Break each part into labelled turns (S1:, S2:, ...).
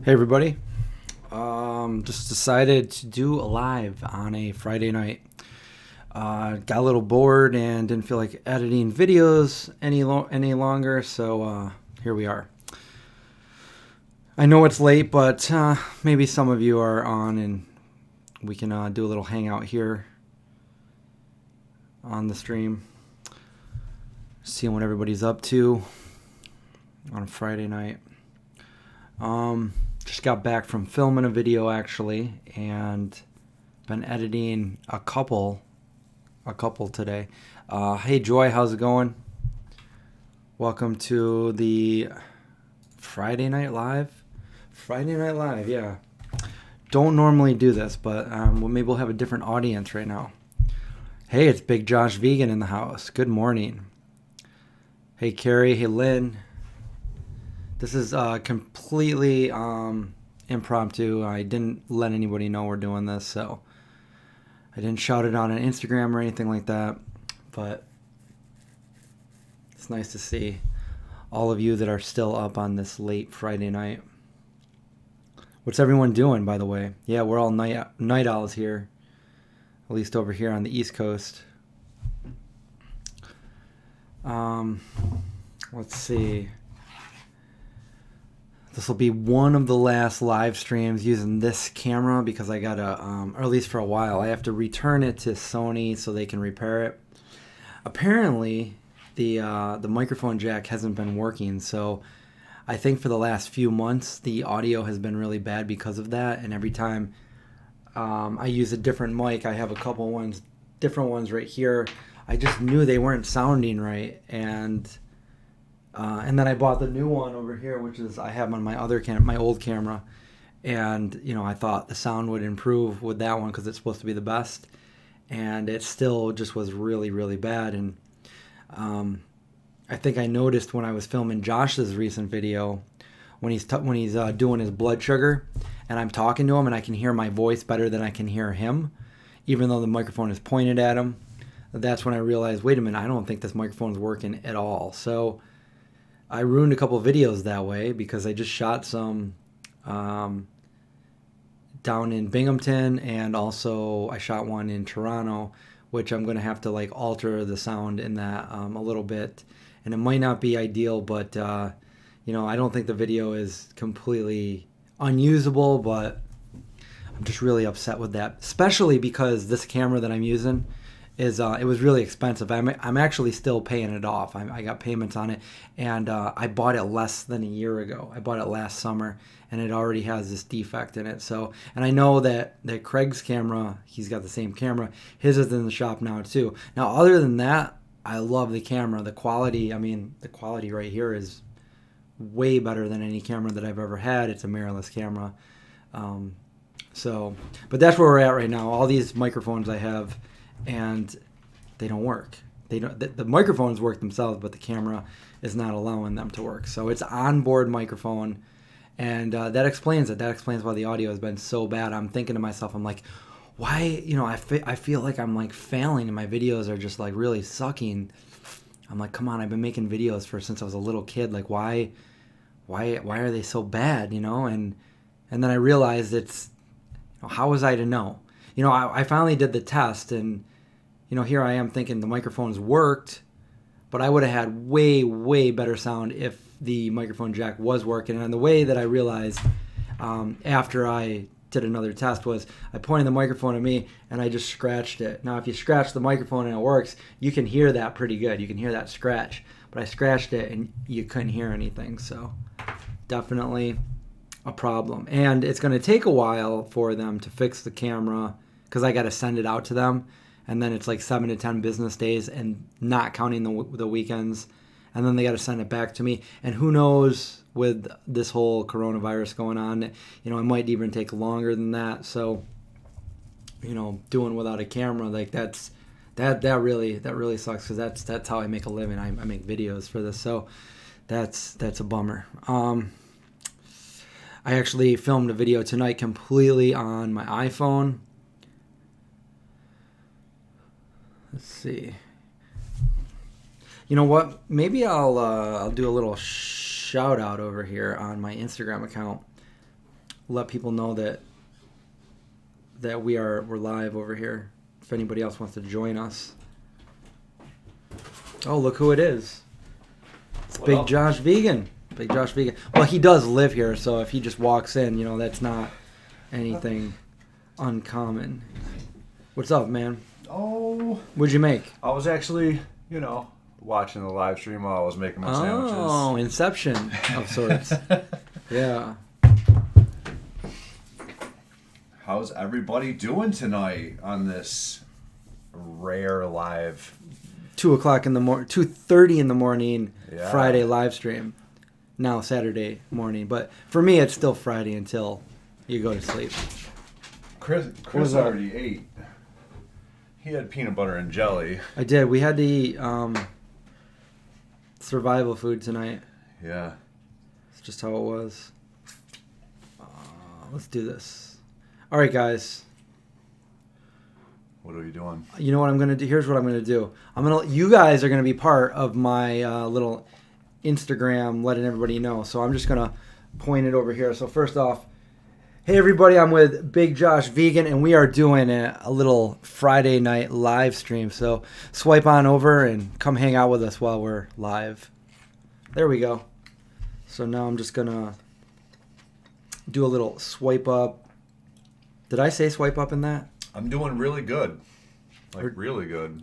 S1: Hey everybody. Just decided to do a live on a Friday night. Got a little bored and didn't feel like editing videos any longer, so here we are. I know it's late, but maybe some of you are on and we can do a little hangout here on the stream. Seeing what everybody's up to on a Friday night. Just got back from filming a video actually, and been editing a couple today. Hey Joy, how's it going? Welcome to the Friday Night Live. Friday Night Live, yeah. Don't normally do this, but maybe we'll have a different audience right now. Hey, it's Big Josh Vegan in the house. Good morning. Hey Carrie, hey Lynn. This is completely impromptu. I didn't let anybody know we're doing this, so I didn't shout it out on Instagram or anything like that. But it's nice to see all of you that are still up on this late Friday night. What's everyone doing, by the way? Yeah, we're all night owls here, at least over here on the East Coast. Let's see. This will be one of the last live streams using this camera because I gotta, or at least for a while, I have to return it to Sony so they can repair it. Apparently, the microphone jack hasn't been working, so I think for the last few months the audio has been really bad because of that. And every time I use a different mic, I have a couple different ones right here. I just knew they weren't sounding right, and then I bought the new one over here, which is I have on my my old camera, and I thought the sound would improve with that one because it's supposed to be the best, and it still just was really, really bad. And I think I noticed when I was filming Josh's recent video, when he's doing his blood sugar, and I'm talking to him, and I can hear my voice better than I can hear him, even though the microphone is pointed at him. That's when I realized, wait a minute, I don't think this microphone is working at all. So I ruined a couple of videos that way because I just shot some down in Binghamton, and also I shot one in Toronto, which I'm going to have to alter the sound in that a little bit. And it might not be ideal, but I don't think the video is completely unusable, but I'm just really upset with that, especially because this camera that I'm using is it was really expensive. I'm actually still paying it off. I got payments on it, and I bought it less than a year ago. I bought it last summer, and it already has this defect in it. So, and I know that Craig's camera, he's got the same camera. His is in the shop now too. Now, other than that, I love the camera. The quality, the quality right here is way better than any camera that I've ever had. It's a mirrorless camera. But that's where we're at right now. All these microphones I have, and they don't work. The microphones work themselves, but the camera is not allowing them to work. So it's onboard microphone, and that explains it. That explains why the audio has been so bad. I'm thinking to myself, I'm like, why? I feel like I'm failing, and my videos are just really sucking. I'm like, come on, I've been making videos since I was a little kid. Why are they so bad? And then I realized how was I to know? I finally did the test, and here I am thinking the microphones worked, but I would have had way, way better sound if the microphone jack was working. And the way that I realized after I did another test was I pointed the microphone at me and I just scratched it. Now, if you scratch the microphone and it works, you can hear that pretty good. You can hear that scratch. But I scratched it and you couldn't hear anything. So definitely a problem. And it's going to take a while for them to fix the camera because I got to send it out to them. And then it's 7 to 10 business days, and not counting the weekends. And then they got to send it back to me. And who knows, with this whole coronavirus going on, it might even take longer than that. So, doing without a camera, that really sucks, because that's how I make a living. I make videos for this. So that's a bummer. I actually filmed a video tonight completely on my iPhone. Let's see. You know what? Maybe I'll do a little shout out over here on my Instagram account. let people know that we're live over here. If anybody else wants to join us. Oh, look who it is. It's Big Josh Vegan. Big Josh Vegan. Well, he does live here, so if he just walks in, that's not anything uncommon. What's up, man?
S2: Oh.
S1: What'd you make?
S2: I was actually, watching the live stream while I was making my sandwiches.
S1: Oh, Inception of sorts. Yeah.
S2: How's everybody doing tonight on this rare live
S1: 2:00 in the morning, 2:30 in the morning,
S2: Yeah.
S1: Friday live stream. Now Saturday morning, but for me it's still Friday until you go to sleep.
S2: Chris already ate. He had peanut butter and jelly.
S1: I did. We had to eat survival food tonight.
S2: Yeah.
S1: It's just how it was. Let's do this. All right, guys.
S2: What are you doing?
S1: You know what I'm gonna do? Here's what I'm gonna do. You guys are gonna be part of my little Instagram, letting everybody know. So I'm just gonna point it over here. So first off, hey everybody, I'm with Big Josh Vegan, and we are doing a little Friday night live stream. So swipe on over and come hang out with us while we're live. There we go. So now I'm just gonna do a little swipe up. Did I say swipe up in that?
S2: I'm doing really good. Really good.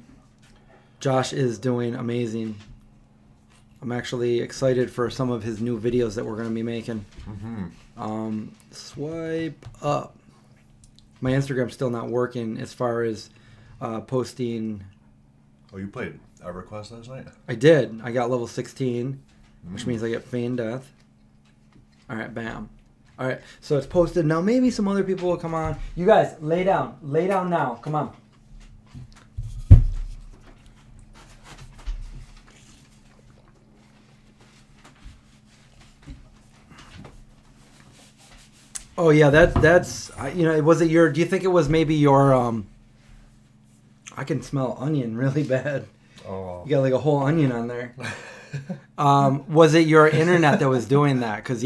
S1: Josh is doing amazing. I'm actually excited for some of his new videos that we're going to be making.
S2: Mm-hmm.
S1: Swipe up. My Instagram's still not working as far as posting.
S2: Oh, you played EverQuest last night?
S1: I did. I got level 16, which means I get Feign Death. All right, bam. All right, so it's posted now. Maybe some other people will come on. You guys, lay down. Lay down now. Come on. Oh yeah, that's was it your? Do you think it was maybe your? I can smell onion really bad.
S2: Oh.
S1: You got like a whole onion on there. Was it your internet that was doing that? Because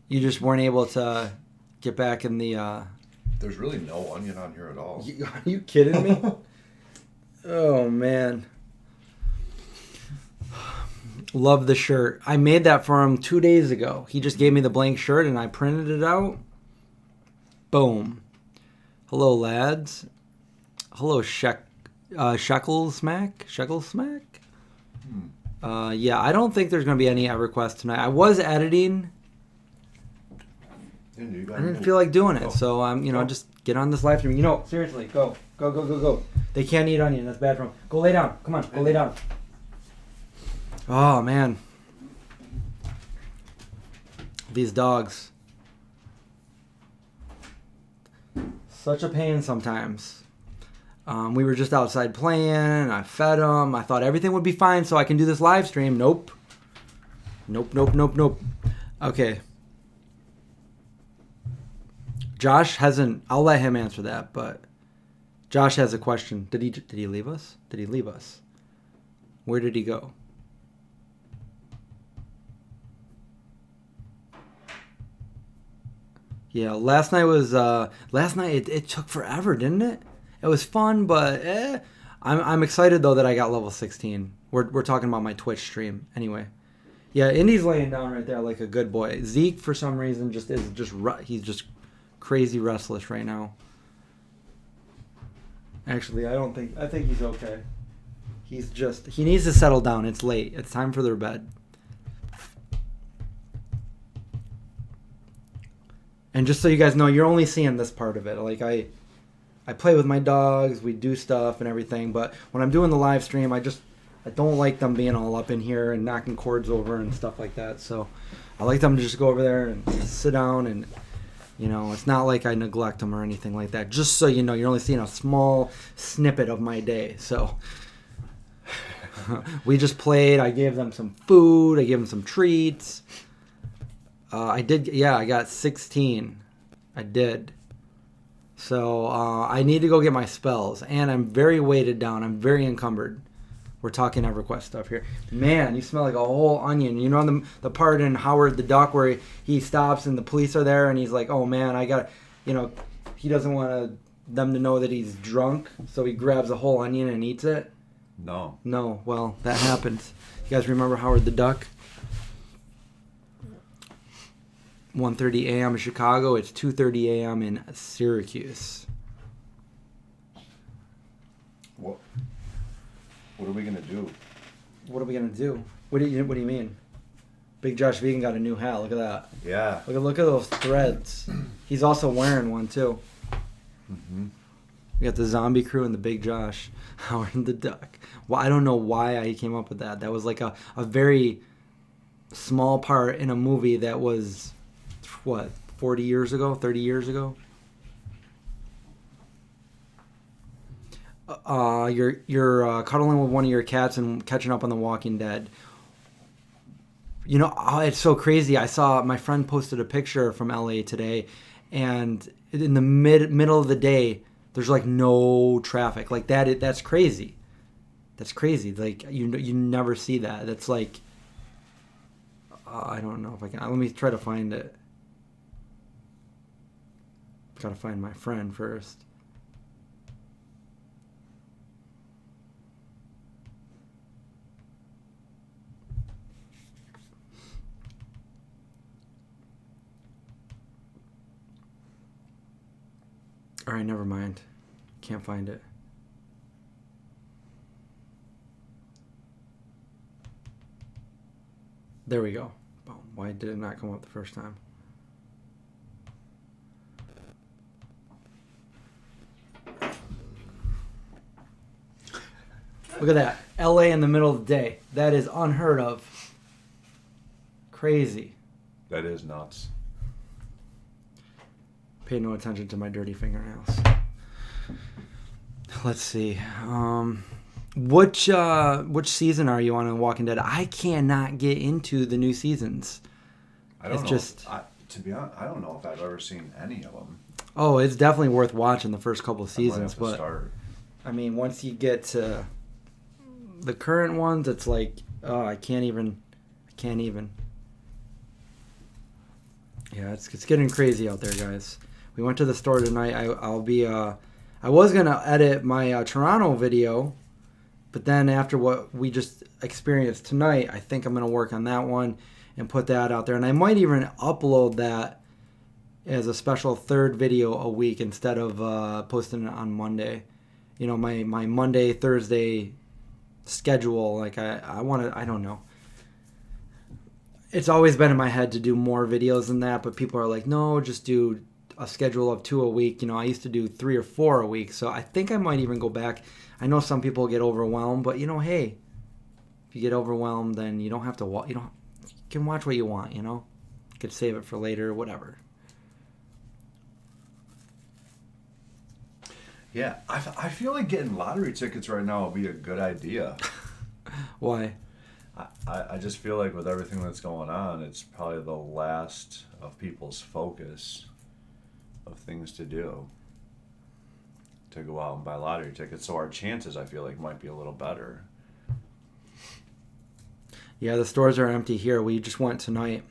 S1: you just weren't able to get back in the.
S2: There's really no onion on here at all.
S1: Are you kidding me? Oh man. Love the shirt. I made that for him 2 days ago. He just gave me the blank shirt and I printed it out. Boom. Hello, lads. Hello, Shekel Smack. Yeah, I don't think there's going to be any EverQuest tonight. I was editing. I didn't feel like doing it, so just get on this live stream. Seriously, go. They can't eat onion. That's bad for them. Go lay down. Come on, go lay down. Oh, man. These dogs. Such a pain sometimes. We were just outside playing. I fed them. I thought everything would be fine so I can do this live stream. Nope. Okay. Josh hasn't... I'll let him answer that, but... Josh has a question. Did he leave us? Did he leave us? Where did he go? Yeah, last night it took forever, didn't it? It was fun, but I'm excited though that I got level 16. We're talking about my Twitch stream anyway. Yeah, Indy's laying down right there like a good boy. Zeke for some reason he's just crazy restless right now. Actually, I think he's okay. He needs to settle down. It's late. It's time for their bed. And just so you guys know, you're only seeing this part of it. Like I play with my dogs, we do stuff and everything, but when I'm doing the live stream, I don't like them being all up in here and knocking cords over and stuff like that. So I like them to just go over there and sit down and it's not like I neglect them or anything like that. Just so you know, you're only seeing a small snippet of my day. So we just played. I gave them some food. I gave them some treats. I got 16. I did. So I need to go get my spells. And I'm very weighted down. I'm very encumbered We're talking EverQuest stuff here. Man, you smell like a whole onion. You know the part in Howard the Duck where he stops and the police are there and he's like, oh man, I got, he doesn't want them to know that he's drunk, so he grabs a whole onion and eats it.
S2: No.
S1: No, well, that happens. You guys remember Howard the Duck? 1:30 a.m. in Chicago. It's 2:30 a.m. in Syracuse.
S2: What are we gonna do?
S1: What are we gonna do? What do you mean? Big Josh Vegan got a new hat. Look at that.
S2: Yeah.
S1: Look at those threads. He's also wearing one too.
S2: Mm-hmm.
S1: We got the Zombie Crew and the Big Josh. Howard the Duck. Well, I don't know why I came up with that. That was like a very small part in a movie that was, 40 years ago, 30 years ago? You're cuddling with one of your cats and catching up on The Walking Dead. It's so crazy. I saw my friend posted a picture from LA today, and in the middle of the day, there's like no traffic. Like that's crazy. That's crazy. Like you never see that. That's like I don't know if I can. Let me try to find it. Gotta find my friend first. All right, never mind. Can't find it. There we go. Boom. Why did it not come up the first time? Look at that. LA in the middle of the day. That is unheard of. Crazy. That
S2: is nuts.
S1: Pay no attention to my dirty fingernails. Let's see. Which season are you on in Walking Dead? I cannot get into the new seasons.
S2: I don't know. To be honest, I don't know if I've ever seen any of them.
S1: Oh, it's definitely worth watching the first couple of seasons, but
S2: start.
S1: I mean, once you get to the current ones, it's like, oh, I can't even. Yeah, it's getting crazy out there, guys. We went to the store tonight. I was gonna edit my Toronto video, but then after what we just experienced tonight, I think I'm gonna work on that one and put that out there. And I might even upload that as a special third video a week instead of posting it on Monday. My Monday, Thursday schedule. Like I don't know. It's always been in my head to do more videos than that, but people are like, no, just do a schedule of 2 a week. I used to do 3 or 4 a week, so I think I might even go back. I know some people get overwhelmed, but hey, if you get overwhelmed, then you don't have to watch. You can watch what you want. You could save it for later, whatever.
S2: Yeah, I feel like getting lottery tickets right now would be a good idea.
S1: Why?
S2: I just feel like with everything that's going on, it's probably the last of people's focus of things to do, to go out and buy lottery tickets. So our chances, I feel like, might be a little better.
S1: Yeah, the stores are empty here. We just went tonight,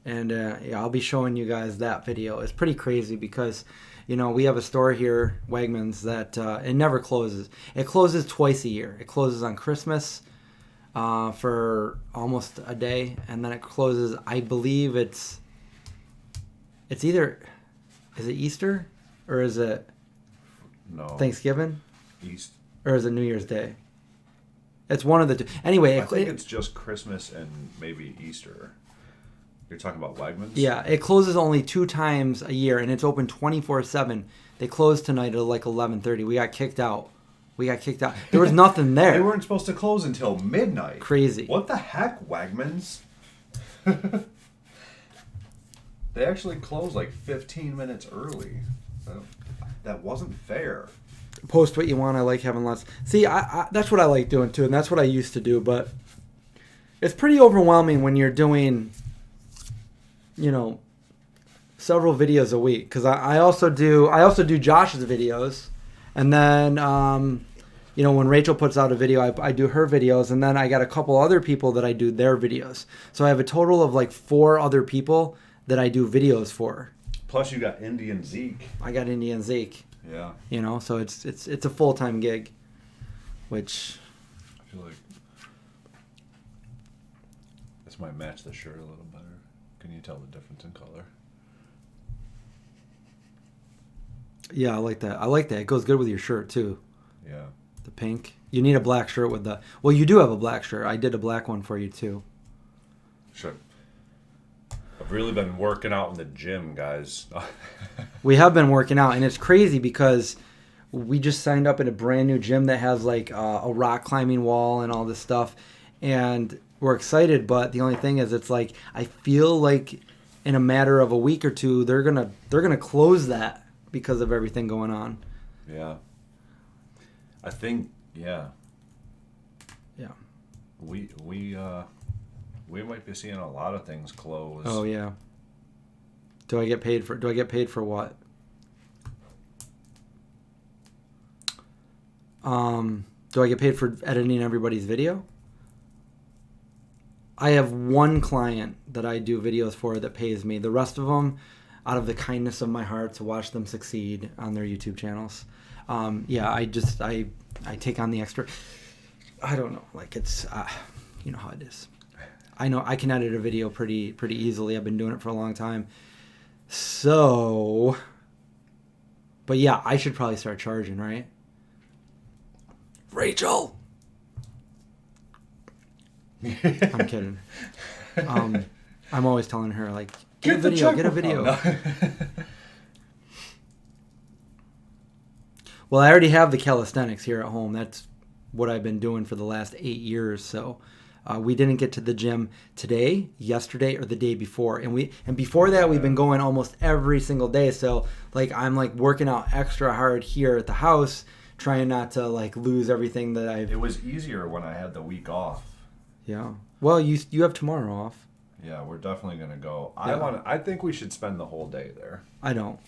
S1: and I'll be showing you guys that video. It's pretty crazy because, we have a store here, Wegmans, that it never closes. It closes twice a year. It closes on Christmas for almost a day, and then it closes, I believe it's either, is it Easter or is it Thanksgiving? Or is it New Year's Day? It's one of the two. Anyway,
S2: I think it's just Christmas and maybe Easter. You're talking about Wegmans?
S1: Yeah, it closes only 2 times a year, and it's open 24/7. They closed tonight at like 11:30. We got kicked out. There was nothing there.
S2: They weren't supposed to close until midnight.
S1: Crazy.
S2: What the heck, Wegmans? They actually closed like 15 minutes early. That wasn't fair.
S1: Post what you want. I like having lots. See, I that's what I like doing too, and that's what I used to do. But it's pretty overwhelming when you're doing, several videos a week. Because I also do Josh's videos, and then when Rachel puts out a video, I do her videos, and then I got a couple other people that I do their videos. So I have a total of like 4 other people that I do videos for.
S2: Plus, you got Indian Zeke.
S1: I got Indian Zeke.
S2: Yeah.
S1: So it's a full-time gig, which
S2: I feel like this might match the shirt a little better. Can you tell the difference in color?
S1: Yeah, I like that. It goes good with your shirt too.
S2: Yeah.
S1: The pink. You need a black shirt with the... Well, you do have a black shirt. I did a black one for you too.
S2: Sure. I've really been working out in the gym, guys.
S1: We have been working out, and it's crazy because we just signed up at a brand new gym that has like a rock climbing wall and all this stuff, and we're excited. But the only thing is, it's like I feel like in a matter of a week or two, they're gonna close that because of everything going on.
S2: Yeah. I think, yeah.
S1: Yeah.
S2: We might be seeing a lot of things close.
S1: Oh yeah. Do I get paid for what? Do I get paid for editing everybody's video? I have one client that I do videos for that pays me. The rest of them, out of the kindness of my heart to watch them succeed on their YouTube channels. I take on the extra. I don't know. Like it's, you know how it is. I know I can edit a video pretty easily. I've been doing it for a long time. So, but yeah, I should probably start charging, right? Rachel. I'm kidding. I'm always telling her like, get a video.
S2: No.
S1: Well, I already have the calisthenics here at home. That's what I've been doing for the last 8 years. So we didn't get to the gym today, yesterday, or the day before. And before that, we've been going almost every single day. So like I'm like working out extra hard here at the house, trying not to like lose everything that I've...
S2: It was easier when I had the week off.
S1: Yeah. Well, you have tomorrow off.
S2: Yeah, we're definitely gonna go.
S1: Yeah.
S2: I think we should spend the whole day there.
S1: I don't.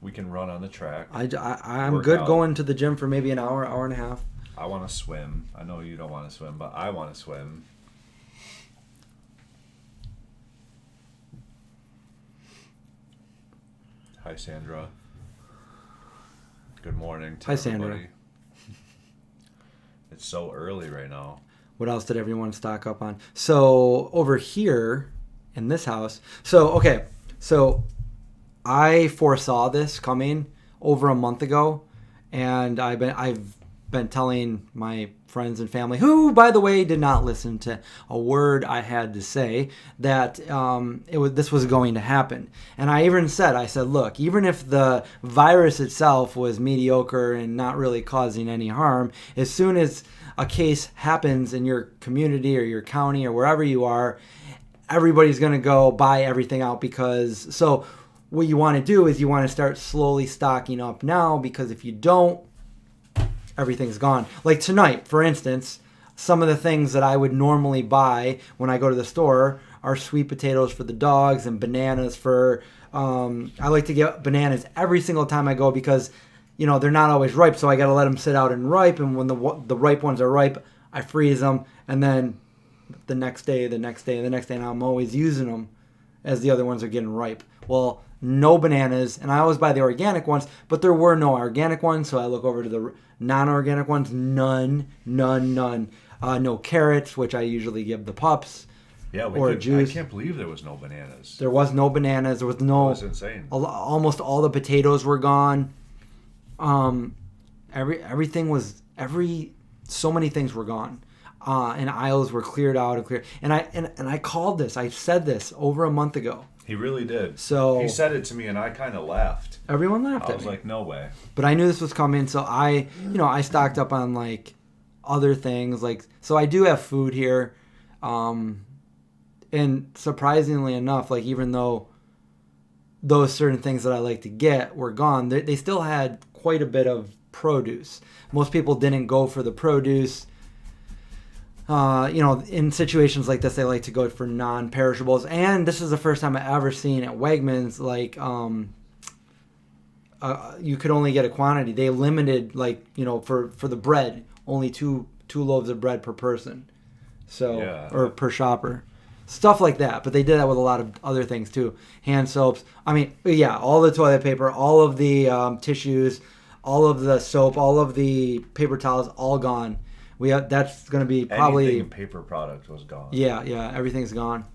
S2: We can run on the track.
S1: I'm good going to the gym for maybe an hour, hour and a half.
S2: I want to swim. I know you don't want to swim, but I want to swim. Hi, Sandra. Good morning to
S1: Hi,
S2: everybody.
S1: Sandra.
S2: It's so early right now.
S1: What else did everyone stock up on? So over here in this house. So I foresaw this coming over a month ago, and I've been telling my friends and family, who, by the way, did not listen to a word I had to say, that this was going to happen. And I said, look, even if the virus itself was mediocre and not really causing any harm, as soon as a case happens in your community or your county or wherever you are, everybody's going to go buy everything out so what you want to do is you want to start slowly stocking up now, because if you don't, everything's gone. Like tonight, for instance, some of the things that I would normally buy when I go to the store are sweet potatoes for the dogs and bananas for... I like to get bananas every single time I go because, they're not always ripe, so I got to let them sit out and ripe, and when the ripe ones are ripe, I freeze them, and then the next day, and I'm always using them as the other ones are getting ripe. Well, no bananas, and I always buy the organic ones, but there were no organic ones, so I look over to the non-organic ones. None. No carrots, which I usually give the pups.
S2: Yeah,
S1: juice.
S2: I can't believe there was no bananas.
S1: There was no bananas. There was no...
S2: That's insane.
S1: Almost all the potatoes were gone. Everything was... So many things were gone. And aisles were cleared out. And I called this. I said this over a month ago.
S2: He really did.
S1: So
S2: he said it to me, and I kind of laughed.
S1: Everyone laughed at me.
S2: I was like, no way.
S1: But I knew this was coming, so I stocked up on like other things. Like, so I do have food here, and surprisingly enough, like even though those certain things that I like to get were gone, they still had quite a bit of produce. Most people didn't go for the produce. In situations like this, they like to go for non-perishables. And this is the first time I ever seen at Wegmans, like, you could only get a quantity. They limited, like, for the bread, only two loaves of bread per person, so
S2: Yeah.
S1: or per shopper, stuff like that. But they did that with a lot of other things too. Hand soaps. I mean, yeah, all the toilet paper, all of the tissues, all of the soap, all of the paper towels, all gone. That's going to be probably
S2: anything in paper product was gone.
S1: Yeah, everything's gone.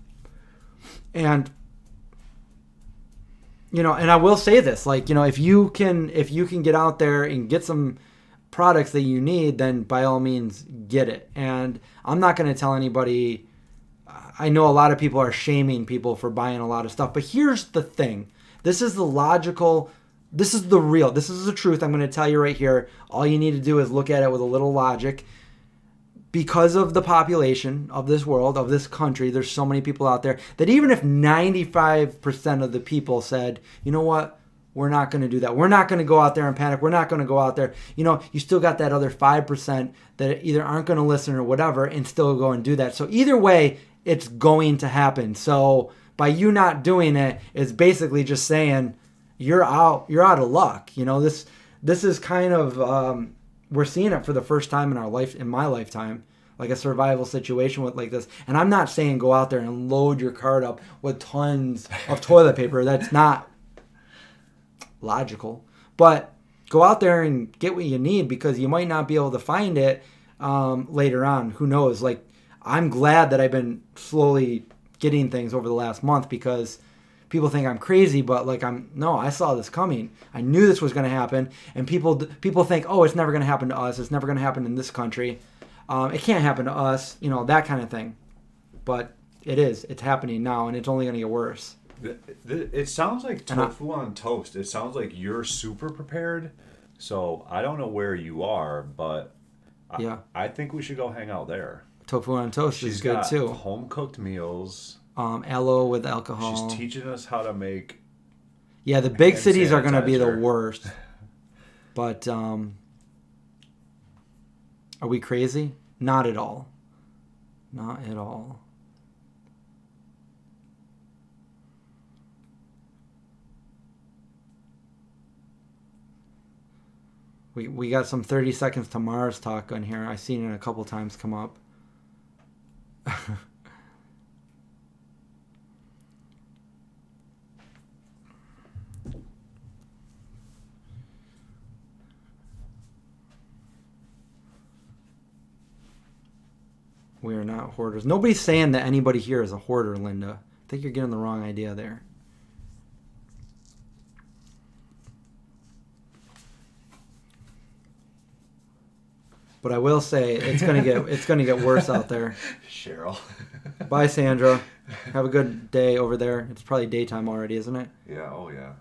S1: And and I will say this, like, if you can get out there and get some products that you need, then by all means get it. And I'm not going to tell anybody. I know a lot of people are shaming people for buying a lot of stuff, but here's the thing. This is the logical, this is the real, this is the truth. I'm going to tell you right here. All you need to do is look at it with a little logic. Because of the population of this world, of this country, there's so many people out there that even if 95% of the people said, you know what, we're not going to do that. We're not going to go out there and panic. We're not going to go out there. You still got that other 5% that either aren't going to listen or whatever and still go and do that. So either way, it's going to happen. So by you not doing it, it's basically just saying you're out of luck. This is kind of... we're seeing it for the first time in my lifetime, like a survival situation with like this. And I'm not saying go out there and load your cart up with tons of toilet paper. That's not logical. But go out there and get what you need, because you might not be able to find it later on. Who knows? Like, I'm glad that I've been slowly getting things over the last month, because people think I'm crazy, but like I saw this coming. I knew this was going to happen, and people think, oh, it's never going to happen to us. It's never going to happen in this country. It can't happen to us, that kind of thing. But it is. It's happening now, and it's only going to get worse.
S2: It sounds like tofu on toast. It sounds like you're super prepared. So I don't know where you are, but
S1: yeah,
S2: I think we should go hang out there.
S1: Tofu on toast is good too.
S2: Home cooked meals.
S1: Aloe with alcohol.
S2: She's teaching us how to make.
S1: Yeah, the big cities are going to be the worst. But are we crazy? Not at all. Not at all. We got some 30 seconds to Mars talk on here. I've seen it a couple times come up. We are not hoarders. Nobody's saying that anybody here is a hoarder, Linda. I think you're getting the wrong idea there. But I will say it's gonna get worse out there.
S2: Cheryl.
S1: Bye, Sandra. Have a good day over there. It's probably daytime already, isn't it?
S2: Yeah. Oh yeah.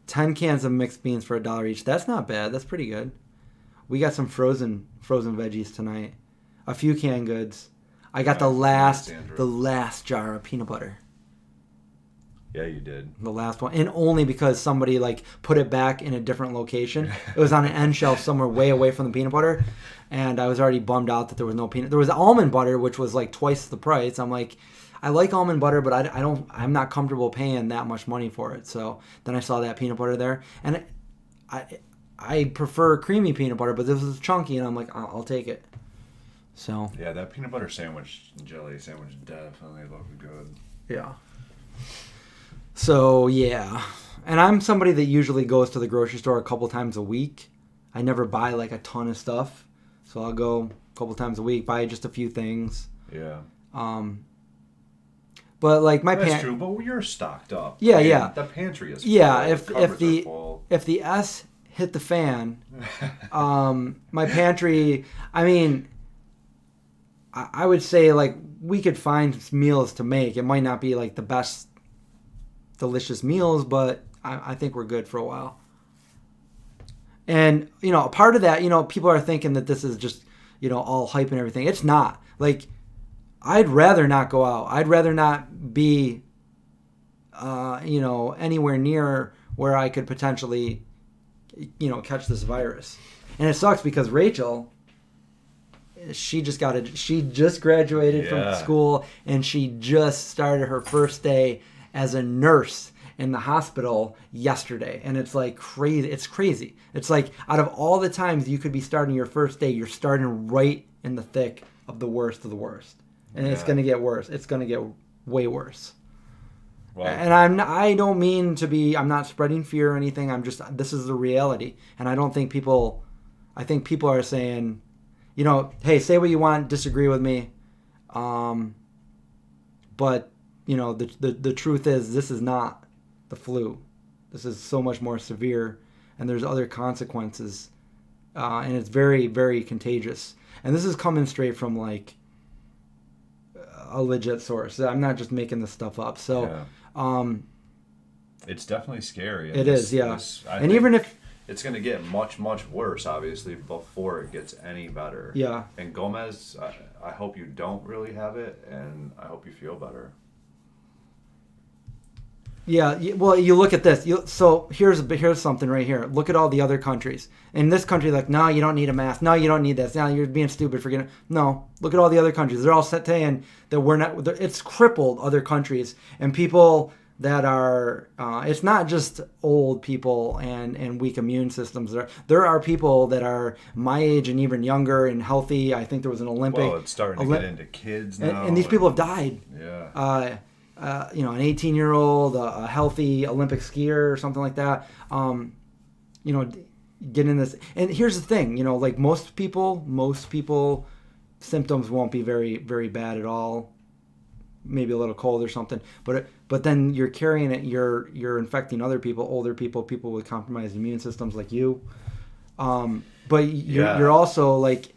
S1: 10 cans of mixed beans for $1 each. That's not bad. That's pretty good. We got some frozen veggies tonight. A few canned goods. I got the last jar of peanut butter.
S2: Yeah, you did.
S1: The last one. And only because somebody put it back in a different location. It was on an end shelf somewhere way away from the peanut butter. And I was already bummed out that there was no peanut. There was almond butter, which was twice the price. I'm like, I like almond butter, but I'm not comfortable paying that much money for it. So then I saw that peanut butter there. And I prefer creamy peanut butter, but this was chunky, and I'm like, I'll take it. So
S2: yeah, that peanut butter sandwich, jelly sandwich definitely looked good.
S1: Yeah. So yeah, and I'm somebody that usually goes to the grocery store a couple times a week. I never buy a ton of stuff, so I'll go a couple times a week, buy just a few things.
S2: Yeah.
S1: But
S2: that's true. But you're stocked up.
S1: Yeah, yeah.
S2: The pantry is full.
S1: Yeah, if the S hit the fan, my pantry. I mean, I would say we could find meals to make. It might not be the best delicious meals, but I think we're good for a while. And a part of that, people are thinking that this is just all hype and everything. It's not. I'd rather not go out. I'd rather not be anywhere near where I could potentially catch this virus. And it sucks because Rachel, she just graduated from school, and she just started her first day as a nurse in the hospital yesterday. And it's like crazy. It's crazy. It's like out of all the times you could be starting your first day, you're starting right in the thick of the worst of the worst. And it's going to get worse. It's going to get way worse. Well, and I don't mean to be, I'm not spreading fear or anything. This is the reality. And I think people are saying, hey, say what you want, disagree with me. But, the truth is this is not the flu. This is so much more severe, and there's other consequences. And it's very, very contagious. And this is coming straight from, like, a legit source. I'm not just making this stuff up. So,
S2: it's definitely scary.
S1: It is, yeah.
S2: And even if it's going to get much, much worse, obviously, before it gets any better.
S1: Yeah.
S2: And Gomez, I hope you don't really have it, and I hope you feel better.
S1: Yeah, well, you look at this. So here's something right here. Look at all the other countries. In this country, like, no, you don't need a mask. No, you don't need this. No, you're being stupid for getting. No, look at all the other countries. They're all saying that we're not. It's crippled other countries and people that are. It's not just old people and weak immune systems. There are people that are my age and even younger and healthy. I think there was an Olympic.
S2: Well, it's starting to get into kids now,
S1: and these people have died.
S2: Yeah.
S1: An 18-year-old, a healthy Olympic skier or something like that, get in this. And here's the thing, like most people, symptoms won't be very, very bad at all. Maybe a little cold or something. But then you're carrying it, you're infecting other people, older people, people with compromised immune systems like you. But you're also like,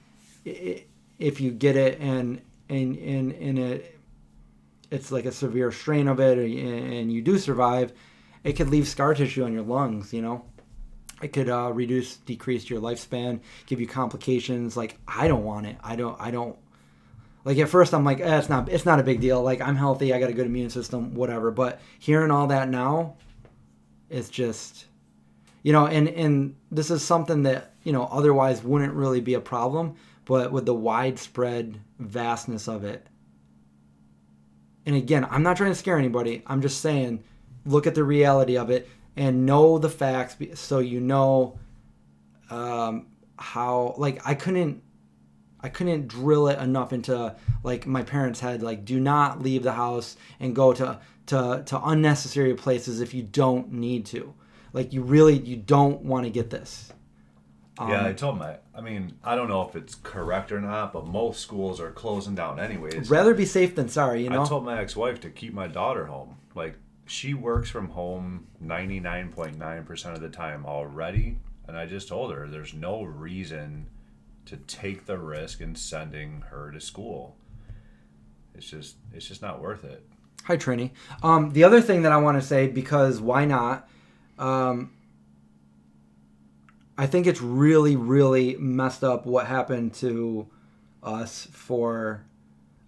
S1: if you get it and it's like a severe strain of it, and you do survive, it could leave scar tissue on your lungs, It could decrease your lifespan, give you complications. Like, I don't want it. I don't. Like, at first I'm like, it's not a big deal. Like, I'm healthy. I got a good immune system, whatever. But hearing all that now, it's just, and this is something that, otherwise wouldn't really be a problem. But with the widespread vastness of it, and again, I'm not trying to scare anybody. I'm just saying, look at the reality of it and know the facts, so how. Like, I couldn't drill it enough into, like, my parents' head. Like, do not leave the house and go to unnecessary places if you don't need to. Like, you don't want to get this.
S2: I told I don't know if it's correct or not, but most schools are closing down anyways.
S1: Rather be safe than sorry,
S2: I told my ex-wife to keep my daughter home. Like, she works from home 99.9% of the time already, and I just told her there's no reason to take the risk in sending her to school. It's just not worth it.
S1: Hi, Trini. The other thing that I want to say, because why not? I think it's really, really messed up what happened to us for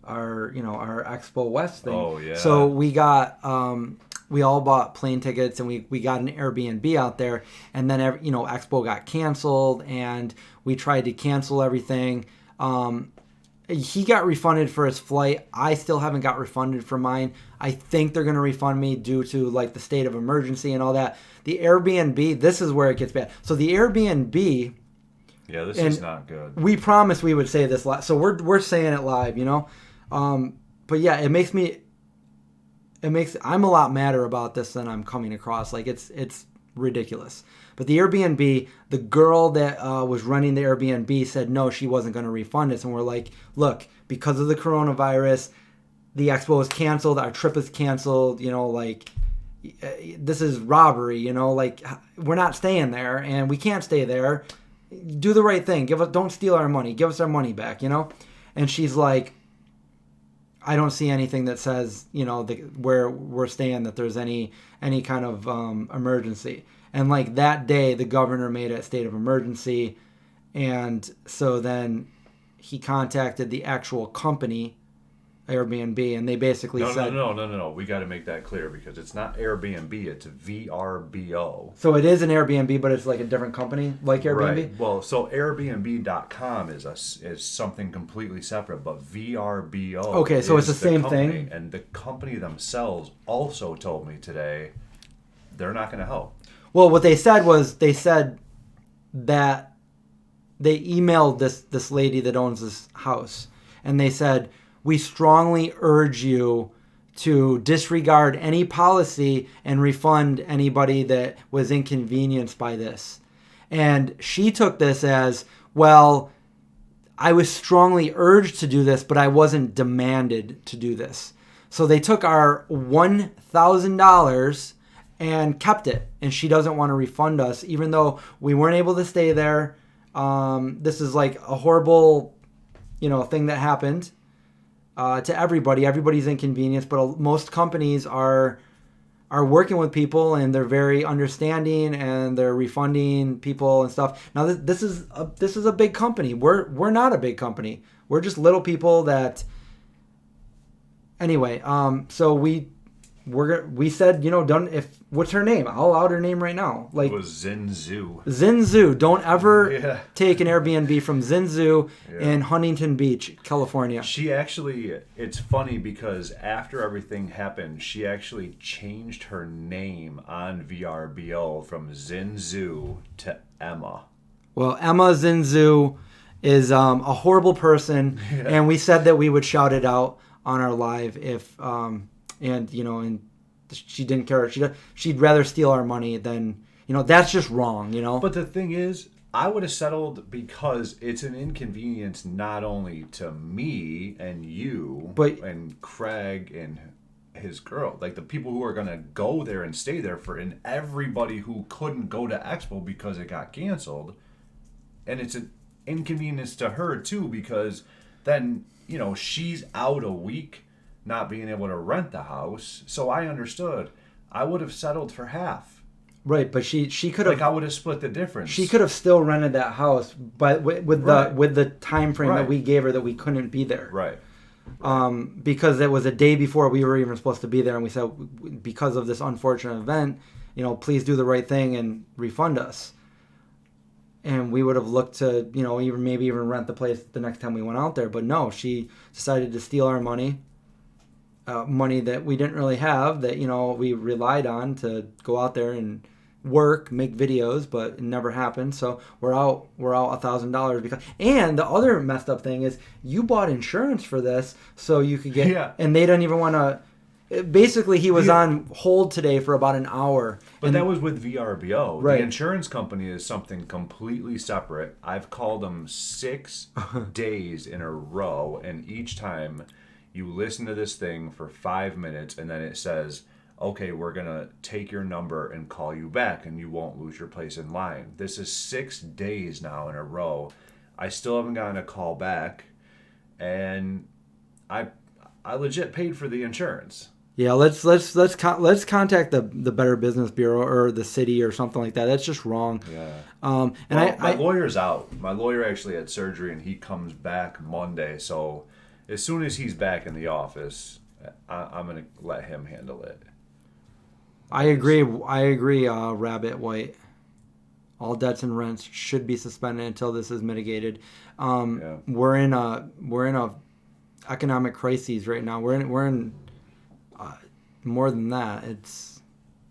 S1: our Expo West thing.
S2: Oh, yeah.
S1: So we got, we all bought plane tickets and we got an Airbnb out there, and then, Expo got canceled and we tried to cancel everything. He got refunded for his flight. I still haven't got refunded for mine. I think they're going to refund me due to, like, the state of emergency and all that. The Airbnb, this is where it gets bad. So the Airbnb...
S2: Yeah, this is not good.
S1: We promised we would say this live. So we're saying it live, But yeah, I'm a lot madder about this than I'm coming across. Like, it's ridiculous. But the Airbnb, the girl that was running the Airbnb said no, she wasn't going to refund us. And we're like, look, because of the coronavirus, the expo is canceled, our trip is canceled, this is robbery, like, we're not staying there and we can't stay there. Do the right thing. Don't steal our money. Give us our money back, And she's like, I don't see anything that says, where we're staying, that there's any kind of emergency. And, like, that day, the governor made a state of emergency. And so then he contacted the actual company, Airbnb, and they basically said...
S2: No. We got to make that clear, because it's not Airbnb, it's VRBO.
S1: So it is an Airbnb, but it's like a different company, like Airbnb?
S2: Right. Well, so Airbnb.com is something completely separate, but VRBO...
S1: Okay, so it's the same
S2: company,
S1: thing?
S2: And the company themselves also told me today they're not going to help.
S1: Well, what they said was that they emailed this lady that owns this house, and they said, we strongly urge you to disregard any policy and refund anybody that was inconvenienced by this. And she took this as, well, I was strongly urged to do this, but I wasn't demanded to do this. So they took our $1,000 and kept it. And she doesn't want to refund us, even though we weren't able to stay there. This is like a horrible, thing that happened to everybody. Everybody's inconvenienced, but most companies are working with people, and they're very understanding, and they're refunding people and stuff. Now this is a big company. We're not a big company. We're just little people that. Anyway, so we said, what's her name? I'll out her name right now. Like,
S2: it was Zinzu.
S1: Zinzu. Don't ever take an Airbnb from Zinzu in Huntington Beach, California.
S2: She actually, it's funny because after everything happened, she actually changed her name on VRBO from Zinzu to Emma.
S1: Well, Emma Zinzu is a horrible person, and we said that we would shout it out on our live if and she didn't care. She'd rather steal our money than, that's just wrong,
S2: But the thing is, I would have settled because it's an inconvenience not only to me and you, and Craig and his girl, like the people who are going to go there and stay there and everybody who couldn't go to Expo because it got canceled. And it's an inconvenience to her too, because then, she's out a week not being able to rent the house. So I understood. I would have settled for half.
S1: Right, but she could have.
S2: Like, I would have split the difference.
S1: She could have still rented that house, but with the time frame that we gave her that we couldn't be there.
S2: Right.
S1: Because it was a day before we were even supposed to be there, and we said, because of this unfortunate event, please do the right thing and refund us. And we would have looked to, even rent the place the next time we went out there. But no, she decided to steal our money. Money that we didn't really have, that we relied on to go out there and work, make videos, but it never happened. So we're out $1,000 because. And the other messed up thing is, you bought insurance for this so you could get, and they didn't even want to. Basically, he was on hold today for about an hour.
S2: But that was with VRBO.
S1: Right.
S2: The insurance company is something completely separate. I've called them 6 days in a row, and each time you listen to this thing for 5 minutes, and then it says, okay, we're going to take your number and call you back, and you won't lose your place in line. This is 6 days now in a row. I still haven't gotten a call back, and I legit paid for the insurance.
S1: Yeah, let's contact the Better Business Bureau or the city or something like that. That's just wrong.
S2: Yeah. My lawyer's out. My lawyer actually had surgery, and he comes back Monday, so as soon as he's back in the office, I'm going to let him handle it.
S1: I agree, Rabbit White. All debts and rents should be suspended until this is mitigated. We're in a economic crisis right now. We're in more than that.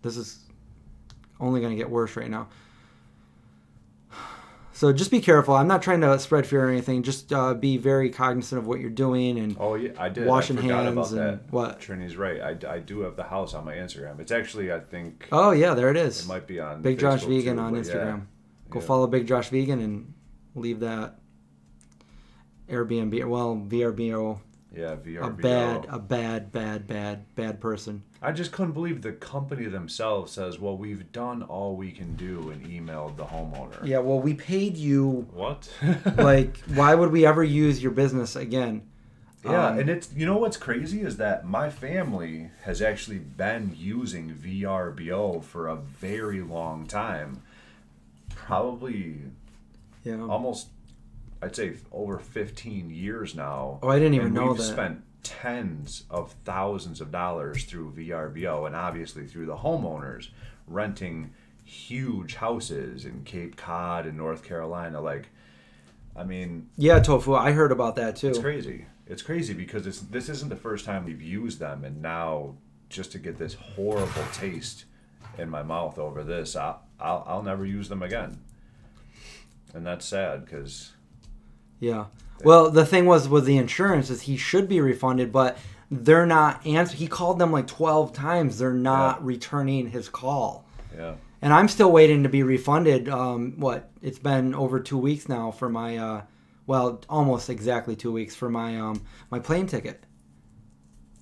S1: This is only going to get worse right now. So just be careful. I'm not trying to spread fear or anything. Just be very cognizant of what you're doing and
S2: I did.
S1: Washing
S2: I forgot
S1: hands
S2: about
S1: and
S2: that.
S1: what?
S2: Trini's right. I do have the house on my Instagram. It's actually, I think.
S1: Oh yeah, there it is.
S2: It might be on
S1: Big
S2: Facebook
S1: Josh Vegan
S2: too,
S1: on
S2: but
S1: Instagram. Go follow Big Josh Vegan and leave that Airbnb. Well, VRBO.
S2: Yeah, VRBO.
S1: A bad person.
S2: I just couldn't believe the company themselves says, well, we've done all we can do, and emailed the homeowner.
S1: Yeah, well, we paid you.
S2: What?
S1: Like, why would we ever use your business again?
S2: Yeah, and it's, what's crazy is that my family has actually been using VRBO for a very long time. Probably almost, I'd say, over 15 years now.
S1: Oh, I didn't even know that.
S2: We've spent tens of thousands of dollars through VRBO, and obviously through the homeowners, renting huge houses in Cape Cod and North Carolina.
S1: Yeah, Tofu, I heard about that too.
S2: It's crazy. It's crazy because this isn't the first time we've used them, and now just to get this horrible taste in my mouth over this, I'll never use them again. And that's sad because.
S1: Yeah. Well, the thing was with the insurance is he should be refunded, but they're not He called them like 12 times. They're not returning his call.
S2: Yeah.
S1: And I'm still waiting to be refunded. It's been over 2 weeks now for my, almost exactly 2 weeks for my my plane ticket.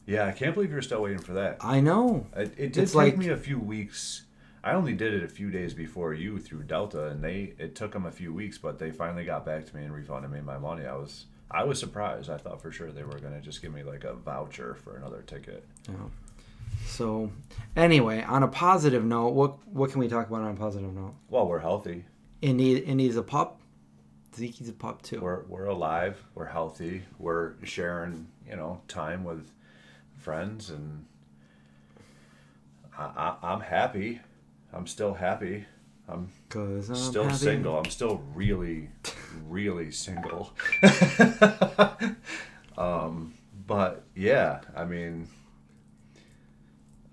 S2: Yeah, I can't believe you're still waiting for that.
S1: I know.
S2: It did take me a few weeks. I only did it a few days before you through Delta, and it took them a few weeks, but they finally got back to me and refunded me my money. I was surprised. I thought for sure they were gonna just give me like a voucher for another ticket.
S1: Yeah. So, anyway, on a positive note, what can we talk about on a positive note?
S2: Well, we're healthy.
S1: Indy's a pup. Zeke's a pup too.
S2: We're alive. We're healthy. We're sharing, time with friends, and I'm happy. I'm still happy. I'm still
S1: happy.
S2: single. I'm still really, really single. But yeah, I mean,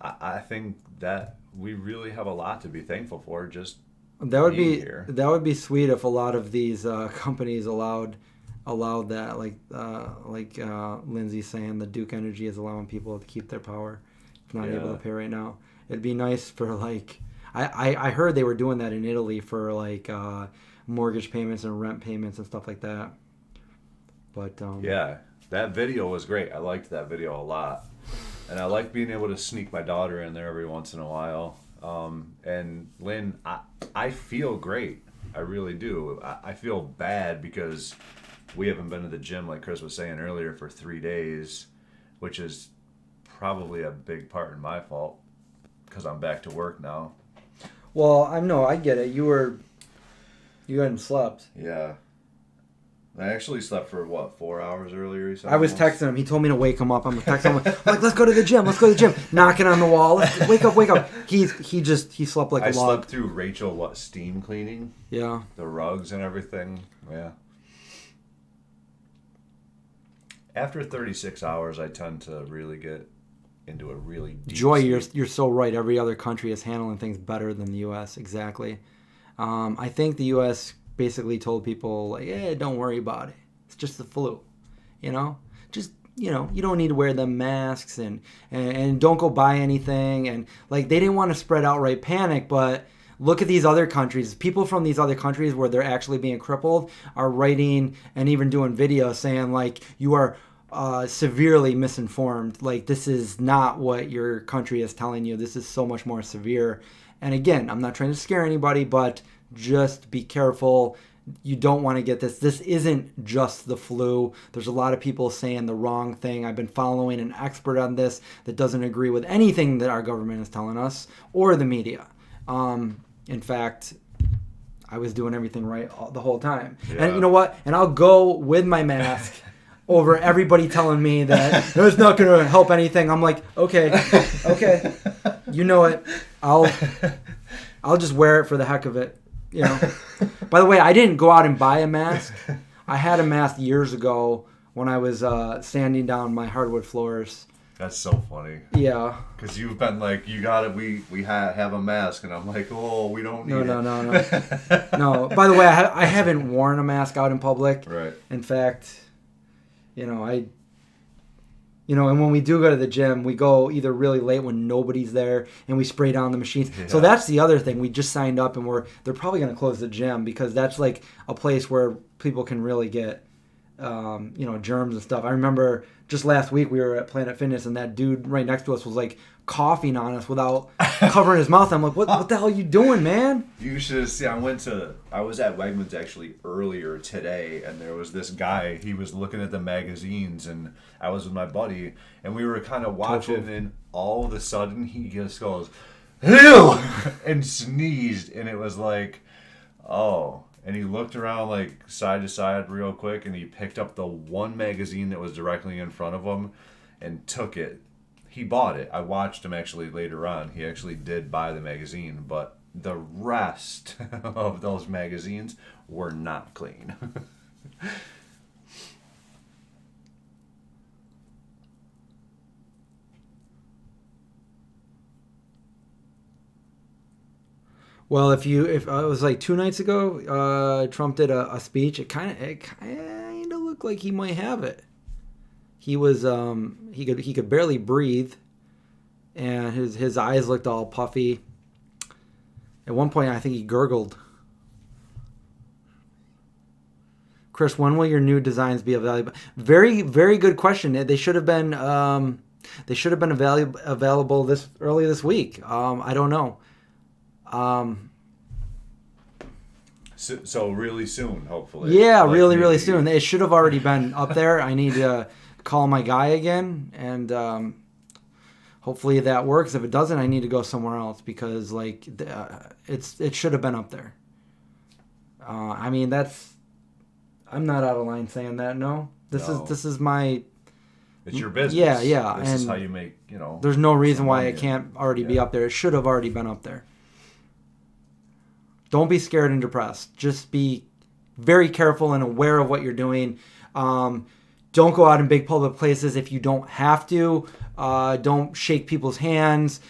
S2: I think that we really have a lot to be thankful for. Just
S1: that would be
S2: here.
S1: That would be sweet if a lot of these companies allowed that, like Lindsay's saying, the Duke Energy is allowing people to keep their power if not able to pay right now. It'd be nice for like I heard they were doing that in Italy for like mortgage payments and rent payments and stuff like that. But
S2: yeah, that video was great. I liked that video a lot, and I like being able to sneak my daughter in there every once in a while. And Lynn, I feel great. I really do. I feel bad because we haven't been to the gym, like Chris was saying earlier, for 3 days, which is probably a big part in my fault because I'm back to work now.
S1: Well, I get it. You hadn't slept.
S2: Yeah. I actually slept for, 4 hours earlier?
S1: I was texting him. He told me to wake him up. I'm texting him. I'm like, let's go to the gym. Let's go to the gym. Knocking on the wall. Wake up. He slept like a log.
S2: I slept through Rachel, steam cleaning?
S1: Yeah.
S2: The rugs and everything. Yeah. After 36 hours, I tend to really get into a really deep
S1: Joy,
S2: sleep.
S1: you're so right. Every other country is handling things better than the U.S. Exactly. I think the U.S. basically told people, like, don't worry about it. It's just the flu. Just, you don't need to wear them masks and don't go buy anything. And, like, they didn't want to spread outright panic, but look at these other countries. People from these other countries where they're actually being crippled are writing and even doing videos saying, like, you are severely misinformed. Like, this is not what your country is telling you. This is so much more severe. And again, I'm not trying to scare anybody, but just be careful. You don't want to get this. This isn't just the flu. There's a lot of people saying the wrong thing. I've been following an expert on this that doesn't agree with anything that our government is telling us or the media. In fact, I was doing everything right the whole time. Yeah. And you know what? And I'll go with my mask over everybody telling me that it's not going to help anything. I'm like, okay, you know it. I'll just wear it for the heck of it. By the way, I didn't go out and buy a mask. I had a mask years ago when I was sanding down my hardwood floors.
S2: That's so funny.
S1: Yeah.
S2: Because you've been like, you got it, we have a mask. And I'm like, oh, we don't need it.
S1: No. No. By the way, I haven't worn a mask out in public.
S2: Right.
S1: In fact, and when we do go to the gym, we go either really late when nobody's there and we spray down the machines. Yeah. So that's the other thing. We just signed up and they're probably going to close the gym because that's like a place where people can really get, germs and stuff. I remember just last week we were at Planet Fitness and that dude right next to us was like coughing on us without covering his mouth. I'm like, what the hell are you doing, man?
S2: You should see. I was at Wegmans actually earlier today, and there was this guy. He was looking at the magazines, and I was with my buddy, and we were kind of watching, and all of a sudden he just goes, "Ew!" and sneezed, and it was like, oh. And he looked around like side to side real quick, and he picked up the one magazine that was directly in front of him and took it. He bought it. I watched him actually later on. He actually did buy the magazine, but the rest of those magazines were not clean.
S1: Well, if it was like 2 nights ago, Trump did a speech. It kind of looked like he might have it. He was he could barely breathe, and his eyes looked all puffy. At one point, I think he gurgled. Chris, when will your new designs be available? Very, very good question. They should have been available this early this week. I don't know.
S2: So really soon, hopefully.
S1: Yeah,
S2: Like
S1: really, really
S2: maybe-
S1: soon. It should have already been up there. I need to call my guy again, and hopefully that works. If it doesn't, I need to go somewhere else because it should have been up there. I mean, I'm not out of line saying that. No, this is my.
S2: It's your business.
S1: Yeah.
S2: This is
S1: and
S2: how you make,
S1: there's no reason
S2: some
S1: why
S2: money
S1: it can't
S2: and-
S1: already be
S2: yeah.
S1: up there. It should have already been up there. Don't be scared and depressed. Just be very careful and aware of what you're doing. Don't go out in big public places if you don't have to. Don't shake people's hands.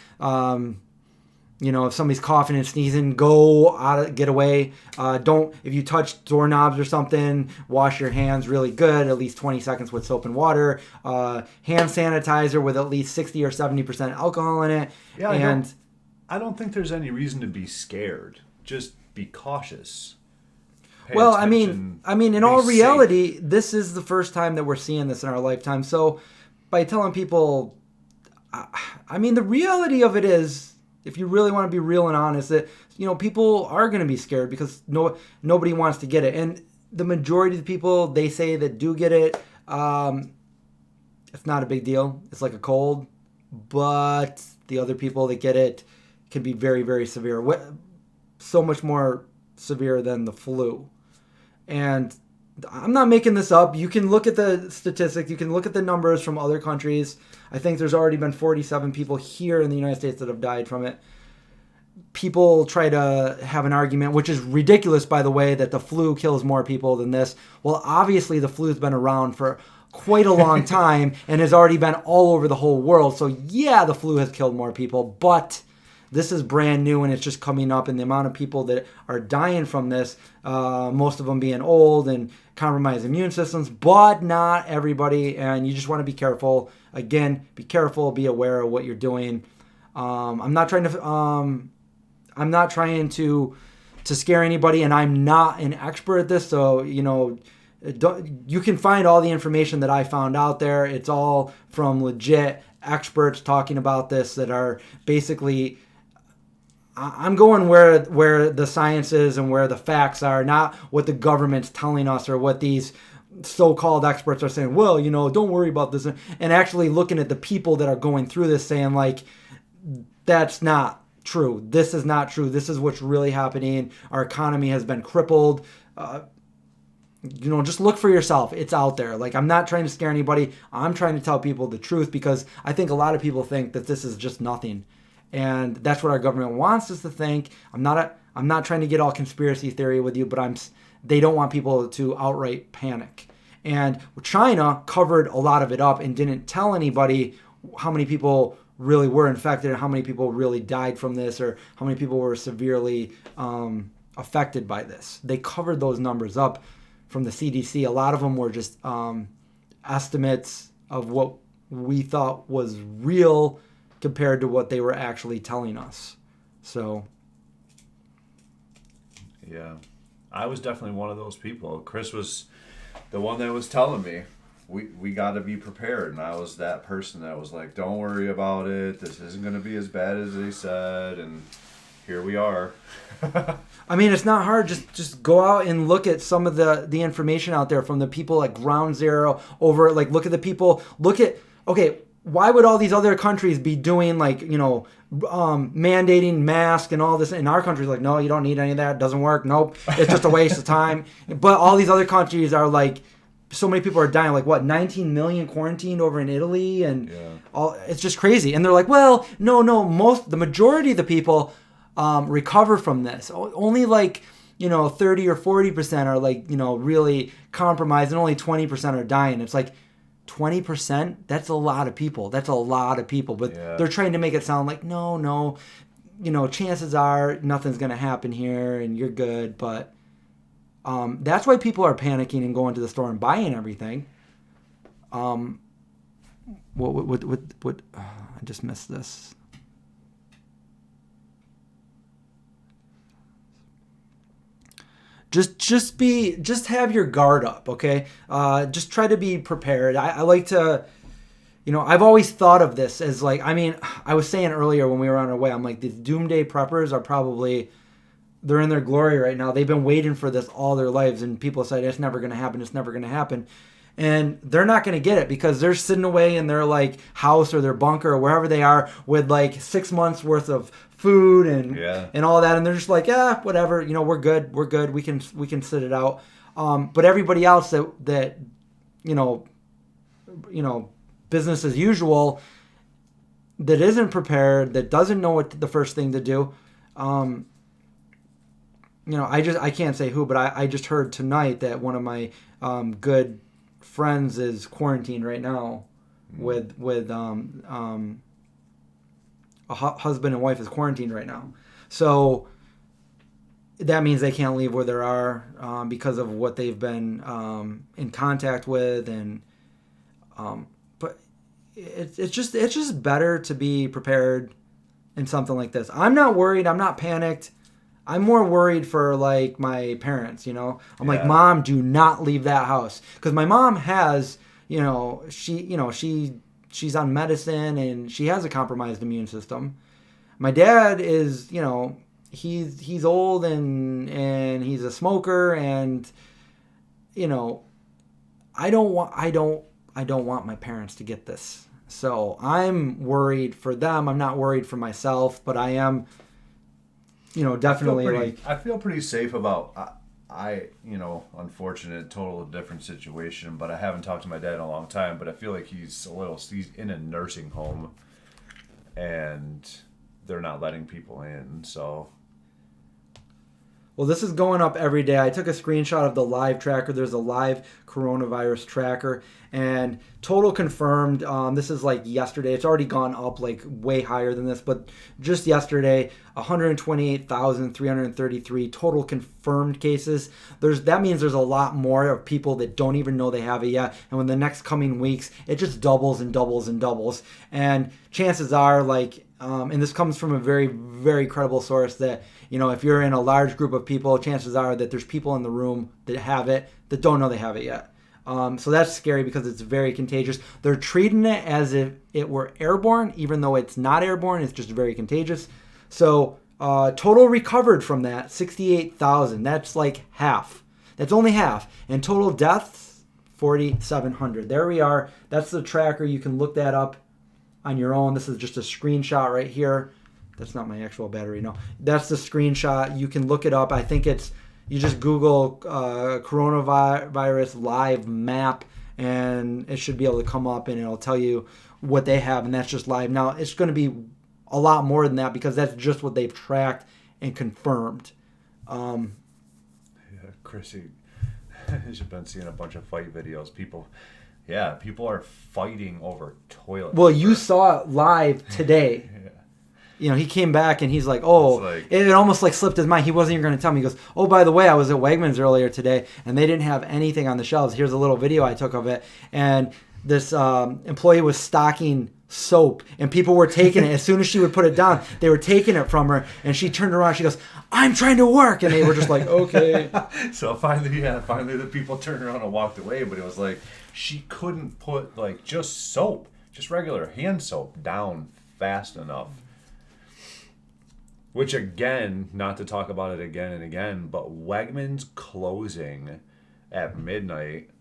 S1: If somebody's coughing and sneezing, get away. If you touch doorknobs or something, wash your hands really good, at least 20 seconds with soap and water. Hand sanitizer with at least 60 or 70% alcohol in it.
S2: Yeah, I don't think there's any reason to be scared. Just be cautious. Pay attention,
S1: I mean, in
S2: be
S1: all
S2: safe.
S1: reality, this is the first time that we're seeing this in our lifetime. So by telling people, the reality of it is, if you really want to be real and honest, that people are going to be scared because nobody wants to get it, and the majority of the people they say that do get it, it's not a big deal. It's like a cold, but the other people that get it can be very, very severe. So much more severe than the flu. And I'm not making this up. You can look at the statistics. You can look at the numbers from other countries. I think there's already been 47 people here in the United States that have died from it. People try to have an argument, which is ridiculous, by the way, that the flu kills more people than this. Well, obviously the flu's been around for quite a long time and has already been all over the whole world. So yeah, the flu has killed more people, but this is brand new and it's just coming up, and the amount of people that are dying from this, most of them being old and compromised immune systems, but not everybody. And you just want to be careful. Again, be careful, be aware of what you're doing. I'm not trying to scare anybody, and I'm not an expert at this. So, you can find all the information that I found out there. It's all from legit experts talking about this that are basically, I'm going where the science is and where the facts are, not what the government's telling us or what these so-called experts are saying. Well, don't worry about this. And actually looking at the people that are going through this saying, like, that's not true. This is not true. This is what's really happening. Our economy has been crippled. Just look for yourself. It's out there. Like, I'm not trying to scare anybody. I'm trying to tell people the truth because I think a lot of people think that this is just nothing. And that's what our government wants us to think. I'm not trying to get all conspiracy theory with you, but they don't want people to outright panic. And China covered a lot of it up and didn't tell anybody how many people really were infected and how many people really died from this or how many people were severely affected by this. They covered those numbers up from the CDC. A lot of them were just estimates of what we thought was real compared to what they were actually telling us. So,
S2: yeah, I was definitely one of those people. Chris was the one that was telling me we got to be prepared, and I was that person that was like, don't worry about it, this isn't going to be as bad as they said, and here we are.
S1: It's not hard. Just go out and look at some of the information out there from the people at Ground Zero over, like, look at the people, okay, why would all these other countries be doing, like, mandating masks and all this? In our country's like, no, you don't need any of that. It doesn't work. Nope. It's just a waste of time. But all these other countries are like, so many people are dying. Like, what, 19 million quarantined over in Italy? And it's just crazy. And they're like, well, no, the majority of the people recover from this. Only like, 30 or 40% are like, really compromised, and only 20% are dying. It's like, 20%, that's a lot of people. But they're trying to make it sound like, no, chances are nothing's going to happen here and you're good. But that's why people are panicking and going to the store and buying everything. I just missed this. Just have your guard up, okay? Just try to be prepared. I like to, I've always thought of this as like, I was saying earlier when we were on our way, I'm like, the doomsday preppers are probably, they're in their glory right now. They've been waiting for this all their lives, and people say it's never going to happen. It's never going to happen. And they're not going to get it because they're sitting away in their like house or their bunker or wherever they are with like 6 months worth of food and all that, and they're just like, yeah, whatever, we're good, we can sit it out. But everybody else that business as usual, that isn't prepared, that doesn't know what the first thing to do. I can't say who, but I just heard tonight that one of my good friends is quarantined right now with a husband and wife is quarantined right now. So that means they can't leave where they are because of what they've been in contact with. And but it's just better to be prepared in something like this. I'm not worried. I'm not panicked. I'm more worried for like my parents, I'm like, Mom, do not leave that house. Because my mom has, she's on medicine and she has a compromised immune system. My dad is, he's old and he's a smoker, and I don't want my parents to get this. So I'm worried for them. I'm not worried for myself, but I am definitely
S2: I feel pretty safe about unfortunate, total different situation, but I haven't talked to my dad in a long time, but I feel like he's in a nursing home and they're not letting people in, so.
S1: Well, this is going up every day. I took a screenshot of the live tracker. There's a live coronavirus tracker, and total confirmed. This is like yesterday. It's already gone up like way higher than this, but just yesterday, 128,333 total confirmed cases. That means there's a lot more of people that don't even know they have it yet. And in the next coming weeks, it just doubles and doubles and doubles. And chances are, and this comes from a very, very credible source, that if you're in a large group of people, chances are that there's people in the room that have it that don't know they have it yet. So that's scary because it's very contagious. They're treating it as if it were airborne, even though it's not airborne. It's just very contagious. So total recovered from that, 68,000. That's like half. That's only half. And total deaths, 4,700. There we are. That's the tracker. You can look that up on your own. This is just a screenshot right here. That's not my actual battery. No, that's the screenshot. You can look it up. I think you just Google coronavirus live map, and it should be able to come up, and it'll tell you what they have, and that's just live. Now, it's going to be a lot more than that because that's just what they've tracked and confirmed.
S2: Chrissy, you've been seeing a bunch of fight videos. People are fighting over toilet paper.
S1: Well, you saw it live today. He came back and he's like, it almost like slipped his mind. He wasn't even going to tell me. He goes, oh, by the way, I was at Wegmans earlier today and they didn't have anything on the shelves. Here's a little video I took of it. And this employee was stocking soap and people were taking it. As soon as she would put it down, they were taking it from her, and she turned around. She goes, I'm trying to work. And they were just like, okay.
S2: So finally the people turned around and walked away. But it was like she couldn't put like just soap, just regular hand soap down fast enough. Which, again, not to talk about it again and again, but Wegmans closing at midnight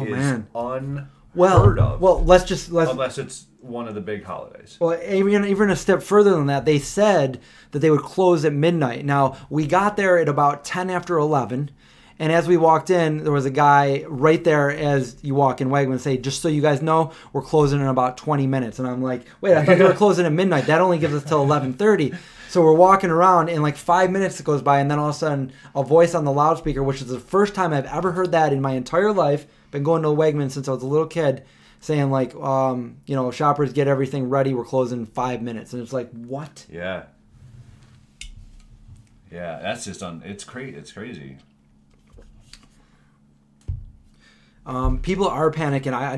S2: is unheard of.
S1: Well, let's
S2: unless it's one of the big holidays.
S1: Well, even a step further than that, they said that they would close at midnight. Now, we got there at about 10 after 11, and as we walked in, there was a guy right there as you walk in Wegmans say, just so you guys know, we're closing in about 20 minutes. And I'm like, wait, I thought they were closing at midnight. That only gives us till 11:30. So we're walking around, and like 5 minutes goes by, and then all of a sudden, a voice on the loudspeaker, which is the first time I've ever heard that in my entire life. Been going to a Wegmans since I was a little kid, saying like, shoppers, get everything ready. We're closing in 5 minutes, and it's like, what?
S2: Yeah. Yeah, that's just it's crazy. It's crazy.
S1: People are panicking. I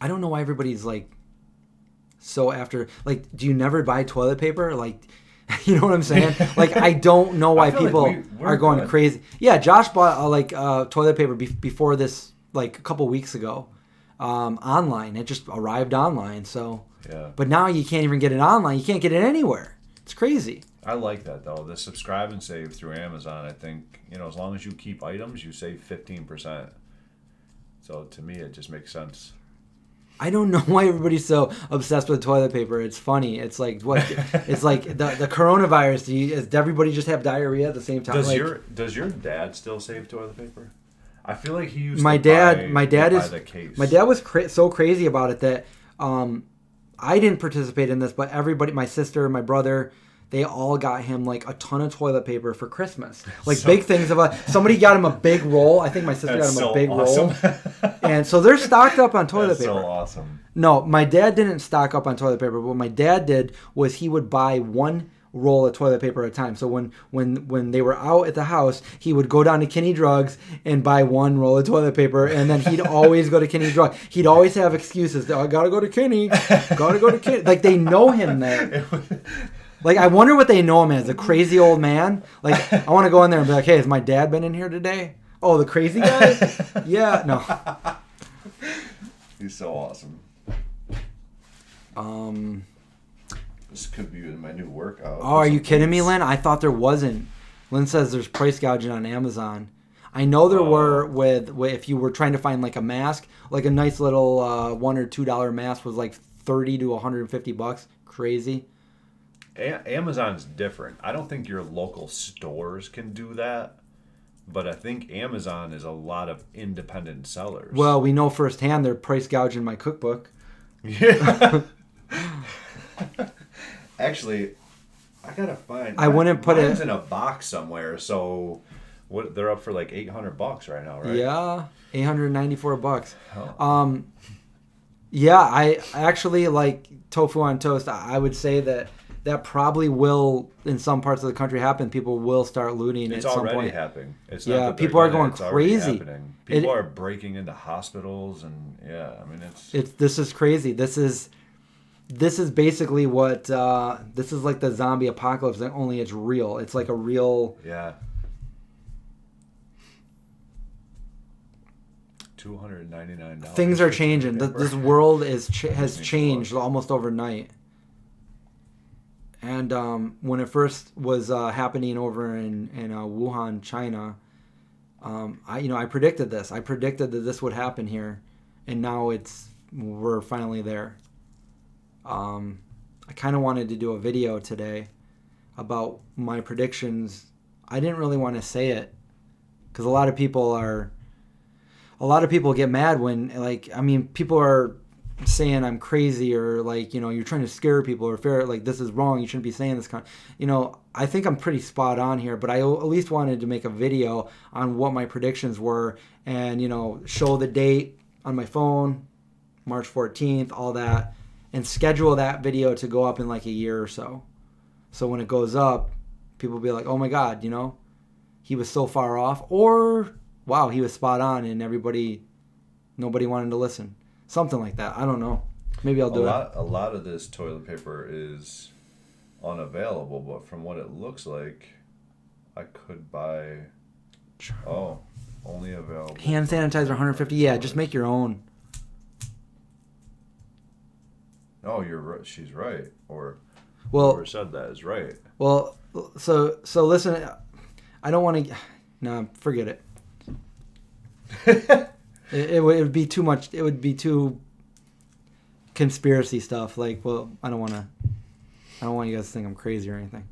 S1: don't know why everybody's like so after, like, do you never buy toilet paper? Like, you know what I'm saying? Like, I don't know why people are going
S2: good.
S1: crazy. Yeah, Josh bought toilet paper before this, like a couple weeks ago, online. It just arrived online. So,
S2: yeah.
S1: But now you can't even get it online. You can't get it anywhere. It's crazy.
S2: I like that though. The subscribe and save through Amazon. I think as long as you keep items, you save 15%. So to me, it just makes sense.
S1: I don't know why everybody's so obsessed with toilet paper. It's funny. It's like what? It's like the coronavirus. Does everybody just have diarrhea at the same time?
S2: Does your dad still save toilet paper? I feel like he used
S1: my
S2: to
S1: dad.
S2: buy,
S1: My dad
S2: buy
S1: is.
S2: the case.
S1: My dad was so crazy about it that I didn't participate in this, but everybody, my sister, my brother, they all got him like a ton of toilet paper for Christmas. Like big things somebody got him a big roll. I think my sister got him a big roll. And so they're stocked up on toilet paper.
S2: So awesome.
S1: No, my dad didn't stock up on toilet paper. What my dad did was he would buy one roll of toilet paper at a time. So when they were out at the house, he would go down to Kinney Drugs and buy one roll of toilet paper, and then he'd always go to Kinney Drugs. He'd always have excuses. I gotta go to Kinney. Gotta go to Kinney. Like, they know him there. Like, I wonder what they know him as, a crazy old man. Like, I want to go in there and be like, hey, has my dad been in here today? Oh, the crazy guy? Yeah, no.
S2: He's so awesome. This could be my new workout.
S1: Oh, are you kidding me, Lynn? I thought there wasn't. Lynn says there's price gouging on Amazon. I know there were with if you were trying to find like a mask, like a nice little $1 or $2 mask was like $30 to $150. Crazy.
S2: Amazon's different. I don't think your local stores can do that, but I think Amazon is a lot of independent sellers.
S1: Well, we know firsthand they're price gouging my cookbook.
S2: Yeah. Actually, I gotta find.
S1: I wouldn't put
S2: mine's
S1: it
S2: in a box somewhere. So, what they're up for like $800 right now, right?
S1: Yeah, $894.
S2: Oh.
S1: Yeah, I actually like tofu on toast. I would say that probably will, in some parts of the country, happen. People will start looting at some point.
S2: It's already happening. It's
S1: yeah,
S2: not that
S1: people are going
S2: it's
S1: crazy.
S2: People are breaking into hospitals, and I mean,
S1: this is crazy. This is basically what this is like the zombie apocalypse. Only it's real. It's like a real.
S2: Yeah. $299.
S1: Things are changing. This world has changed almost overnight. And when it first was happening over in Wuhan, China, I predicted this. I predicted that this would happen here, and now we're finally there. I kind of wanted to do a video today about my predictions. I didn't really want to say it because a lot of people get mad when, like, I mean, people are saying I'm crazy, or like, you're trying to scare people, or like, this is wrong, you shouldn't be saying this kind of, I think I'm pretty spot on here, but I at least wanted to make a video on what my predictions were, and show the date on my phone, March 14th, all that, and schedule that video to go up in like a year or so when it goes up, people will be like, oh my god, he was so far off, or wow, he was spot on, and nobody wanted to listen. Something like that. I don't know. Maybe I'll do it.
S2: A lot of this toilet paper is unavailable, but from what it looks like, I could buy. Oh, only available.
S1: Hand sanitizer, $150. Yeah, just make your own.
S2: Oh, you're right. She's right. Or
S1: whoever
S2: said that is right.
S1: Well, so listen. I don't want to. No, forget it. It would be too much. It would be too conspiracy stuff. Like, well, I don't want you guys to think I'm crazy or anything.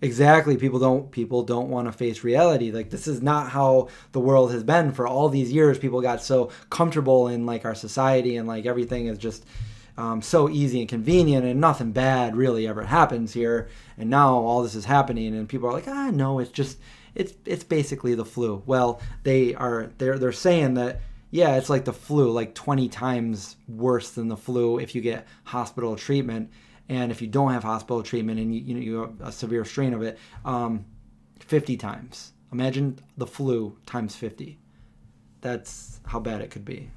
S1: Exactly. People don't want to face reality. Like, this is not how the world has been for all these years. People got so comfortable in like our society, and like everything is just so easy and convenient, and nothing bad really ever happens here. And now all this is happening, and people are like, no, it's just. It's basically the flu. Well, they're saying that, yeah, it's like the flu, like 20 times worse than the flu if you get hospital treatment. And if you don't have hospital treatment and you have a severe strain of it, 50 times. Imagine the flu times 50. That's how bad it could be.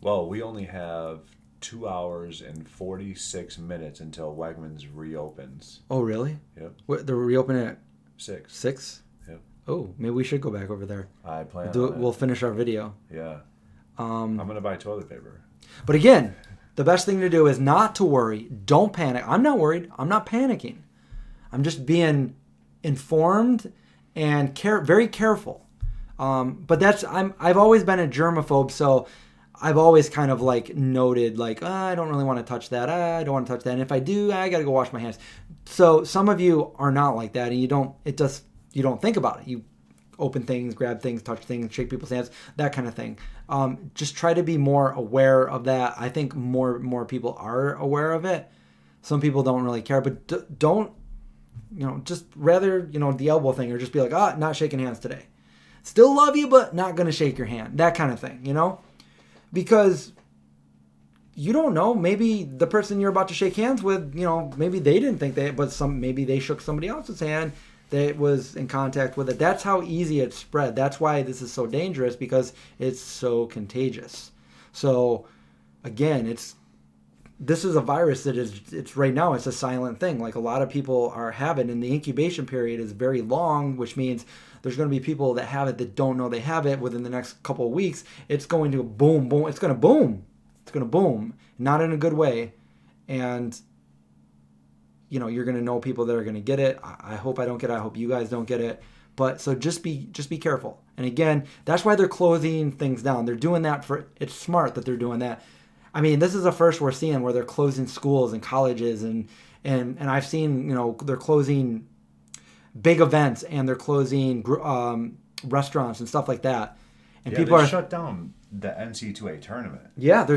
S2: Well, we only have 2 hours and 46 minutes until Wegmans reopens.
S1: Oh, really?
S2: Yep.
S1: They're reopening at
S2: 6.
S1: 6?
S2: Yep.
S1: Oh, maybe we should go back over there.
S2: I plan
S1: Do
S2: on
S1: it.
S2: it.
S1: We'll finish our video.
S2: Yeah. I'm going to buy toilet paper.
S1: But again, the best thing to do is not to worry. Don't panic. I'm not worried. I'm not panicking. I'm just being informed and very careful. But I've always been a germaphobe, so I've always kind of like noted like, I don't really want to touch that. I don't want to touch that. And if I do, I got to go wash my hands. So some of you are not like that, and you don't think about it. You open things, grab things, touch things, shake people's hands, that kind of thing. Just try to be more aware of that. I think more people are aware of it. Some people don't really care, but don't, just rather, the elbow thing, or just be like, not shaking hands today. Still love you, but not going to shake your hand. That kind of thing, because you don't know. Maybe the person you're about to shake hands with, maybe they didn't think that, but maybe they shook somebody else's hand that was in contact with it. That's how easy it spread. That's why this is so dangerous, because it's so contagious. So again, this is a virus that it's right now, it's a silent thing. Like a lot of people have it, and the incubation period is very long, which means there's going to be people that have it that don't know they have it. Within the next couple of weeks, it's going to boom. It's going to boom. It's going to boom. Not in a good way. And you're going to know people that are going to get it. I hope I don't get it. I hope you guys don't get it. But so just be careful. And again, that's why they're closing things down. They're doing that it's smart that they're doing that. I mean, this is the first we're seeing where they're closing schools and colleges, and I've seen, they're closing big events, and they're closing restaurants and stuff like that. And
S2: people are shut down the NC2A tournament. Yeah,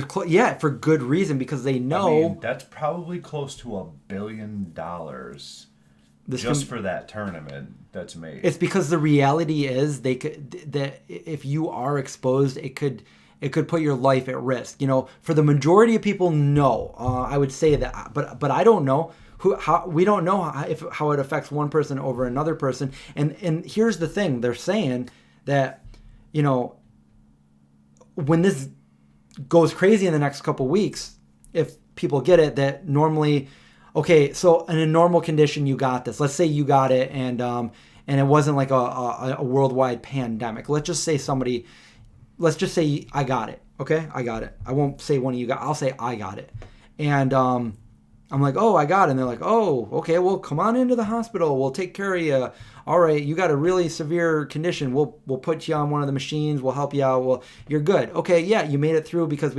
S1: for good reason, because they know.
S2: I mean, that's probably close to $1 billion for that tournament that's made.
S1: It's because the reality is that if you are exposed, it could put your life at risk. For the majority of people, no. I would say that, but I don't know. We don't know how it affects one person over another person. And here's the thing. They're saying that, when this goes crazy in the next couple weeks, if people get it, that normally, okay, so in a normal condition, you got this. Let's say you got it, and it wasn't like a worldwide pandemic. Let's just say I got it. Okay, I got it. I won't say one of you got. I'll say I got it, and I'm like, oh, I got it. And they're like, oh, okay, well, come on into the hospital. We'll take care of you. All right, you got a really severe condition. We'll put you on one of the machines. We'll help you out. Well, you're good. Okay, yeah, you made it through because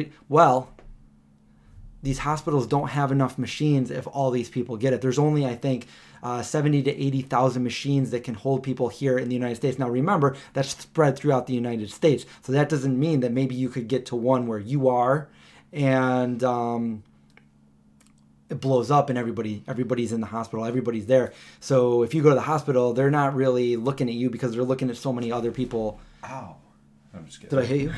S1: these hospitals don't have enough machines if all these people get it. There's only, I think, 70 to 80,000 machines that can hold people here in the United States. Now, remember, that's spread throughout the United States. So that doesn't mean that maybe you could get to one where you are, and it blows up and everybody's in the hospital, everybody's there. So if you go to the hospital, they're not really looking at you because they're looking at so many other people.
S2: Ow. I'm just kidding.
S1: Did I hit you?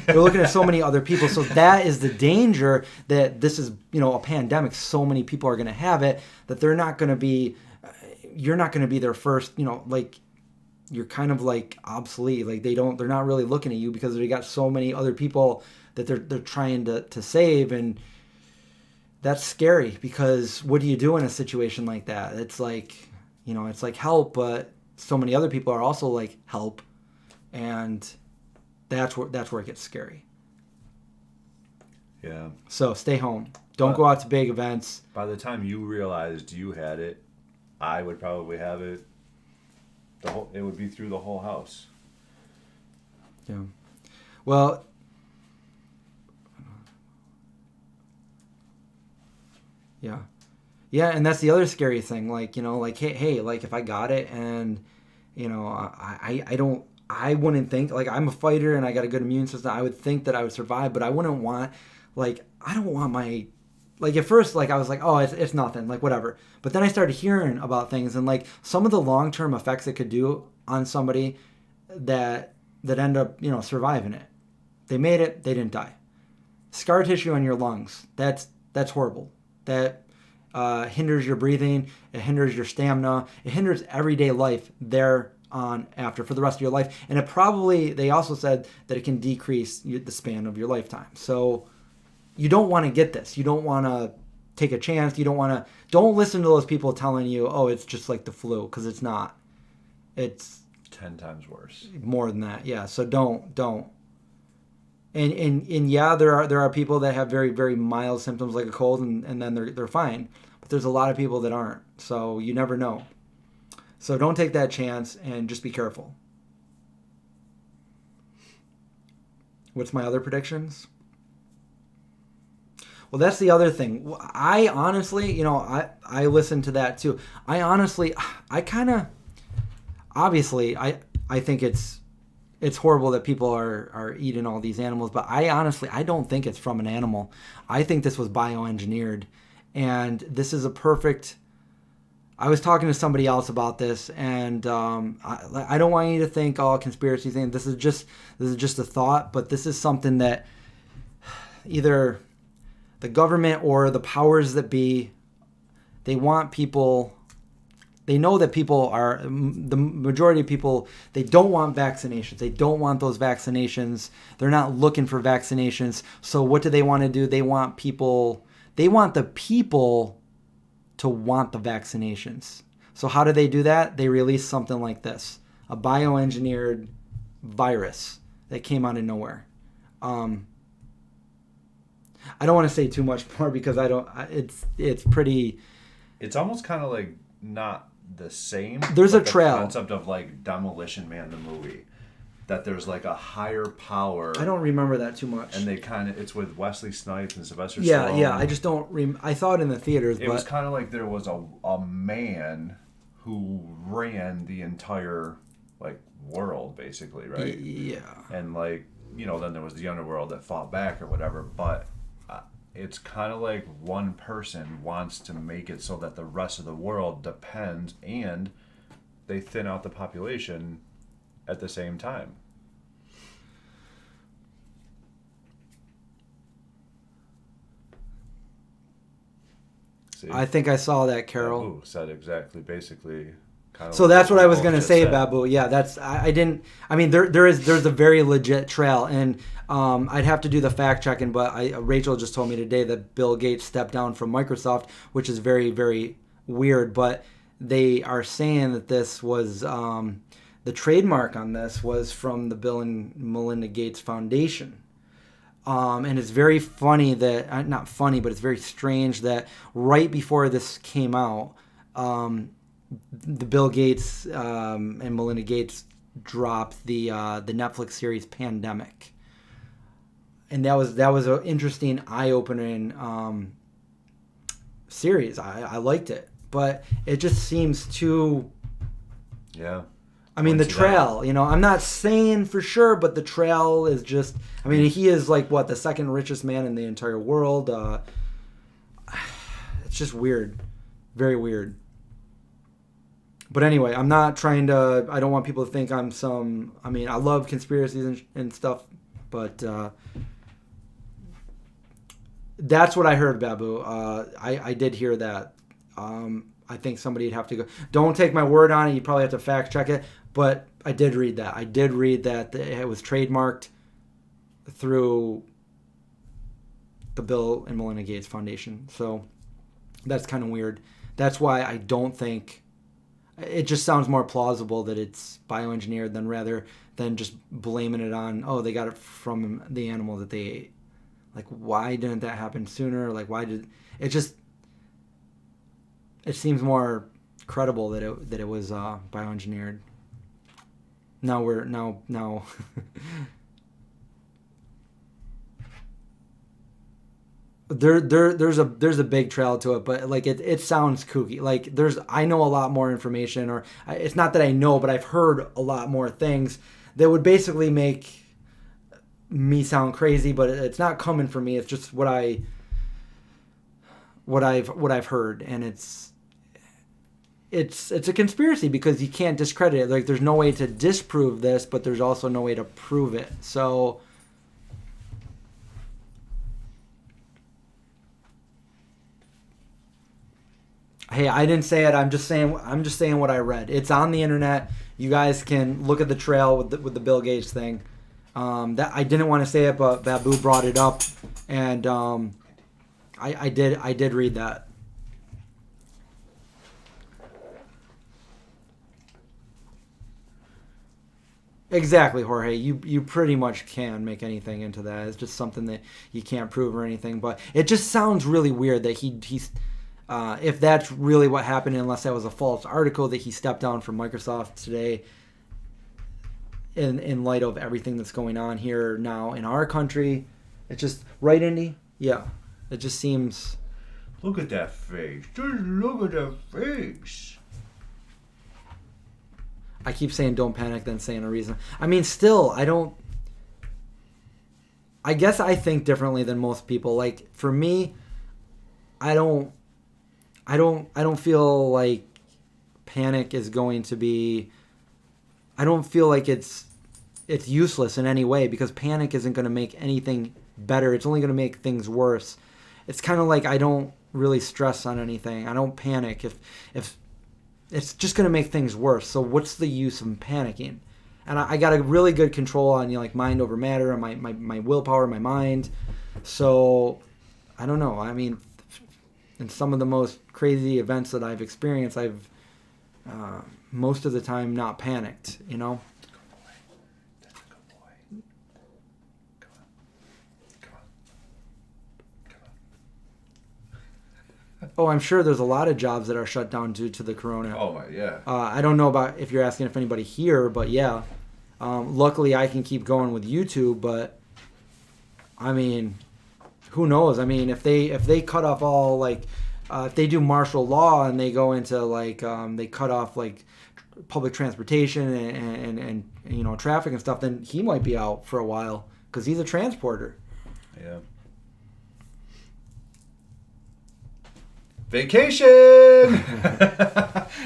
S1: They're looking at so many other people. So that is the danger, that this is, a pandemic. So many people are going to have it that you're not going to be their first, you're kind of like obsolete. Like they're not really looking at you because they got so many other people that they're trying to save. And that's scary, because what do you do in a situation like that? It's like, it's like help, but so many other people are also like help, and that's where it gets scary.
S2: Yeah.
S1: So stay home. Don't go out to big events.
S2: By the time you realized you had it, I would probably have it. It would be through the whole house.
S1: Yeah. Well. Yeah. Yeah, and that's the other scary thing. Like, hey, like if I got it and, I wouldn't think, like I'm a fighter and I got a good immune system, I would think that I would survive, but I wouldn't want, I don't want my, at first, I was like, oh, it's nothing, whatever. But then I started hearing about things and some of the long-term effects it could do on somebody that end up, surviving it. They made it, they didn't die. scar tissue on your lungs. That's horrible. That hinders your breathing. It hinders your stamina. It hinders everyday life there on after for the rest of your life. And they also said that it can decrease the span of your lifetime. So you don't want to get this. You don't want to take a chance. Don't listen to those people telling you, oh, it's just like the flu, because it's not. It's
S2: 10 times worse.
S1: More than that. Yeah. So don't. And yeah, there are people that have very, very mild symptoms like a cold and then they're fine. But there's a lot of people that aren't. So you never know. So don't take that chance and just be careful. What's my other predictions? Well, that's the other thing. I honestly, I listen to that too. I think it's horrible that people are eating all these animals, but I don't think it's from an animal. I think this was bioengineered, and this is a perfect. I was talking to somebody else about this, and I don't want you to think all conspiracy thing. This is just a thought, but this is something that either the government or the powers that be, they want people. They know that the majority of people, they don't want vaccinations. They don't want those vaccinations. They're not looking for vaccinations. So what do they want to do? They want the people to want the vaccinations. So how do they do that? They release something like this, a bioengineered virus that came out of nowhere. I don't want to say too much more because it's pretty.
S2: It's almost kind of like not the same.
S1: There's a trail.
S2: The concept of like Demolition Man, the movie, that there's like a higher power.
S1: I don't remember that too much.
S2: And it's with Wesley Snipes and Sylvester
S1: Stallone.
S2: Yeah.
S1: I just don't. I saw it in the theaters.
S2: It was kind of like there was a man who ran the entire like world, basically, right?
S1: Yeah.
S2: And like then there was the underworld that fought back or whatever, but. It's kind of like one person wants to make it so that the rest of the world depends, and they thin out the population at the same time. See?
S1: I think I saw that, Carol.
S2: Babu said basically.
S1: So that's what I was going to say, Babu. Yeah, I didn't. I mean, there's a very legit trail, and I'd have to do the fact checking. But Rachel just told me today that Bill Gates stepped down from Microsoft, which is very, very weird. But they are saying that this was the trademark on this was from the Bill and Melinda Gates Foundation. And it's very funny that not funny, but it's very strange that right before this came out. The Bill Gates and Melinda Gates dropped the Netflix series Pandemic, and that was an interesting, eye-opening series. I liked it, but it just seems too.
S2: Yeah.
S1: I mean, the trail. I'm not saying for sure, but the trail is just. I mean, he is like the second richest man in the entire world. It's just weird, very weird. But anyway, I'm not trying to. I don't want people to think I'm some. I mean, I love conspiracies and stuff, but that's what I heard, Babu. I did hear that. I think somebody'd have to go. Don't take my word on it. You probably have to fact check it. But I did read that. I did read that it was trademarked through the Bill and Melinda Gates Foundation. So that's kind of weird. That's why I don't think. It just sounds more plausible that it's bioengineered rather than just blaming it on, they got it from the animal that they ate. Like, why didn't that happen sooner? Like, why did it just? It seems more credible that it was bioengineered. Now. There's a big trail to it, but like it sounds kooky. Like I know a lot more information, or it's not that I know, but I've heard a lot more things that would basically make me sound crazy. But it's not coming from me. It's just what I've heard, and it's a conspiracy because you can't discredit it. Like there's no way to disprove this, but there's also no way to prove it. So. Hey, I didn't say it. I'm just saying what I read. It's on the internet. You guys can look at the trail with the Bill Gates thing. That I didn't want to say it, but Babu brought it up, and I did read that. Exactly, Jorge. You pretty much can make anything into that. It's just something that you can't prove or anything. But it just sounds really weird that he's if that's really what happened, unless that was a false article that he stepped down from Microsoft today. In light of everything that's going on here now in our country, it just right, Indy. Yeah, it just seems.
S2: Look at that face. Just look at that face.
S1: I keep saying don't panic, then saying a reason. I mean, still, I don't. I guess I think differently than most people. Like for me, I don't feel like panic is going to be. I don't feel like it's useless in any way, because panic isn't going to make anything better. It's only going to make things worse. It's kind of like I don't really stress on anything. I don't panic if it's just going to make things worse. So what's the use of panicking? And I got a really good control on, like mind over matter, and my willpower, my mind. So I don't know. I mean, in some of the most crazy events that I've experienced, I've most of the time not panicked, you know?
S2: That's a good boy. Come on.
S1: Oh, I'm sure there's a lot of jobs that are shut down due to the corona.
S2: Oh, my, yeah.
S1: I don't know about if you're asking if anybody here, but yeah. Luckily, I can keep going with YouTube, but I mean, who knows? I mean, if they cut off all, like, if they do martial law and they go into, like, they cut off, like, public transportation and you know, traffic and stuff, then he might be out for a while because he's a transporter.
S2: Yeah. Vacation!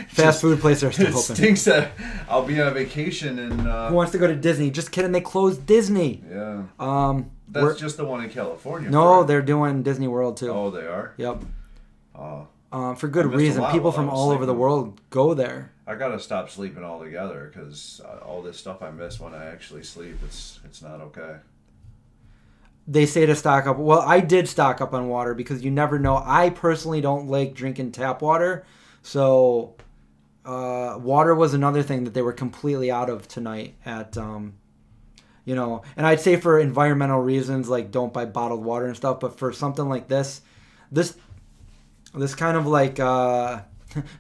S1: Fast food places are still
S2: It
S1: open.
S2: stinks that I'll be on vacation and...
S1: Who wants to go to Disney? Just kidding, they closed Disney.
S2: Yeah.
S1: We're-
S2: That's just the one in California.
S1: No,
S2: right?
S1: they're doing Disney World too.
S2: Oh, they are?
S1: Yep.
S2: Oh.
S1: For
S2: I
S1: good
S2: missed a
S1: reason.
S2: lot
S1: People
S2: while I
S1: from
S2: was
S1: all over the
S2: sleeping.
S1: world go there.
S2: I gotta stop sleeping altogether because all this stuff I miss when I actually sleep, it's not okay.
S1: They say to stock up. Well, I did stock up on water because you never know. I personally don't like drinking tap water. So water was another thing that they were completely out of tonight at, you know, and I'd say for environmental reasons, like don't buy bottled water and stuff. But for something like this kind of like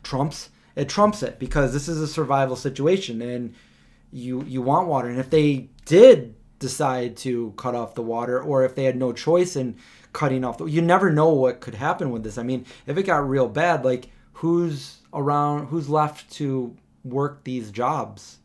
S1: trumps it because this is a survival situation and you want water. And if they did decide to cut off the water, or if they had no choice in cutting off you never know what could happen with this. I mean, if it got real bad, like who's left to work these jobs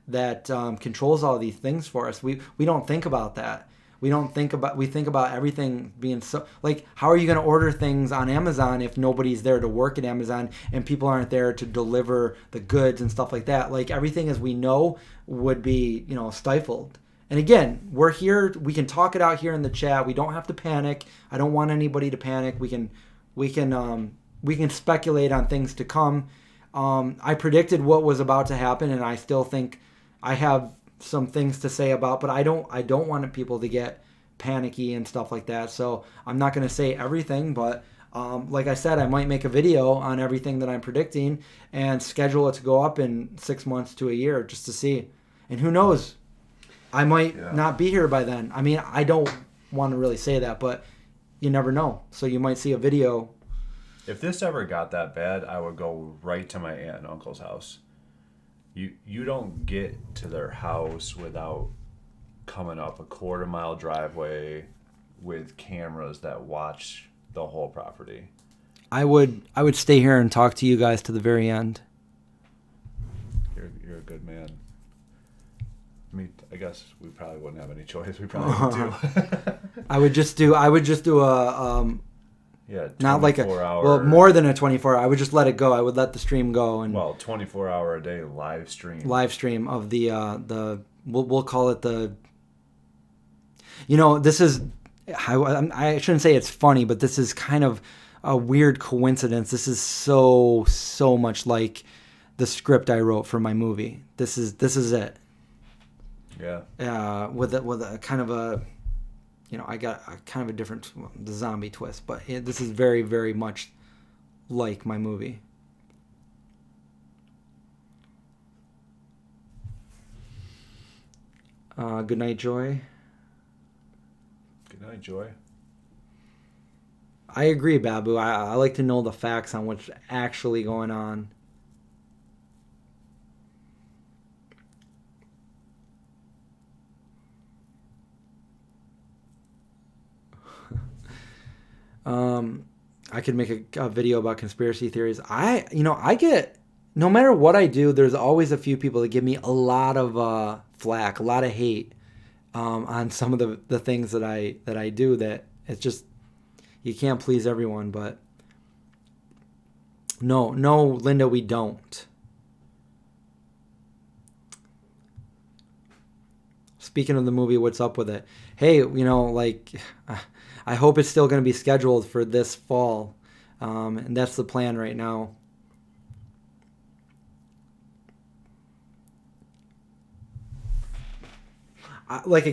S1: that controls all these things for us? We don't think about that. We think about everything being so, like, how are you going to order things on Amazon if nobody's there to work at Amazon and people aren't there to deliver the goods and stuff like that? Like, everything as we know would be, you know, stifled. And again, we're here. We can talk it out here in the chat. We don't have to panic. I don't want anybody to panic. We can speculate on things to come. I predicted what was about to happen, and I still think I have some things to say about, but I don't want people to get panicky and stuff like that. So I'm not going to say everything, but like I said, I might make a video on everything that I'm predicting and schedule it to go up in 6 months to a year just to see. And who knows? I might not be here by then. I mean, I don't want to really say that, but you never know. So you might see a video.
S2: If this ever got that bad, I would go right to my aunt and uncle's house. You don't get to their house without coming up a quarter-mile driveway with cameras that watch the whole property.
S1: I would stay here and talk to you guys to the very end.
S2: You're a good man. I mean, I guess we probably wouldn't have any choice. We probably would too.
S1: I would just do a not like a
S2: 24-hour.
S1: well, more than a 24 hour. I would just let it go. I would let the stream go and
S2: 24-hour a day live stream.
S1: Live stream of the we'll call it the. You know, this is I shouldn't say it's funny, but this is kind of a weird coincidence. This is so much like the script I wrote for my movie. This is it.
S2: Yeah.
S1: With a kind of a, I got a kind of a different the zombie twist, but this is very, very much like my movie. Good night, Joy.
S2: Good night, Joy.
S1: I agree, Babu. I like to know the facts on what's actually going on. I could make a video about conspiracy theories. I get, no matter what I do, there's always a few people that give me a lot of flack, a lot of hate on some of the things that I do. That it's just, you can't please everyone. But no, Linda, we don't. Speaking of the movie, what's up with it? Hey, I hope it's still going to be scheduled for this fall. And that's the plan right now. I'd like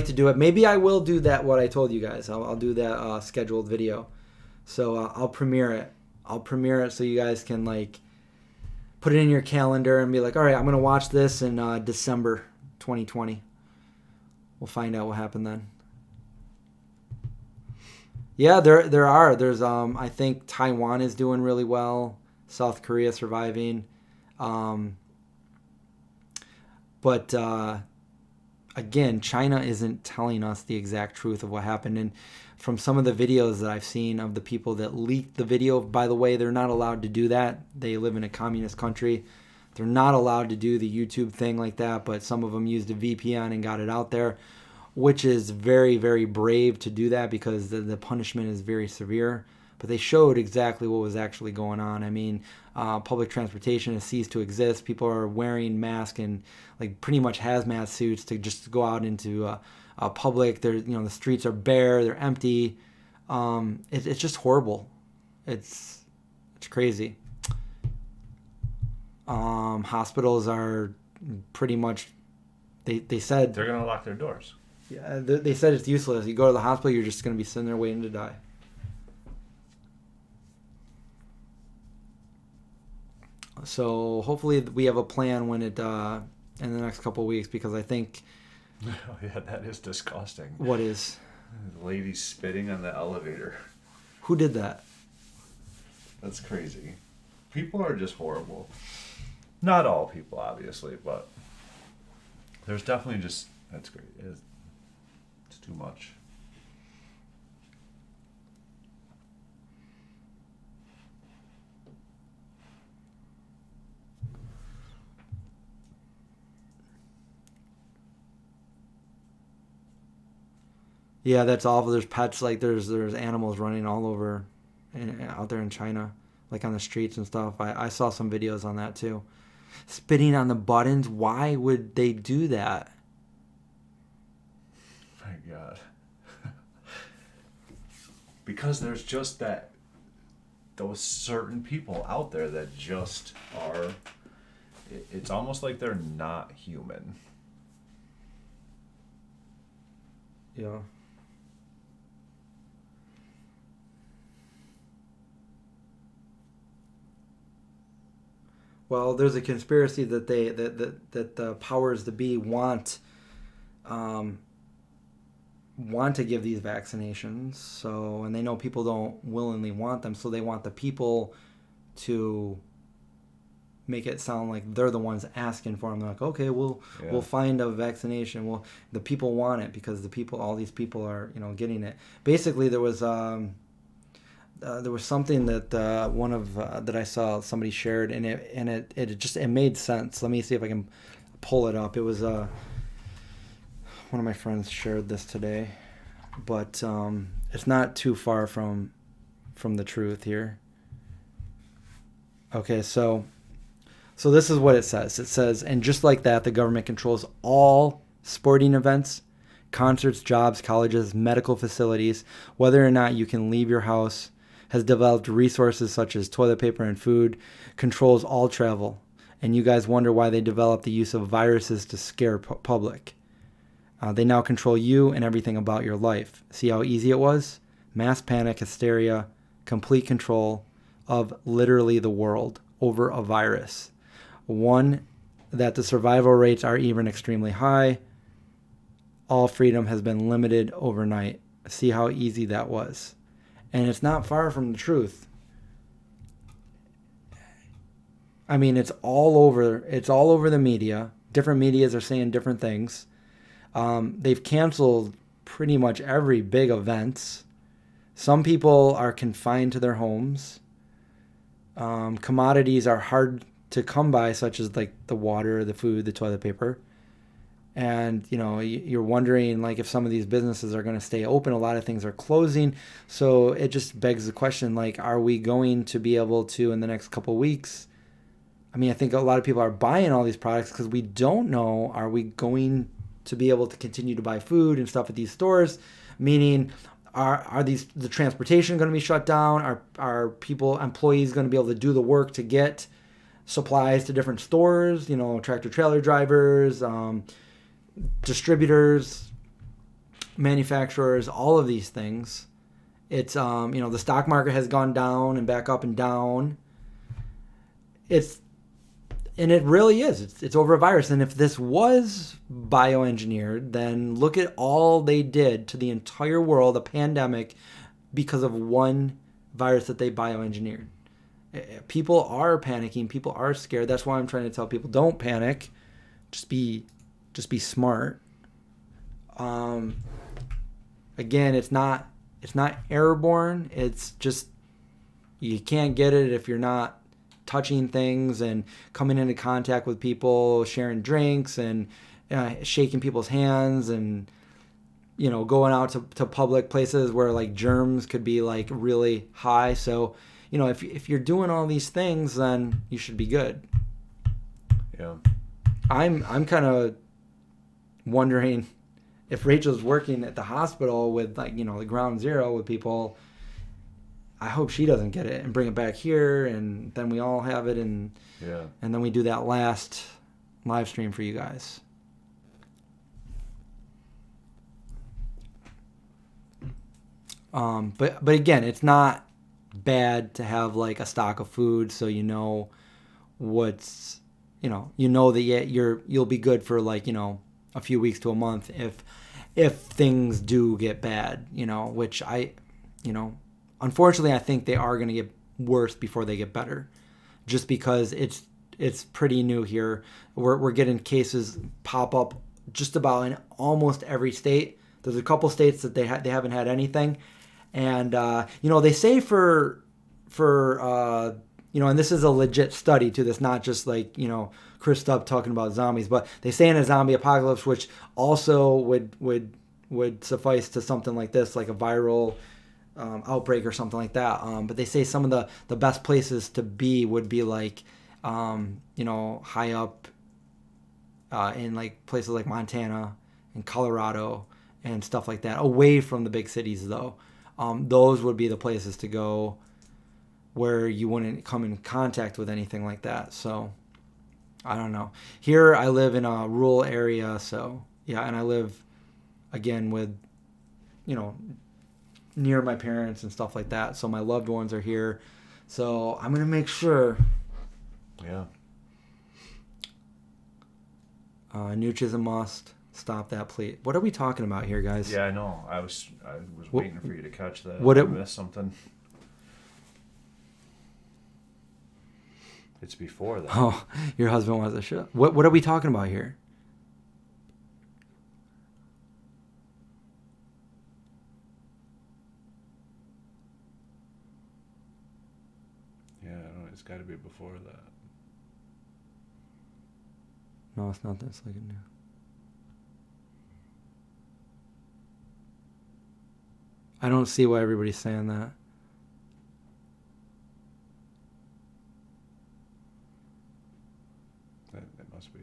S1: to do it. Maybe I will do that, what I told you guys. I'll do that scheduled video. So I'll premiere it. I'll premiere it so you guys can put it in your calendar and be like, all right, I'm going to watch this in December 2020. We'll find out what happened then. Yeah, there are. There's I think Taiwan is doing really well. South Korea surviving. But again, China isn't telling us the exact truth of what happened. And from some of the videos that I've seen of the people that leaked the video, by the way, they're not allowed to do that. They live in a communist country. They're not allowed to do the YouTube thing like that, but some of them used a VPN and got it out there, which is very, very brave to do that because the punishment is very severe. But they showed exactly what was actually going on. I mean, public transportation has ceased to exist. People are wearing masks and pretty much hazmat suits to just go out into public. The streets are bare, they're empty. It's just horrible. It's crazy. Hospitals are pretty much. They said
S2: they're gonna lock their doors.
S1: Yeah, they said it's useless. You go to the hospital, you're just gonna be sitting there waiting to die. So hopefully we have a plan when it in the next couple of weeks, because I think.
S2: Oh yeah, that is disgusting.
S1: What is?
S2: The lady spitting on the elevator.
S1: Who did that?
S2: That's crazy. People are just horrible. Not all people, obviously, but there's definitely just, that's great. It's too much.
S1: Yeah, that's awful. There's pets, there's animals running all over out there in China, on the streets and stuff. I saw some videos on that too. Spitting on the buttons. Why would they do that?
S2: My God. Because there's just those certain people out there that just are, it's almost like they're not human.
S1: Yeah. Well, there's a conspiracy that that the powers that be want to give these vaccinations. So, and they know people don't willingly want them, so they want the people to make it sound like they're the ones asking for them. They're like, okay, we'll find a vaccination. Well, the people want it because all these people are getting it. Basically, there was something that one of that I saw somebody shared, and it made sense. Let me see if I can pull it up. It was one of my friends shared this today, but it's not too far from the truth here. Okay, so this is what it says. It says, and just like that, the government controls all sporting events, concerts, jobs, colleges, medical facilities, whether or not you can leave your house, has developed resources such as toilet paper and food, controls all travel. And you guys wonder why they developed the use of viruses to scare public. They now control you and everything about your life. See how easy it was? Mass panic, hysteria, complete control of literally the world over a virus. One, that the survival rates are even extremely high. All freedom has been limited overnight. See how easy that was. And it's not far from the truth. I mean, it's all over the media. Different medias are saying different things. They've canceled pretty much every big event. Some people are confined to their homes. Commodities are hard to come by, such as like the water, the food, the toilet paper. And, you know, you're wondering like if some of these businesses are going to stay open. A lot of things are closing. So it just begs the question, like, are we going to be able to, in the next couple of weeks? I mean, I think a lot of people are buying all these products because we don't know, are we going to be able to continue to buy food and stuff at these stores? Meaning, are the transportation going to be shut down? Are employees going to be able to do the work to get supplies to different stores? You know, tractor trailer drivers, distributors, manufacturers, all of these things. It's the stock market has gone down and back up and down. And it really is. It's over a virus. And if this was bioengineered, then look at all they did to the entire world, a pandemic, because of one virus that they bioengineered. People are panicking. People are scared. That's why I'm trying to tell people, don't panic. Just be smart. Again, it's not airborne. It's just, you can't get it if you're not touching things and coming into contact with people, sharing drinks and shaking people's hands, and, you know, going out to public places where like germs could be like really high. So, you know, if you're doing all these things, then you should be good.
S2: Yeah.
S1: I'm kind of wondering if Rachel's working at the hospital with, like, you know, the ground zero with people. I hope she doesn't get it and bring it back here, and then we all have it, and then we do that last live stream for you guys. But again, it's not bad to have like a stock of food, so you know what's, you know that you'll be good for, like, you know, a few weeks to a month if things do get bad, you know, which unfortunately, I think they are going to get worse before they get better, just because it's pretty new here. We're getting cases pop up just about in almost every state. There's a couple states that they haven't had anything, and they say for and this is a legit study too. That's not just like, Chris Stubb talking about zombies, but they say in a zombie apocalypse, which also would suffice to something like this, like a viral outbreak or something like that. But they say some of the best places to be would be like, high up in like places like Montana and Colorado and stuff like that, away from the big cities though. Those would be the places to go where you wouldn't come in contact with anything like that. So I don't know. Here I live in a rural area, so yeah, and I live again with, near my parents and stuff like that. So my loved ones are here. So I'm going to make sure.
S2: Yeah.
S1: Nooch is a must. Stop that, please. What are we talking about here, guys?
S2: Yeah, I know. I was waiting for you to catch that.
S1: I
S2: missed something. It's before that.
S1: Oh, your husband wants a show. What are we talking about here?
S2: Yeah, I don't know. It's got to be before that.
S1: No, it's not. That's like a new. I don't see why everybody's saying that.
S2: It must be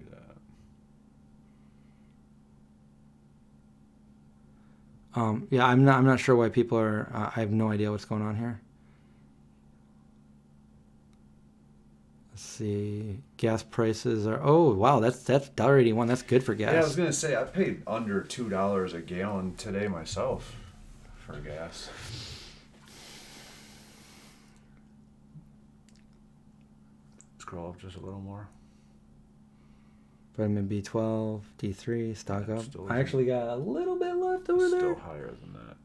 S2: that.
S1: Yeah, I'm not sure why people are. I have no idea what's going on here. Let's see. Gas prices are. Oh wow, that's $1.81. That's good for gas.
S2: Yeah, I was gonna say I paid under $2 a gallon today myself for gas. Scroll up just a little more.
S1: Vitamin B12, D3, stock up.
S2: Still
S1: I actually got a little bit left over there.
S2: Still higher than that.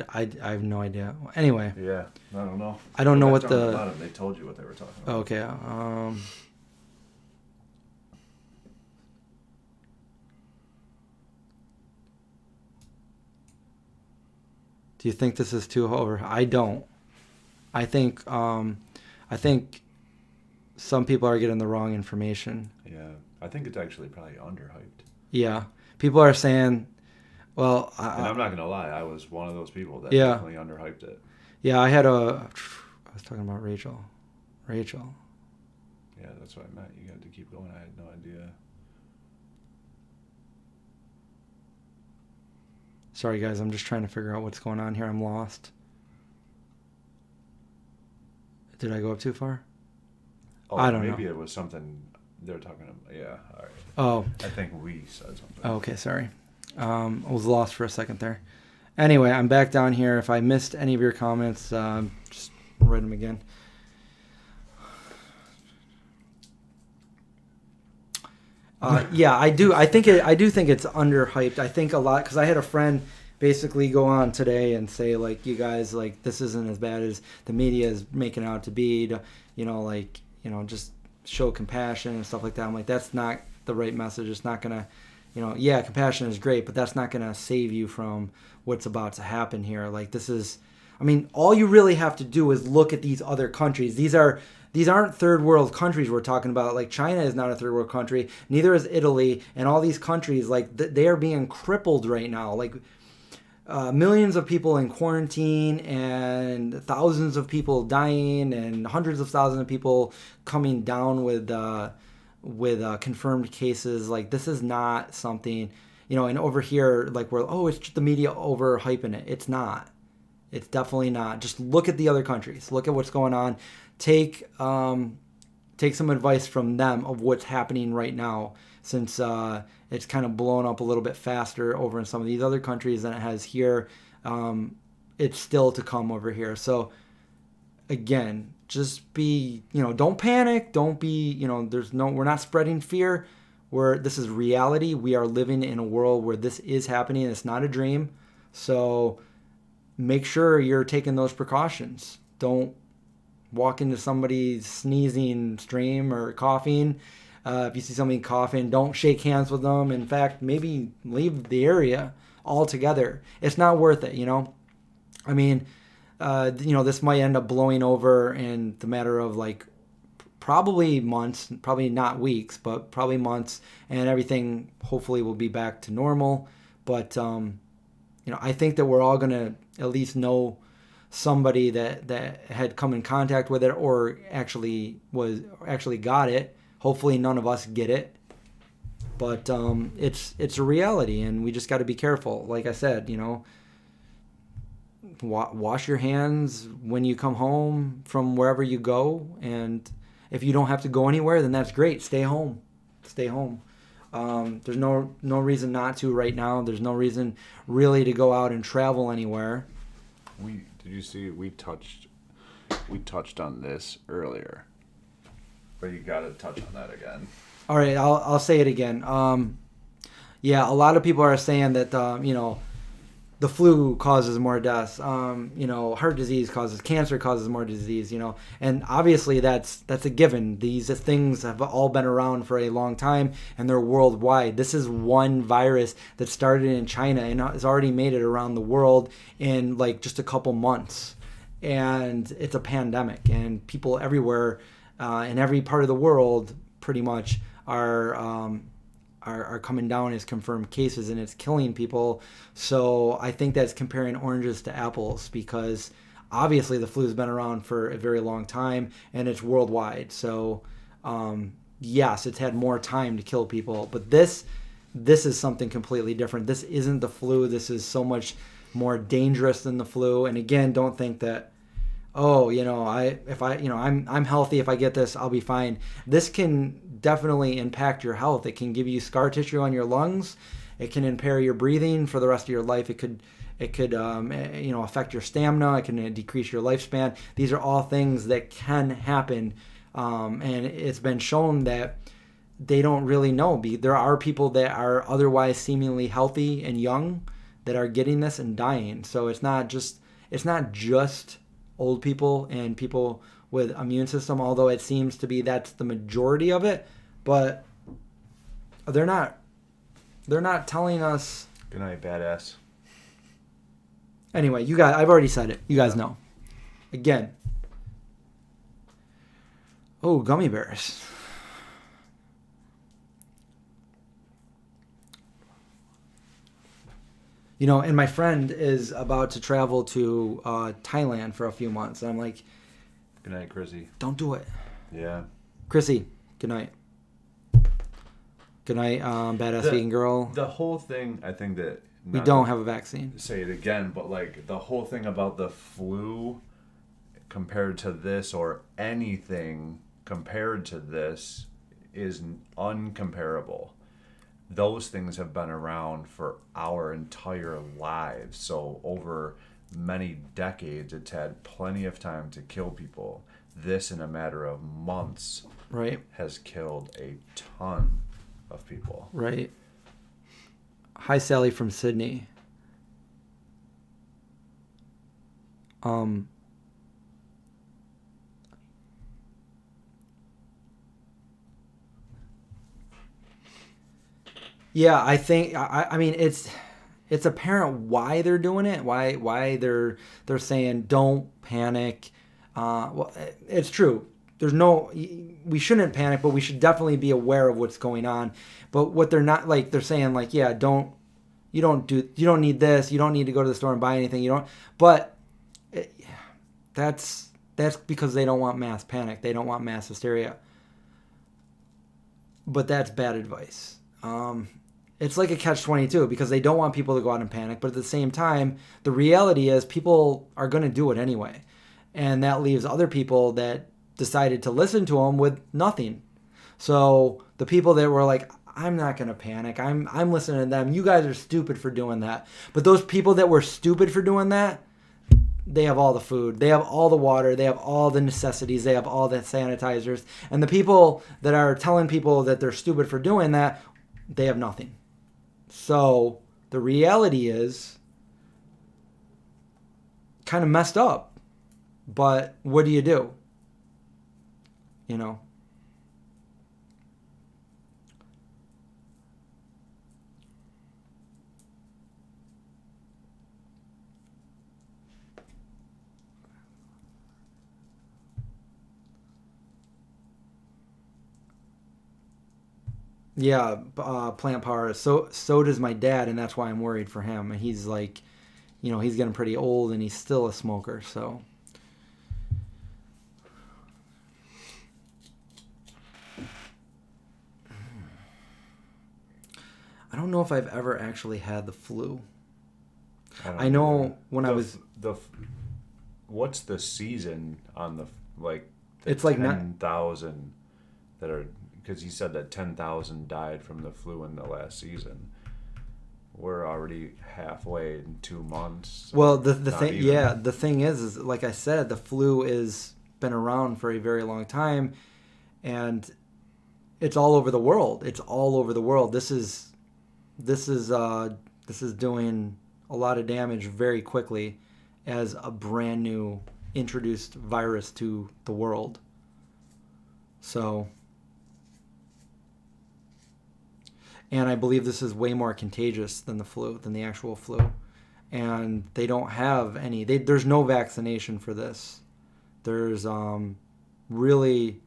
S1: I have no idea. Anyway.
S2: Yeah, I don't know.
S1: I don't know
S2: Go
S1: what
S2: back down to
S1: the.
S2: bottom. They told you what they were talking about.
S1: Okay. Do you think this is too over? I don't. I think some people are getting the wrong information.
S2: Yeah, I think it's actually probably underhyped.
S1: Yeah, people are saying, well,
S2: and I'm not gonna lie, I was one of those people that
S1: Yeah.
S2: definitely underhyped it.
S1: Yeah, I was talking about Rachel.
S2: Yeah, that's what I meant. You got to keep going. I had no idea.
S1: Sorry, guys. I'm just trying to figure out what's going on here. I'm lost. Did I go up too far?
S2: Oh,
S1: I don't know.
S2: Maybe it was something they're talking about. Yeah, all right.
S1: Oh.
S2: I think we said something.
S1: Oh, okay, sorry. I was lost for a second there. Anyway, I'm back down here. If I missed any of your comments, just write them again. Yeah, I do. I do think it's underhyped. I think a lot because I had a friend basically go on today and say like, you guys, like, this isn't as bad as the media is making it out to be. Just show compassion and stuff like that. I'm like, that's not the right message. It's not gonna, yeah, compassion is great, but that's not gonna save you from what's about to happen here. Like, this is, all you really have to do is look at these other countries. These aren't third world countries we're talking about. Like, China is not a third world country. Neither is Italy. And all these countries, like, they are being crippled right now. Like, millions of people in quarantine and thousands of people dying and hundreds of thousands of people coming down with confirmed cases. Like, this is not something, and over here, like, it's just the media overhyping it. It's not. It's definitely not. Just look at the other countries. Look at what's going on. Take some advice from them of what's happening right now, since it's kind of blown up a little bit faster over in some of these other countries than it has here. It's still to come over here. So again, just be, don't panic. Don't be, we're not spreading fear. This is reality. We are living in a world where this is happening. It's not a dream. So make sure you're taking those precautions. Don't walk into somebody's sneezing stream or coughing. If you see somebody coughing, don't shake hands with them. In fact, maybe leave the area altogether. It's not worth it, this might end up blowing over in the matter of like probably months, probably not weeks, but probably months, and everything hopefully will be back to normal. But, I think that we're all going to at least know somebody that had come in contact with it or actually got it. Hopefully none of us get it, but it's a reality, and we just got to be careful. Like I said, wash your hands when you come home from wherever you go, and if you don't have to go anywhere, then that's great. Stay home. There's no reason not to right now. There's no reason really to go out and travel anywhere.
S2: Did you see we touched on this earlier, but you got to touch on that again.
S1: All right, I'll say it again. Yeah, a lot of people are saying that the flu causes more deaths. Heart disease cancer causes more disease. And obviously that's a given. These things have all been around for a long time, and they're worldwide. This is one virus that started in China and has already made it around the world in like just a couple months, and it's a pandemic, and people everywhere in every part of the world pretty much are coming down as confirmed cases, and it's killing people. So I think that's comparing oranges to apples, because obviously the flu has been around for a very long time and it's worldwide. So yes, it's had more time to kill people, but this is something completely different. This isn't the flu. This is so much more dangerous than the flu. And again, don't think that oh, I'm healthy. If I get this, I'll be fine. This can definitely impact your health. It can give you scar tissue on your lungs. It can impair your breathing for the rest of your life. It could affect your stamina. It can decrease your lifespan. These are all things that can happen, and it's been shown that they don't really know. There are people that are otherwise seemingly healthy and young that are getting this and dying. So it's not just old people and people with immune system, although it seems to be that's the majority of it. But they're not telling us.
S2: Good night, badass.
S1: Anyway, you guys, I've already said it. You guys know. Again. Oh, gummy bears. And my friend is about to travel to Thailand for a few months. And I'm like,
S2: good night, Chrissy.
S1: Don't do it.
S2: Yeah.
S1: Chrissy, good night. Good night, badass vegan girl.
S2: The whole thing, I think that...
S1: We don't have a vaccine.
S2: Say it again, but like the whole thing about the flu compared to this or anything compared to this is uncomparable. Those things have been around for our entire lives. So over many decades, it's had plenty of time to kill people. This, in a matter of months,
S1: right,
S2: has killed a ton of people.
S1: Right. Hi, Sally from Sydney. Yeah, I think I mean it's apparent why they're doing it. Why they're saying don't panic. Well, it's true. We shouldn't panic, but we should definitely be aware of what's going on. But what they're not like, they're saying like, yeah, you don't need this. You don't need to go to the store and buy anything. But that's because they don't want mass panic. They don't want mass hysteria. But that's bad advice. It's like a catch-22 because they don't want people to go out and panic. But at the same time, the reality is people are going to do it anyway. And that leaves other people that decided to listen to them with nothing. So the people that were like, I'm not going to panic. I'm listening to them. You guys are stupid for doing that. But those people that were stupid for doing that, they have all the food. They have all the water. They have all the necessities. They have all the sanitizers. And the people that are telling people that they're stupid for doing that, they have nothing. So the reality is kind of messed up. But what do you do? Yeah, plant power. So does my dad, and that's why I'm worried for him. And he's like, he's getting pretty old, and he's still a smoker. So, I don't know if I've ever actually had the flu. I know when I was
S2: what's the season on the
S1: it's like
S2: 10,000 that are. Because he said that 10,000 died from the flu in the last season. We're already halfway in 2 months.
S1: Well, the thing is like I said, the flu is been around for a very long time, and it's all over the world. It's all over the world. This is doing a lot of damage very quickly as a brand new introduced virus to the world. So. And I believe this is way more contagious than the actual flu. And they don't have any. There's no vaccination for this. There's really,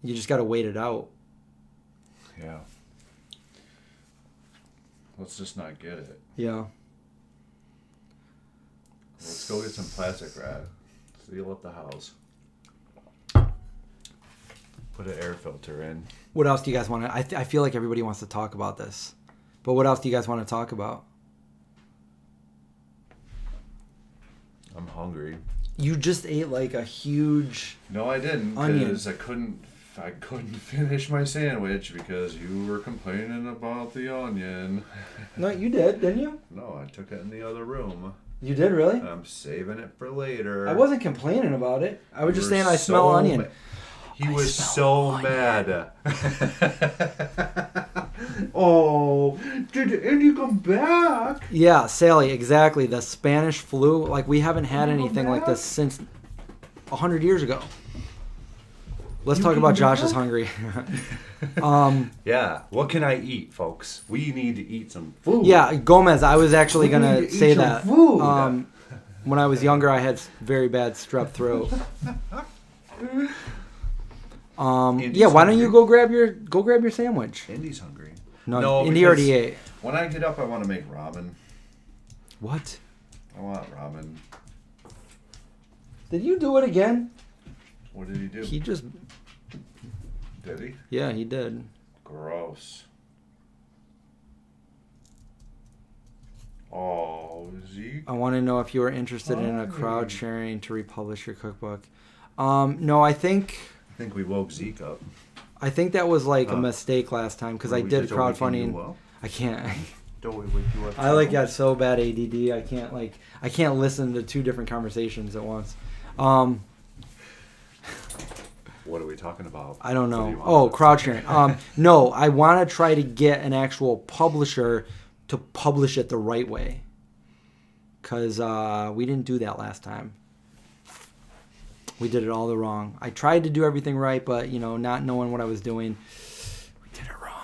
S1: you just got to wait it out.
S2: Yeah. Let's just not get it.
S1: Yeah.
S2: Let's go get some plastic wrap. Seal up the house. Put an air filter in.
S1: What else do you guys want to... I feel like everybody wants to talk about this. But what else do you guys want to talk about?
S2: I'm hungry.
S1: You just ate like a huge...
S2: No, I didn't,
S1: onion.
S2: because I couldn't finish my sandwich because you were complaining about the onion.
S1: No, you did, didn't you?
S2: No, I took it in the other room.
S1: You did, really?
S2: I'm saving it for later.
S1: I wasn't complaining about it. I was
S2: You
S1: just
S2: were
S1: saying I smell onion.
S2: He was so mad. Oh, did Andy come back?
S1: Yeah, Sally, exactly. The Spanish flu. Like, we haven't had anything like this since 100 years ago. Let's talk about Josh is hungry.
S2: Yeah, what can I eat, folks? We need to eat some food.
S1: Yeah, Gomez, I was actually
S2: We need
S1: going
S2: to
S1: to
S2: eat
S1: say
S2: some
S1: that.
S2: food.
S1: When I was younger, I had very bad strep throat. Yeah, why don't you go grab your sandwich?
S2: Andy's hungry.
S1: No, Indy already ate.
S2: When I get up, I want to make ramen.
S1: What?
S2: I want ramen.
S1: Did you do it again?
S2: What did he do?
S1: He just...
S2: Did he?
S1: Yeah, he did.
S2: Gross. Oh, Zeke.
S1: I want to know if you are interested in a crowd sharing to republish your cookbook. No, I think
S2: we woke Zeke up.
S1: I think that was like a mistake last time because I did crowdfunding.
S2: Well?
S1: I can't.
S2: Don't we wake you up?
S1: I like got so bad ADD. I can't listen to two different conversations at once.
S2: What are we talking about?
S1: I don't know. Crowd sharing. No, I want to try to get an actual publisher to publish it the right way. Because we didn't do that last time. We did it all the wrong. I tried to do everything right, but, not knowing what I was doing, we did it wrong.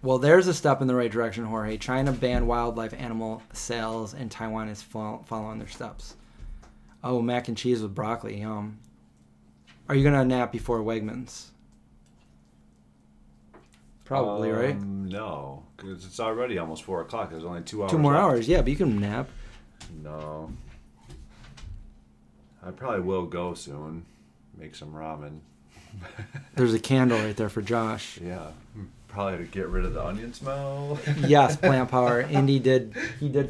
S1: Well, there's a step in the right direction, Jorge. China banned wildlife animal sales, and Taiwan is following their steps. Oh, mac and cheese with broccoli. Yum. Are you going to nap before Wegmans? Probably, right?
S2: No, because it's already almost 4 o'clock. There's only 2 hours.
S1: 2 more
S2: left.
S1: hours, yeah, but you can nap.
S2: No. I probably will go soon. Make some ramen.
S1: There's a candle right there for Josh.
S2: Yeah. Probably to get rid of the onion smell.
S1: Yes, plant power. Indy did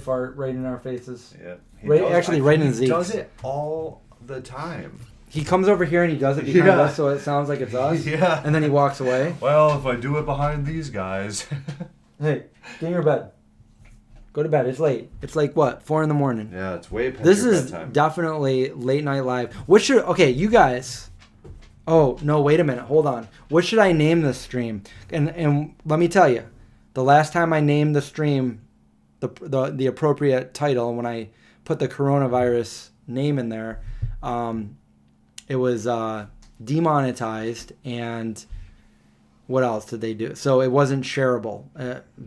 S1: fart right in our faces.
S2: Yeah.
S1: Right in Zeke's.
S2: He does it all the time.
S1: He comes over here and he does it behind us so it sounds like it's us.
S2: Yeah.
S1: And then he walks away.
S2: Well, if I do it behind these guys.
S1: Hey, get in your bed. Go to bed. It's late. It's like, what, 4 in the morning?
S2: Yeah, it's way past
S1: This
S2: your
S1: is
S2: bedtime.
S1: definitely late night live. You guys. Oh, no, wait a minute. Hold on. What should I name this stream? And let me tell you, the last time I named the stream the appropriate title, when I put the coronavirus name in there, it was demonetized, and what else did they do? So it wasn't shareable.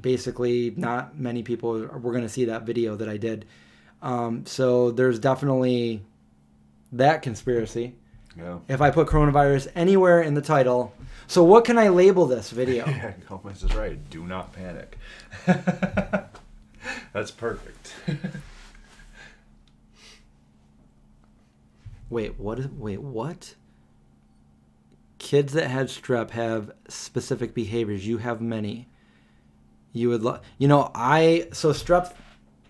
S1: Basically, not many people were going to see that video that I did. So there's definitely that conspiracy.
S2: Yeah.
S1: If I put coronavirus anywhere in the title. So what can I label this video?
S2: Yeah, Gomez is right. Do not panic. That's perfect.
S1: Wait, what? Kids that had strep have specific behaviors. You have many. You would strep.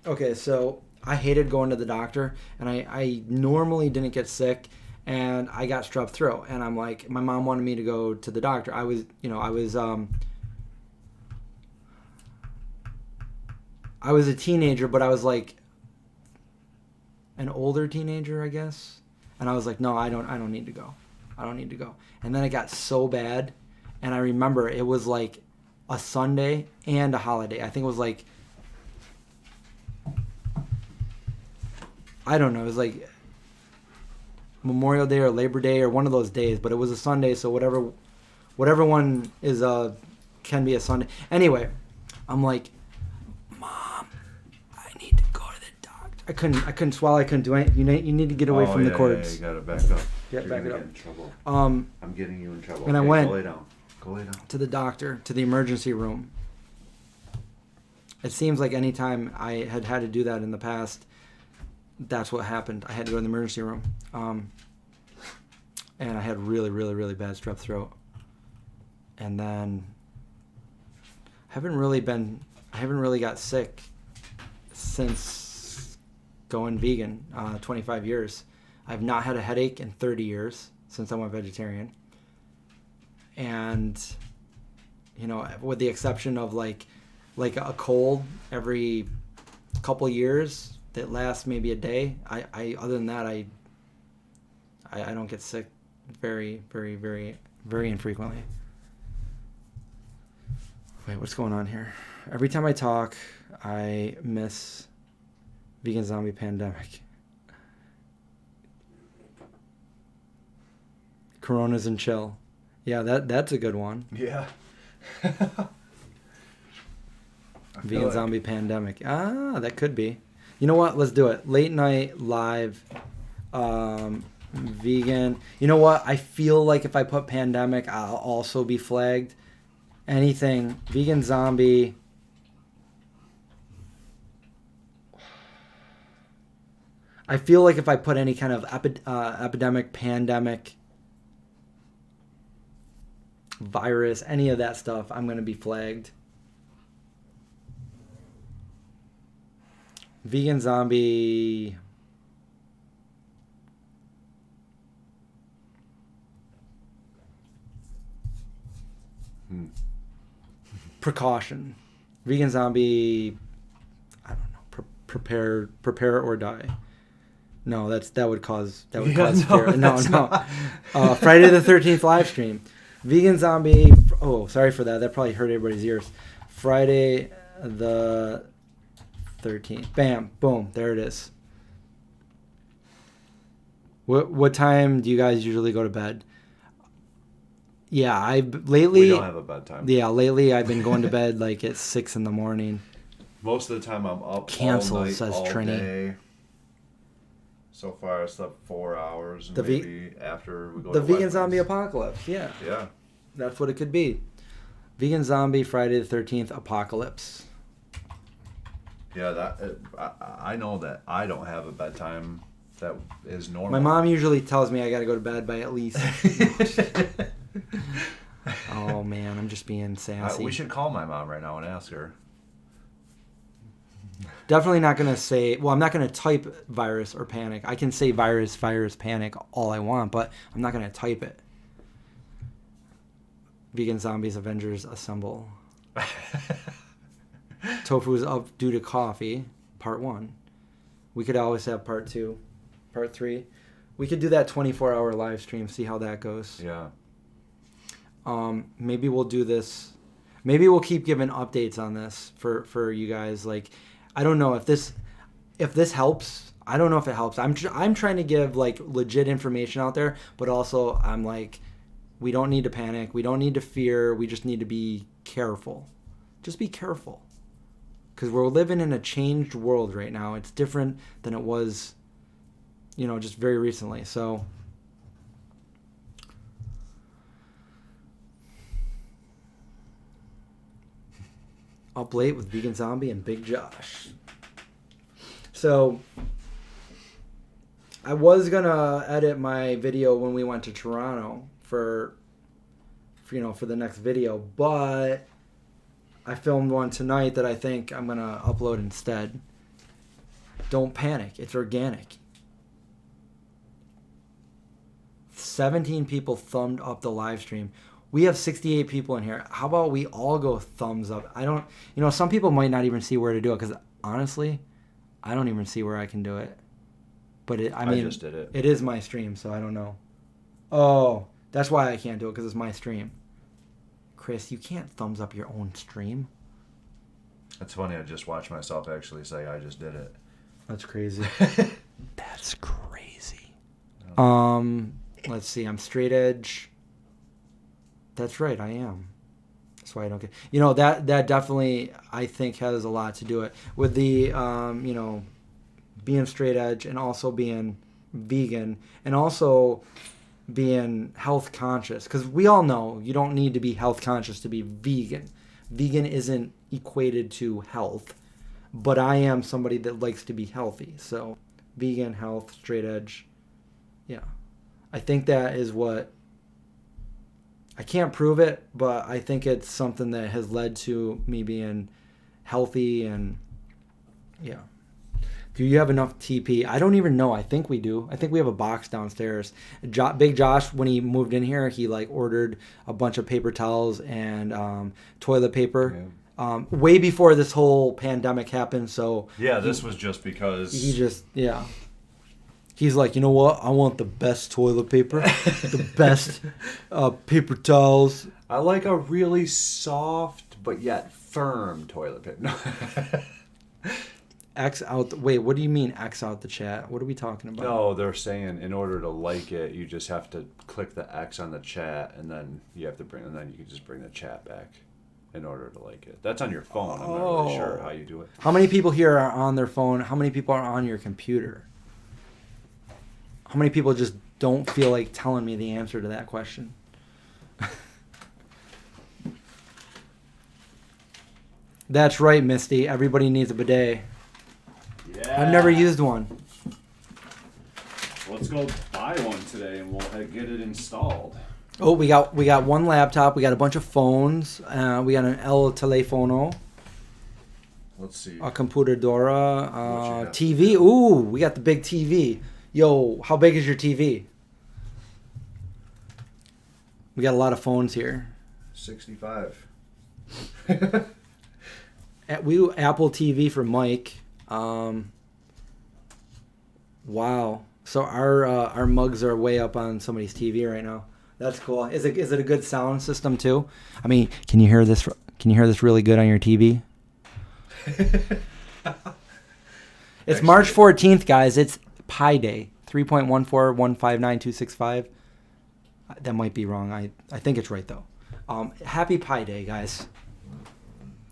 S1: Okay, so I hated going to the doctor, and I normally didn't get sick, and I got strep throat, and I'm like, my mom wanted me to go to the doctor. I was a teenager, but I was like an older teenager, I guess. And I was like, no, I don't need to go. I don't need to go. And then it got so bad, and I remember it was like a Sunday and a holiday. I think it was like, I don't know, it was like Memorial Day or Labor Day or one of those days, but it was a Sunday, so whatever one is can be a Sunday. Anyway, I'm like, Mom, I need to go to the doctor. I couldn't swallow. I couldn't do anything. You need to get away from the cords.
S2: Yeah, you gotta back up.
S1: Back it up.
S2: Get in trouble.
S1: I'm
S2: getting you in trouble.
S1: And I went.
S2: Go lay down.
S1: To the doctor, to the emergency room. It seems like any time I had to do that in the past, that's what happened. I had to go to the emergency room. And I had really, really, really bad strep throat. And then I haven't really got sick since going vegan, 25 years. I've not had a headache in 30 years since I went vegetarian. And, you know, with the exception of like a cold every couple years that lasts maybe a day, I other than that, I don't get sick very, very, very, very infrequently. Wait, what's going on here? Every time I talk, I miss Vegan Zombie Pandemic. Coronas and chill. Yeah, that's a good one.
S2: Yeah.
S1: Vegan Zombie Pandemic. Ah, that could be. You know what? Let's do it. Late night live. Vegan. You know what? I feel like if I put pandemic, I'll also be flagged. Anything. Vegan zombie. I feel like if I put any kind of epidemic, pandemic, virus, any of that stuff, I'm going to be flagged. Vegan zombie. Precaution. Vegan zombie. I don't know. Prepare or die. No, that would cause fear. No. Friday the 13th live stream. Vegan zombie. Oh, sorry for that. That probably hurt everybody's ears. Friday the 13th. Bam. Boom. There it is. What time do you guys usually go to bed? Yeah, lately.
S2: We don't have a bedtime.
S1: Yeah, lately I've been going to bed like at 6 a.m.
S2: Most of the time I'm up
S1: Cancel,
S2: all night,
S1: says
S2: all
S1: Trini.
S2: day. So far I slept 4 hours maybe after we go
S1: the
S2: to
S1: vegan
S2: Wegmans.
S1: zombie apocalypse. Yeah.
S2: Yeah.
S1: That's what it could be. Vegan zombie Friday the 13th apocalypse.
S2: Yeah, I know that I don't have a bedtime that is normal.
S1: My mom usually tells me I got to go to bed by at least. Oh man, I'm just being sassy.
S2: We should call my mom right now and ask her.
S1: Definitely not going to say, well, I'm not going to type virus or panic. I can say virus, panic all I want, but I'm not going to type it. Vegan zombies, Avengers, assemble. Tofu's up due to coffee, part 1. We could always have part 2, part 3. We could do that 24-hour live stream, see how that goes.
S2: Yeah.
S1: Maybe we'll do this. Maybe we'll keep giving updates on this for you guys. Like, I don't know if this helps. I don't know if it helps. I'm trying to give like legit information out there, but also I'm like, we don't need to panic. We don't need to fear. We just need to be careful. Just be careful. Because we're living in a changed world right now. It's different than it was, just very recently. So, up late with Vegan Zombie and Big Josh. So, I was going to edit my video when we went to Toronto for the next video, but I filmed one tonight that I think I'm going to upload instead. Don't panic. It's organic. 17 people thumbed up the live stream. We have 68 people in here. How about we all go thumbs up? Some people might not even see where to do it because honestly, I don't even see where I can do it. But I
S2: just did it.
S1: It is my stream, so I don't know. Oh, that's why I can't do it because it's my stream. Chris, you can't thumbs up your own stream.
S2: It's funny. I just watched myself actually say I just did it.
S1: That's crazy. That's crazy. Let's see. I'm straight edge. That's right. I am. That's why I don't get. That definitely I think has a lot to do it with the being straight edge and also being vegan and also being health conscious, because we all know you don't need to be health conscious to be vegan. Vegan isn't equated to health, but I am somebody that likes to be healthy. So vegan, health, straight edge. Yeah. I think that is what, I can't prove it, but I think it's something that has led to me being healthy and Yeah. Do you have enough TP? I don't even know. I think we do. I think we have a box downstairs. Big Josh, when he moved in here, he like ordered a bunch of paper towels and toilet paper.
S2: Yeah.
S1: Way before this whole pandemic happened. So
S2: Yeah, this was just because
S1: He's like, you know what? I want the best toilet paper, the best paper towels.
S2: I like a really soft but yet firm toilet paper. No.
S1: X out. Wait, what do you mean X out the chat? What are we talking about?
S2: No, they're saying in order to like it, you just have to click the X on the chat, and then you can just bring the chat back in order to like it. That's on your phone. I'm not really sure how you do it.
S1: How many people here are on their phone? How many people are on your computer? How many people just don't feel like telling me the answer to that question? That's right, Misty. Everybody needs a bidet.
S2: Yeah.
S1: I've never used one.
S2: Let's go buy one today, and we'll get it installed.
S1: Oh, we got one laptop. We got a bunch of phones. We got an El Telefono.
S2: Let's see.
S1: A computadora. TV. Ooh, we got the big TV. Yo, how big is your TV? We got a lot of phones here.
S2: 65.
S1: We Apple TV for Mike. Wow. So our mugs are way up on somebody's TV right now. That's cool. Is it a good sound system too? I mean, can you hear this? Can you hear this really good on your TV? It's March 14th, guys. It's Pi Day. 3.14159.265. That might be wrong. I think it's right though. Happy Pi Day, guys.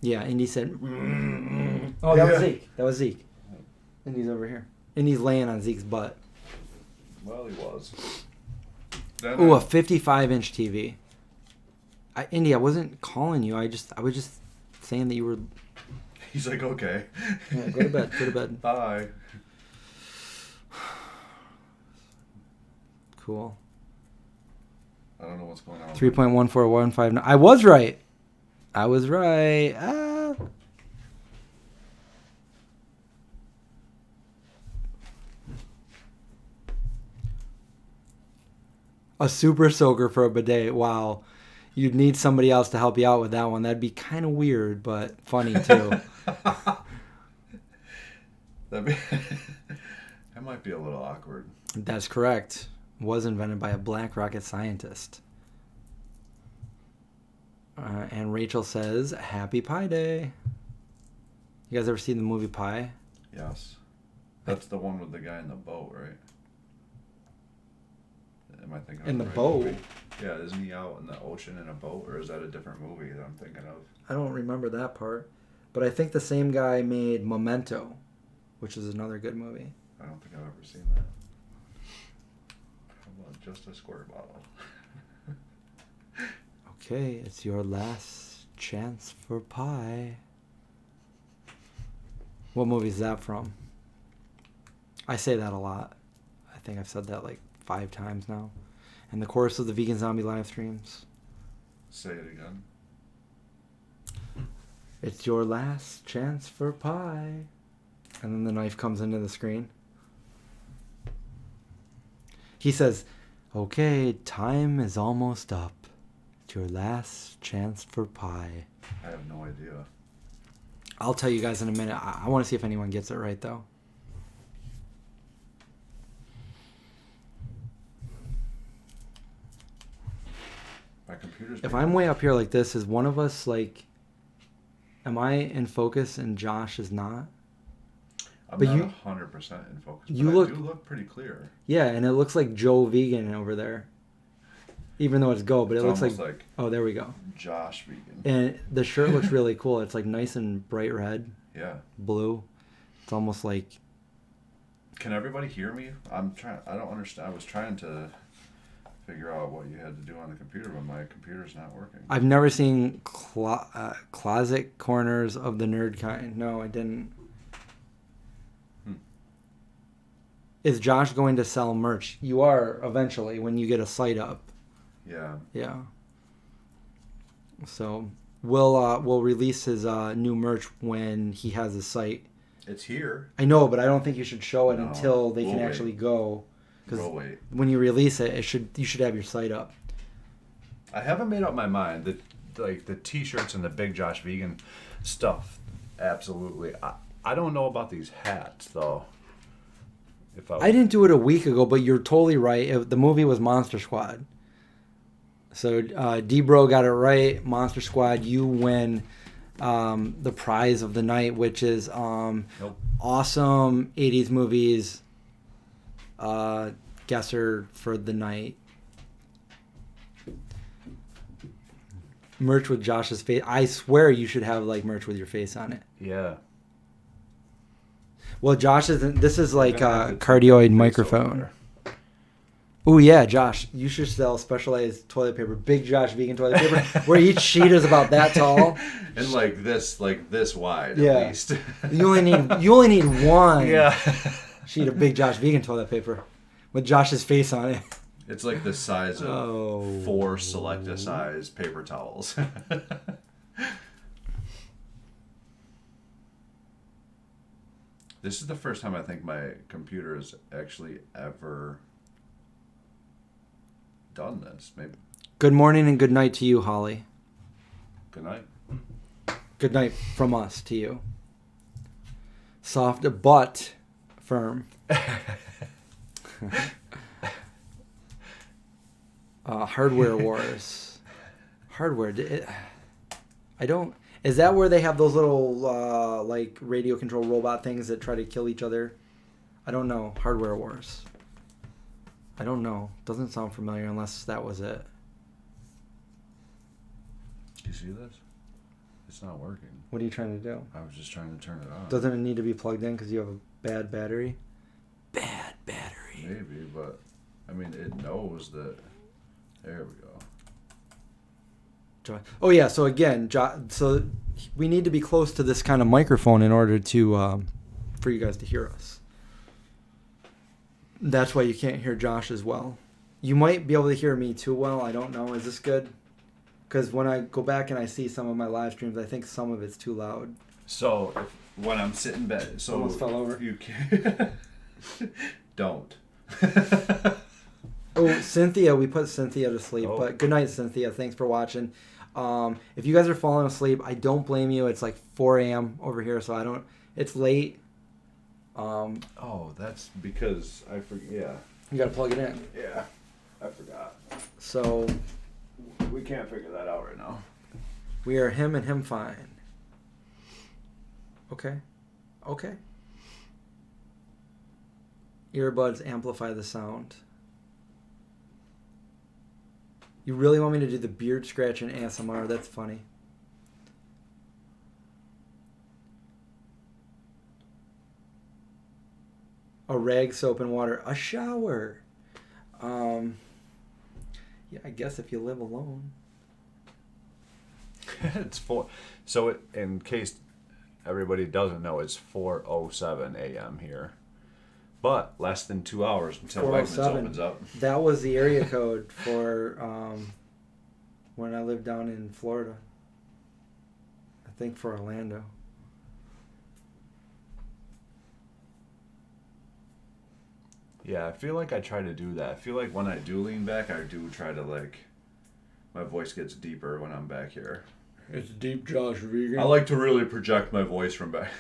S1: Yeah, Indy said. Oh, that was Zeke. That was Zeke. Indy's over here. Indy's laying on Zeke's butt.
S2: Well, he was.
S1: Ooh, a 55-inch TV. Indy, I wasn't calling you. I was just saying that you were.
S2: He's like, okay.
S1: Yeah, go to bed. Go to bed.
S2: Bye.
S1: Cool.
S2: I don't know what's going on.
S1: 3.14159. I was right. Ah. A super soaker for a bidet. Wow. You'd need somebody else to help you out with that one. That'd be kind of weird, but funny too.
S2: That might be a little awkward.
S1: That's correct. Was invented by a black rocket scientist. And Rachel says, Happy Pi Day. You guys ever seen the movie Pi?
S2: Yes. That's the one with the guy in the boat, right? Am I thinking
S1: in
S2: of
S1: the
S2: right
S1: boat?
S2: Movie? Yeah, isn't he out in the ocean in a boat, or is that a different movie that I'm thinking of?
S1: I don't remember that part. But I think the same guy made Memento, which is another good movie.
S2: I don't think I've ever seen that. How about just a squirt bottle?
S1: Okay, it's your last chance for pie. What movie is that from? I say that a lot. I think I've said that like 5 times now. And the chorus of the Vegan Zombie live streams.
S2: Say it again.
S1: It's your last chance for pie. And then the knife comes into the screen. He says, okay, time is almost up. It's your last chance for pie.
S2: I have no idea.
S1: I'll tell you guys in a minute. I want to see if anyone gets it right, though.
S2: My computer's...
S1: If I'm way up here like this, is one of us like... Am I in focus and Josh is not?
S2: I'm
S1: but
S2: not 100% in focus, but
S1: you
S2: I
S1: look,
S2: do look pretty clear.
S1: Yeah, and it looks like Joe Vegan over there. Even though it's Go, but it looks like... Oh, there we go.
S2: Josh Vegan.
S1: And the shirt looks really cool. It's like nice and bright red.
S2: Yeah.
S1: Blue. It's almost like...
S2: Can everybody hear me? I don't understand. I was trying to figure out what you had to do on the computer, but my computer's not working.
S1: I've never seen closet corners of the nerd kind. No, I didn't. Is Josh going to sell merch? You are eventually when you get a site up.
S2: Yeah.
S1: Yeah. So we'll release his new merch when he has a site
S2: It's here.
S1: I know, but I don't think you should show it
S2: No,
S1: until they can
S2: we'll
S1: actually
S2: wait.
S1: go.
S2: We'll
S1: Because
S2: wait.
S1: when you release it, you should have your site up.
S2: I haven't made up my mind. The T-shirts and the Big Josh Vegan stuff, absolutely. I don't know about these hats though.
S1: I didn't do it a week ago, but you're totally right. The movie was Monster Squad. So D-Bro got it right. Monster Squad, you win the prize of the night, which is
S2: Nope.
S1: awesome 80s movies guesser for the night. Merch with Josh's face. I swear you should have like merch with your face on it.
S2: Yeah.
S1: Well, Josh isn't. This is like
S2: gonna have
S1: a
S2: to
S1: cardioid
S2: take
S1: microphone.
S2: this
S1: Oh yeah, Josh, you should sell specialized toilet paper, Big Josh vegan toilet paper, where each sheet is about that tall.
S2: And like this wide
S1: Yeah.
S2: at least.
S1: You only need one
S2: Yeah.
S1: sheet of Big Josh vegan toilet paper with Josh's face on it.
S2: It's like the size of 4 Selecta size paper towels. This is the first time I think my computer has actually ever done this. Maybe.
S1: Good morning and good night to you, Holly.
S2: Good night.
S1: Good night from us to you. Soft but firm. Hardware Wars. Hardware. I don't. Is that where they have those little like radio control robot things that try to kill each other? I don't know. Hardware Wars. I don't know. Doesn't sound familiar unless that was it.
S2: Do you see this? It's not working.
S1: What are you trying to do?
S2: I was just trying to turn it on.
S1: Doesn't it need to be plugged in because you have a bad battery? Bad battery.
S2: Maybe, but I mean, it knows that. There we go.
S1: Oh yeah. So again, so we need to be close to this kind of microphone in order to for you guys to hear us. That's why you can't hear Josh as well. You might be able to hear me too well. I don't know. Is this good? Because when I go back and I see some of my live streams, I think some of it's too loud.
S2: So when I'm sitting back, so
S1: Almost fell over.
S2: You can don't.
S1: Oh, Cynthia, we put Cynthia to sleep.
S2: Oh.
S1: But good night, Cynthia. Thanks for watching. If you guys are falling asleep, I don't blame you. It's like 4 a.m. over here, so I don't. It's late.
S2: Oh, that's because I forget. Yeah.
S1: You got to plug it in.
S2: Yeah, I forgot.
S1: So
S2: We can't figure that out right now.
S1: we are him and him fine. Okay. Okay. Earbuds amplify the sound. You really want me to do the beard scratch in ASMR? That's funny. A rag, soap, and water. A shower. Yeah, I guess if you live alone.
S2: It's 4. So in case everybody doesn't know, it's 4:07 a.m. here. But less than 2 hours until Wegmans
S1: 4:07.
S2: opens up.
S1: That was the area code for when I lived down in Florida. I think for Orlando.
S2: Yeah, I feel like I try to do that. I feel like when I do lean back, I do try to my voice gets deeper when I'm back here.
S1: It's deep Josh Vegan.
S2: I like to really project my voice from back.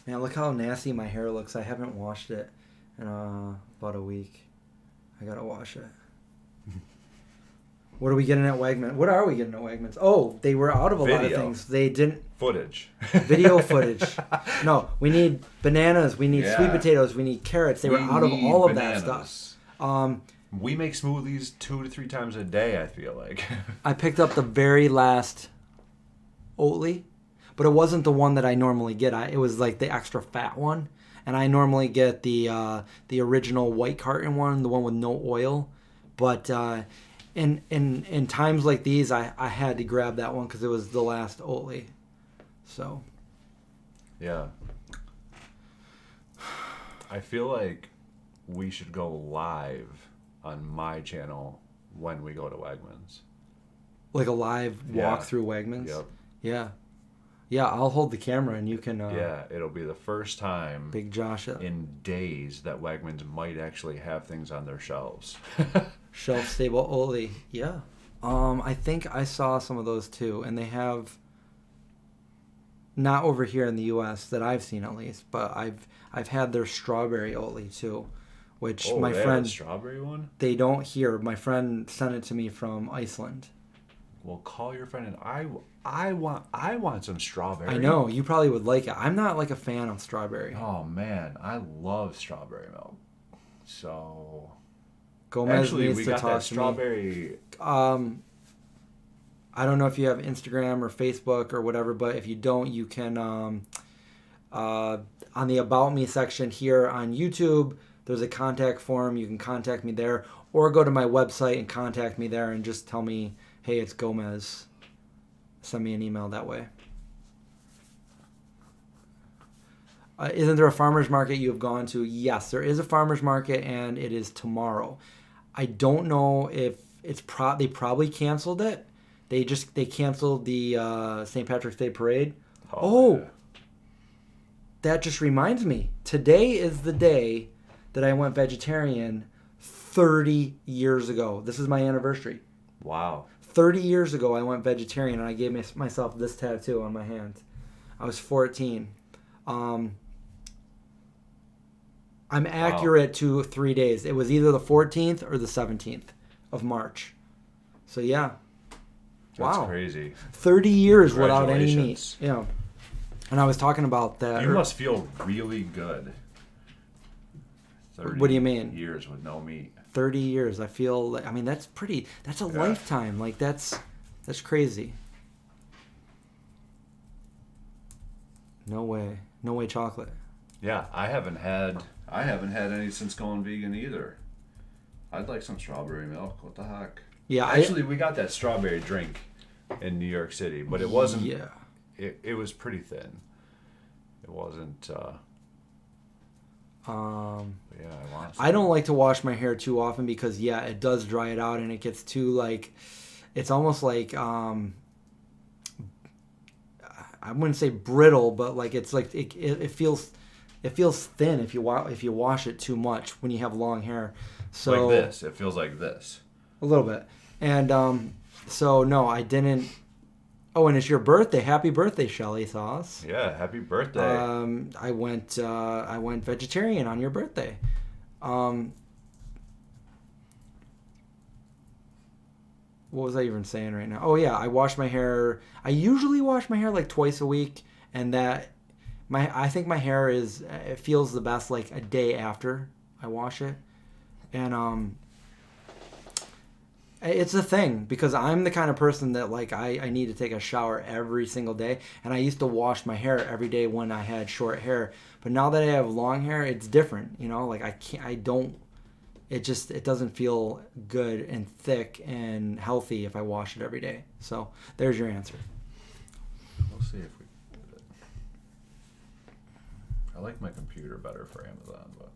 S1: Man, look how nasty my hair looks. I haven't washed it in about a week. I gotta wash it. What are we getting at Wegmans? What are we getting at Wegmans? Oh, they were out of a lot of
S2: Video.
S1: things. They didn't.
S2: Footage.
S1: Video footage. No, we need bananas. We need
S2: Yeah.
S1: sweet potatoes. We need carrots. They were out of
S2: need
S1: all of
S2: bananas.
S1: that stuff.
S2: We make smoothies 2 to 3 times a day, I feel like.
S1: I picked up the very last Oatly, but it wasn't the one that I normally get. It was like the extra fat one, and I normally get the original white carton one, the one with no oil. But in times like these, I had to grab that one because it was the last Oatly. So
S2: Yeah. I feel like we should go live on my channel when we go to Wegmans.
S1: Like a live walk through Wegmans?
S2: Yep.
S1: Yeah. Yeah, I'll hold the camera and you can...
S2: yeah, it'll be the first time
S1: Big Josh.
S2: in days that Wegmans might actually have things on their shelves.
S1: Shelf-stable Oatly. Yeah. I think I saw some of those too. And they have... Not over here in the U.S. that I've seen at least, but I've had their strawberry Oatly too, which my
S2: they have
S1: friend...
S2: a strawberry one?
S1: They don't here. My friend sent it to me from Iceland.
S2: Well, call your friend and I want some strawberry.
S1: I know you probably would like it. I'm not like a fan of strawberry.
S2: Oh man, I love strawberry milk. So
S1: Gomez
S2: actually,
S1: needs
S2: we
S1: to
S2: got
S1: talk
S2: that
S1: to me.
S2: strawberry.
S1: I don't know if you have Instagram or Facebook or whatever, but if you don't, you can on the About Me section here on YouTube. There's a contact form. You can contact me there, or go to my website and contact me there and just tell me, hey, it's Gomez. Send me an email that way. Isn't there a farmer's market you have gone to? Yes, there is a farmer's market, and it is tomorrow. I don't know if they probably canceled it. They canceled the St. Patrick's Day parade.
S2: Yeah.
S1: That just reminds me. Today is the day that I went vegetarian 30 years ago. This is my anniversary.
S2: Wow.
S1: 30 years ago, I went vegetarian, and I gave myself this tattoo on my hand. I was 14. I'm accurate to 3 days. It was either the 14th or the 17th of March. So, yeah.
S2: That's
S1: Wow.
S2: crazy.
S1: 30 years without any meat.
S2: Congratulations.
S1: Yeah. And I was talking about that.
S2: You must feel really good. 30
S1: What do you mean?
S2: Years with no meat.
S1: 30 years. I feel like, I mean, that's a lifetime. Like, that's crazy. No way chocolate.
S2: Yeah, I haven't had any since going vegan either. I'd like some strawberry milk. What the heck?
S1: Yeah,
S2: actually, we got that strawberry drink in New York City, but it wasn't.
S1: Yeah.
S2: It was pretty thin. It wasn't. Yeah,
S1: I don't like to wash my hair too often because it does dry it out and it gets too like, it's almost like I wouldn't say brittle, but like it's like it feels thin if you wash it too much when you have long hair. So
S2: like this, it feels like this.
S1: A little bit, and so no, I didn't. Oh, and it's your birthday. Happy birthday, Shelly Sauce.
S2: Yeah, happy birthday.
S1: I went vegetarian on your birthday. What was I even saying right now? Oh yeah, I wash my hair. I usually wash my hair like twice a week, and I think my hair it feels the best like a day after I wash it, and it's a thing because I'm the kind of person that like I need to take a shower every single day, and I used to wash my hair every day when I had short hair, but now that I have long hair, it's different, like it doesn't feel good and thick and healthy if I wash it every day. So there's your answer.
S2: We'll see if we can do it. I like my computer better for Amazon, but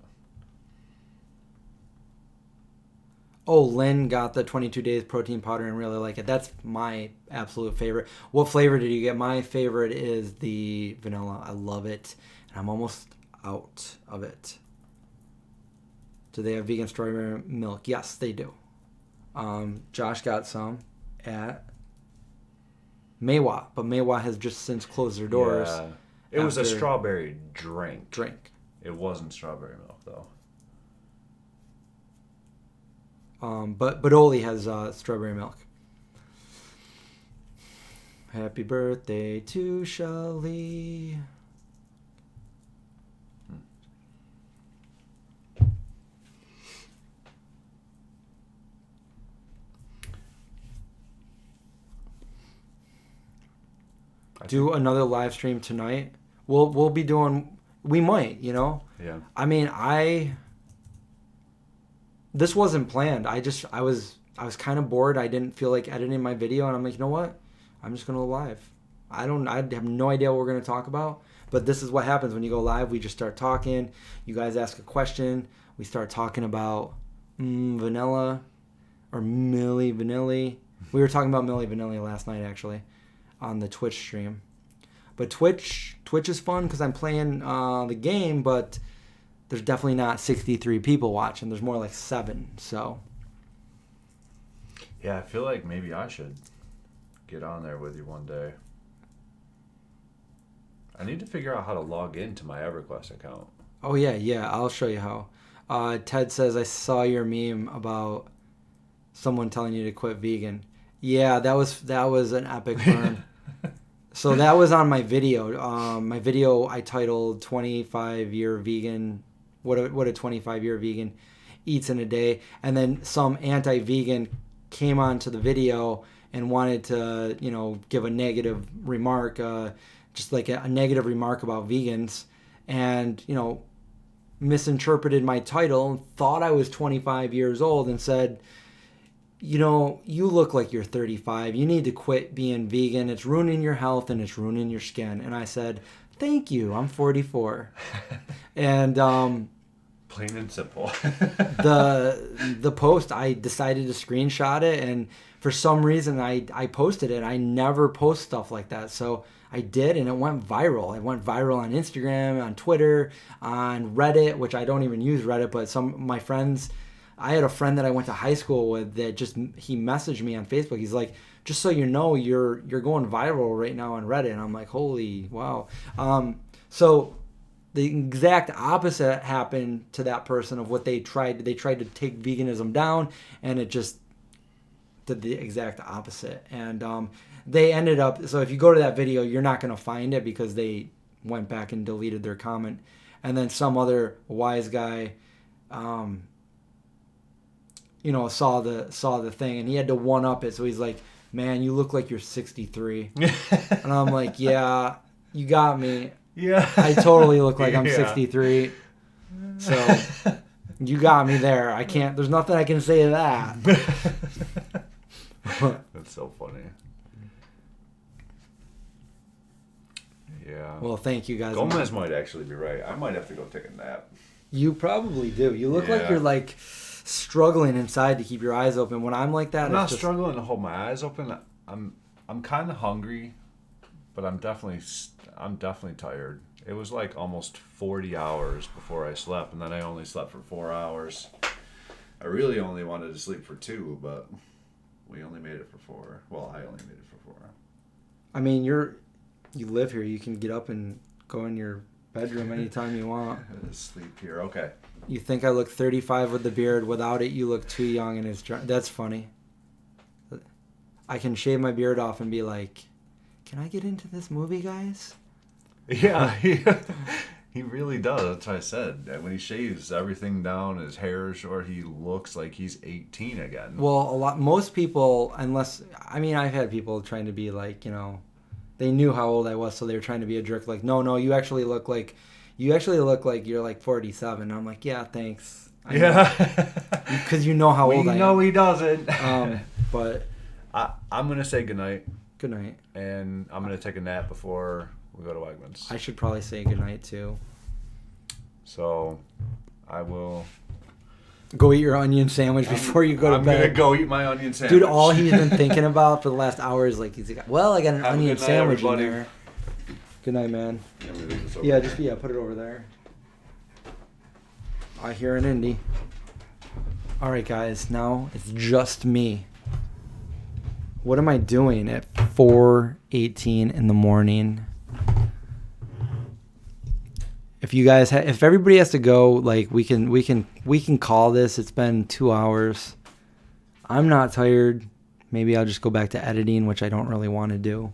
S1: oh, Lynn got the 22 days protein powder and really like it. That's my absolute favorite. What flavor did you get? My favorite is the vanilla. I love it. And I'm almost out of it. Do they have vegan strawberry milk? Yes, they do. Josh got some at Maiwa, but Maiwa has just since closed their doors.
S2: Yeah. It was a strawberry drink. It wasn't strawberry milk, though.
S1: But Oli has strawberry milk. Happy birthday to Shelly. Do another live stream tonight. We'll be doing. We might, Yeah. I mean, this wasn't planned. I was kind of bored. I didn't feel like editing my video, and I'm like, you know what? I'm just gonna go live. I have no idea what we're gonna talk about, but this is what happens when you go live. We just start talking. You guys ask a question. We start talking about vanilla or Milli Vanilli, We were talking about Milli Vanilli last night, actually, on the Twitch stream. But Twitch is fun because I'm playing the game, but there's definitely not 63 people watching. There's more like 7. So
S2: Yeah, I feel like maybe I should get on there with you one day. I need to figure out how to log into my EverQuest account.
S1: oh yeah, I'll show you how. Ted says, I saw your meme about someone telling you to quit vegan. Yeah, that was an epic burn. So that was on my video. My video I titled 25-year vegan, what a 25-year vegan eats in a day. And then some anti-vegan came onto the video and wanted to, give a negative remark, just like a negative remark about vegans. And, misinterpreted my title and thought I was 25 years old and said, you look like you're 35. You need to quit being vegan. It's ruining your health and it's ruining your skin. And I said, thank you. I'm 44. And
S2: plain and simple.
S1: the post, I decided to screenshot it, and for some reason I posted it. I never post stuff like that. So I did, and it went viral. It went viral on Instagram, on Twitter, on Reddit, which I don't even use Reddit, but some of my friends, I had a friend that I went to high school with that he messaged me on Facebook. He's like, just so you know, you're going viral right now on Reddit. And I'm like, holy wow. So the exact opposite happened to that person of what they tried. They tried to take veganism down, and it just did the exact opposite. And they ended up, so if you go to that video, you're not going to find it because they went back and deleted their comment. And then some other wise guy, saw the thing, and he had to one up it. So he's like, man, you look like you're 63. And I'm like, yeah, you got me.
S2: Yeah.
S1: I totally look like I'm 63. So you got me there. There's nothing I can say to that.
S2: That's so funny. Yeah.
S1: Well, thank you guys.
S2: Gomez might actually be right. I might have to go take a nap.
S1: You probably do. You look like you're like struggling inside to keep your eyes open. When I'm like that,
S2: I'm not struggling to hold my eyes open. I'm kind of hungry, but I'm definitely tired. It was like almost 40 hours before I slept, and then I only slept for 4 hours. I really only wanted to sleep for 2, but we only made it for 4. Well, I only made it for 4.
S1: I mean, you live here. You can get up and go in your bedroom anytime you want.
S2: Sleep here. Okay.
S1: You think I look 35 with the beard. Without it, you look too young, and that's funny. I can shave my beard off and be like, can I get into this movie, guys?
S2: Yeah, he really does. That's what I said. When he shaves everything down, his hair is short, he looks like he's 18 again.
S1: Well, most people, I've had people trying to be like, they knew how old I was, so they were trying to be a jerk. Like, no, you actually look like you're like 47. And I'm like, yeah, thanks. Because you know how old I am.
S2: We know he doesn't.
S1: But
S2: I'm going to say goodnight.
S1: Good night.
S2: And I'm going to take a nap before we go to Wegmans.
S1: I should probably say goodnight, too.
S2: So, I will...
S1: Go eat your onion sandwich before you go to bed.
S2: I'm going to go eat my onion sandwich.
S1: Dude, all he's been thinking about for the last hour is like, I got an onion sandwich in there. Good night, man. Yeah, put it over there. I hear an indie. All right, guys, now it's just me. What am I doing at 4:18 in the morning? If you guys, if everybody has to go, like we can call this. It's been 2 hours. I'm not tired. Maybe I'll just go back to editing, which I don't really want to do.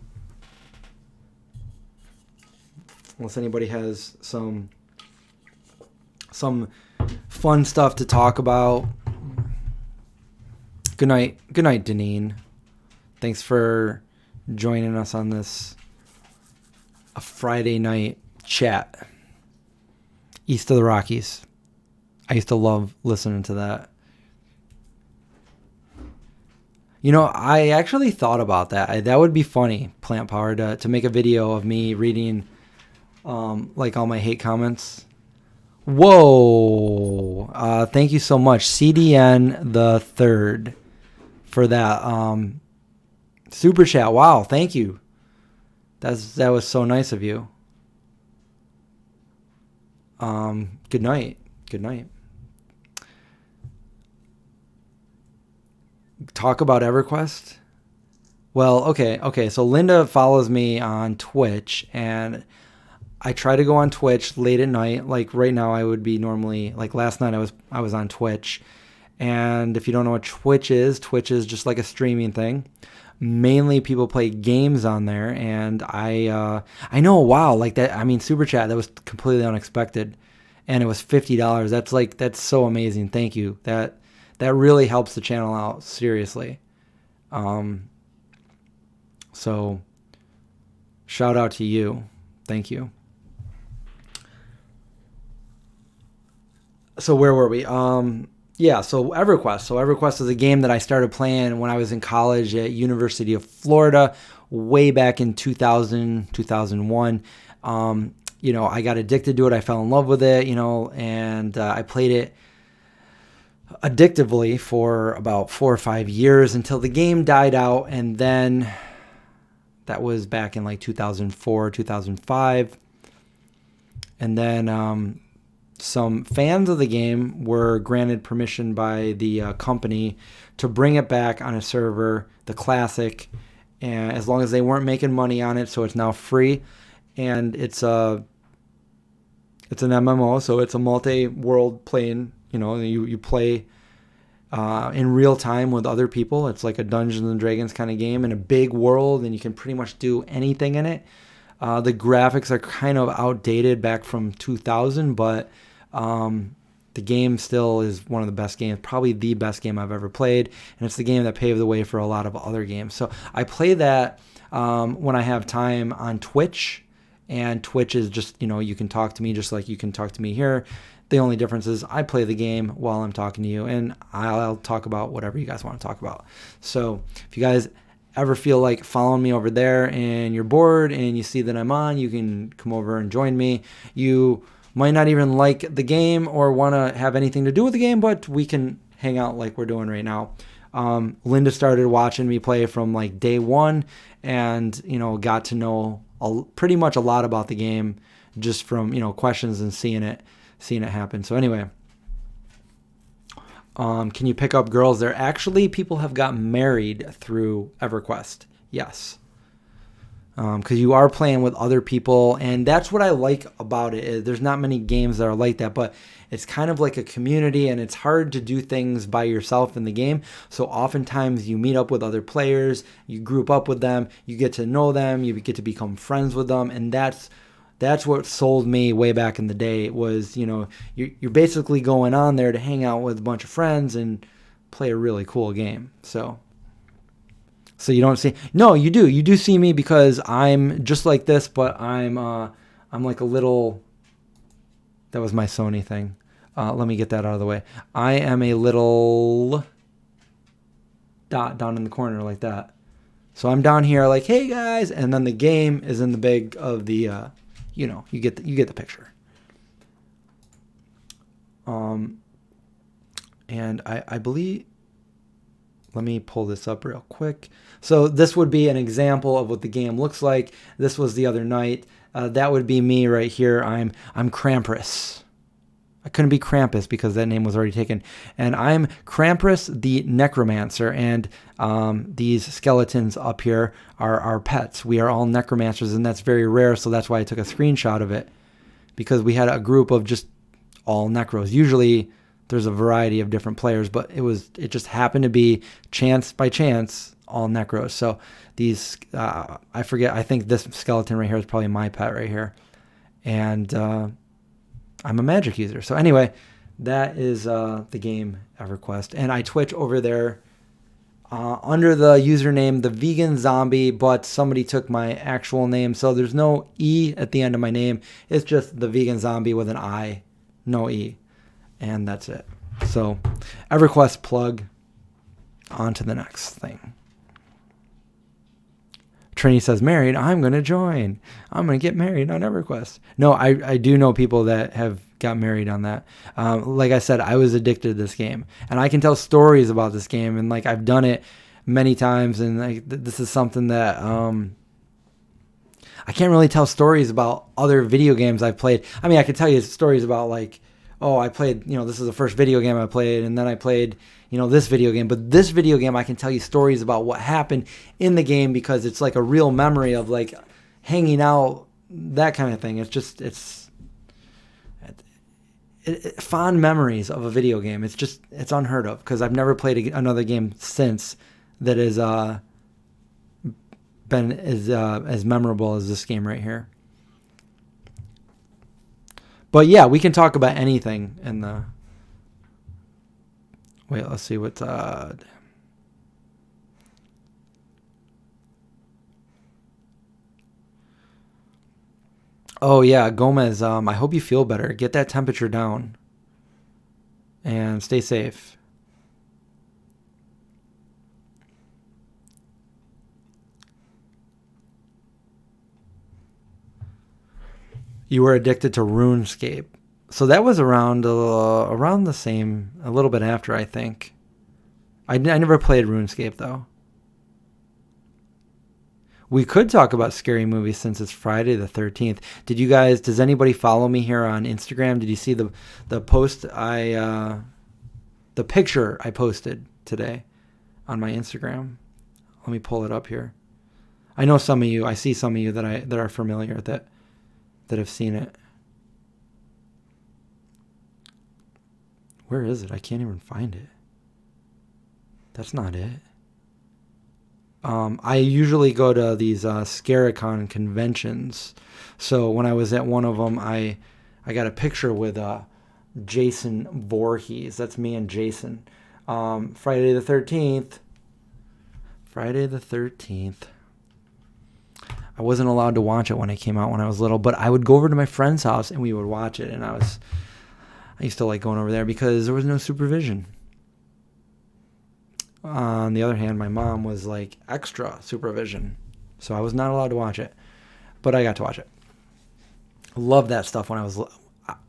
S1: Unless anybody has some fun stuff to talk about. Good night, Deneen. Thanks for joining us on a Friday night chat. East of the Rockies. I used to love listening to that. I actually thought about that. That would be funny, Plant Power, to make a video of me reading like all my hate comments. Whoa. Thank you so much, CDN the third, for that. Super chat. Wow, thank you. That was so nice of you. Good night. Good night. Talk about EverQuest. Well, okay. So Linda follows me on Twitch, and I try to go on Twitch late at night. Like right now, I would be normally, like last night I was on Twitch. And if you don't know what Twitch is just like a streaming thing. Mainly people play games on there, and I know, wow, like that. I mean, Super Chat, that was completely unexpected, and it was $50. That's so amazing. Thank you. That really helps the channel out, seriously. So shout out to you. Thank you. So where were we? Yeah, so EverQuest. So EverQuest is a game that I started playing when I was in college at University of Florida, way back in 2000, 2001. I got addicted to it. I fell in love with it, and I played it addictively for about 4 or 5 years until the game died out. And then that was back in like 2004, 2005. And then some fans of the game were granted permission by the company to bring it back on a server, the Classic, and as long as they weren't making money on it, so it's now free. And it's an MMO, so it's a multi-world playing. You play in real time with other people. It's like a Dungeons and Dragons kind of game in a big world, and you can pretty much do anything in it. The graphics are kind of outdated back from 2000, but the game still is one of the best games, probably the best game I've ever played, and it's the game that paved the way for a lot of other games. So I play that when I have time on Twitch, and Twitch is just, you can talk to me just like you can talk to me here. The only difference is I play the game while I'm talking to you, and I'll talk about whatever you guys want to talk about. So if you guys ever feel like following me over there and you're bored and you see that I'm on, you can come over and join me. You might not even like the game or want to have anything to do with the game, but we can hang out like we're doing right now. Linda started watching me play from like day one, and got to know pretty much a lot about the game just from questions and seeing it happen. So anyway, can you pick up girls there? Actually, people have got married through EverQuest. Yes. Because you are playing with other people, and that's what I like about it. Is there's not many games that are like that, but it's kind of like a community, and it's hard to do things by yourself in the game. So oftentimes you meet up with other players, you group up with them, you get to know them, you get to become friends with them, and that's what sold me way back in the day. It was, you're basically going on there to hang out with a bunch of friends and play a really cool game. So you don't see, no, you do see me, because I'm just like this, but I'm like a little, that was my Sony thing. Let me get that out of the way. I am a little dot down in the corner like that. So I'm down here like, hey guys, and then the game is in the big of the, you get the picture. And I believe, let me pull this up real quick. So this would be an example of what the game looks like. This was the other night. That would be me right here. I'm Krampus. I couldn't be Krampus because that name was already taken. And I'm Krampus the Necromancer. And these skeletons up here are our pets. We are all necromancers, and that's very rare. So that's why I took a screenshot of it, because we had a group of just all necros. Usually there's a variety of different players, but it just happened to be chance by chance all necros. So these, I forget, I think this skeleton right here is probably my pet right here. And I'm a magic user. So anyway, that is the game EverQuest. And I Twitch over there under the username The Vegan Zombie, but somebody took my actual name. So there's no E at the end of my name. It's just The Vegan Zombie with an I, no E. And that's it. So EverQuest plug. On to the next thing. Trini says, married, I'm going to join. I'm going to get married on EverQuest. No, I do know people that have got married on that. Like I said, I was addicted to this game. And I can tell stories about this game. And like I've done it many times, and this is something that I can't really tell stories about other video games I've played. I mean, I could tell you stories about like, oh, I played, this is the first video game I played, and then I played, this video game. But this video game, I can tell you stories about what happened in the game because it's like a real memory of like hanging out, that kind of thing. It's fond memories of a video game. It's unheard of because I've never played another game since that is been as memorable as this game right here. But yeah, we can talk about anything in the... Wait, let's see what's... Oh yeah, Gomez, I hope you feel better. Get that temperature down. And stay safe. You were addicted to RuneScape. So that was around the same, a little bit after, I think. I never played RuneScape, though. We could talk about scary movies since it's Friday the 13th. Does anybody follow me here on Instagram? Did you see the post the picture I posted today on my Instagram? Let me pull it up here. I know some of you, I see some of you that are familiar that have seen it. Where is it? I can't even find it. That's not it. I usually go to these Scaricon conventions. So when I was at one of them, I got a picture with Jason Voorhees. That's me and Jason. Friday the 13th. Friday the 13th. I wasn't allowed to watch it when it came out when I was little, but I would go over to my friend's house and we would watch it. And I used to like going over there because there was no supervision. On the other hand, my mom was like extra supervision, so I was not allowed to watch it, but I got to watch it. Loved that stuff when I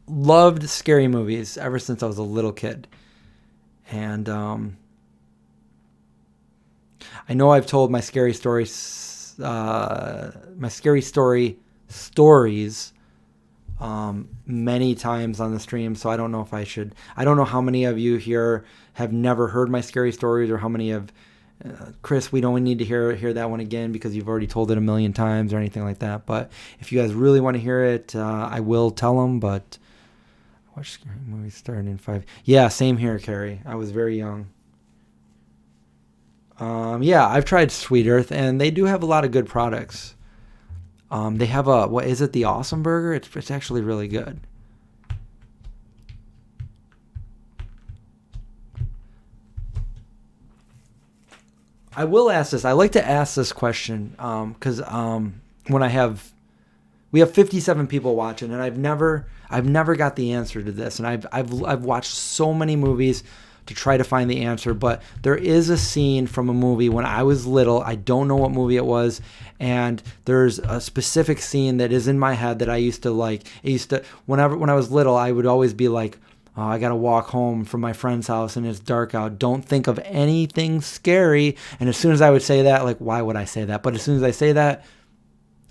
S1: loved scary movies ever since I was a little kid. And I know I've told my scary stories stories many times on the stream, so I don't know if I should. I don't know how many of you here have never heard my scary stories, or how many of Chris, we don't need to hear that one again because you've already told it a million times or anything like that. But if you guys really want to hear it, I will tell them. But I watched scary movies starting in 5. Yeah, same here, Carrie. I was very young. Yeah, I've tried Sweet Earth, and they do have a lot of good products. They have what is it? The Awesome Burger? It's actually really good. I will ask this. I like to ask this question because when we have 57 people watching, and I've never got the answer to this, and I've watched so many movies to try to find the answer, but there is a scene from a movie when I was little. I don't know what movie it was, and there's a specific scene that is in my head that I used to like. When I was little, I would always be like, oh, I gotta walk home from my friend's house and it's dark out. Don't think of anything scary. And as soon as I would say that, like, why would I say that? But as soon as I say that,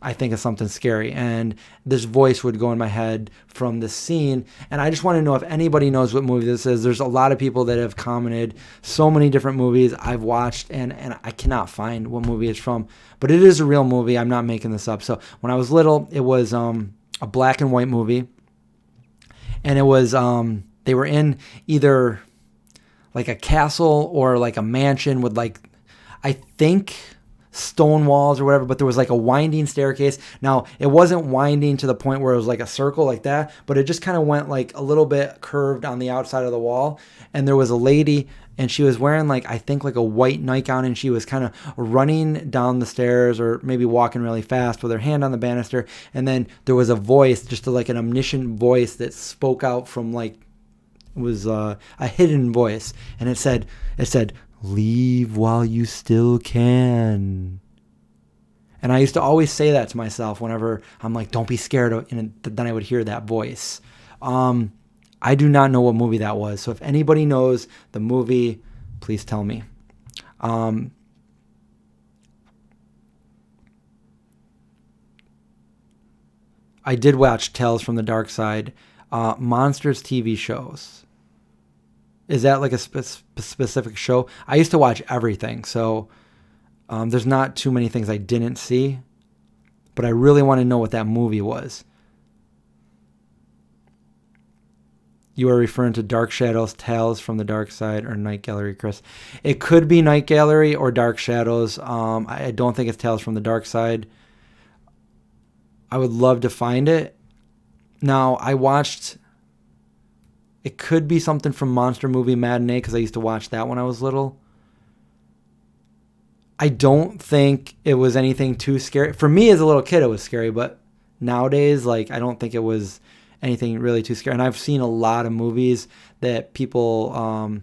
S1: I think of something scary, and this voice would go in my head from this scene. And I just want to know if anybody knows what movie this is. There's a lot of people that have commented so many different movies I've watched, and I cannot find what movie it's from, but it is a real movie. I'm not making this up. So when I was little, it was a black and white movie, and it was they were in either like a castle or like a mansion with like, I think, stone walls or whatever, but there was like a winding staircase. Now, it wasn't winding to the point where it was like a circle like that, but it just kind of went like a little bit curved on the outside of the wall. And there was a lady, and she was wearing like, I think like a white nightgown, and she was kind of running down the stairs or maybe walking really fast with her hand on the banister. And then there was a voice, just like an omniscient voice that spoke out from like, was a hidden voice. And it said, leave while you still can. And I used to always say that to myself whenever I'm like, don't be scared. And then I would hear that voice. I do not know what movie that was. So if anybody knows the movie, please tell me. I did watch Tales from the Dark Side. Monsters TV shows. Is that like a specific show? I used to watch everything, so there's not too many things I didn't see, but I really want to know what that movie was. You are referring to Dark Shadows, Tales from the Dark Side, or Night Gallery, Chris. It could be Night Gallery or Dark Shadows. I don't think it's Tales from the Dark Side. I would love to find it. Now, I watched... It could be something from Monster Movie Matinee, because I used to watch that when I was little. I don't think it was anything too scary. For me as a little kid, it was scary, but nowadays, like, I don't think it was anything really too scary. And I've seen a lot of movies that people...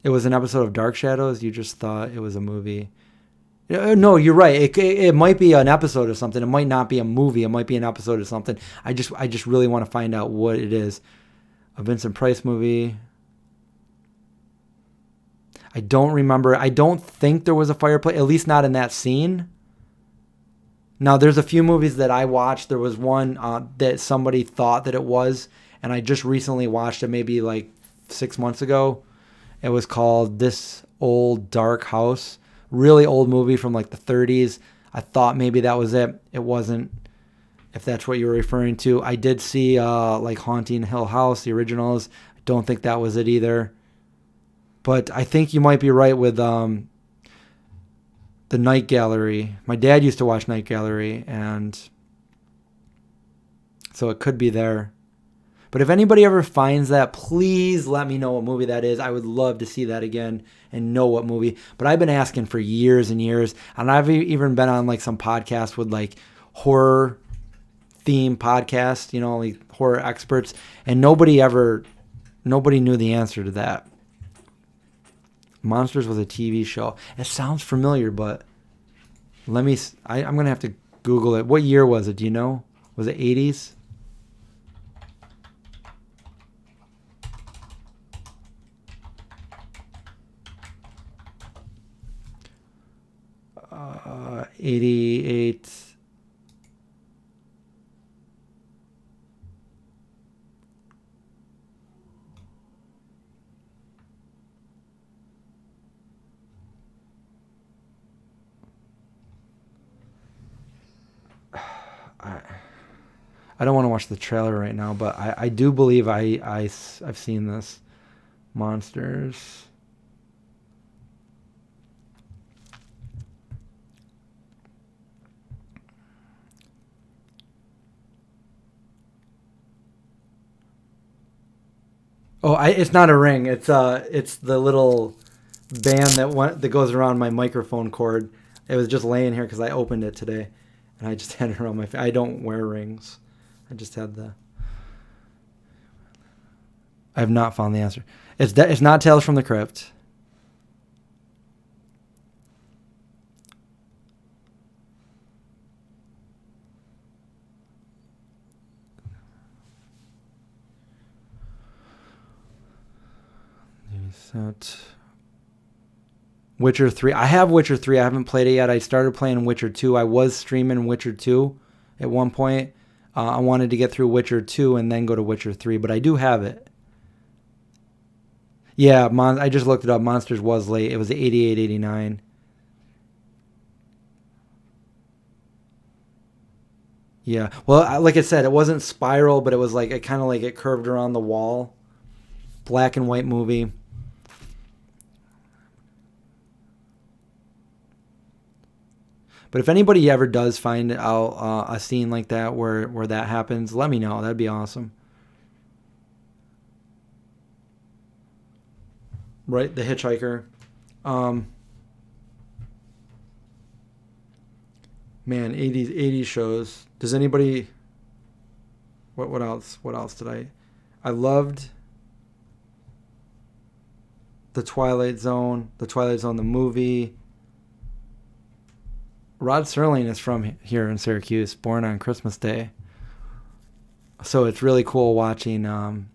S1: it was an episode of Dark Shadows. You just thought it was a movie. No, you're right. It might be an episode of something. It might not be a movie. It might be an episode of something. I just really want to find out what it is. A Vincent Price movie. I don't remember. I don't think there was a fireplace, at least not in that scene. Now, there's a few movies that I watched. There was one that somebody thought that it was, and I just recently watched it maybe like 6 months ago. It was called This Old Dark House. Really old movie from like the 30s. I thought maybe that was it. It wasn't. If that's what you were referring to. I did see like Haunting Hill House, the originals. I don't think that was it either. But I think you might be right with the Night Gallery. My dad used to watch Night Gallery, and so it could be there. But if anybody ever finds that, please let me know what movie that is. I would love to see that again and know what movie. But I've been asking for years and years, and I've even been on like some podcasts with like horror theme podcast, you know, like horror experts, and nobody knew the answer to that. Monsters was a TV show. It sounds familiar, but I'm gonna have to Google it. What year was it? Do you know? Was it 80s? Uh, 88. I don't want to watch the trailer right now, but I do believe I've seen this. Monsters. Oh, it's not a ring. It's the little band that goes around my microphone cord. It was just laying here because I opened it today, and I just had it around my face. I don't wear rings. I just had I have not found the answer. It's not Tales from the Crypt. Witcher 3. I have Witcher 3. I haven't played it yet. I started playing Witcher 2. I was streaming Witcher 2 at one point. I wanted to get through Witcher 2 and then go to Witcher 3, but I do have it. Yeah, I just looked it up. Monsters was late. It was 88, 89. Yeah. Well, like I said, it wasn't spiral, but it was like it kind of like it curved around the wall. Black and white movie. But if anybody ever does find out a scene like that where that happens, let me know. That'd be awesome. Right, The Hitchhiker. Man, 80s shows. Does anybody... What else? What else did I loved The Twilight Zone. The Twilight Zone, the movie. Rod Serling is from here in Syracuse, born on Christmas Day. So it's really cool watching, the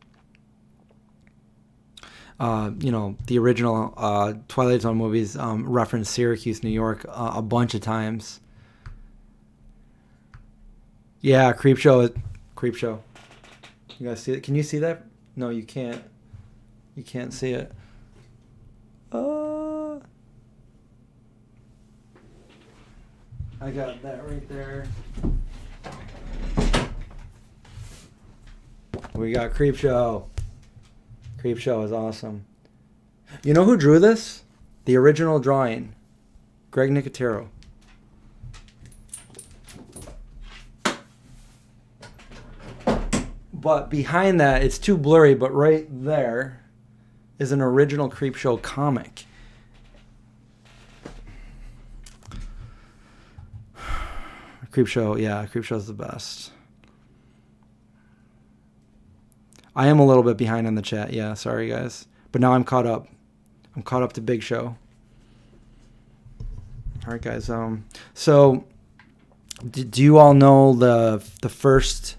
S1: original Twilight Zone movies reference Syracuse, New York a bunch of times. Yeah, Creep Show. Creep Show. You guys see it? Can you see that? No, you can't. You can't see it. I got that right there. We got Creep Show. Creep Show is awesome. You know who drew this? The original drawing. Greg Nicotero. But behind that, it's too blurry, but right there is an original Creep Show comic. Creep Show, yeah, Creep Show's the best. I am a little bit behind on the chat, yeah, sorry guys. But now I'm caught up. I'm caught up to Big Show. All right, guys. So, do you all know the first?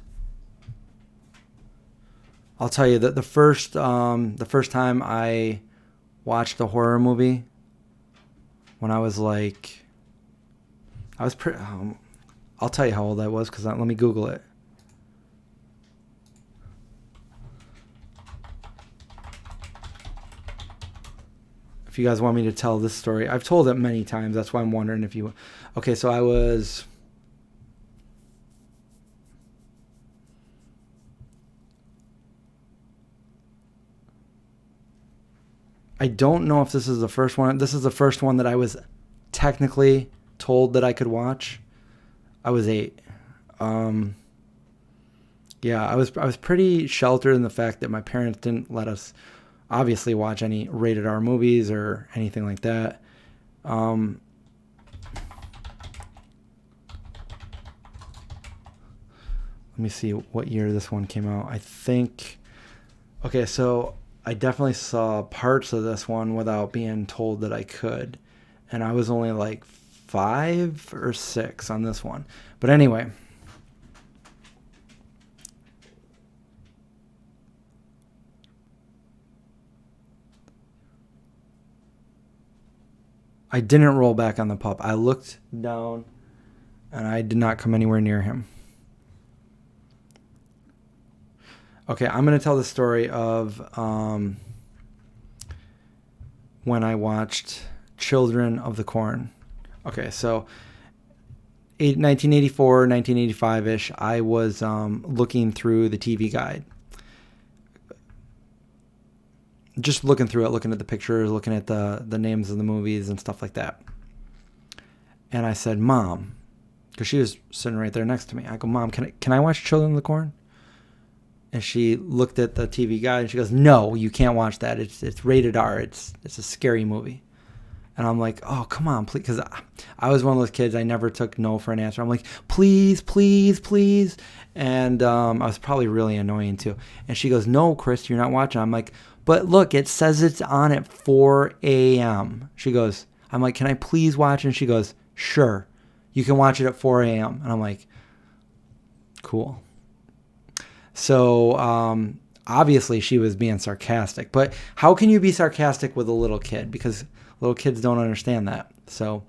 S1: I'll tell you that the first time I watched a horror movie, when I was like, pretty. I'll tell you how old I was because let me Google it. If you guys want me to tell this story, I've told it many times. That's why I'm wondering if you. Okay, so I don't know if this is the first one. This is the first one that I was technically told that I could watch. I was 8. Yeah, I was pretty sheltered in the fact that my parents didn't let us obviously watch any rated R movies or anything like that. Let me see what year this one came out. I think. Okay, so I definitely saw parts of this one without being told that I could. And I was only like 5 or 6 on this one. But anyway. I didn't roll back on the pup. I looked down and I did not come anywhere near him. Okay, I'm going to tell the story of when I watched Children of the Corn. Okay, so 1984, 1985-ish, I was looking through the TV guide. Just looking through it, looking at the pictures, looking at the names of the movies and stuff like that. And I said, Mom, because she was sitting right there next to me. I go, Mom, can I watch Children of the Corn? And she looked at the TV guide and she goes, no, you can't watch that. It's rated R. It's a scary movie. And I'm like, oh, come on, please. Because I was one of those kids. I never took no for an answer. I'm like, please, please, please. And I was probably really annoying too. And she goes, no, Chris, you're not watching. I'm like, but look, it says it's on at 4 a.m. She goes, I'm like, can I please watch? And she goes, sure. You can watch it at 4 a.m. And I'm like, cool. So obviously she was being sarcastic. But how can you be sarcastic with a little kid? Because little kids don't understand that. So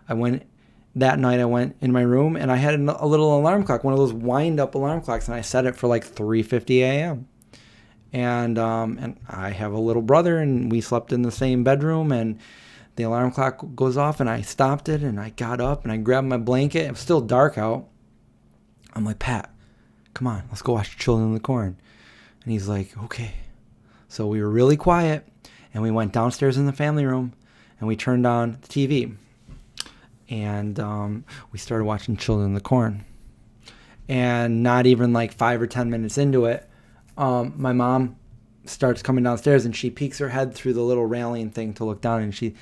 S1: that night I went in my room and I had a little alarm clock, one of those wind-up alarm clocks, and I set it for like 3:50 a.m. And I have a little brother, and we slept in the same bedroom, and the alarm clock goes off, and I stopped it, and I got up, and I grabbed my blanket. It was still dark out. I'm like, Pat, come on, let's go watch Children of the Corn. And he's like, okay. So we were really quiet, and we went downstairs in the family room, and we turned on the TV. And we started watching Children of the Corn. And not even like 5 or 10 minutes into it, my mom starts coming downstairs, and she peeks her head through the little railing thing to look down, and she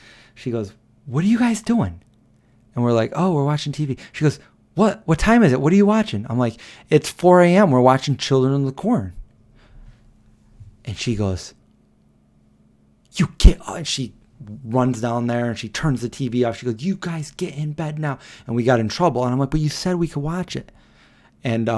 S1: goes, what are you guys doing? And we're like, oh, we're watching TV. She goes, what time is it? What are you watching? I'm like, it's 4 a.m. We're watching Children of the Corn. And she goes, you get, and she runs down there and she turns the TV off. She goes, you guys get in bed now. And we got in trouble. And I'm like, but you said we could watch it. And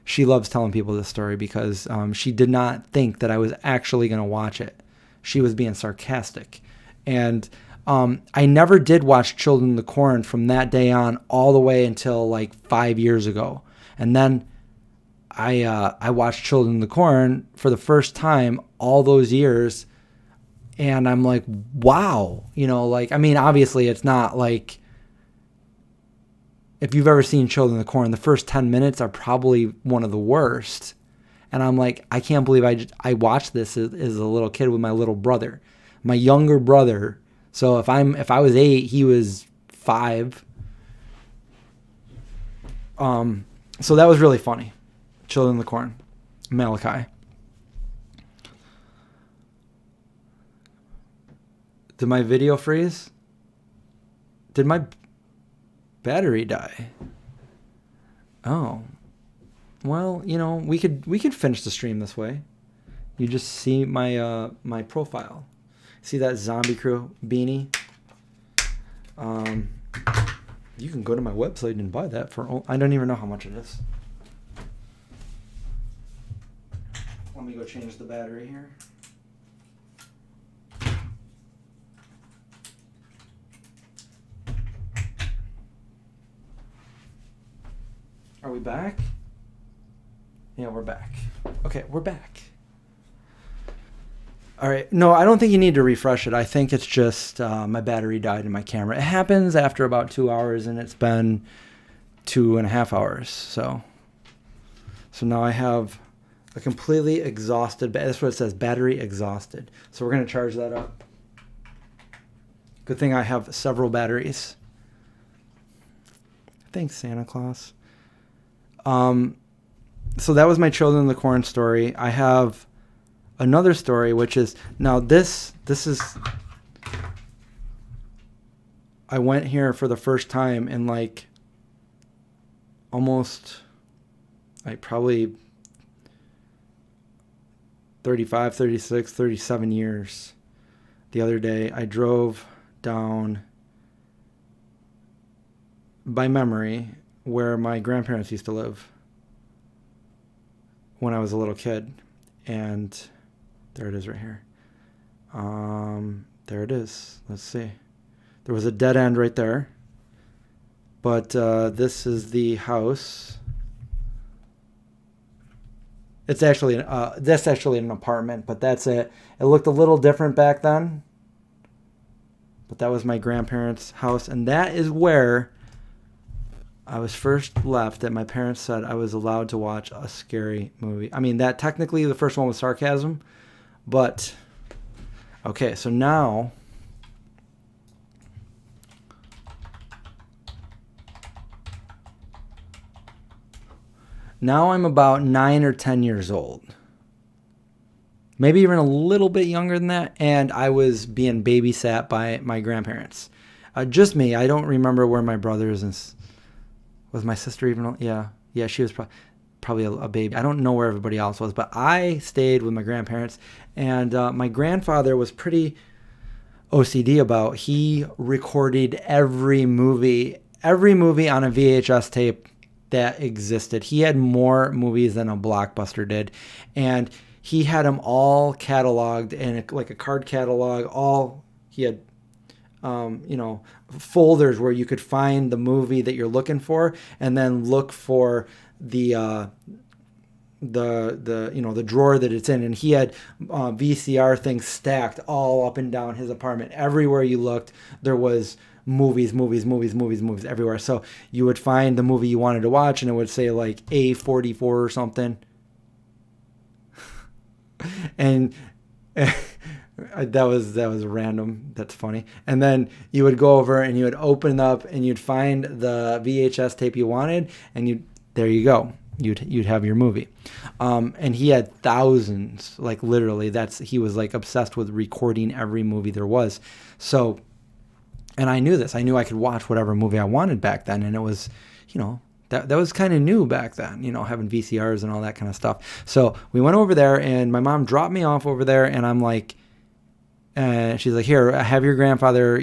S1: she loves telling people this story because she did not think that I was actually going to watch it. She was being sarcastic. And I never did watch Children of the Corn from that day on all the way until like 5 years ago. And then I watched Children of the Corn for the first time all those years, and I'm like, wow, like, I mean, obviously it's not like, if you've ever seen Children of the Corn, the first 10 minutes are probably one of the worst. And I'm like, I can't believe I watched this as a little kid with my little brother, my younger brother. So if I was 8, he was 5. So that was really funny. Children of the Corn, Malachi. Did my video freeze? Did my battery die? Oh. Well, we could finish the stream this way. You just see my my profile. See that Zombie Crew beanie? You can go to my website and buy that for, I don't even know how much it is. Let me go change the battery here. Are we back? Yeah, we're back. Okay, we're back. All right. No, I don't think you need to refresh it. I think it's just my battery died in my camera. It happens after about 2 hours, and it's been 2.5 hours. So now I have a completely exhausted. That's what it says, battery exhausted. So we're going to charge that up. Good thing I have several batteries. Thanks, Santa Claus. So that was my Children of the Corn story. I have another story, which is, now this is, I went here for the first time in like almost, like probably 35, 36, 37 years. The other day I drove down by memory where my grandparents used to live when I was a little kid. And there it is right here. There it is. Let's see. There was a dead end right there. But this is the house. It's actually that's actually an apartment, but that's it. It looked a little different back then. But that was my grandparents' house, and that is where I was first left, that my parents said I was allowed to watch a scary movie. I mean, that technically the first one was sarcasm, but okay, so now I'm about 9 or 10 years old. Maybe even a little bit younger than that, and I was being babysat by my grandparents. Just me. I don't remember where my brothers and was my sister even? Yeah, she was probably a baby. I don't know where everybody else was, but I stayed with my grandparents, and my grandfather was pretty OCD about. He recorded every movie on a VHS tape that existed. He had more movies than a Blockbuster did, and he had them all cataloged in like a card catalog. He had folders where you could find the movie that you're looking for, and then look for the drawer that it's in. And he had VCR things stacked all up and down his apartment. Everywhere you looked, there was movies everywhere. So you would find the movie you wanted to watch, and it would say like A44 or something. And that was random. That's funny. And then you would go over and you would open up and you'd find the VHS tape you wanted, and there you go. You'd have your movie. And he had thousands, like literally. He was like obsessed with recording every movie there was. So, and I knew this. I knew I could watch whatever movie I wanted back then, and it was, that was kind of new back then, having VCRs and all that kind of stuff. So we went over there, and my mom dropped me off over there, and I'm like, and she's like, here, have your grandfather,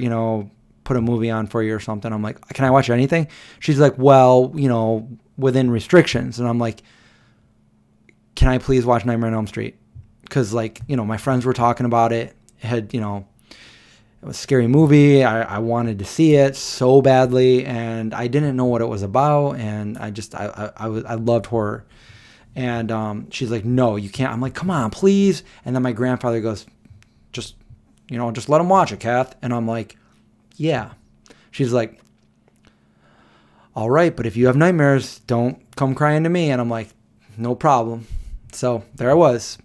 S1: put a movie on for you or something. I'm like, can I watch anything? She's like, well, within restrictions. And I'm like, can I please watch Nightmare on Elm Street? Because my friends were talking about it. It had, it was a scary movie. I wanted to see it so badly, and I didn't know what it was about, and I loved horror. And she's like, no, you can't. I'm like, come on, please. And then my grandfather goes, just let him watch it, Kath. And I'm like, yeah. She's like, all right, but if you have nightmares, don't come crying to me. And I'm like, no problem. So there I was.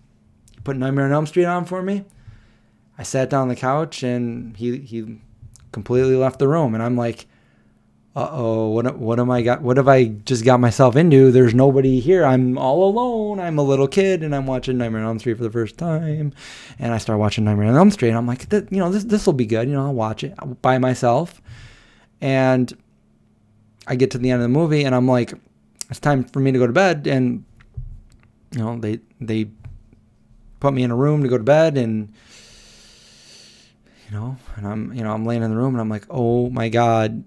S1: He put Nightmare on Elm Street on for me. I sat down on the couch, and he completely left the room. And I'm like, uh-oh, what have I just got myself into? There's nobody here. I'm all alone. I'm a little kid, and I'm watching Nightmare on Elm Street for the first time. And I start watching Nightmare on Elm Street, and I'm like, this will be good. I'll watch it by myself. And I get to the end of the movie, and I'm like, it's time for me to go to bed. And they put me in a room to go to bed, and and I'm laying in the room, and I'm like, oh my God,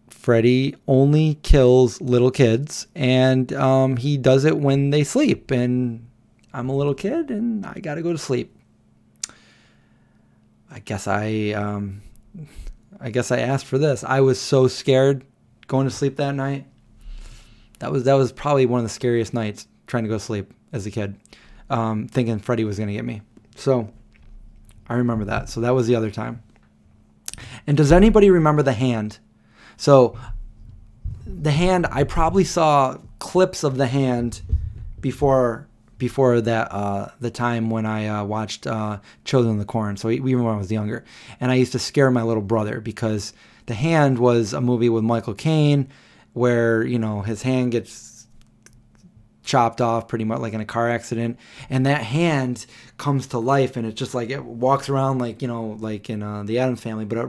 S1: Freddy only kills little kids, and he does it when they sleep, and I'm a little kid, and I gotta go to sleep. I guess I asked for this. I was so scared going to sleep that night. That was probably one of the scariest nights, trying to go to sleep as a kid, thinking Freddy was gonna get me. So I remember that. So that was the other time. And does anybody remember The Hand? So The Hand, I probably saw clips of The Hand before that the time when I watched Children of the Corn. So even when I was younger. And I used to scare my little brother because The Hand was a movie with Michael Caine where, his hand gets chopped off pretty much like in a car accident, and that hand comes to life, and it's just like it walks around like like in the Addams Family, but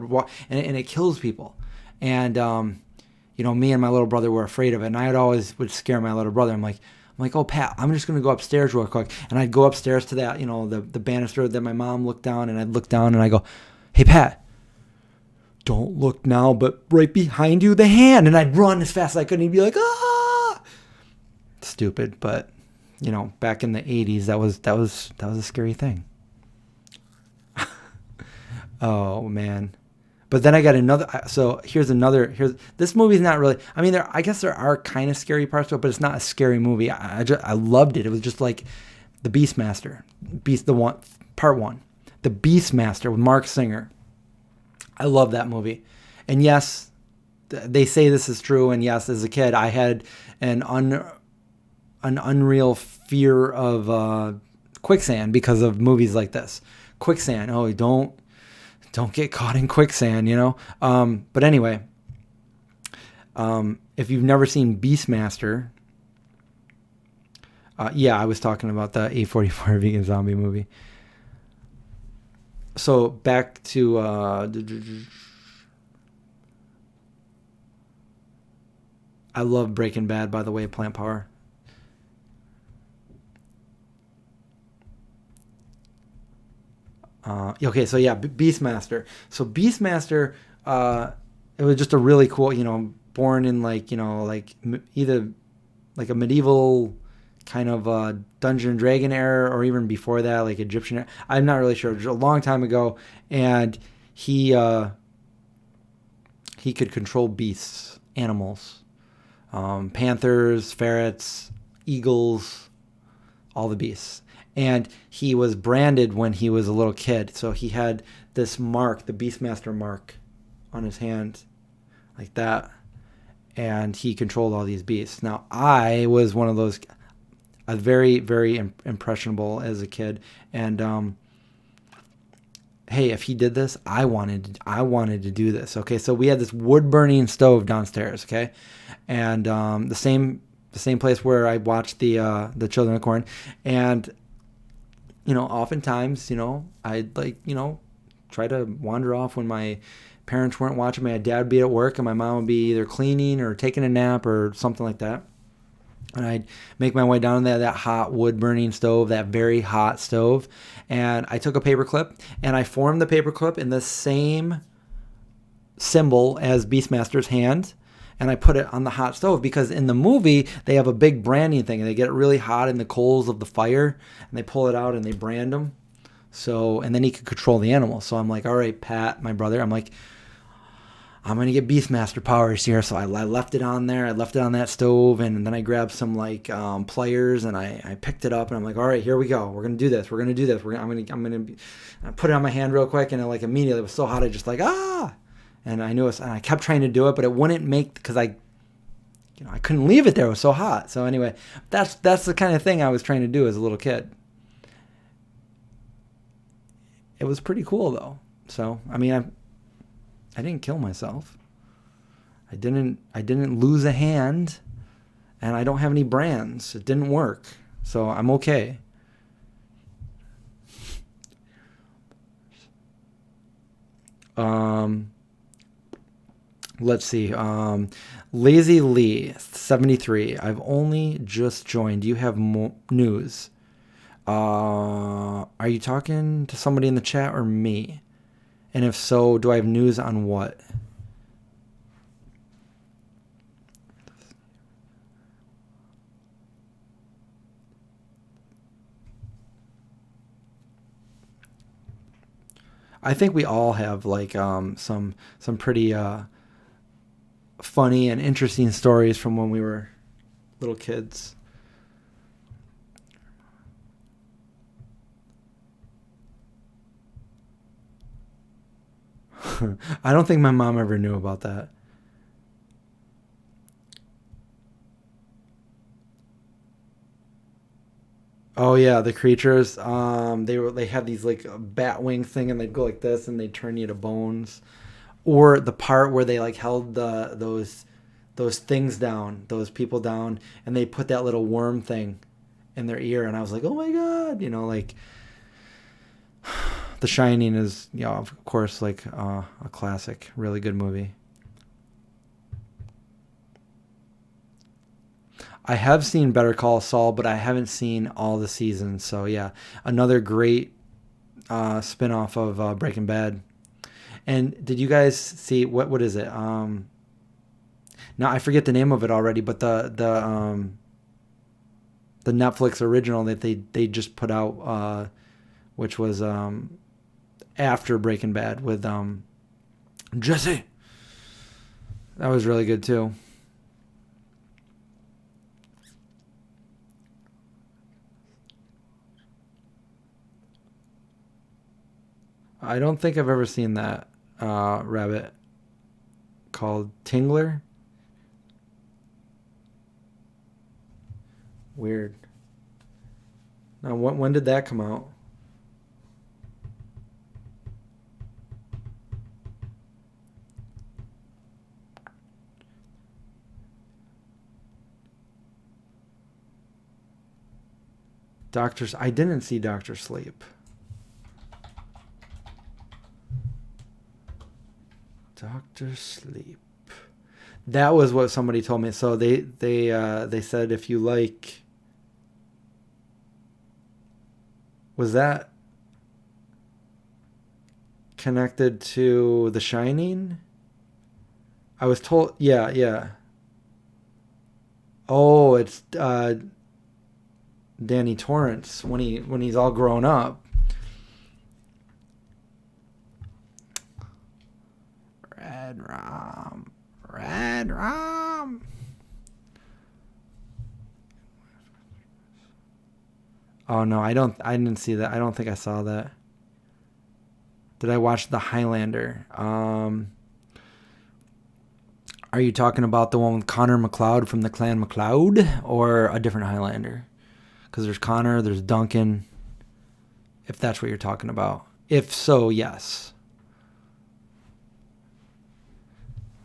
S1: and it kills people. And me and my little brother were afraid of it, and would scare my little brother. I'm like, oh Pat, I'm just gonna go upstairs real quick, and I'd go upstairs to that the banister that my mom looked down, and I'd look down and I go, hey Pat, don't look now, but right behind you, the hand. And I'd run as fast as I could, and he'd be like, ah. Stupid, but back in the 80s, that was a scary thing. Oh man. But then I got another. So here's this movie's not really. I mean, I guess there are kind of scary parts to it, but it's not a scary movie. I loved it. It was just like the Beastmaster, part one, the Beastmaster with Mark Singer. I love that movie, and yes, they say this is true. And yes, as a kid, I had an unreal fear of quicksand because of movies like this. Quicksand. Oh, don't get caught in quicksand, But anyway, if you've never seen Beastmaster, I was talking about the A44 vegan zombie movie. So back to I love Breaking Bad, by the way, Plant Power. Okay, so yeah, Beastmaster. So Beastmaster, it was just a really cool, born in either like a medieval kind of Dungeon and Dragon era, or even before that, like Egyptian era. I'm not really sure. It was a long time ago, and he could control beasts, animals, panthers, ferrets, eagles, all the beasts. And he was branded when he was a little kid. So he had this mark, the Beastmaster mark, on his hand, like that. And he controlled all these beasts. Now, I was one of those, very, very impressionable as a kid. And, hey, if he did this, I wanted to do this. Okay, so we had this wood-burning stove downstairs, okay? And the same place where I watched the Children of the Corn. And oftentimes, I'd try to wander off when my parents weren't watching. My dad would be at work, and my mom would be either cleaning or taking a nap or something like that. And I'd make my way down to that hot wood burning stove, that very hot stove. And I took a paper clip, and I formed the paper clip in the same symbol as Beastmaster's hand. And I put it on the hot stove because in the movie, they have a big branding thing, and they get it really hot in the coals of the fire, and they pull it out and they brand them. So, and then he could control the animal. So I'm like, all right, Pat, my brother, I'm like, I'm going to get Beastmaster powers here. So I left it on there. I left it on that stove. And then I grabbed some like pliers and I picked it up and I'm like, all right, here we go. We're going to do this. We're going to do this. I'm going to put it on my hand real quick. And like immediately it was so hot. I just like, and I knew it was, and I kept trying to do it, but it wouldn't make, because I couldn't leave it there. It was so hot. So anyway, that's the kind of thing I was trying to do as a little kid. It was pretty cool though. So, I mean, I didn't kill myself. I didn't lose a hand, and I don't have any brands. It didn't work. So I'm okay. Let's see. Lazy Lee 73. I've only just joined. Do you have news? Are you talking to somebody in the chat or me? And if so, do I have news on what? I think we all have like some pretty funny and interesting stories from when we were little kids. I don't think my mom ever knew about that. Oh yeah, the creatures. They had these like a bat wing thing, and they'd go like this, and they'd turn you to bones. Or the part where they like held those things down, those people down, and they put that little worm thing in their ear, and I was like, oh my god, like. The Shining is, of course, like a classic, really good movie. I have seen Better Call Saul, but I haven't seen all the seasons. So yeah, another great spin-off of Breaking Bad. And did you guys see what is it? Now I forget the name of it already, but the Netflix original that they just put out, which was after Breaking Bad with Jesse. That was really good too. I don't think I've ever seen that rabbit called Tingler. Weird. Now, when did that come out? I didn't see Doctor Sleep. Doctor Sleep. That was what somebody told me. So they said if you like. Was that connected to The Shining? I was told. Yeah. Oh, it's Danny Torrance when he's all grown up. Red Rum. Oh no, I didn't see that. I don't think I saw that. Did I watch The Highlander? Are you talking about the one with Connor MacLeod from the Clan MacLeod, or a different Highlander? Because there's Connor, there's Duncan. If that's what you're talking about. If so, yes.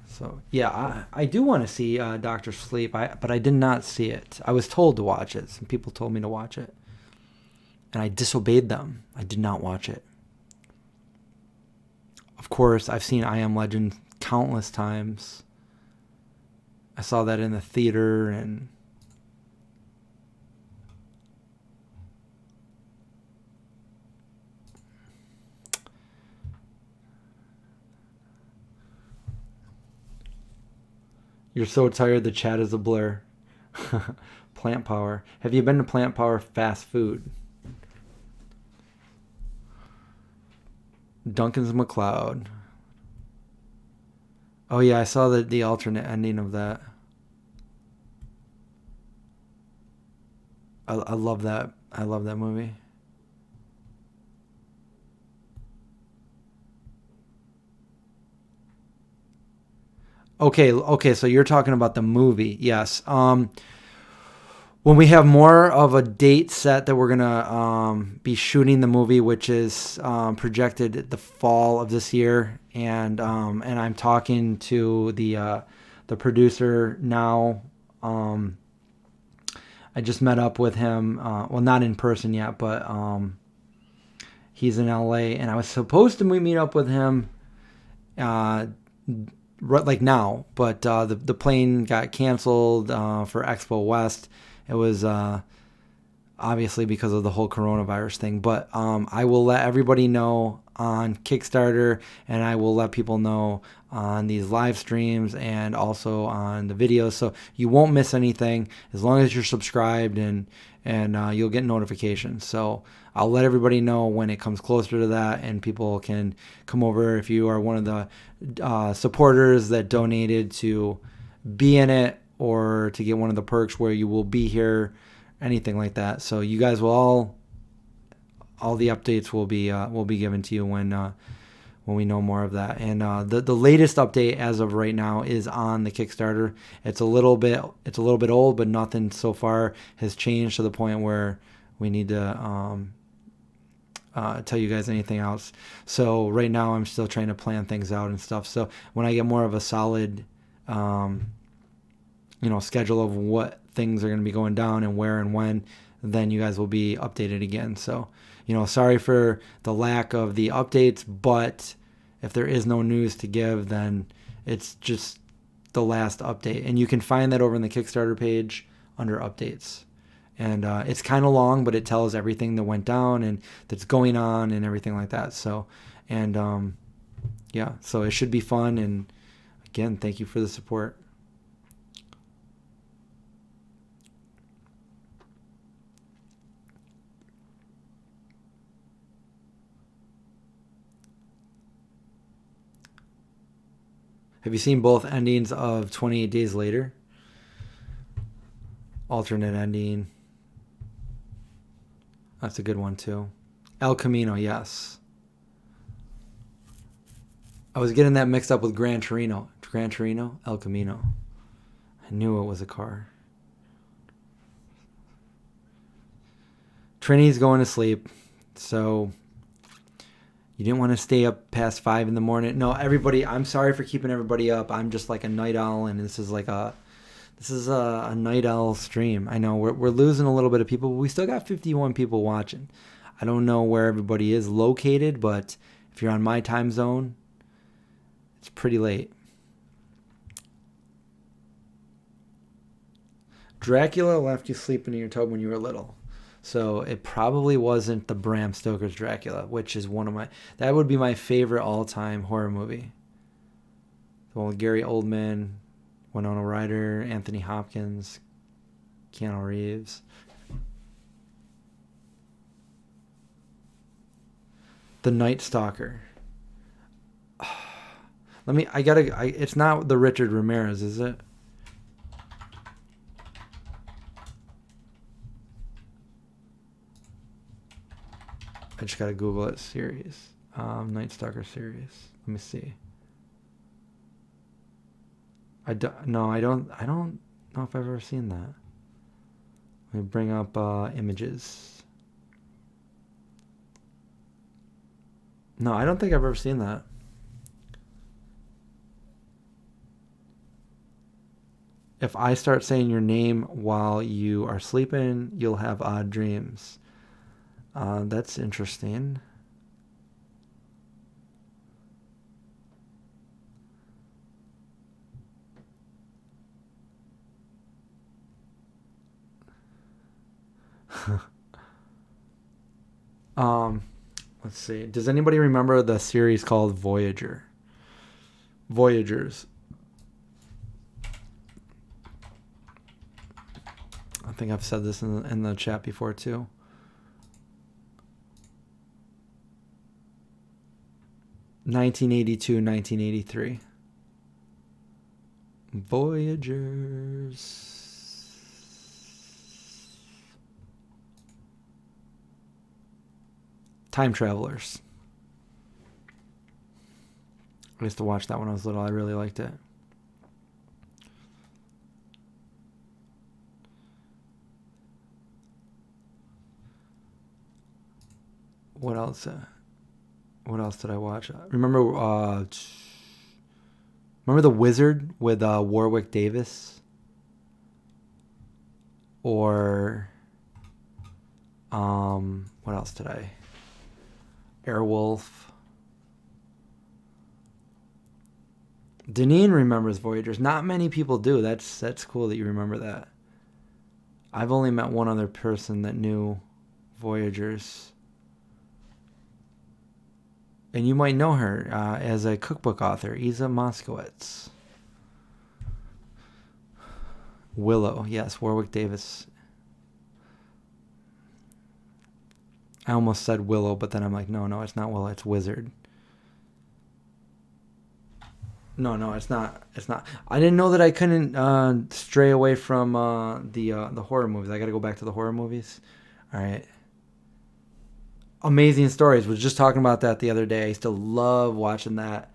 S1: So yeah, I do want to see Doctor Sleep, but I did not see it. I was told to watch it. Some people told me to watch it, and I disobeyed them. I did not watch it. Of course, I've seen I Am Legend countless times. I saw that in the theater, and you're so tired the chat is a blur. Plant Power. Have you been to Plant Power fast food? Duncan's McLeod. Oh yeah, I saw the alternate ending of that. I love that. I love that movie. Okay, so you're talking about the movie. Yes. When we have more of a date set that we're gonna be shooting the movie, which is projected the fall of this year, and I'm talking to the producer now. I just met up with him. Well, not in person yet, but he's in LA, and I was supposed to meet up with him like now, but the plane got canceled for Expo West. It was obviously because of the whole coronavirus thing, but I will let everybody know on Kickstarter, and I will let people know on these live streams and also on the videos, so you won't miss anything as long as you're subscribed, and you'll get notifications. So I'll let everybody know when it comes closer to that, and people can come over if you are one of the supporters that donated to be in it or to get one of the perks where you will be here, anything like that. So you guys will all the updates will be given to you when we know more of that. And the latest update as of right now is on the Kickstarter. It's a little bit old, but nothing so far has changed to the point where we need to tell you guys anything else. So right now I'm still trying to plan things out and stuff. So when I get more of a solid schedule of what things are going to be going down and where and when, then you guys will be updated again. So, sorry for the lack of the updates, but if there is no news to give, then it's just the last update. And you can find that over in the Kickstarter page under updates. And it's kind of long, but it tells everything that went down and that's going on and everything like that. So, and yeah, so it should be fun. And again, thank you for the support. Have you seen both endings of 28 Days Later? Alternate ending. That's a good one too. El Camino, yes. I was getting that mixed up with Gran Torino. Gran Torino, El Camino. I knew it was a car. Trini's going to sleep, so you didn't want to stay up past 5 in the morning. No, everybody, I'm sorry for keeping everybody up. I'm just like a night owl, and this is a night owl stream. I know we're losing a little bit of people, but we still got 51 people watching. I don't know where everybody is located, but if you're on my time zone, it's pretty late. Dracula left you sleeping in your tub when you were little. So it probably wasn't the Bram Stoker's Dracula, which is that would be my favorite all-time horror movie. The one with Gary Oldman, Winona Ryder, Anthony Hopkins, Keanu Reeves. The Night Stalker. It's not the Richard Ramirez, is it? I just gotta Google it. Series, Night Stalker series. Let me see. I don't know if I've ever seen that. Let me bring up images. No, I don't think I've ever seen that. If I start saying your name while you are sleeping, you'll have odd dreams. That's interesting. Let's see. Does anybody remember the series called Voyager? Voyagers. I think I've said this in the chat before too. 1982, 1983. Voyagers. Time Travelers. I used to watch that when I was little. I really liked it. What else? What else did I watch? Remember The Wizard with Warwick Davis? Or what else did I? Airwolf. Deneen remembers Voyagers. Not many people do. That's cool that you remember that. I've only met one other person that knew Voyagers. And you might know her as a cookbook author, Isa Moskowitz. Willow, yes, Warwick Davis. I almost said Willow, but then I'm like, no, it's not Willow, it's Wizard. No, it's not. It's not. I didn't know that I couldn't stray away from the horror movies. I got to go back to the horror movies. All right. Amazing Stories. Was just talking about that the other day. I used to love watching that.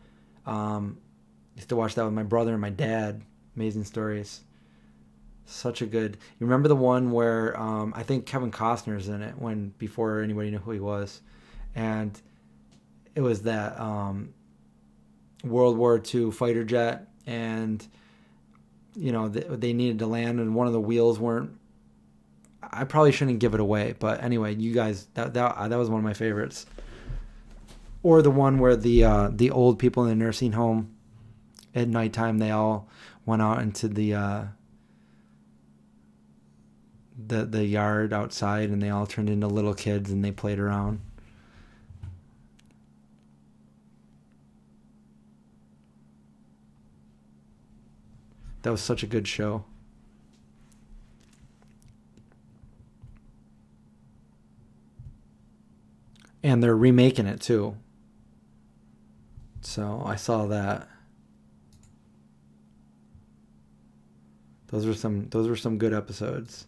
S1: Used to watch that with my brother and my dad. Amazing Stories. Such a good. You remember the one where I think Kevin Costner's in it before anybody knew who he was, and it was that World War II fighter jet, and they needed to land, and one of the wheels weren't. I probably shouldn't give it away, but anyway, you guys, that was one of my favorites. Or the one where the old people in the nursing home at nighttime, they all went out into the yard outside, and they all turned into little kids and they played around. That was such a good show. And they're remaking it too. So I saw that. Those were some good episodes.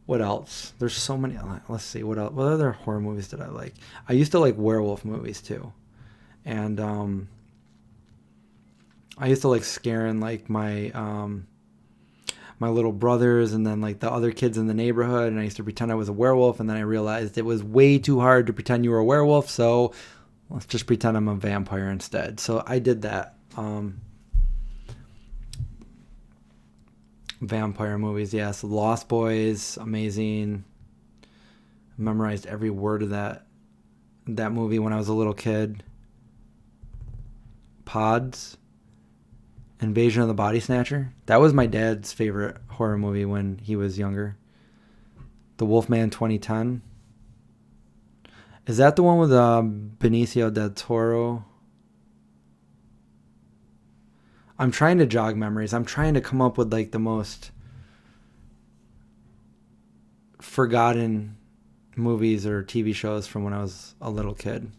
S1: What else? There's so many. Let's see. What else? What other horror movies did I like? I used to like werewolf movies too. And I used to like scaring like my little brothers and then like the other kids in the neighborhood, and I used to pretend I was a werewolf, and then I realized it was way too hard to pretend you were a werewolf, so let's just pretend I'm a vampire instead. So I did that. Vampire movies, yes. Lost Boys, amazing. Memorized every word of that movie when I was a little kid. Pods. Invasion of the Body Snatcher. That was my dad's favorite horror movie when he was younger. The Wolfman 2010. Is that the one with Benicio del Toro? I'm trying to jog memories. I'm trying to come up with like the most forgotten movies or TV shows from when I was a little kid.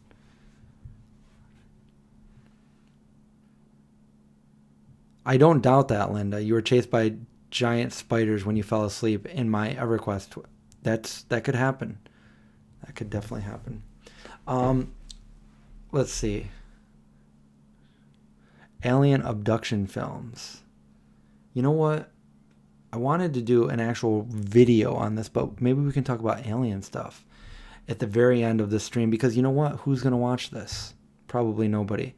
S1: I don't doubt that, Linda. You were chased by giant spiders when you fell asleep in my EverQuest. That could happen. That could definitely happen. Let's see. Alien abduction films. You know what? I wanted to do an actual video on this, but maybe we can talk about alien stuff at the very end of the stream, because you know what? Who's going to watch this? Probably nobody.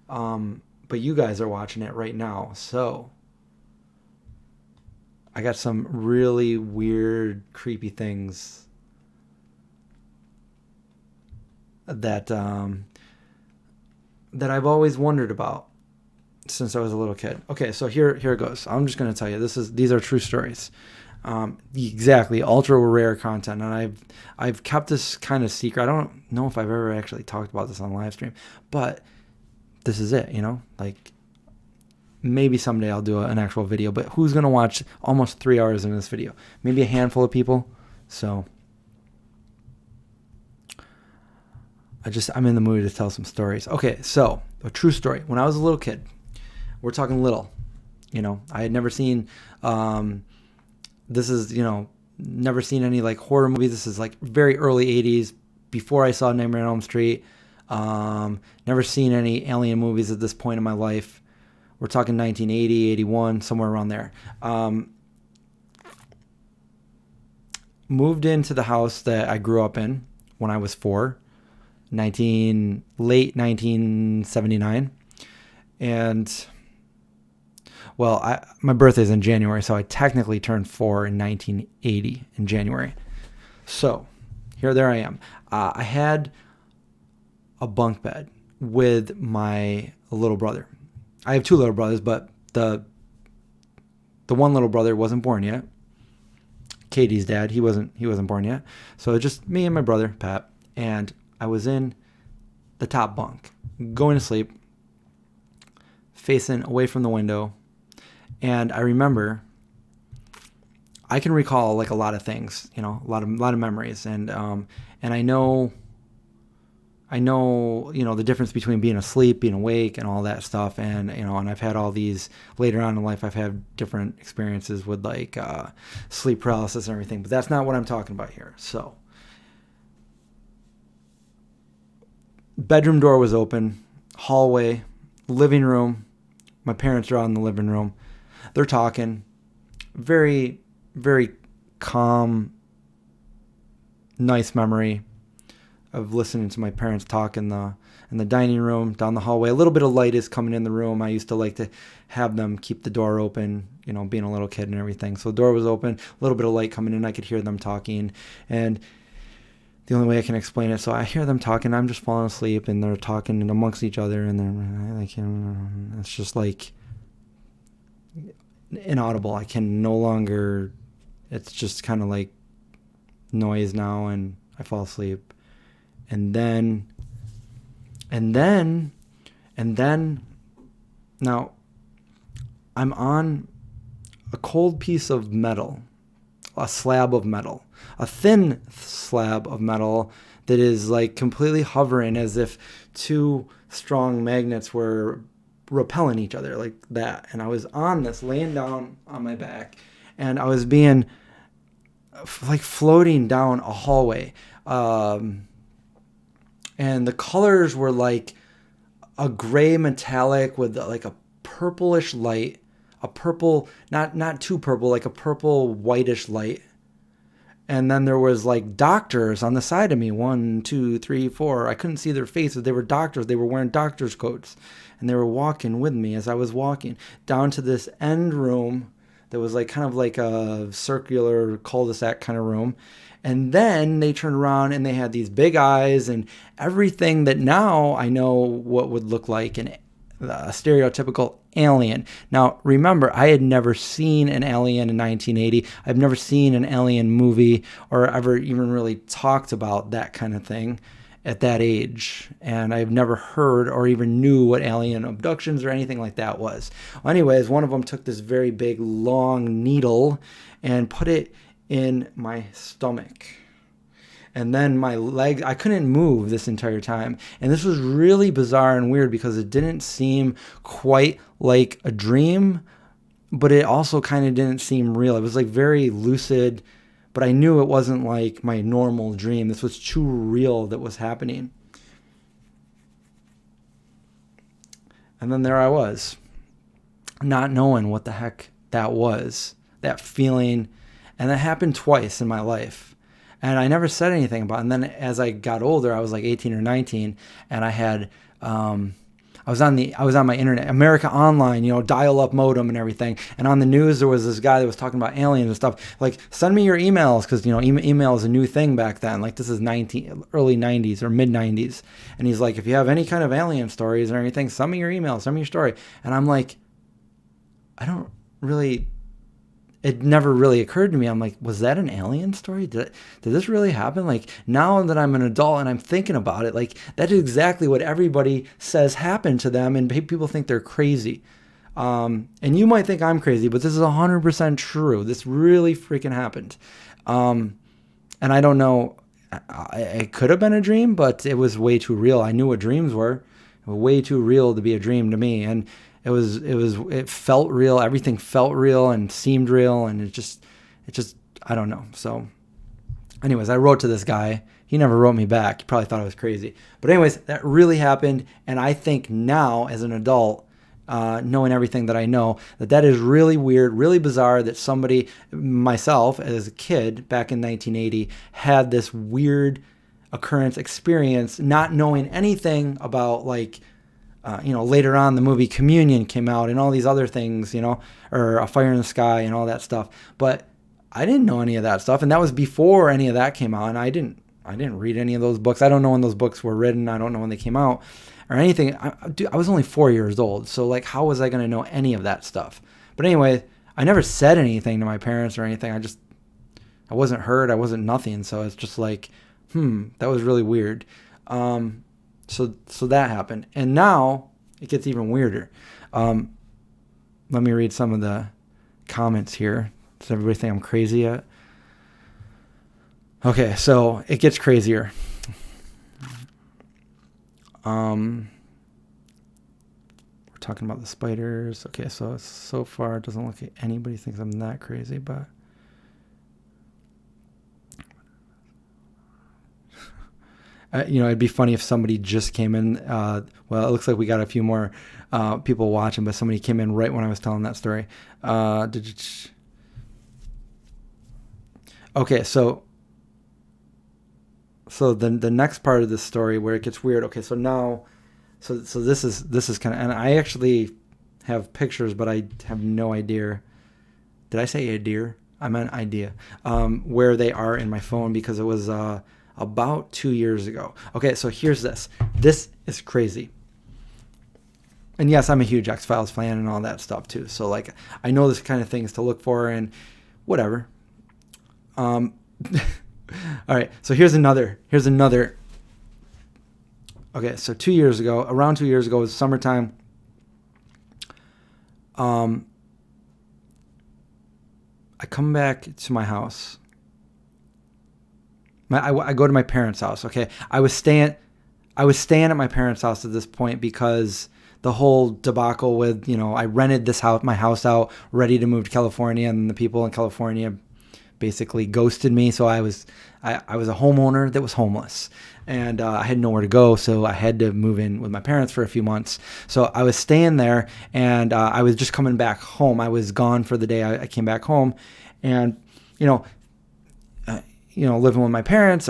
S1: But you guys are watching it right now, so I got some really weird, creepy things that I've always wondered about since I was a little kid. Okay, so here it goes. I'm just going to tell you, these are true stories. Exactly, ultra rare content, and I've kept this kind of secret. I don't know if I've ever actually talked about this on live stream, but this is it, like maybe someday I'll do an actual video, but who's going to watch almost 3 hours in this video? Maybe a handful of people. So I'm in the mood to tell some stories. Okay, so a true story. When I was a little kid, we're talking little, I had never seen, this is, never seen any like horror movies. This is like very early 80s, before I saw Nightmare on Elm Street. Never seen any alien movies at this point in my life. We're talking 1980, 81, somewhere around there. Moved into the house that I grew up in when I was 4, late 1979. And, well, my birthday's in January, so I technically turned 4 in 1980 in January. So, there I am. I had a bunk bed with my little brother. I have 2 little brothers, but the one little brother wasn't born yet. Katie's dad, he wasn't born yet. So just me and my brother, Pat, and I was in the top bunk, going to sleep, facing away from the window. And I remember, I can recall like a lot of things, a lot of memories, and I know, the difference between being asleep, being awake, and all that stuff. And, and I've had all these later on in life, I've had different experiences with like sleep paralysis and everything, but that's not what I'm talking about here. So, bedroom door was open, hallway, living room. My parents are out in the living room. They're talking. Very, very calm, nice memory of listening to my parents talk in the dining room, down the hallway. A little bit of light is coming in the room. I used to like to have them keep the door open, being a little kid and everything. So the door was open, a little bit of light coming in. I could hear them talking. And the only way I can explain it, so I hear them talking. I'm just falling asleep, and they're talking amongst each other, and they're like, it's just like inaudible. I can no longer, it's just kind of like noise now, and I fall asleep. And then, now I'm on a cold piece of metal, a slab of metal, a thin slab of metal that is like completely hovering, as if 2 strong magnets were repelling each other like that. And I was on this, laying down on my back, and I was being like floating down a hallway. And the colors were like a gray metallic with like a purplish light, a purple, not too purple, like a purple whitish light. And then there was like doctors on the side of me, 1, 2, 3, 4. I couldn't see their faces. They were doctors. They were wearing doctor's coats, and they were walking with me as I was walking down to this end room that was like kind of like a circular cul-de-sac kind of room. And then they turned around and they had these big eyes and everything that now I know what would look like a stereotypical alien. Now, remember, I had never seen an alien in 1980. I've never seen an alien movie or ever even really talked about that kind of thing at that age. And I've never heard or even knew what alien abductions or anything like that was. Well, anyways, one of them took this very big, long needle and put it in my stomach. And then my leg, I couldn't move this entire time. And this was really bizarre and weird because it didn't seem quite like a dream, but it also kind of didn't seem real. It was like very lucid, but I knew it wasn't like my normal dream. This was too real that was happening. And then there I was, not knowing what the heck that was, that feeling. And that happened twice in my life. And I never said anything about it. And then as I got older, I was like 18 or 19, and I had I was on my internet, America Online, dial-up modem and everything. And on the news, there was this guy that was talking about aliens and stuff. Like, send me your emails, because email is a new thing back then. Like, this is early 90s or mid 90s. And he's like, if you have any kind of alien stories or anything, send me your email, send me your story. And I'm like, I don't really. It never really occurred to me. I'm like, was that an alien story? Did this really happen? Like, now that I'm an adult and I'm thinking about it, like, that is exactly what everybody says happened to them, and people think they're crazy. And you might think I'm crazy, but this is 100% true. This really freaking happened. And I don't know it could have been a dream, but it was way too real. I knew what dreams were. It was way too real to be a dream to me. And it felt real. Everything felt real and seemed real. And it just, I don't know. So anyways, I wrote to this guy. He never wrote me back. He probably thought I was crazy. But anyways, that really happened. And I think now as an adult, knowing everything that I know, that is really weird, really bizarre that somebody, myself as a kid back in 1980, had this weird occurrence experience, not knowing anything about like, later on the movie Communion came out and all these other things, or A Fire in the Sky and all that stuff. But I didn't know any of that stuff. And that was before any of that came out. And I didn't read any of those books. I don't know when those books were written. I don't know when they came out or anything. I was only 4 years old. So like, how was I going to know any of that stuff? But anyway, I never said anything to my parents or anything. I wasn't hurt. I wasn't nothing. So it's just like, that was really weird. So that happened. And now it gets even weirder. Let me read some of the comments here. Does everybody think I'm crazy yet? Okay, so it gets crazier. We're talking about the spiders. Okay, so far it doesn't look like anybody thinks I'm that crazy, but it'd be funny if somebody just came in. Well, it looks like we got a few more people watching, but somebody came in right when I was telling that story. Okay, so the next part of this story where it gets weird. Okay, so now, so this is kind of, and I actually have pictures, but I have no idea. Did I say idea? I meant idea. Where they are in my phone because it was about 2 years ago. Okay, so here's this. This is crazy. And yes, I'm a huge X-Files fan and all that stuff too. So like, I know this kind of things to look for and whatever. All right, so here's another. Okay, so around 2 years ago, it was summertime. I come back to my house. I go to my parents' house. Okay, I was staying at my parents' house at this point because the whole debacle with, I rented my house out, ready to move to California, and the people in California basically ghosted me. So I was a homeowner that was homeless, and I had nowhere to go, so I had to move in with my parents for a few months. So I was staying there, and I was just coming back home. I was gone for the day. I came back home, and living with my parents,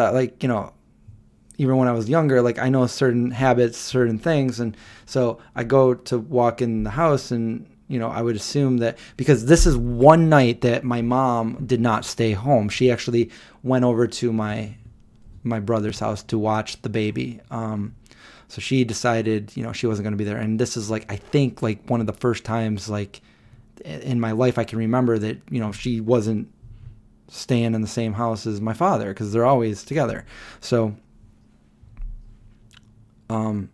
S1: even when I was younger, like I know certain habits, certain things. And so I go to walk in the house and, I would assume that because this is one night that my mom did not stay home. She actually went over to my brother's house to watch the baby. So she decided, she wasn't going to be there. And this is like, I think like one of the first times like in my life I can remember that, she wasn't staying in the same house as my father because they're always together. So I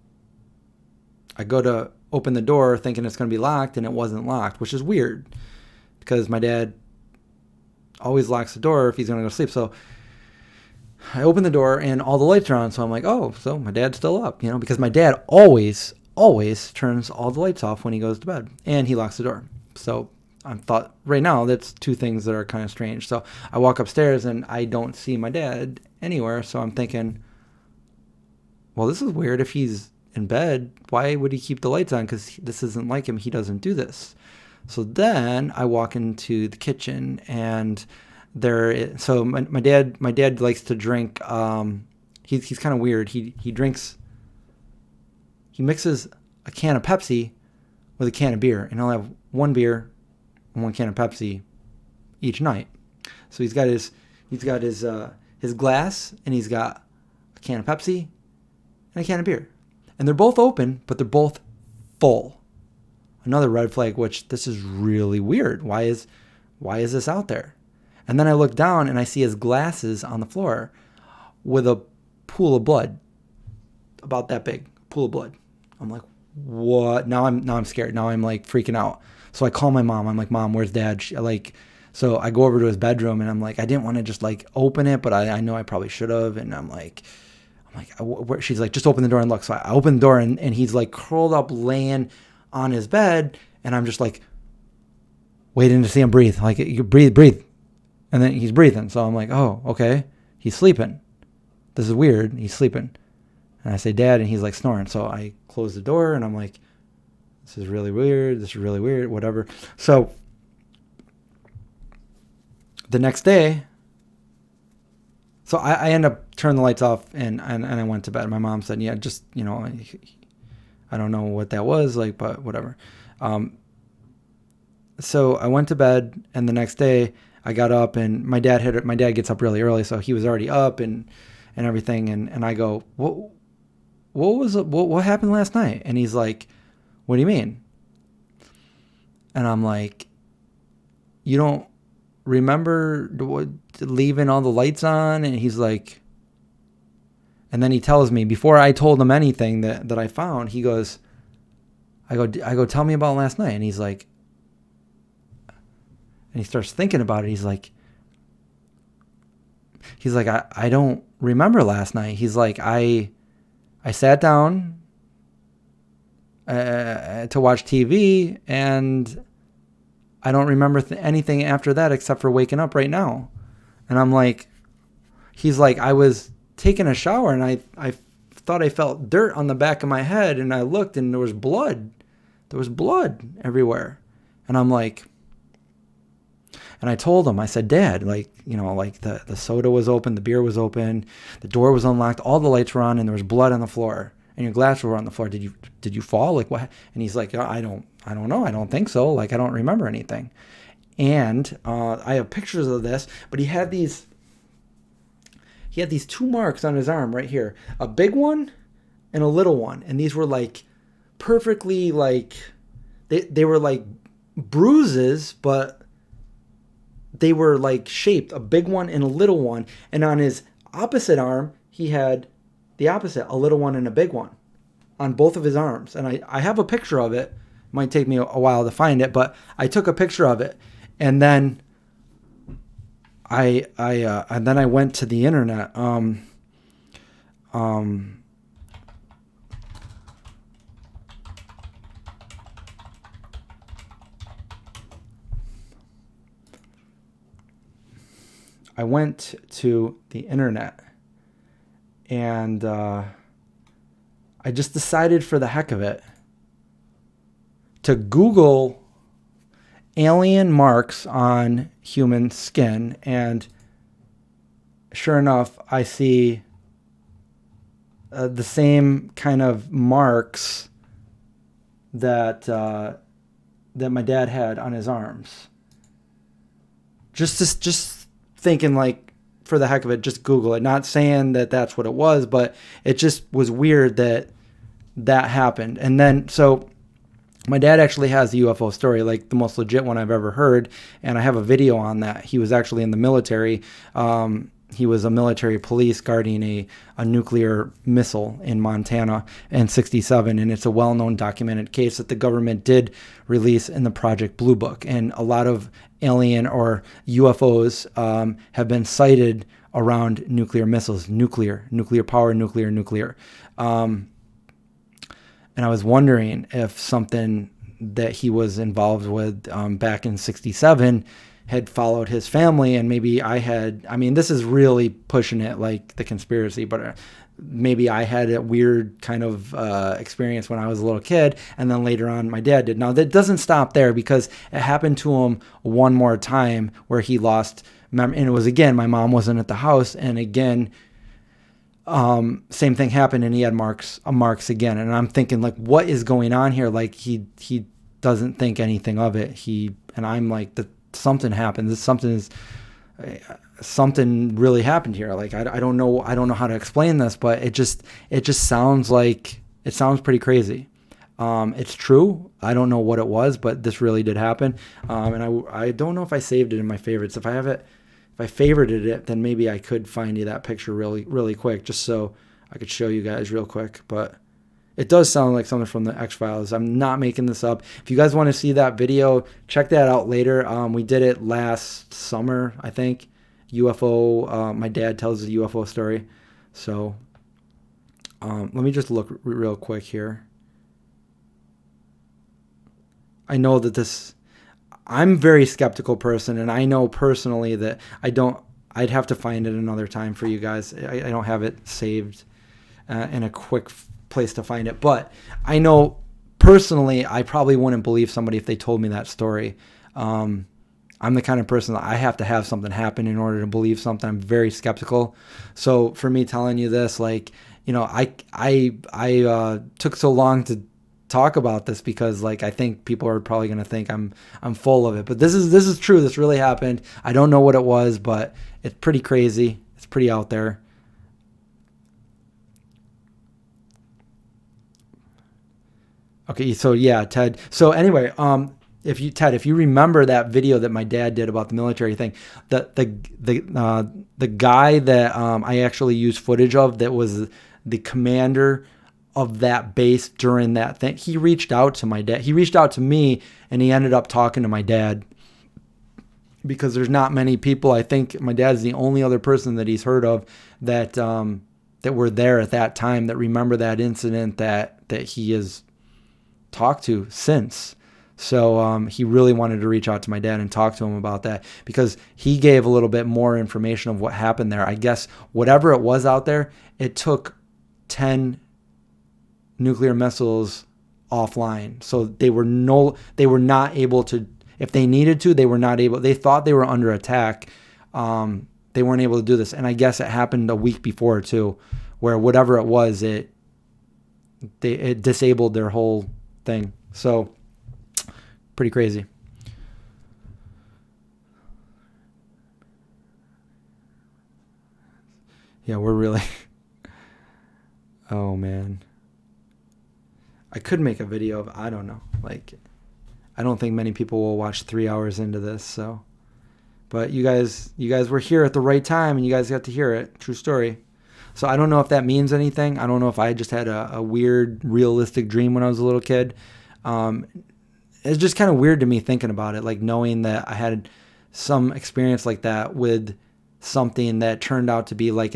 S1: go to open the door thinking it's going to be locked, and it wasn't locked, which is weird because my dad always locks the door if he's going to go to sleep. So I open the door and all the lights are on. So I'm like, oh, so my dad's still up, because my dad always turns all the lights off when he goes to bed, and he locks the door. So I thought right now that's two things that are kind of strange. So I walk upstairs and I don't see my dad anywhere. So I'm thinking, well, this is weird. If he's in bed, why would he keep the lights on? Because this isn't like him. He doesn't do this. So then I walk into the kitchen, and so my dad likes to drink. He's kind of weird. He mixes a can of Pepsi with a can of beer, and he'll have one beer and one can of Pepsi each night. So he's got his glass, and he's got a can of Pepsi and a can of beer. And they're both open, but they're both full. Another red flag, which this is really weird. Why is this out there? And then I look down and I see his glasses on the floor with a pool of blood. About that big. Pool of blood. I'm like, what? Now I'm scared. Now I'm like freaking out. So I call my mom. I'm like, Mom, where's Dad? So I go over to his bedroom and I'm like, I didn't want to just like open it, but I know I probably should have. And I'm like, she's like, just open the door and look. So I open the door and he's like curled up, laying on his bed. And I'm just like waiting to see him breathe. Like, you breathe. And then he's breathing. So I'm like, oh, okay. He's sleeping. This is weird. He's sleeping. And I say, Dad, and he's like snoring. So I close the door and I'm like, this is really weird. This is really weird. Whatever. So the next day, so I end up turning the lights off and I went to bed. My mom said, yeah, just, I don't know what that was like, but whatever. So I went to bed, and the next day I got up, and my dad gets up really early, so he was already up and everything. And I go, what happened last night? And he's like, what do you mean? And I'm like, you don't remember leaving all the lights on? And he's like, and then he tells me, before I told him anything that I found, he goes, I go, tell me about last night. And he's like, and he starts thinking about it. He's like, I don't remember last night. He's like, I sat down to watch TV, and I don't remember anything after that except for waking up right now. And I'm like, he's like, I was taking a shower and I thought I felt dirt on the back of my head, and I looked and there was blood. There was blood everywhere. And I'm like, and I told him, I said, Dad, like, like the soda was open, the beer was open, the door was unlocked, all the lights were on, and there was blood on the floor, and your glasses were on the floor. Did you fall? Like, what? And he's like, I don't know. I don't think so. Like, I don't remember anything. And I have pictures of this, but he had these two marks on his arm right here, a big one and a little one. And these were like perfectly, like, they were like bruises, but they were like shaped, a big one and a little one. And on his opposite arm, he had the opposite, a little one and a big one on both of his arms. And I have a picture of it. Might take me a while to find it, but I took a picture of it. And then I went to the internet. I went to the internet, and I just decided, for the heck of it, to Google alien marks on human skin. And sure enough, I see the same kind of marks that my dad had on his arms. Just thinking, like, for the heck of it, just Google it. Not saying that that's what it was, but it just was weird that happened. And then, so my dad actually has the UFO story, like the most legit one I've ever heard, and I have a video on that. He was actually in the military. He was a military police guarding a nuclear missile in Montana in '67, and it's a well-known documented case that the government did release in the Project Blue Book. And a lot of alien or UFOs have been sighted around nuclear missiles, nuclear power, nuclear. And I was wondering if something that he was involved with back in '67 had followed his family, and maybe this is really pushing it like the conspiracy, but maybe I had a weird kind of experience when I was a little kid, and then later on my dad did. Now, that doesn't stop there, because it happened to him one more time where he lost memory, and it was, again, my mom wasn't at the house, and again, same thing happened, and he had marks again. And I'm thinking, like, what is going on here? Like, he doesn't think anything of it. And I'm like, something happened. Something really happened here. Like, I don't know how to explain this, but it just sounds pretty crazy. It's true. I don't know what it was, but this really did happen. And I don't know if I saved it in my favorites. If I favorited it, then maybe I could find you that picture really, really quick, just so I could show you guys real quick. But It does sound like something from the X-Files. I'm not making this up. If you guys want to see that video, check that out later. We did it last summer, I think. UFO. My dad tells a UFO story. So let me just look real quick here. I know that I'm a very skeptical person, and I know personally that I'd have to find it another time for you guys. I don't have it saved in a quick place to find it. But I know personally I probably wouldn't believe somebody if they told me that story. I'm the kind of person that I have to have something happen in order to believe something. I'm very skeptical. So for me telling you this, like, you know, I took so long to talk about this because, like, I think people are probably going to think I'm full of it. But this is true. This really happened. I don't know what it was, but it's pretty crazy. It's pretty out there. Okay, so yeah, Ted. So anyway, if you remember that video that my dad did about the military thing, the guy that I actually used footage of, that was the commander of that base during that thing, he reached out to my dad. He reached out to me, and he ended up talking to my dad, because there's not many people. I think my dad's the only other person that he's heard of that that were there at that time that remember that incident that he has talked to since. So he really wanted to reach out to my dad and talk to him about that, because he gave a little bit more information of what happened there. I guess whatever it was out there, it took 10 nuclear missiles offline. So they were not able to, if they needed to, they were not able. They thought they were under attack. They weren't able to do this. And I guess it happened a week before too, where whatever it was, it disabled their whole thing. So pretty crazy. Yeah, we're really oh man. I could make a video of, I don't know, like, I don't think many people will watch 3 hours into this. So, but you guys were here at the right time, and you guys got to hear it. True story. So I don't know if that means anything. I don't know if I just had a weird, realistic dream when I was a little kid. It's just kind of weird to me thinking about it, like knowing that I had some experience like that with something that turned out to be like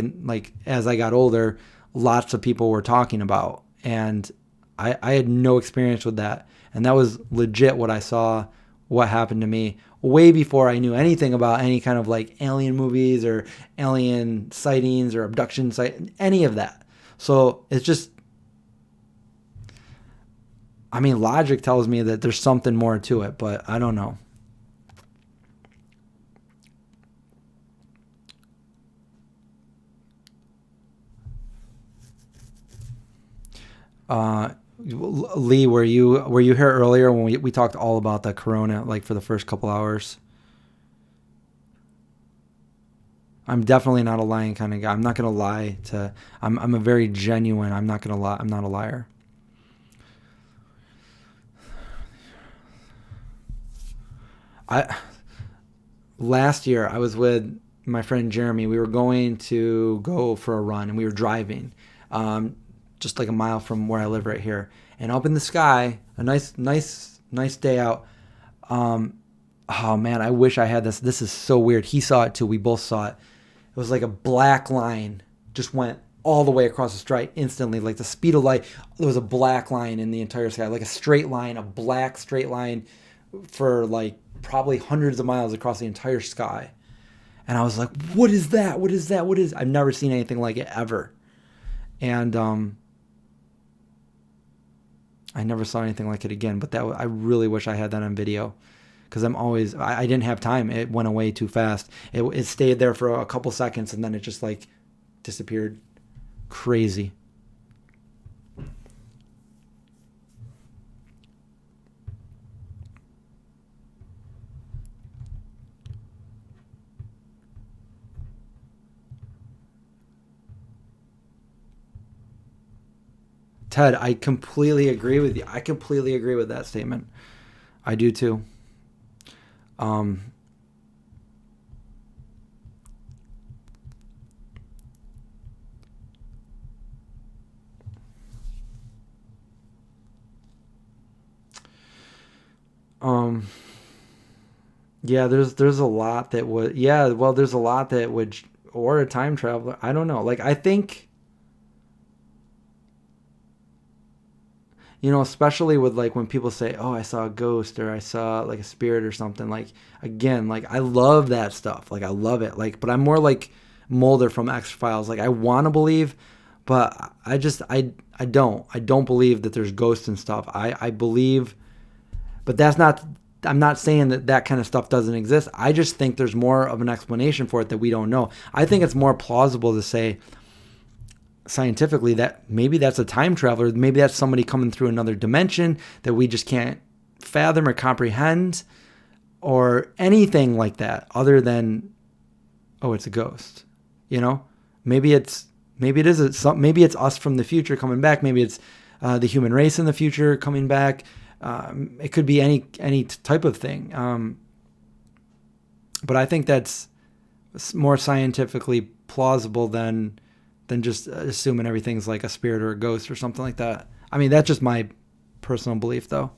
S1: as I got older, lots of people were talking about, and I had no experience with that. And that was legit what I saw, what happened to me, way before I knew anything about any kind of like alien movies or alien sightings or abduction any of that. So it's just, I mean, logic tells me that there's something more to it, but I don't know. Lee, were you here earlier when we talked all about the corona, like for the first couple hours? I'm definitely not a lying kind of guy. I'm not gonna lie to. I'm a very genuine. I'm not gonna lie. I'm not a liar. Last year I was with my friend Jeremy. We were going to go for a run, and we were driving. Just like a mile from where I live right here. And up in the sky, a nice day out. Oh man, I wish I had this. This is so weird. He saw it too. We both saw it. It was like a black line just went all the way across the sky instantly, like the speed of light. There was a black line in the entire sky, like a straight line, a black straight line for like probably hundreds of miles across the entire sky. And I was like, what is that? What is that? I've never seen anything like it ever. And I never saw anything like it again, but I really wish I had that on video, because I didn't have time. It went away too fast. It stayed there for a couple seconds, and then it just like disappeared. Crazy. Ted, I completely agree with you. I completely agree with that statement. I do too. Yeah, there's a lot that would, yeah, well, there's a lot that would, or a time traveler. I don't know. Like, I think, especially with like when people say, "Oh, I saw a ghost," or "I saw like a spirit," or something. Like, again, like I love that stuff. Like, I love it. Like, but I'm more like Mulder from X-Files. Like, I want to believe, but I don't believe that there's ghosts and stuff. I believe, but that's not. I'm not saying that that kind of stuff doesn't exist. I just think there's more of an explanation for it that we don't know. I think it's more plausible to say scientifically that maybe that's a time traveler. Maybe that's somebody coming through another dimension that we just can't fathom or comprehend, or anything like that other than, oh, it's a ghost. Maybe maybe it's us from the future coming back. Maybe it's the human race in the future coming back. It could be any type of thing. But I think that's more scientifically plausible than just assuming everything's like a spirit or a ghost or something like that. I mean, that's just my personal belief, though.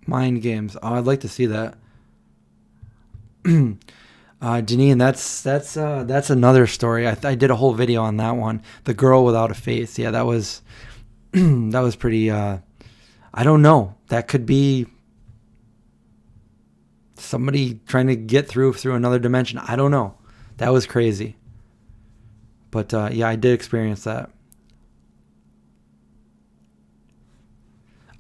S1: Mind games. Oh, I'd like to see that. Janine, that's another story. I did a whole video on that one. The girl without a face. Yeah, that was that was pretty. I don't know. That could be somebody trying to get through another dimension. I don't know. That was crazy. But yeah, I did experience that.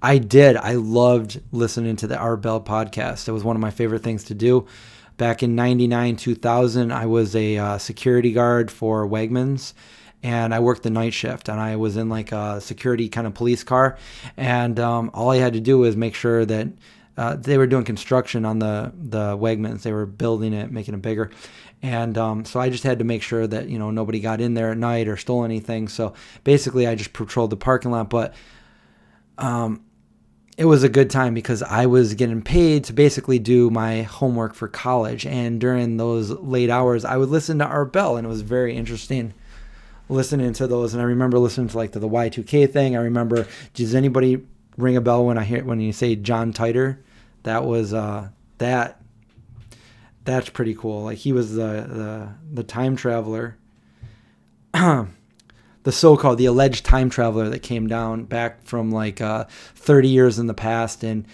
S1: I did. I loved listening to the Art Bell podcast. It was one of my favorite things to do. Back in 99, 2000, I was a security guard for Wegmans, and I worked the night shift, and I was in like a security kind of police car, and all I had to do was make sure that they were doing construction on the Wegmans. They were building it, making it bigger. And so I just had to make sure that, nobody got in there at night or stole anything. So basically I just patrolled the parking lot, but it was a good time because I was getting paid to basically do my homework for college. And during those late hours, I would listen to Art Bell, and it was very interesting listening to those. And I remember listening to like the Y2K thing. I remember, does anybody ring a bell when you say John Titor? That was that's pretty cool. Like, he was the time traveler. The alleged time traveler that came down back from like 30 years in the past, and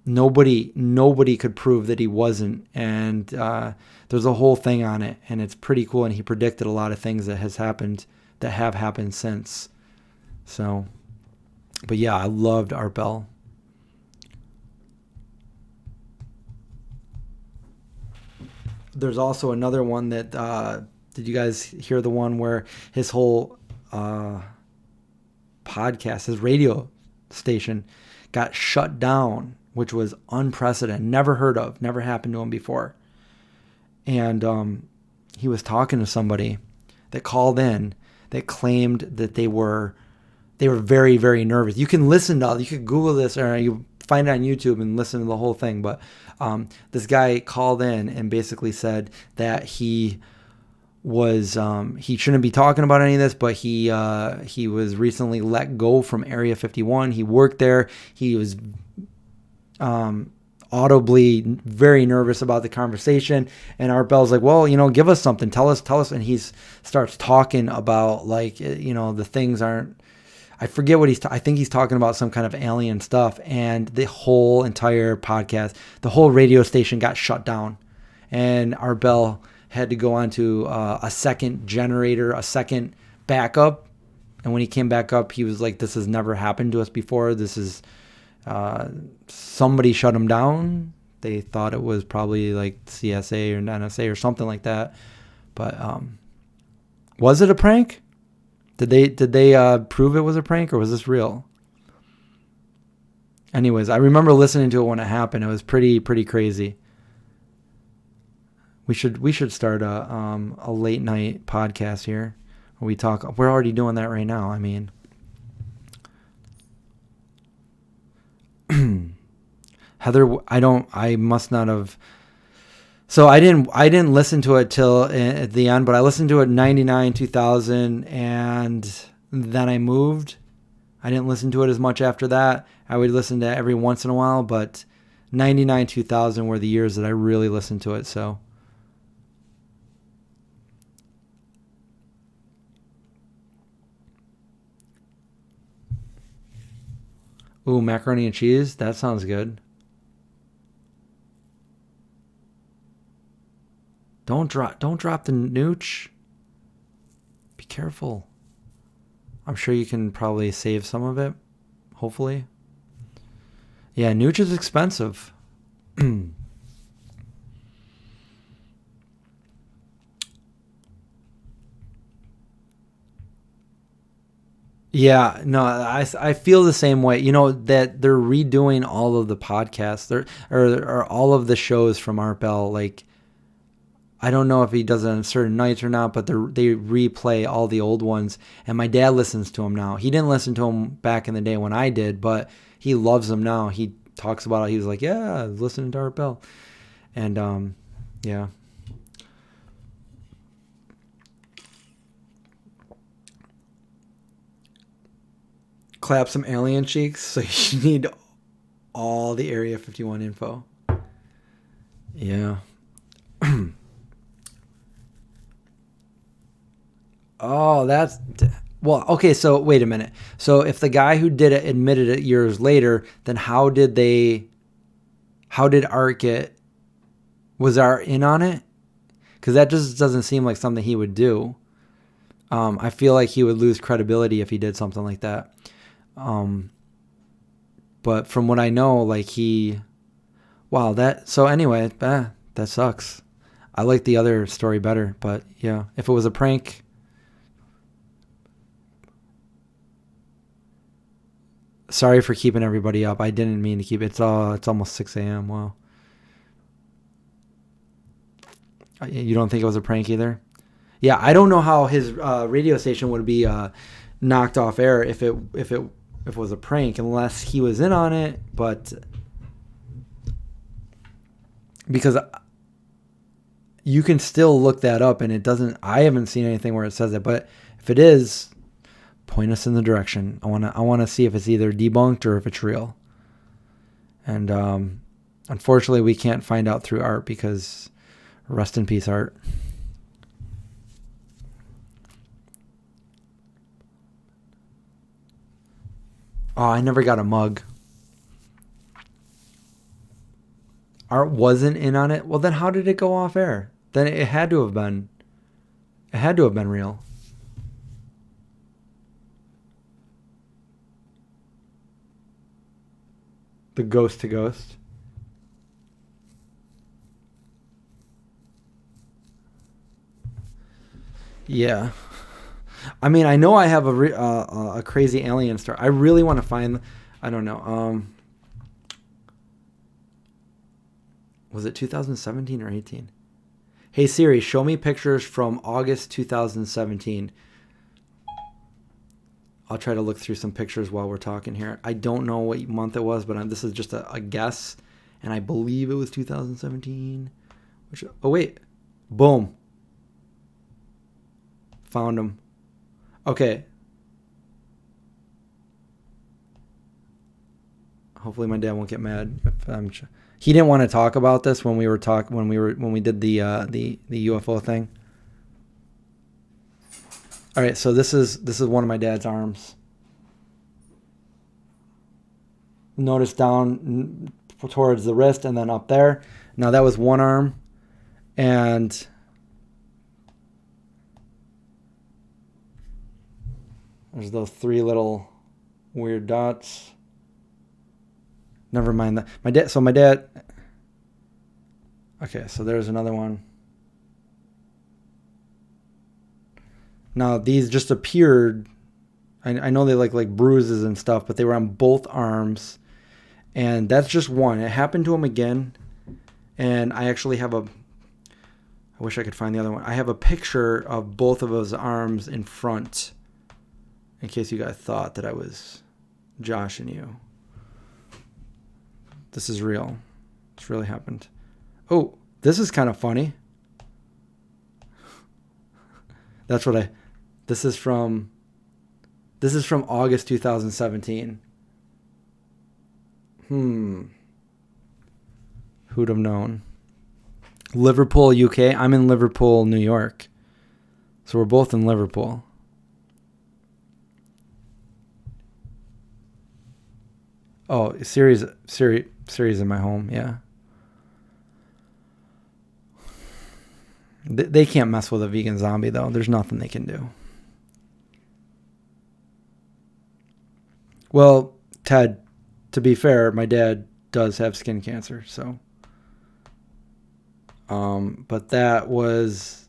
S1: nobody could prove that he wasn't. And there's a whole thing on it, and it's pretty cool. And he predicted a lot of things that have happened since. So, but yeah, I loved Art Bell. There's also another one that. Did you guys hear the one where his whole podcast, his radio station, got shut down, which was unprecedented, never heard of, never happened to him before. And he was talking to somebody that called in that claimed that they were very, very nervous. You can Google this, or you find it on YouTube and listen to the whole thing. But this guy called in and basically said that he shouldn't be talking about any of this, but he was recently let go from Area 51. He worked there. He was audibly very nervous about the conversation, and Art Bell's like, well, give us something, tell us, and he starts talking about like, the things aren't, I forget what I think he's talking about some kind of alien stuff, and the whole entire podcast, the whole radio station got shut down, and Art Bell had to go on to a second generator, a second backup. And when he came back up, he was like, this has never happened to us before. This is, somebody shut him down. They thought it was probably like CSA or NSA or something like that. But was it a prank? Did they prove it was a prank, or was this real? Anyways, I remember listening to it when it happened. It was pretty crazy. We should start a late night podcast here where we talk. We're already doing that right now. I mean, Heather, I must not have. So I didn't listen to it till at the end, but I listened to it 99, 2000, and then I moved. I didn't listen to it as much after that. I would listen to it every once in a while, but 99, 2000 were the years that I really listened to it. So. Ooh, macaroni and cheese? That sounds good. Don't drop the nooch. Be careful. I'm sure you can probably save some of it. Hopefully. Yeah, nooch is expensive. Yeah, no, I feel the same way. You know that they're redoing all of the podcasts, or all of the shows from Art Bell. Like, I don't know if he does it on certain nights or not, but they replay all the old ones. And my dad listens to them now. He didn't listen to them back in the day when I did, but he loves them now. He talks about it. He was like, "Yeah, I was listening to Art Bell," and yeah. Clap some alien cheeks. So you need all the Area 51 info. Yeah. Oh, that's well. Okay, so wait a minute. So if the guy who did it admitted it years later, then how did Art get? Was Art in on it? Because that just doesn't seem like something he would do. I feel like he would lose credibility if he did something like that. But from what I know, like wow, that, so anyway, that sucks. I like the other story better, but yeah, if it was a prank, sorry for keeping everybody up. I didn't mean to keep it's almost 6 a.m. Wow. You don't think it was a prank either? Yeah, I don't know how his radio station would be knocked off air if it was a prank, unless he was in on it. But because you can still look that up, and it doesn't. I haven't seen anything where it says it. But if it is, point us in the direction. I wanna see if it's either debunked or if it's real. And unfortunately, we can't find out through Art, because rest in peace, Art. Oh, I never got a mug. Art wasn't in on it. Well, then how did it go off air? Then it had to have been. It had to have been real. The ghost to ghost. Yeah. I mean, I know I have a crazy alien story. I really want to find. I don't know. Was it 2017 or 18? Hey Siri, show me pictures from August 2017. I'll try to look through some pictures while we're talking here. I don't know what month it was, but this is just a guess, and I believe it was 2017. Oh wait, boom, found them. Okay. Hopefully my dad won't get mad if I'm. He didn't want to talk about this when we did the UFO thing. All right, so this is one of my dad's arms. Notice down towards the wrist and then up there. Now that was one arm, and there's those three little weird dots. Never mind that. My dad. Okay, so there's another one. Now these just appeared. I know they like bruises and stuff, but they were on both arms, and that's just one. It happened to him again, and I actually have I wish I could find the other one. I have a picture of both of his arms in front, in case you guys thought that I was joshing you. This is real. This really happened. Oh, this is kind of funny. This is from August 2017. Who'd have known? Liverpool, UK. I'm in Liverpool, New York. So we're both in Liverpool. Oh, Siri's in my home, yeah. They can't mess with a vegan zombie, though. There's nothing they can do. Well, Ted, to be fair, my dad does have skin cancer, so. But that was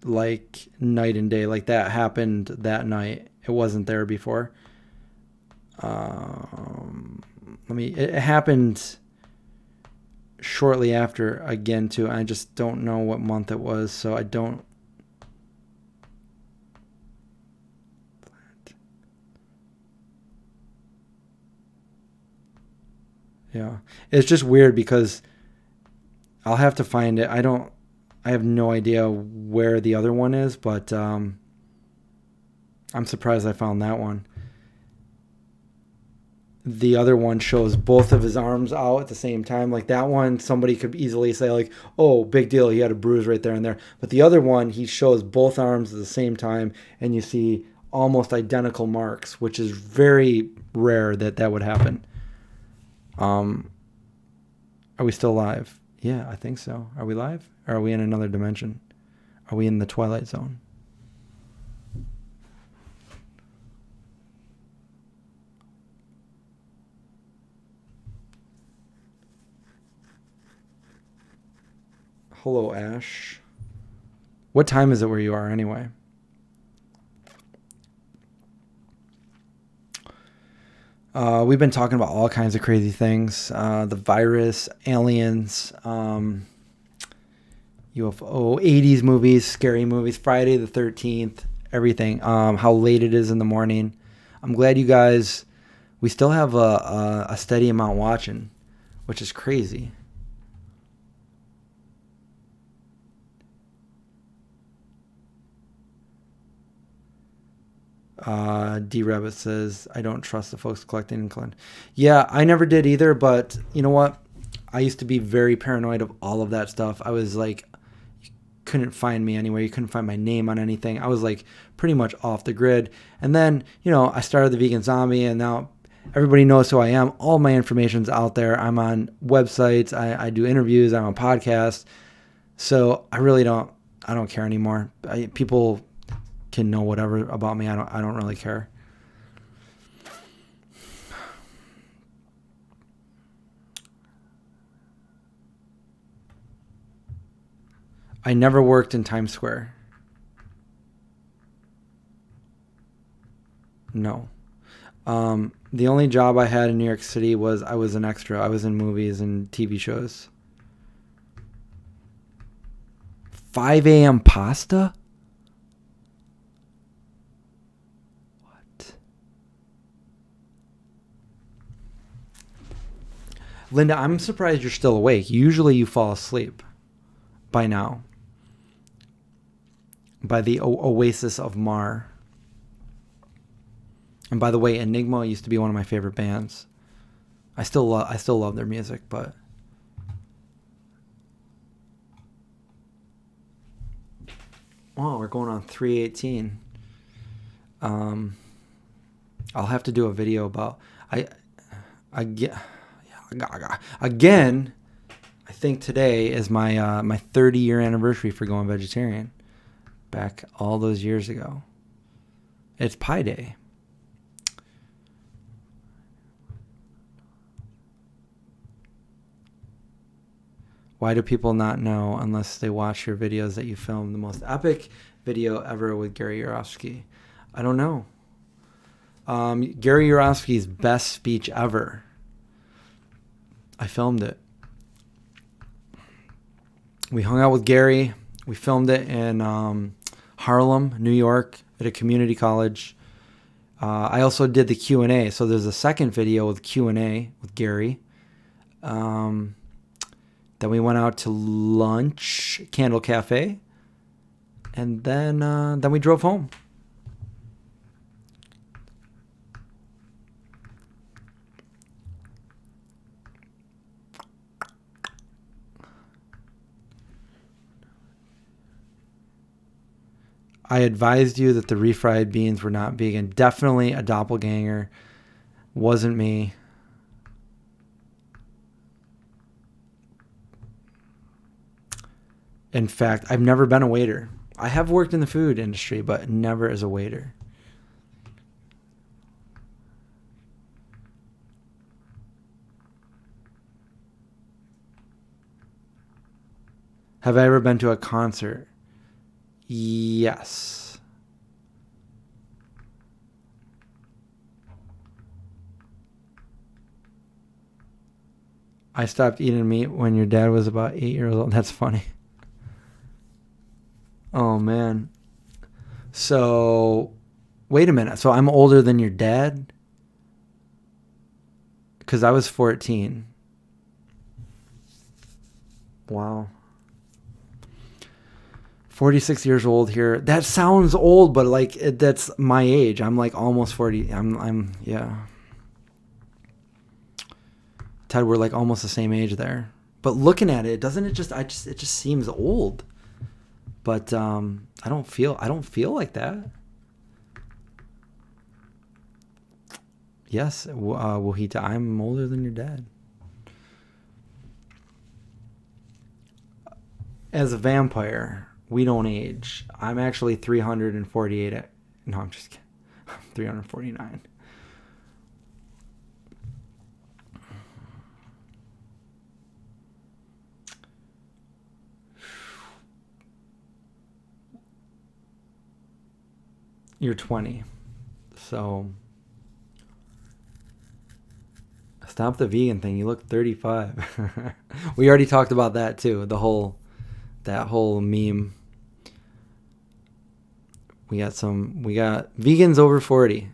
S1: like night and day. Like that happened that night. It wasn't there before. It happened shortly after again too. I just don't know what month it was, so I don't. Yeah, it's just weird because I'll have to find it. I have no idea where the other one is, but I'm surprised I found that one. The other one shows both of his arms out at the same time. Like that one, somebody could easily say like, oh, big deal, he had a bruise right there and there. But the other one, he shows both arms at the same time, and you see almost identical marks, which is very rare that would happen. Are we still live? Yeah, I think so. Are we live? Or are we in another dimension? Are we in the Twilight Zone? Hello, Ash. What time is it where you are anyway? We've been talking about all kinds of crazy things. The virus, aliens, UFO, 80s movies, scary movies, Friday the 13th, everything. How late it is in the morning. I'm glad you guys, we still have a steady amount watching, which is crazy. D-Rabbit says, I don't trust the folks collecting in Clinton. Yeah, I never did either, but you know what? I used to be very paranoid of all of that stuff. I was like, you couldn't find me anywhere. You couldn't find my name on anything. I was like pretty much off the grid. And then, I started the Vegan Zombie, and now everybody knows who I am. All my information's out there. I'm on websites. I do interviews. I'm on podcasts. So I don't care anymore. People can know whatever about me. I don't really care. I never worked in Times Square. No. The only job I had in New York City was I was an extra. I was in movies and TV shows. 5 a.m. pasta? Linda, I'm surprised you're still awake. Usually you fall asleep by now. By the Oasis of Mar. And by the way, Enigma used to be one of my favorite bands. I still love their music, but oh, we're going on 3:18. I'll have to do a video about Again, I think today is my 30-year anniversary for going vegetarian. Back all those years ago. It's Pi Day. Why do people not know unless they watch your videos that you filmed the most epic video ever with Gary Yourofsky? I don't know. Gary Yourofsky's best speech ever. I filmed it. We hung out with Gary. We filmed it in Harlem, New York, at a community college. I also did the Q&A. So there's a second video with Q&A with Gary. Then we went out to lunch, Candle Cafe, and then we drove home. I advised you that the refried beans were not vegan. Definitely a doppelganger. Wasn't me. In fact, I've never been a waiter. I have worked in the food industry, but never as a waiter. Have I ever been to a concert? Yes. I stopped eating meat when your dad was about 8 years old. That's funny. Oh, man. So, wait a minute. So I'm older than your dad? Because I was 14. Wow. 46 years old here. That sounds old, but like that's my age. I'm like almost 40. Yeah. Ted, we're like almost the same age there. But looking at it, doesn't it just it just seems old. But I don't feel like that. Yes, Wahita, I'm older than your dad. As a vampire, we don't age. I'm actually 348. No, I'm just kidding. I'm 349. You're 20. So stop the vegan thing. You look 35. We already talked about that too. That whole meme. We got vegans over 40.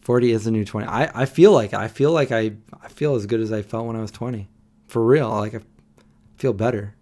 S1: 40 is the new 20. I feel I feel as good as I felt when I was 20. For real. Like I feel better.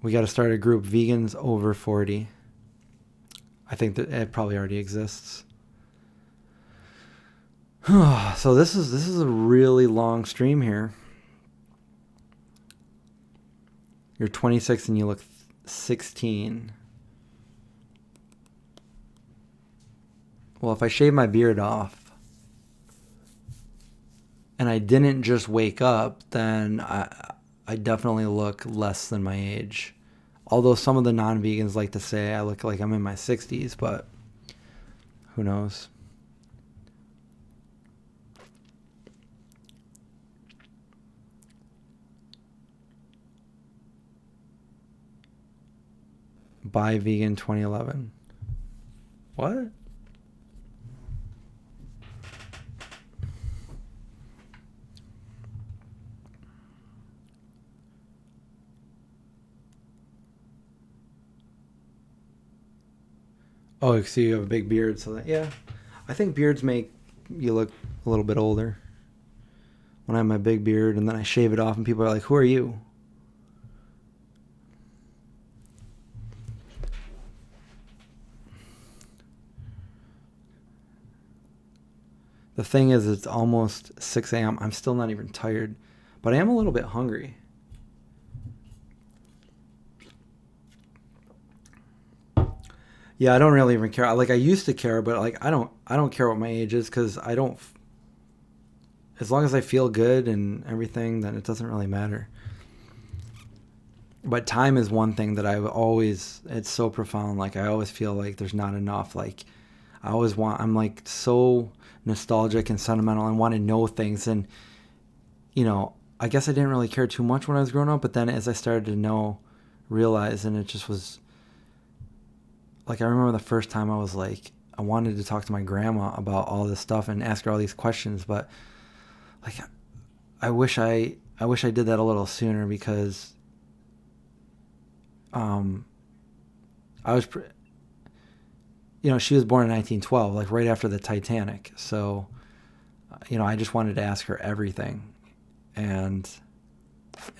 S1: We got to start a group, vegans over 40. I think that it probably already exists. So this is a really long stream here. You're 26 and you look 16. Well, if I shave my beard off and I didn't just wake up, then I definitely look less than my age. Although some of the non-vegans like to say I look like I'm in my 60s, but who knows? Buy vegan 2011. What? Oh, so you have a big beard, so that, yeah. I think beards make you look a little bit older. When I have my big beard and then I shave it off and people are like, who are you? The thing is, it's almost 6 a.m. I'm still not even tired, but I am a little bit hungry. Yeah, I don't really even care. Like I used to care, but like I don't care what my age is because I don't. As long as I feel good and everything, then it doesn't really matter. But time is one thing that it's so profound. Like I always feel like there's not enough. Like I'm like so nostalgic and sentimental and want to know things. And, you know, I guess I didn't really care too much when I was growing up, but then as I started to realize, and it just was like, I remember the first time I was like, I wanted to talk to my grandma about all this stuff and ask her all these questions, but like, I wish I did that a little sooner, because I was, she was born in 1912, like right after the Titanic. So, I just wanted to ask her everything, and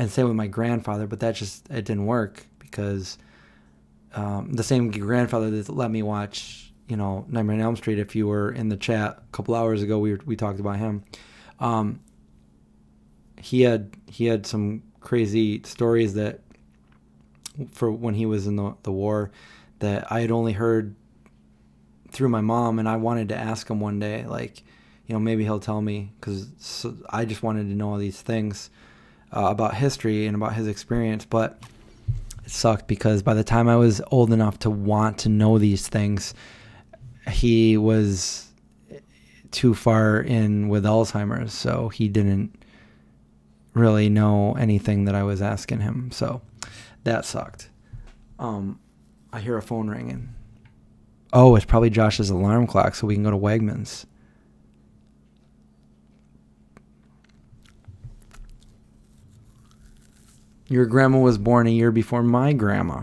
S1: same with my grandfather, but it didn't work, because the same grandfather that let me watch, Nightmare on Elm Street. If you were in the chat a couple hours ago, we talked about him. He had some crazy stories that, for when he was in the war, that I had only heard through my mom, and I wanted to ask him one day, like, maybe he'll tell me, because I just wanted to know all these things about history and about his experience. But it sucked, because by the time I was old enough to want to know these things, he was too far in with Alzheimer's, so he didn't really know anything that I was asking him. So that sucked. I hear a phone ringing. Oh, it's probably Josh's alarm clock, so we can go to Wegmans. Your grandma was born a year before my grandma.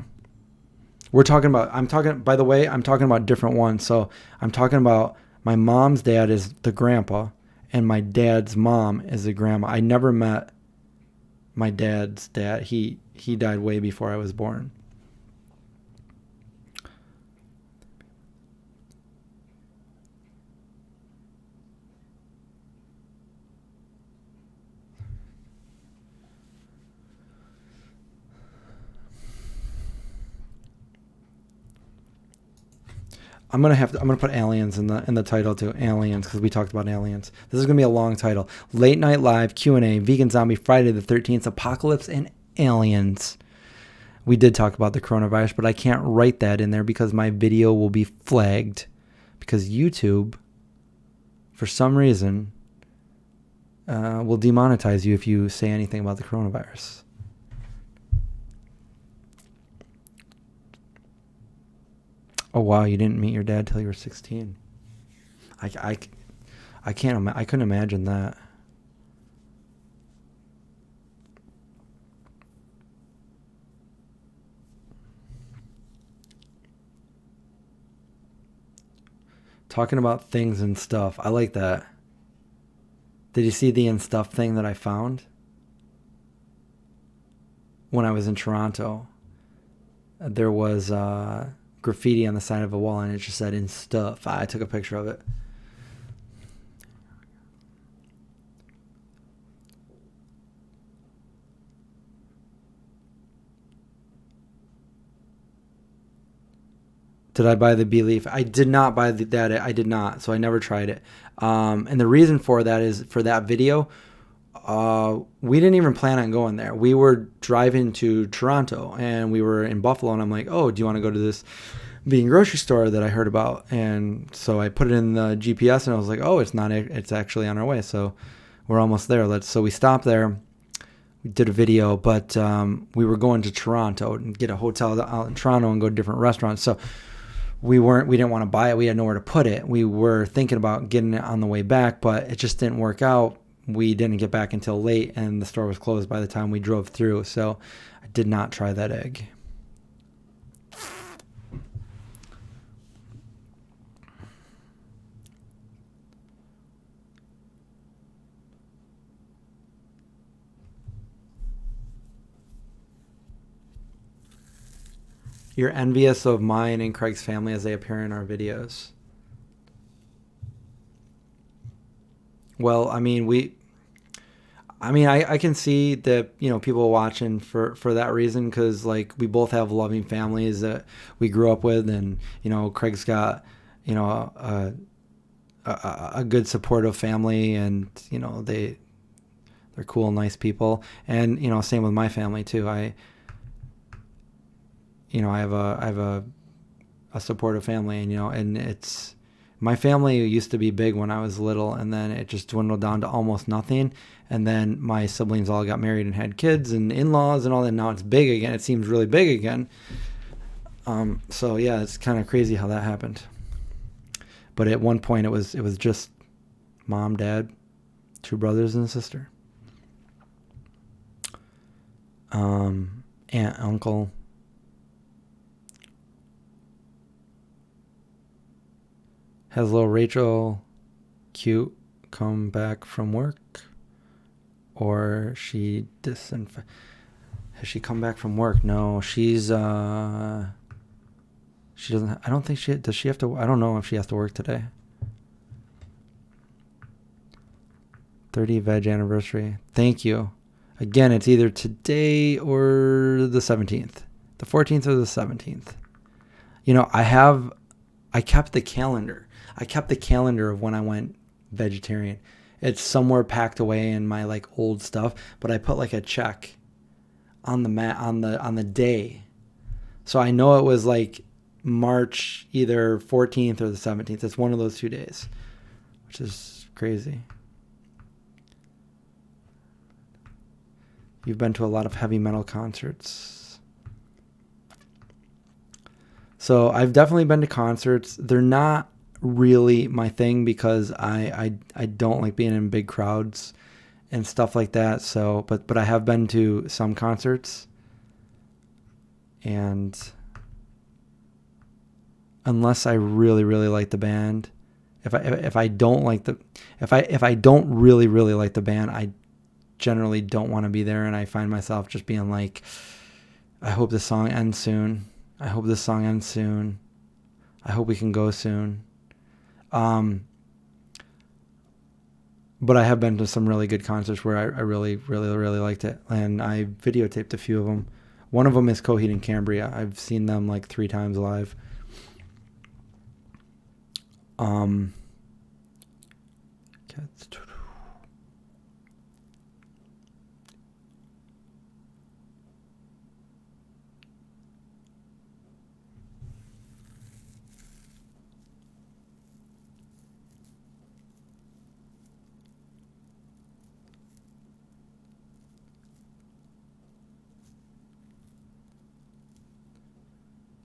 S1: I'm talking about different ones. So I'm talking about my mom's dad is the grandpa, and my dad's mom is the grandma. I never met my dad's dad. He died way before I was born. I'm gonna put aliens in the title too. Aliens, because we talked about aliens. This is gonna be a long title. Late Night Live Q&A, Vegan Zombie, Friday the 13th, Apocalypse, and Aliens. We did talk about the coronavirus, but I can't write that in there because my video will be flagged, because YouTube, for some reason, will demonetize you if you say anything about the coronavirus. Oh wow, you didn't meet your dad till you were 16. I couldn't imagine that. Talking about things and stuff. I like that. Did you see the and stuff thing that I found when I was in Toronto? There was graffiti on the side of a wall, and it just said "in stuff." I took a picture of it. Did I buy the bee leaf? I did not buy that. I did not. So I never tried it. And the reason for that is, for that video, we didn't even plan on going there. We were driving to Toronto, and we were in Buffalo, and I'm like, oh, do you want to go to this vegan grocery store that I heard about? And so I put it in the GPS, and I was like, oh, it's actually on our way. So we're almost there. So we stopped there. We did a video, but we were going to Toronto and get a hotel out in Toronto and go to different restaurants. So we didn't want to buy it. We had nowhere to put it. We were thinking about getting it on the way back, but it just didn't work out. We didn't get back until late, and the store was closed by the time we drove through. So I did not try that egg. You're envious of mine and Craig's family as they appear in our videos. Well, I mean, I can see that, people watching for that reason, because like we both have loving families that we grew up with, and Craig's got a good supportive family, and they're cool, nice people, and same with my family too. I have a supportive family, and it's My family used to be big when I was little, and then it just dwindled down to almost nothing. And then my siblings all got married and had kids and in-laws and all that. Now it's big again. It seems really big again. So yeah, it's kind of crazy how that happened. But at one point, it was just mom, dad, 2 brothers and a sister, aunt, uncle. Has little Rachel cute come back from work? Or she has she come back from work? No, she's she doesn't. I don't think does she have to. I don't know if she has to work today. 30 veg anniversary. Thank you. Again, it's either today or the 17th, the 14th or the 17th. You know, I kept the calendar. I kept the calendar of when I went vegetarian. It's somewhere packed away in my like old stuff, but I put like a check on the day. So I know it was like March either 14th or the 17th. It's one of those 2 days, which is crazy. You've been to a lot of heavy metal concerts. So I've definitely been to concerts. They're not really my thing because I don't like being in big crowds and stuff like that. So, but I have been to some concerts, and unless I really like the band, if I don't really like the band, I generally don't want to be there, and I find myself just being like, I hope this song ends soon. I hope this song ends soon. I hope we can go soon. But I have been to some really good concerts where I really liked it, and I videotaped a few of them. One of them is Coheed and Cambria. I've seen them like 3 times live.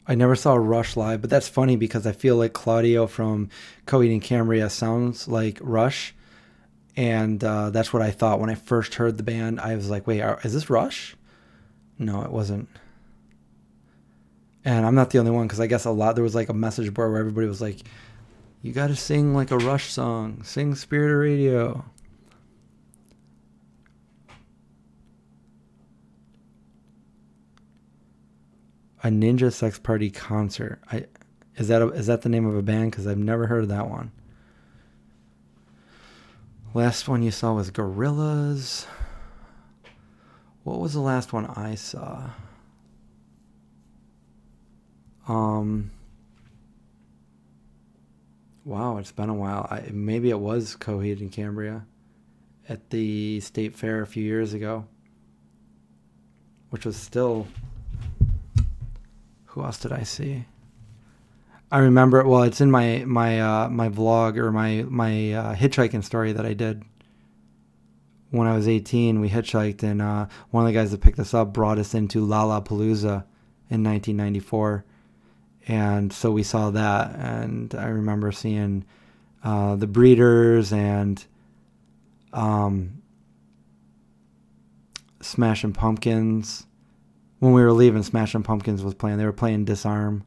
S1: I never saw Rush live, but that's funny because I feel like Claudio from Coheed and Cambria sounds like Rush, and that's what I thought when I first heard the band. I was like, wait, is this Rush? No, it wasn't. And I'm not the only one, because I guess there was like a message board where everybody was like, you got to sing like a Rush song. Sing Spirit of Radio. A Ninja Sex Party concert. Is that the name of a band? Because I've never heard of that one. Last one you saw was Gorillaz. What was the last one I saw? Wow, it's been a while. Maybe it was Coheed and Cambria at the State Fair a few years ago, which was still... Who else did I see? I remember. Well, it's in my vlog, or my hitchhiking story that I did when I was 18. We hitchhiked, and one of the guys that picked us up brought us into Lollapalooza in 1994, and so we saw that. And I remember seeing the Breeders and Smashing Pumpkins. When we were leaving, Smashing Pumpkins was playing. They were playing Disarm.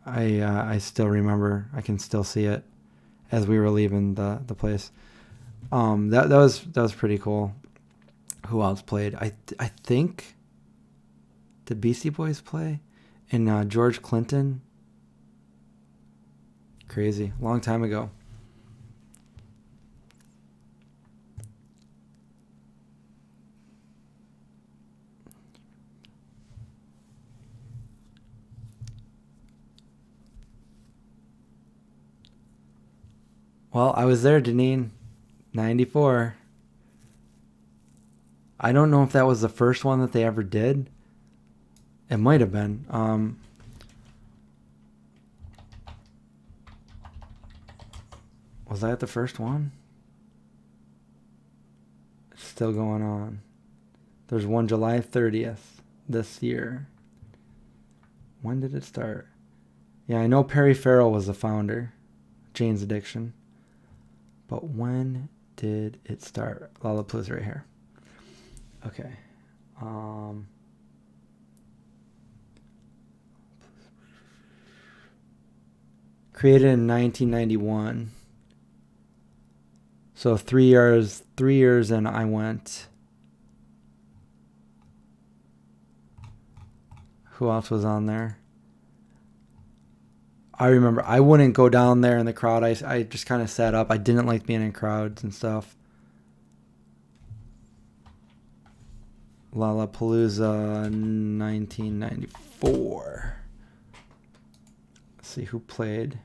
S1: I still remember. I can still see it as we were leaving the place. That was pretty cool. Who else played? I think the Beastie Boys play, and George Clinton. Crazy, long time ago. Well, I was there, Deneen. 94. I don't know if that was the first one that they ever did. It might have been. Was I at the first one? It's still going on. There's one July 30th this year. When did it start? Yeah, I know Perry Farrell was the founder, Jane's Addiction. But when did it start? Lollapalooza right here. Okay. Created in 1991. So 3 years and I went. Who else was on there? I remember I wouldn't go down there in the crowd. I just kind of sat up. I didn't like being in crowds and stuff. Lollapalooza 1994. Let's see who played.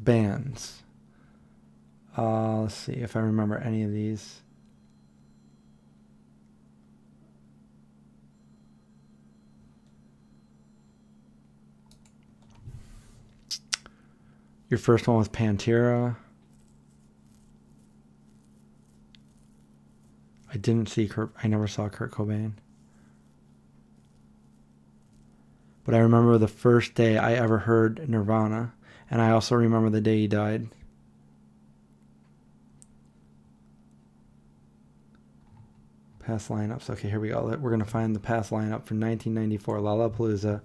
S1: Bands. Let's see if I remember any of these. Your first one was Pantera. I didn't see Kurt. I never saw Kurt Cobain. But I remember the first day I ever heard Nirvana. And I also remember the day he died. Past lineups. Okay, here we go. We're going to find the past lineup for 1994 Lollapalooza.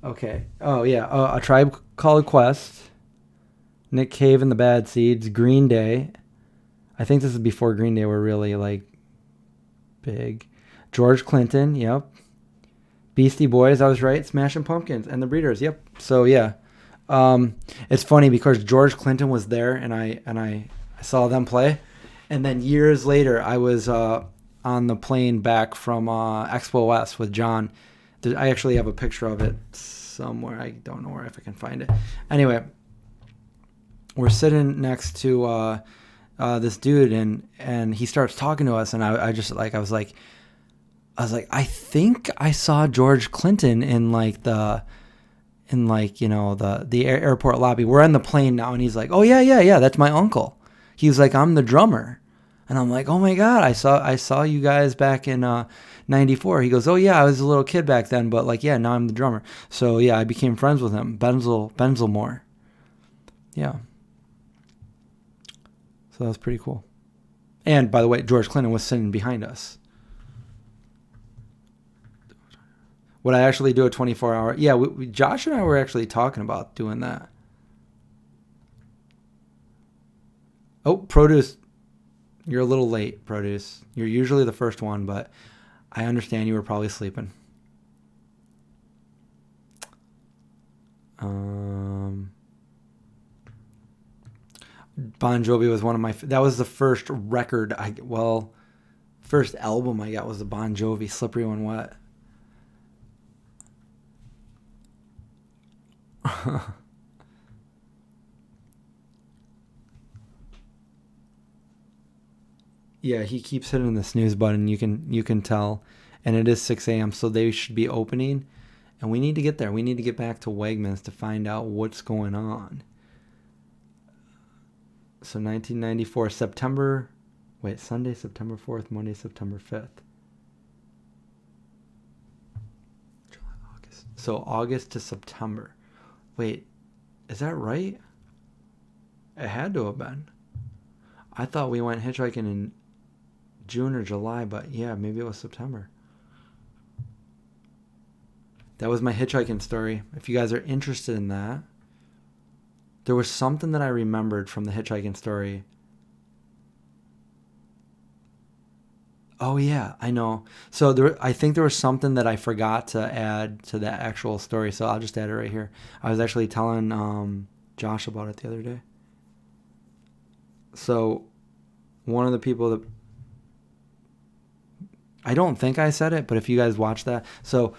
S1: Okay. Oh, yeah. A Tribe Called Quest. Nick Cave and the Bad Seeds. Green Day. I think this is before Green Day were really, like, big. George Clinton. Yep. Beastie Boys. I was right. Smashing Pumpkins. And the Breeders. Yep. So, yeah. It's funny because George Clinton was there and I saw them play. And then years later, I was on the plane back from Expo West with John. I actually have a picture of it somewhere. I don't know where if I can find it. Anyway, we're sitting next to this dude and he starts talking to us and I was like, I think I saw George Clinton in the airport lobby. We're on the plane now and he's like, oh yeah, that's my uncle. He was like, I'm the drummer. And I'm like, oh my God, I saw you guys back in 94. He goes, oh yeah, I was a little kid back then, but like, yeah, now I'm the drummer. So yeah, I became friends with him. Benzelmore. Yeah. So that was pretty cool. And by the way, George Clinton was sitting behind us. Would I actually do a 24-hour? Yeah, Josh and I were actually talking about doing that. Oh, Produce. You're a little late, Produce. You're usually the first one, but I understand you were probably sleeping. Bon Jovi was one of my... That was the first record first album I got was the Bon Jovi, Slippery When Wet. Yeah, he keeps hitting the snooze button. You can tell, and it is 6 a.m. So they should be opening, and we need to get there. We need to get back to Wegmans to find out what's going on. So 1994 September. Wait, Sunday September 4th, Monday September 5th. July, August. So August to September. Wait, is that right? It had to have been. I thought we went hitchhiking in June or July, but yeah, maybe it was September. That was my hitchhiking story. If you guys are interested in that, there was something that I remembered from the hitchhiking story. Oh yeah, I know. So I think there was something that I forgot to add to that actual story, so I'll just add it right here. I was actually telling Josh about it the other day. So one of the people that... I don't think I said it, but if you guys watch that... So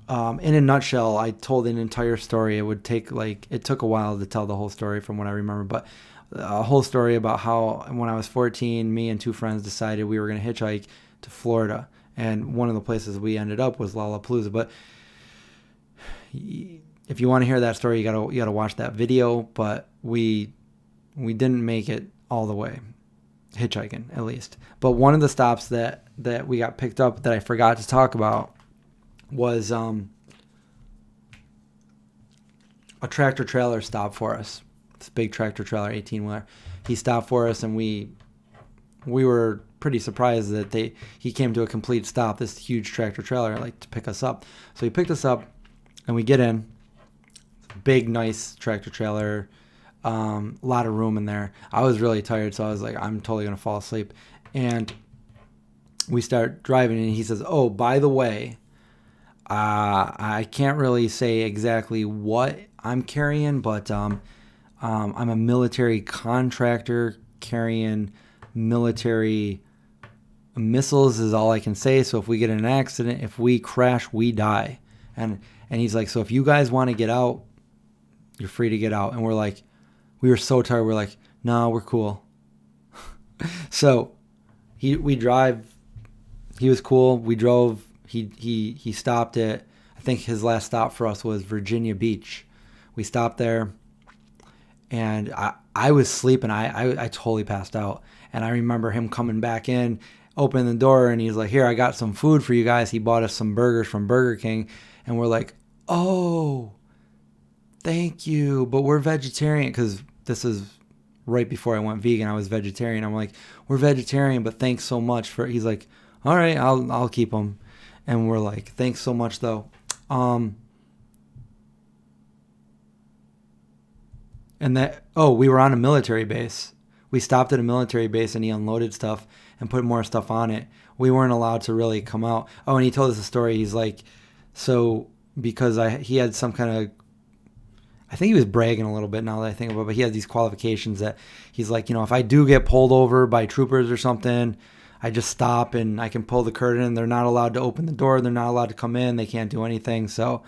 S1: in a nutshell, I told an entire story. It took a while to tell the whole story from what I remember, but a whole story about how when I was 14, me and two friends decided we were going to hitchhike to Florida, and one of the places we ended up was Lollapalooza. But if you want to hear that story, you gotta watch that video. But we didn't make it all the way, hitchhiking at least. But one of the stops that we got picked up that I forgot to talk about was a tractor trailer stopped for us. This big tractor trailer, 18-wheeler. He stopped for us, and we were pretty surprised that he came to a complete stop, this huge tractor trailer, like, to pick us up. So he picked us up, and we get in. Big, nice tractor trailer. A lot of room in there. I was really tired, so I was like, I'm totally going to fall asleep. And we start driving, and he says, oh, by the way, I can't really say exactly what I'm carrying, but I'm a military contractor carrying military missiles is all I can say. So if we get in an accident, if we crash, we die. And he's like, so if you guys want to get out, you're free to get out. And we were so tired. We're like, no, we're cool. So we drive. He was cool. We drove. He stopped at, I think his last stop for us was Virginia Beach. We stopped there, and I was sleeping. I totally passed out. And I remember him coming back in, opening the door, and he's like, here, I got some food for you guys. He bought us some burgers from Burger King. And we're like, oh, thank you. But we're vegetarian, because this is right before I went vegan. I was vegetarian. I'm like, we're vegetarian, but thanks so much for. He's like, all right, I'll keep them. And we're like, thanks so much, though. We were on a military base. We stopped at a military base, and he unloaded stuff and put more stuff on it. We weren't allowed to really come out. Oh, and he told us a story. He's like, so because he had some kind of, I think he was bragging a little bit now that I think about it, but he had these qualifications that he's like, if I do get pulled over by troopers or something, I just stop and I can pull the curtain. They're not allowed to open the door. They're not allowed to come in. They can't do anything. So,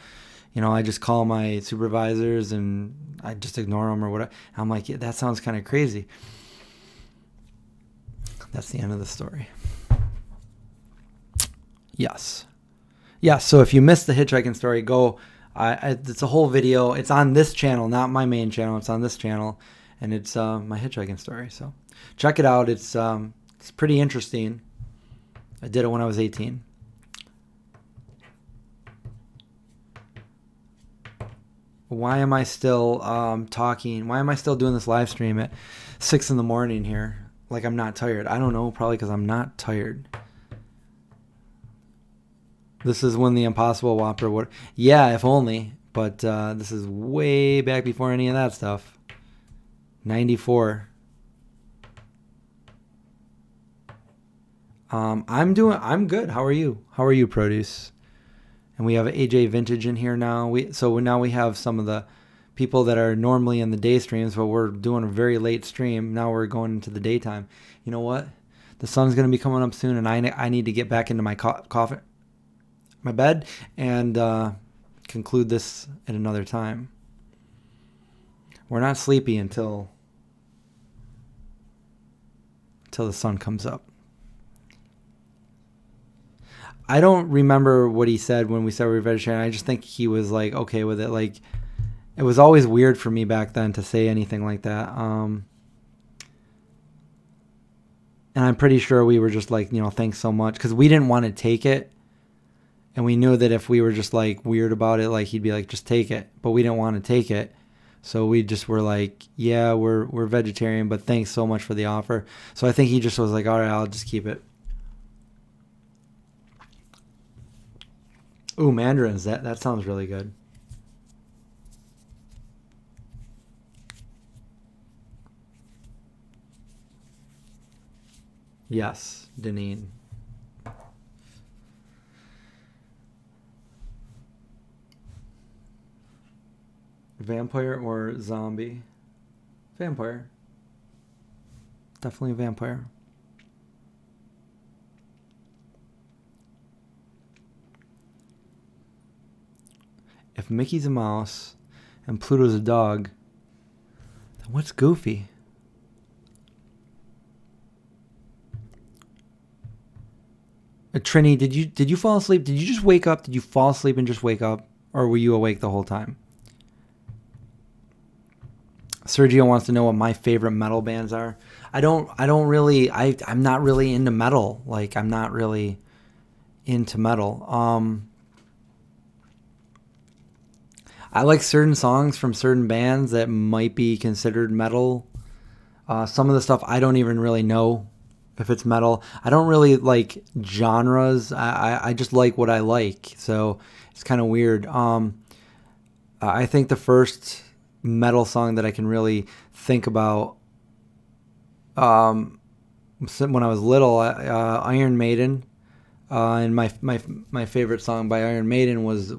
S1: I just call my supervisors and I just ignore them or whatever. I'm like, yeah, that sounds kind of crazy. That's the end of the story. Yes. Yeah, so if you missed the hitchhiking story, go. It's a whole video. It's on this channel, not my main channel. It's on this channel, and it's my hitchhiking story. So check it out. It's pretty interesting. I did it when I was 18. Why am I still talking? Why am I still doing this live stream at 6 a.m. here? Like I'm not tired. I don't know. Probably because I'm not tired. This is when the Impossible Whopper would... Yeah, if only. But this is way back before any of that stuff. 94. I'm good. How are you? How are you, Produce? And we have AJ Vintage in here now. So now we have some of the people that are normally in the day streams, but we're doing a very late stream. Now we're going into the daytime. You know what? The sun's going to be coming up soon, and I need to get back into my my bed and conclude this at another time. We're not sleepy until the sun comes up. I don't remember what he said when we said we were vegetarian. I just think he was like okay with it. Like it was always weird for me back then to say anything like that. And I'm pretty sure we were just like, thanks so much, because we didn't want to take it. And we knew that if we were just like weird about it, like he'd be like, just take it. But we didn't want to take it. So we just were like, yeah, we're vegetarian, but thanks so much for the offer. So I think he just was like, all right, I'll just keep it. Ooh, mandarins. That sounds really good. Yes, Deneen. Vampire or zombie? Vampire. Definitely a vampire. If Mickey's a mouse and Pluto's a dog, then what's Trini, did you fall asleep? Did you just wake up? Did you fall asleep and just wake up, or were you awake the whole time? Sergio wants to know what my favorite metal bands are. I'm not really into metal. Like, I'm not really into metal. I like certain songs from certain bands that might be considered metal. Some of the stuff I don't even really know if it's metal. I don't really like genres. I just like what I like. So it's kind of weird. I think the first metal song that I can really think about when I was little, Iron Maiden, and my favorite song by Iron Maiden was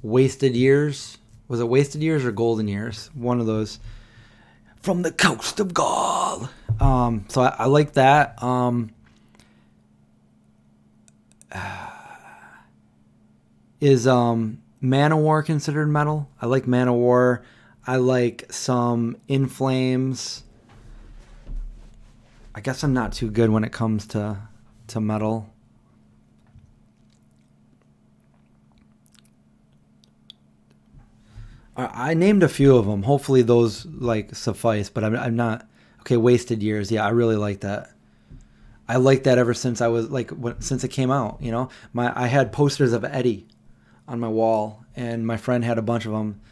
S1: Wasted Years. Was it Wasted Years or Golden Years? One of those. From the coast of Gaul. So I like that. Is Manowar considered metal? I like Manowar. I like some In Flames. I guess I'm not too good when it comes to metal. I named a few of them. Hopefully those like suffice, but I'm not. Okay, Wasted Years. Yeah, I really like that. I like that ever since I was like since it came out. You know, I had posters of Eddie on my wall, and my friend had a bunch of them.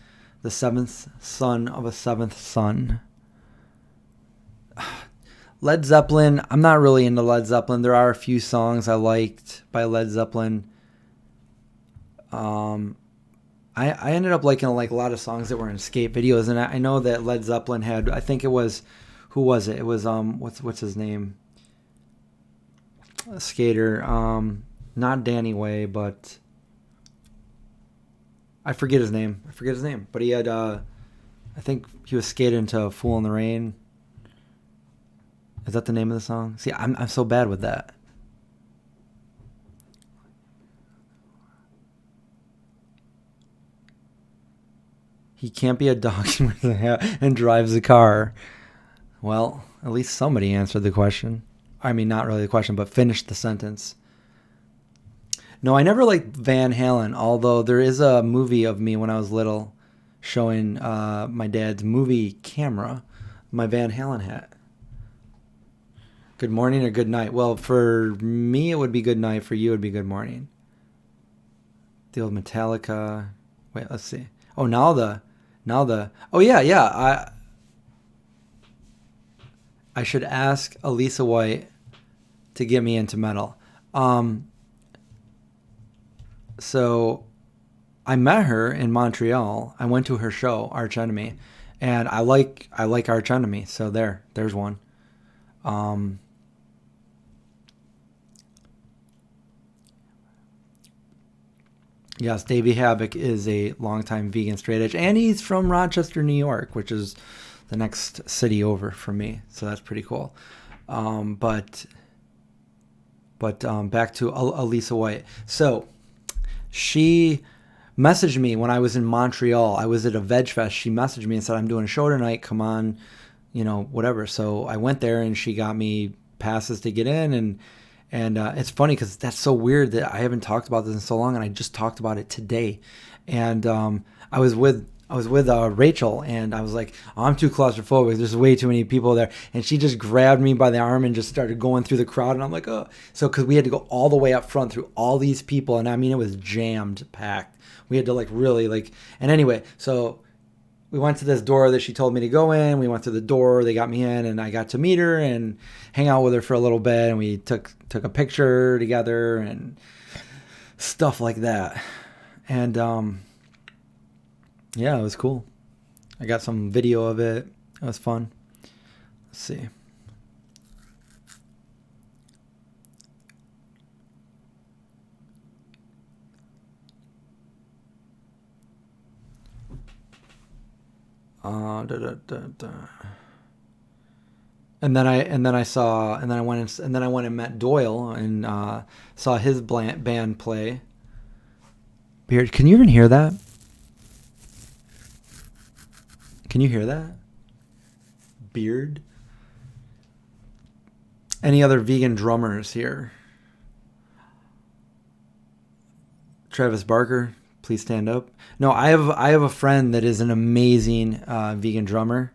S1: The seventh son of a seventh son. Led Zeppelin. I'm not really into Led Zeppelin. There are a few songs I liked by Led Zeppelin. I ended up liking like a lot of songs that were in skate videos, and I know that Led Zeppelin had. I think it was, who was it? It was what's his name? A skater. Not Danny Way, but I forget his name. But he had. I think he was skating to "Fool in the Rain." Is that the name of the song? See, I'm so bad with that. He can't be a dog and drives a car. Well, at least somebody answered the question. I mean, not really the question, but finished the sentence. No, I never liked Van Halen, although there is a movie of me when I was little showing my dad's movie camera my Van Halen hat. Good morning or good night? Well, for me, it would be good night. For you, it would be good morning. The old Metallica. Wait, let's see. Oh, now the. Oh, yeah. I should ask Elisa White to get me into metal. So I met her in Montreal. I went to her show, Arch Enemy, and I like Arch Enemy. So there's one. Yes, Davey Havoc is a longtime vegan straight edge, and he's from Rochester, New York, which is the next city over from me. So that's pretty cool. But back to Elisa White. So she messaged me when I was in Montreal. I was at a Veg Fest. She messaged me and said, "I'm doing a show tonight. Come on, whatever." So I went there, and she got me passes to get in, and it's funny because that's so weird that I haven't talked about this in so long, and I just talked about it today. And I was with Rachel, and I was like, "Oh, I'm too claustrophobic. There's way too many people there." And she just grabbed me by the arm and just started going through the crowd. And I'm like, "Oh." So because we had to go all the way up front through all these people. And I mean, it was jammed, packed. We had to and anyway, so we went to this door that she told me to go in. We went to the door. They got me in, and I got to meet her and hang out with her for a little bit. And we took a picture together and stuff like that. And yeah, it was cool. I got some video of it. It was fun. Let's see. And then I went and met Doyle and saw his band play. Beard, can you even hear that? Can you hear that? Beard. Any other vegan drummers here? Travis Barker, please stand up. No, I have a friend that is an amazing vegan drummer,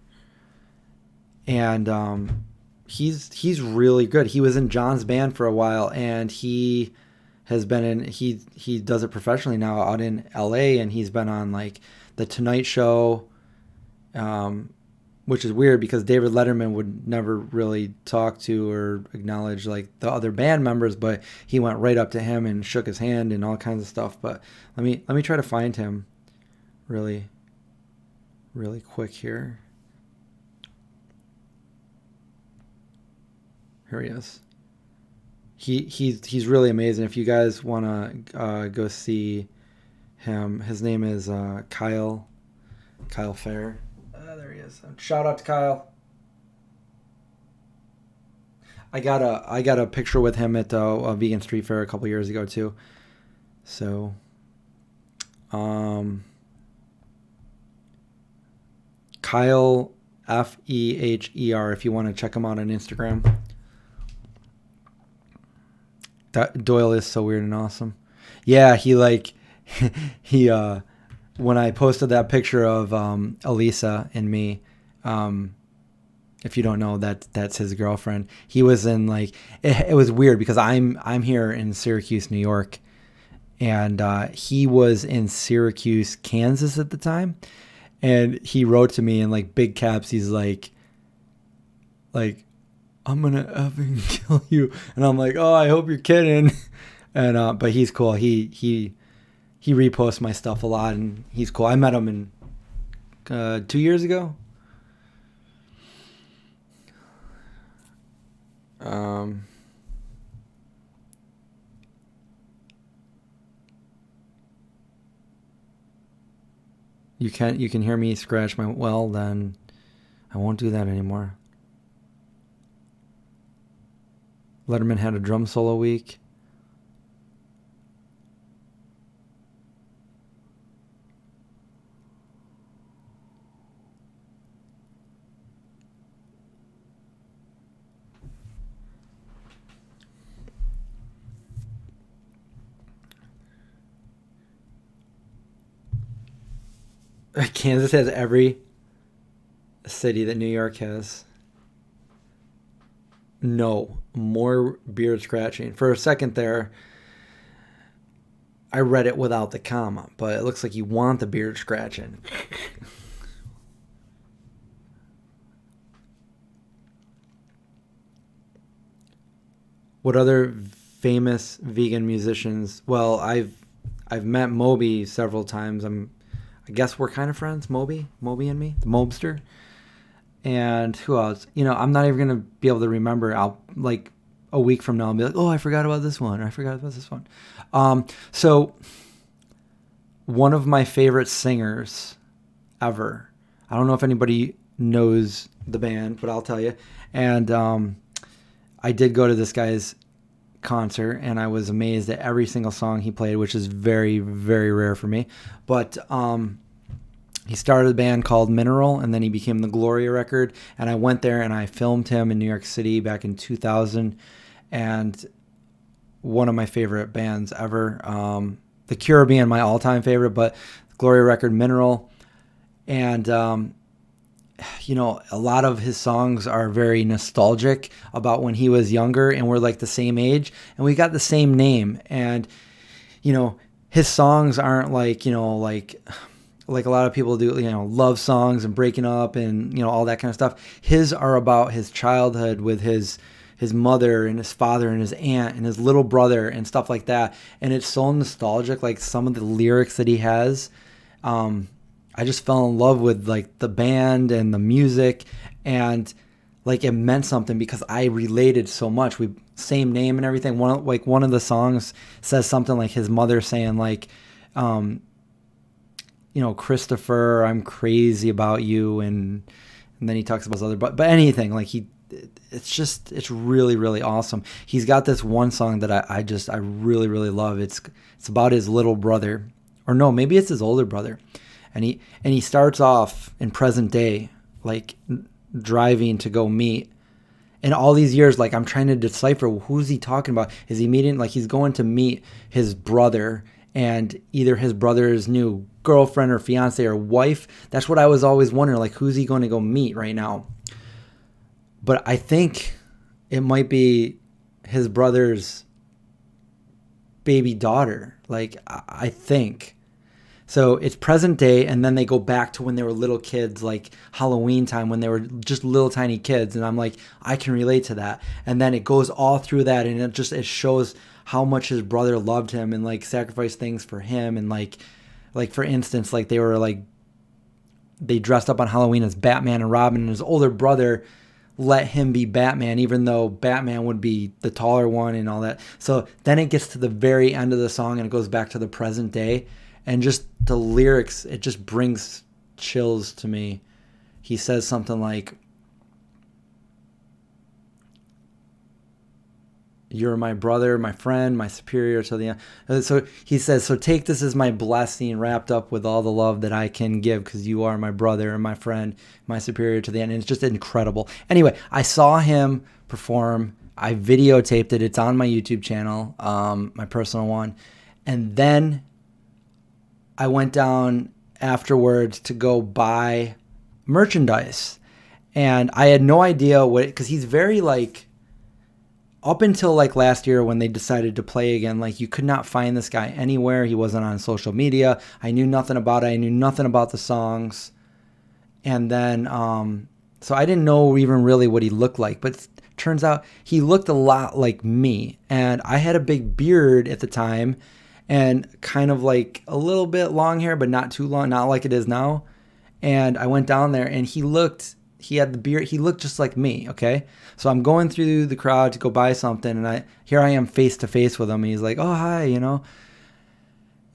S1: and he's really good. He was in John's band for a while, and he does it professionally now out in LA, and he's been on like the Tonight Show, which is weird because David Letterman would never really talk to or acknowledge like the other band members, but he went right up to him and shook his hand and all kinds of stuff. But let me try to find him really quick here. Here he is. He's really amazing. If you guys want to go see him, his name is Kyle Fair. There he is. Shout out to Kyle. I got a picture with him at a vegan street fair a couple years ago too. So, Kyle Feher. If you want to check him out on Instagram. That Doyle is so weird and awesome. Yeah, he when I posted that picture of Elisa and me, if you don't know, that's his girlfriend. He was in like it was weird because I'm here in Syracuse, New York, and he was in Syracuse, Kansas at the time, and he wrote to me in like big caps. He's like I'm gonna effing kill you, and I'm like, oh, I hope you're kidding, and but he's cool. He reposts my stuff a lot, and he's cool. I met him in 2 years ago. You can hear me scratch my well, then I won't do that anymore. Letterman had a drum solo week. Kansas has every city that New York has. No, more beard scratching. For a second there, I read it without the comma, but it looks like you want the beard scratching. What other famous vegan musicians? Well, I've met Moby several times. I guess we're kind of friends. Moby and me, the Mobster. And who else? I'm not even gonna be able to remember. I'll like a week from now, I'll be like, oh, I forgot about this one, or I forgot about this one. So one of my favorite singers ever. I don't know if anybody knows the band, but I'll tell you. And I did go to this guy's concert, and I was amazed at every single song he played, which is very, very rare for me. But he started a band called Mineral, and then he became the Gloria record. And I went there and I filmed him in New York City back in 2000. And one of my favorite bands ever. The Cure being my all-time favorite, but Gloria record, Mineral. And, a lot of his songs are very nostalgic about when he was younger and we're like the same age. And we got the same name. And, his songs aren't like a lot of people do, love songs and breaking up and, all that kind of stuff. His are about his childhood with his mother and his father and his aunt and his little brother and stuff like that. And it's so nostalgic, like some of the lyrics that he has. I just fell in love with like the band and the music, and like it meant something because I related so much. We same name and everything. One of the songs says something like his mother saying like, Christopher, I'm crazy about you, and then he talks about his other, but anything like it's really, really awesome. He's got this one song that I really, really love. It's about his little brother, or no, maybe it's his older brother, and he starts off in present day, like driving to go meet. And all these years, I'm trying to decipher who's he talking about. Is he meeting, he's going to meet his brother, and either his brother's new girlfriend or fiance or wife. That's what I was always wondering, like, who's he going to go meet right now? But I think it might be his brother's baby daughter. Like, I think. So it's present day, and then they go back to when they were little kids, like Halloween time, when they were just little tiny kids. And I'm like, I can relate to that. And then it goes all through that, and it shows how much his brother loved him and like sacrificed things for him. And like for instance, like they dressed up on Halloween as Batman and Robin, and his older brother let him be Batman, even though Batman would be the taller one and all that. So then it gets to the very end of the song, and it goes back to the present day. And just the lyrics, it just brings chills to me. He says something like, "You're my brother, my friend, my superior to the end." So he says, "So take this as my blessing, wrapped up with all the love that I can give, because you are my brother and my friend, my superior to the end." And it's just incredible. Anyway, I saw him perform. I videotaped it. It's on my YouTube channel, my personal one. And then I went down afterwards to go buy merchandise. And I had no idea because he's very like, up until like last year when they decided to play again, like you could not find this guy anywhere. He wasn't on social media. I knew nothing about it. I knew nothing about the songs. And then, so I didn't know even really what he looked like, but it turns out he looked a lot like me. And I had a big beard at the time, and kind of like a little bit long hair, but not too long, not like it is now. And I went down there, and he had the beard, he looked just like me, okay? So I'm going through the crowd to go buy something, and here I am face to face with him, and he's like, "Oh, hi," you know?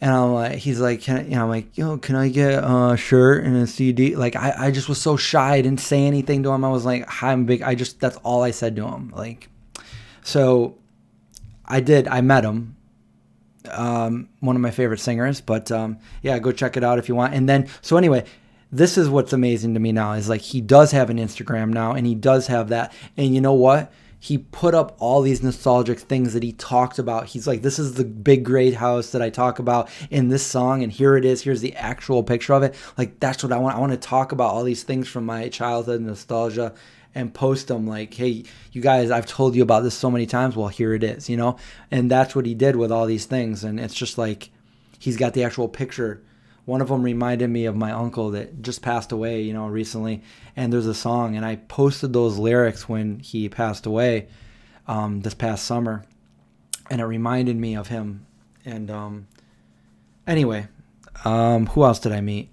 S1: And I'm like, he's like, I'm like, "Can I get a shirt and a CD?" Like, I just was so shy, I didn't say anything to him. I was like, "Hi, I'm big." That's all I said to him. Like, so I met him. One of my favorite singers, but yeah, go check it out if you want. And then, so anyway, this is what's amazing to me now is like he does have an Instagram now, and he does have that. And you know what? He put up all these nostalgic things that he talked about. He's like, "This is the big great house that I talk about in this song, and here it is. Here's the actual picture of it." Like, that's what I want. I want to talk about all these things from my childhood nostalgia and post them like, "Hey, you guys, I've told you about this so many times. Well, here it is," you know? And that's what he did with all these things. And it's just like, he's got the actual picture. One of them reminded me of my uncle that just passed away, you know, recently. And there's a song, and I posted those lyrics when he passed away this past summer. And it reminded me of him. And anyway, who else did I meet?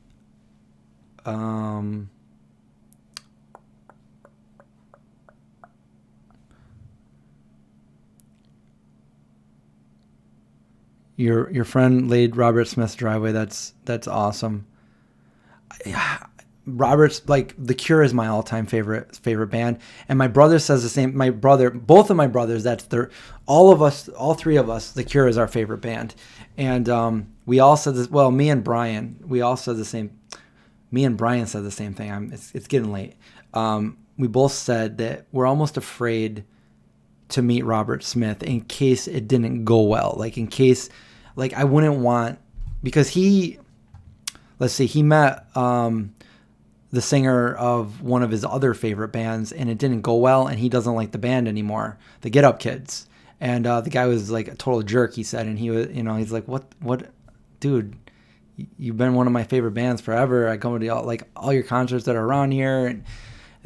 S1: Your friend laid Robert Smith's driveway. That's awesome. Robert's, like, The Cure is my all-time favorite band, and my brother says the same. Both of my brothers, all three of us, The Cure is our favorite band. And we all said this. Well, me and Brian said the same thing. It's getting late. We both said that we're almost afraid to meet Robert Smith in case it didn't go well. Like, in case, like, I wouldn't want, because he met the singer of one of his other favorite bands, and it didn't go well, and he doesn't like the band anymore, the Get Up Kids. And the guy was like a total jerk, he said, and he was, you know, he's like, what, dude, you've been one of my favorite bands forever. I go to all your concerts that are around here. And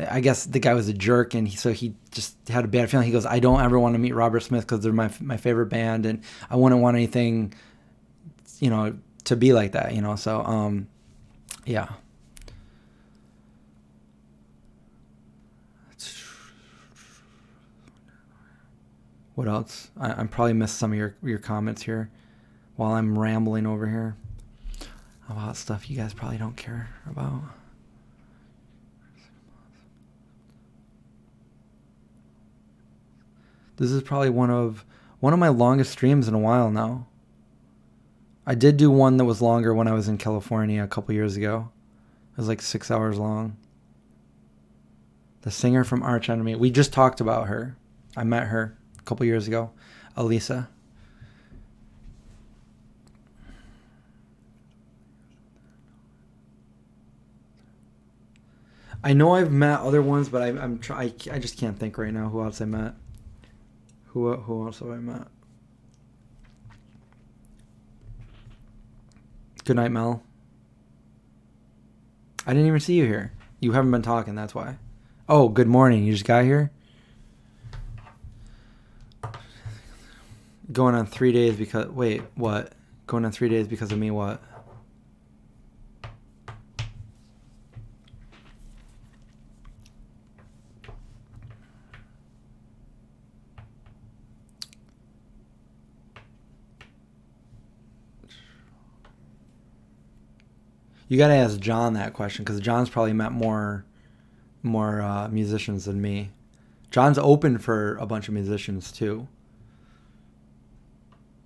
S1: I guess the guy was a jerk, and so he just had a bad feeling. He goes, "I don't ever want to meet Robert Smith because they're my favorite band, and I wouldn't want anything, you know, to be like that, you know." So, yeah. What else? I probably missed some of your comments here while I'm rambling over here about stuff you guys probably don't care about. This is probably one of my longest streams in a while now. I did do one that was longer when I was in California a couple years ago. It was like 6 hours long. The singer from Arch Enemy. We just talked about her. I met her a couple years ago. Elisa. I know I've met other ones, but I just can't think right now who else I met. Who else have I met? Good night, Mel. I didn't even see you here. You haven't been talking, that's why. Oh, good morning. You just got here? Going on 3 days because... Wait, what? Going on 3 days because of me, what? You gotta ask John that question, because John's probably met more musicians than me. John's open for a bunch of musicians, too.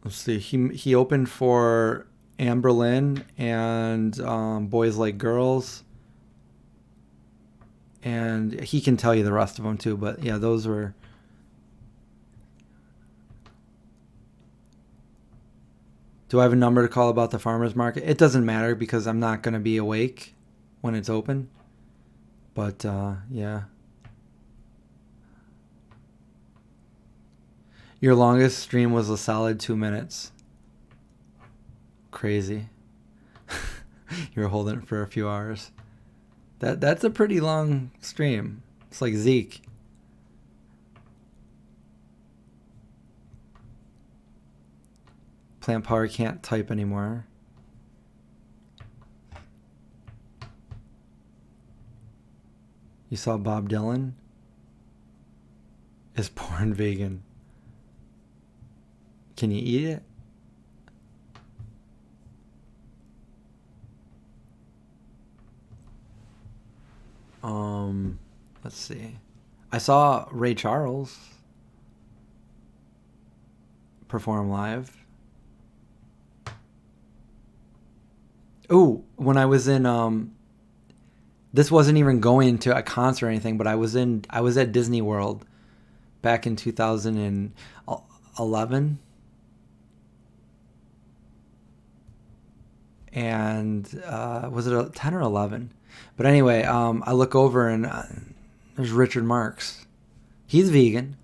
S1: Let's see. He opened for Amberlin and Boys Like Girls. And he can tell you the rest of them, too. But, yeah, those were... Do I have a number to call about the farmer's market? It doesn't matter because I'm not going to be awake when it's open. But, yeah. Your longest stream was a solid 2 minutes. Crazy. You were holding it for a few hours. That's a pretty long stream. It's like Zeke. Plant Power can't type anymore. You saw Bob Dylan? Is porn vegan? Can you eat it? Let's see. I saw Ray Charles perform live. Oh, when I was in this wasn't even going to a concert or anything, but I was at Disney World back in 2011. And was it 10 or 11? But anyway, I look over and there's Richard Marx. He's vegan.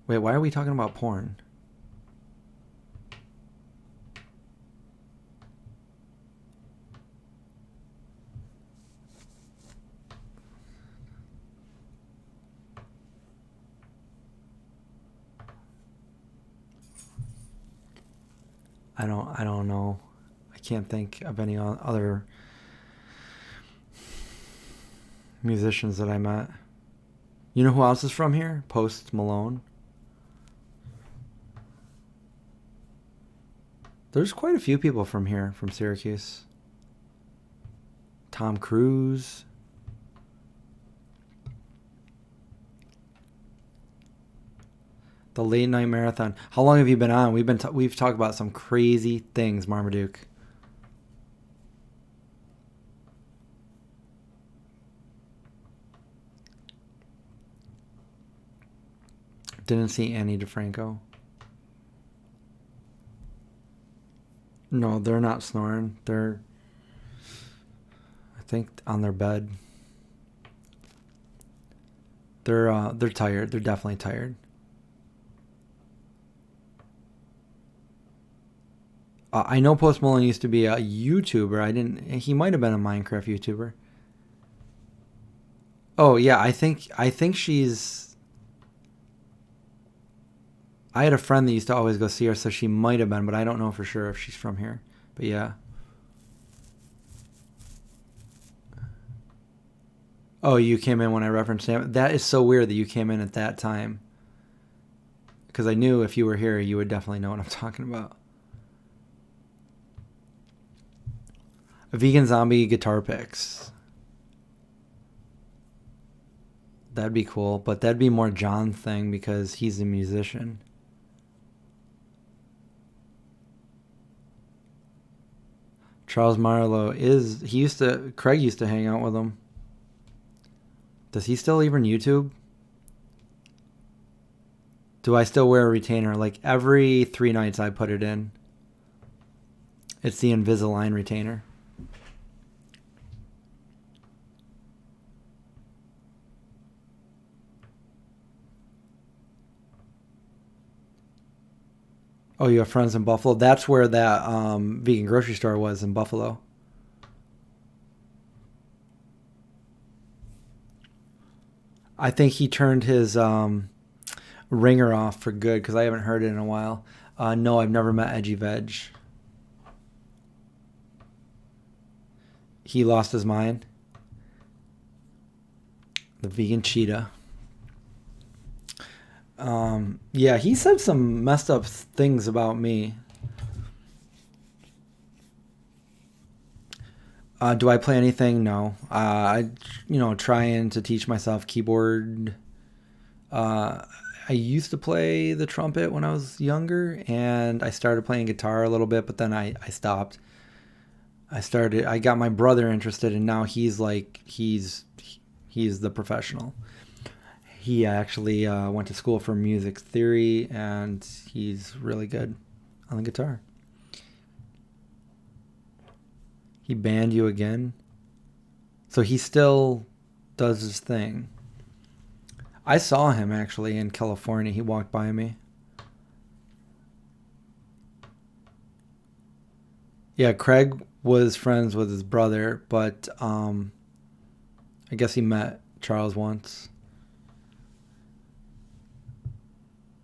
S1: Wait, why are we talking about porn? I don't know. I can't think of any other musicians that I met. You know who else is from here? Post Malone. There's quite a few people from here, from Syracuse. Tom Cruise. The late night marathon. How long have you been on? We've talked about some crazy things, Marmaduke. Didn't see Annie DeFranco. No, they're not snoring. They're, I think, on their bed. They're tired. They're definitely tired. I know Post Malone used to be a YouTuber. He might have been a Minecraft YouTuber. Oh yeah, I think she's. I had a friend that used to always go see her, so she might have been, but I don't know for sure if she's from here. But yeah. Oh, you came in when I referenced him. That is so weird that you came in at that time. Because I knew if you were here, you would definitely know what I'm talking about. A vegan zombie guitar picks. That'd be cool, but that'd be more John thing because he's a musician. Charles Marlowe Craig used to hang out with him. Does he still even YouTube? Do I still wear a retainer? Like every 3 nights I put it in. It's the Invisalign retainer. Oh, you have friends in Buffalo? That's where that vegan grocery store was, in Buffalo. I think he turned his ringer off for good because I haven't heard it in a while. No, I've never met Edgy Veg. He lost his mind. The vegan cheetah. Yeah, he said some messed up things about me. Do I play anything? No. Trying to teach myself keyboard. I used to play the trumpet when I was younger, and I started playing guitar a little bit, but then I stopped. I got my brother interested, and now he's the professional. He actually went to school for music theory, and he's really good on the guitar. He banned you again? So he still does his thing. I saw him actually in California. He walked by me. Yeah, Craig was friends with his brother, but I guess he met Charles once.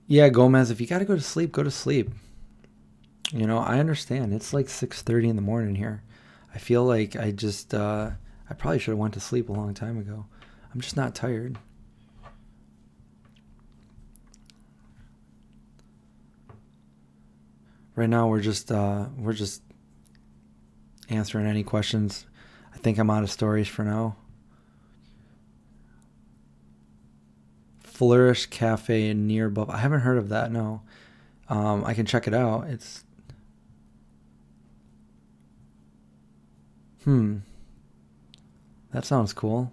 S1: Yeah, Gomez, if you got to go to sleep, go to sleep. I understand. It's like 6:30 in the morning here. I feel like I probably should have went to sleep a long time ago. I'm just not tired. Right now we're just answering any questions. I think I'm out of stories for now. Flourish Cafe near Buffalo. I haven't heard of that, no. I can check it out. It's that sounds cool.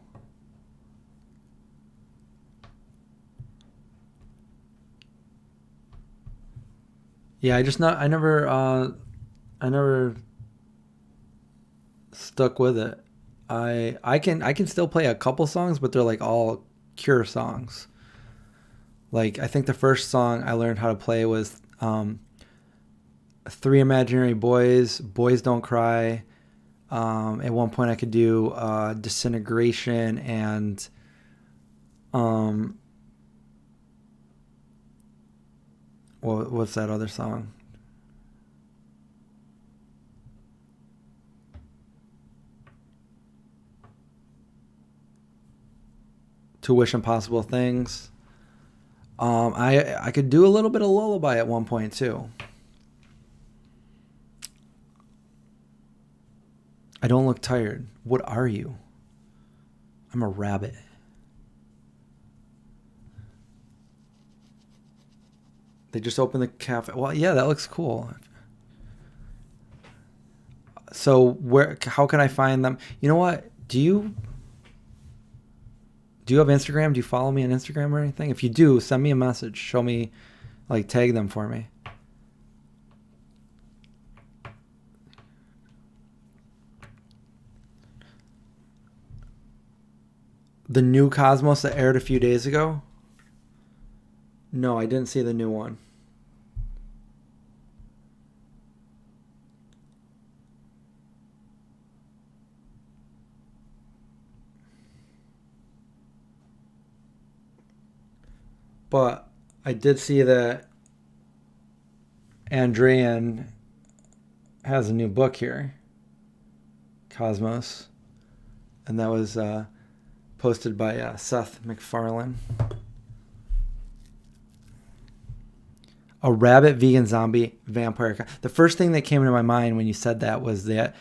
S1: Yeah, I never stuck with it. I can still play a couple songs, but they're like all Cure songs. Like I think the first song I learned how to play was Three Imaginary Boys, Boys Don't Cry. At one point I could do Disintegration and what's that other song? To Wish Impossible Things. I could do a little bit of Lullaby at one point too. I don't look tired. What are you? I'm a rabbit. They just opened the cafe. Well, yeah, that looks cool. So how can I find them? You know what? Do you have Instagram? Do you follow me on Instagram or anything? If you do, send me a message. Show me, tag them for me. The new Cosmos that aired a few days ago? No, I didn't see the new one. But I did see that Andrean has a new book here, Cosmos, and that was posted by Seth MacFarlane. A rabbit, vegan, zombie, vampire. The first thing that came into my mind when you said that was that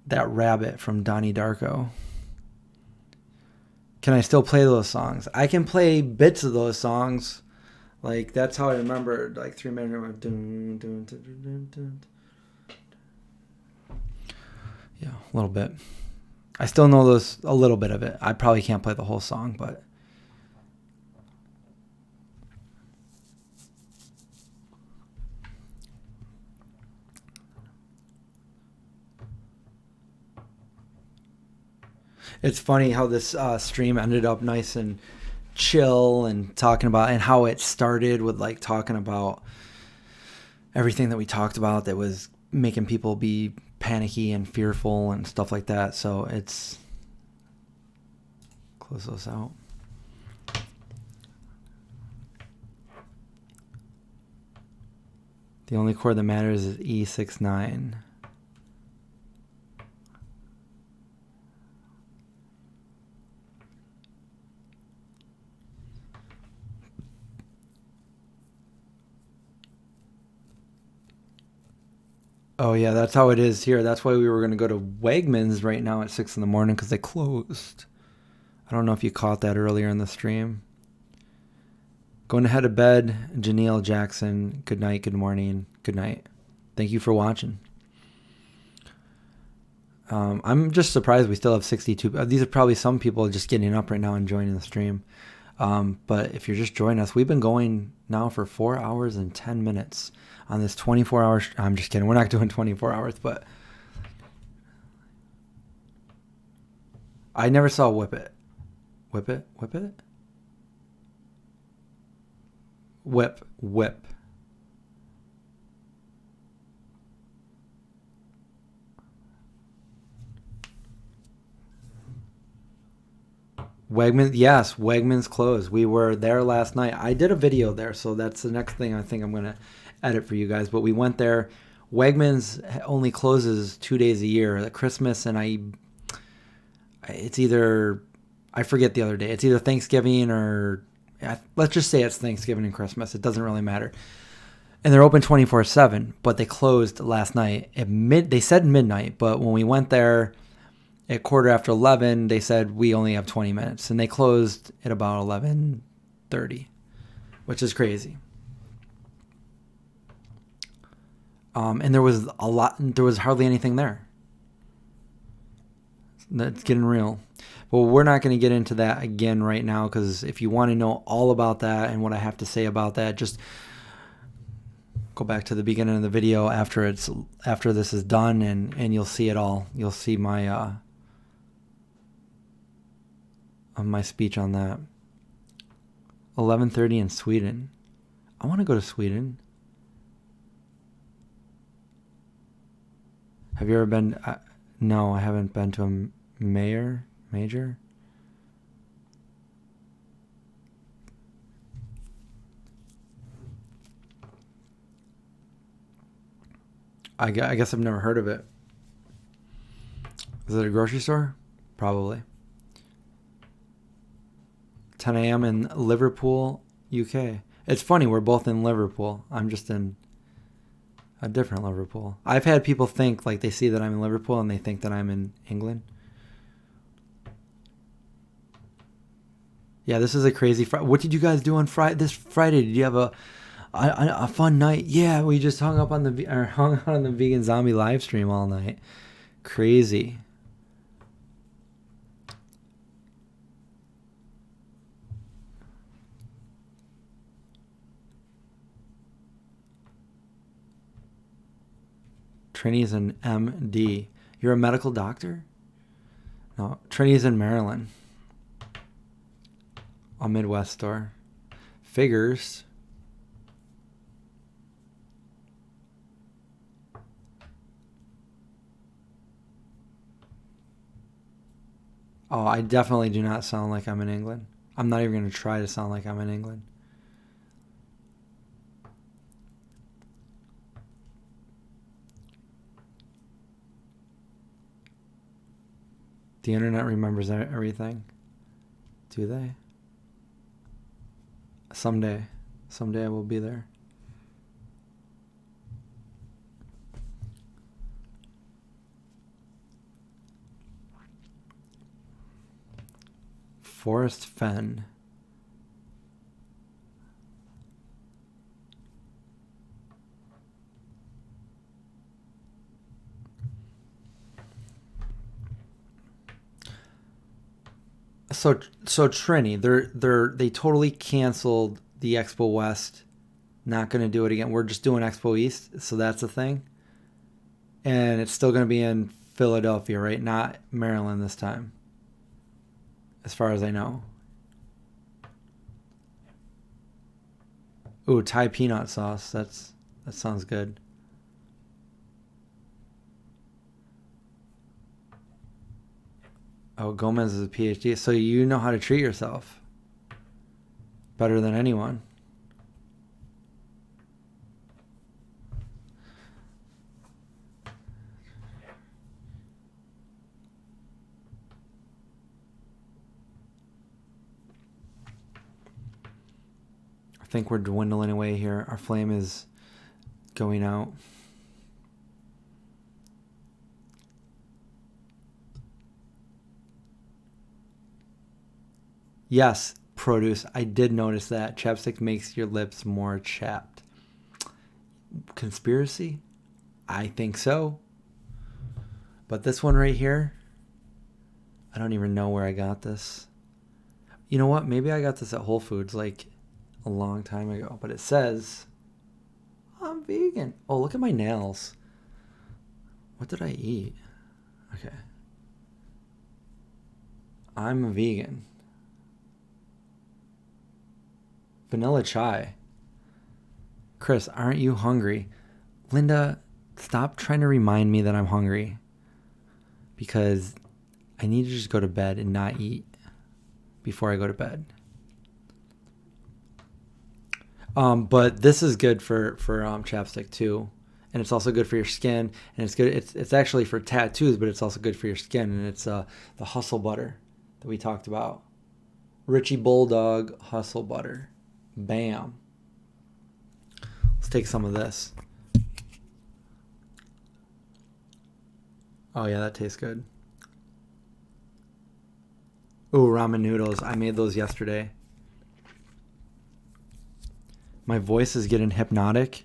S1: rabbit from Donnie Darko. Can I still play those songs? I can play bits of those songs. That's how I remember, 3 minutes. Yeah, a little bit. I still know a little bit of it. I probably can't play the whole song, but It's funny how this stream ended up nice and chill and talking about, and how it started with like talking about everything that we talked about that was making people be panicky and fearful and stuff like that. So it's, close those out. The only chord that matters is E69. Oh yeah, that's how it is here. That's why we were going to go to Wegmans right now at 6 in the morning because they closed. I don't know if you caught that earlier in the stream. Going to head to bed, Janelle Jackson. Good night, good morning, good night. Thank you for watching. I'm just surprised we still have 62. These are probably some people just getting up right now and joining the stream. But if you're just joining us, we've been going now for 4 hours and 10 minutes on this 24-hour. I'm just kidding. We're not doing 24 hours, but I never saw Whip It. Whip It? Whip It? Whip. Wegmans, yes, Wegmans closed. We were there last night. I did a video there, so that's the next thing I think I'm going to edit for you guys. But we went there. Wegmans only closes 2 days a year, at Christmas, and it's either, I forget the other day. It's either Thanksgiving or, let's just say it's Thanksgiving and Christmas. It doesn't really matter. And they're open 24/7, but they closed last night at they said midnight, but when we went there at 11:15, they said we only have 20 minutes, and they closed at about 11:30, which is crazy. And there was hardly anything there. That's getting real. Well, we're not going to get into that again right now, because if you want to know all about that and what I have to say about that, just go back to the beginning of the video after this is done, and you'll see it all. You'll see my my speech on that. 11:30 in Sweden. I want to go to Sweden. Have you ever been? No, I haven't been to a major. I guess I've never heard of it. Is it a grocery store? Probably. 10 a.m. in Liverpool, UK. It's funny, we're both in Liverpool. I'm just in a different Liverpool. I've had people think, like, they see that I'm in Liverpool and they think that I'm in England. Yeah, this is a crazy Friday. What did you guys do on this Friday? Did you have a fun night? Yeah, we just hung out on the Vegan Zombie live stream all night. Crazy. Trini's an MD. You're a medical doctor? No, Trini's in Maryland. A Midwest store. Figures. Oh, I definitely do not sound like I'm in England. I'm not even going to try to sound like I'm in England. The internet remembers everything. Do they? Someday I will be there. Forest Fen. So Trini, they totally canceled the Expo West. Not going to do it again. We're just doing Expo East, so that's a thing. And it's still going to be in Philadelphia, right? Not Maryland this time. as far as I know. Ooh, Thai peanut sauce. That sounds good. Oh, Gomez is a PhD, so you know how to treat yourself better than anyone. I think we're dwindling away here. Our flame is going out. Yes, produce. I did notice that. Chapstick makes your lips more chapped. Conspiracy? I think so. But this one right here, I don't even know where I got this. You know what? Maybe I got this at Whole Foods like a long time ago. But it says, I'm vegan. Oh, look at my nails. What did I eat? Okay. I'm a vegan. Vanilla chai. Chris, aren't you hungry? Linda, stop trying to remind me that I'm hungry. Because I need to just go to bed and not eat before I go to bed. But this is good for chapstick too. And it's also good for your skin. And it's good. It's actually for tattoos, but it's also good for your skin. And it's the Hustle Butter that we talked about. Richie Bulldog Hustle Butter. Bam. Let's take some of this. Oh yeah, that tastes good. Ooh, ramen noodles. I made those yesterday. My voice is getting hypnotic.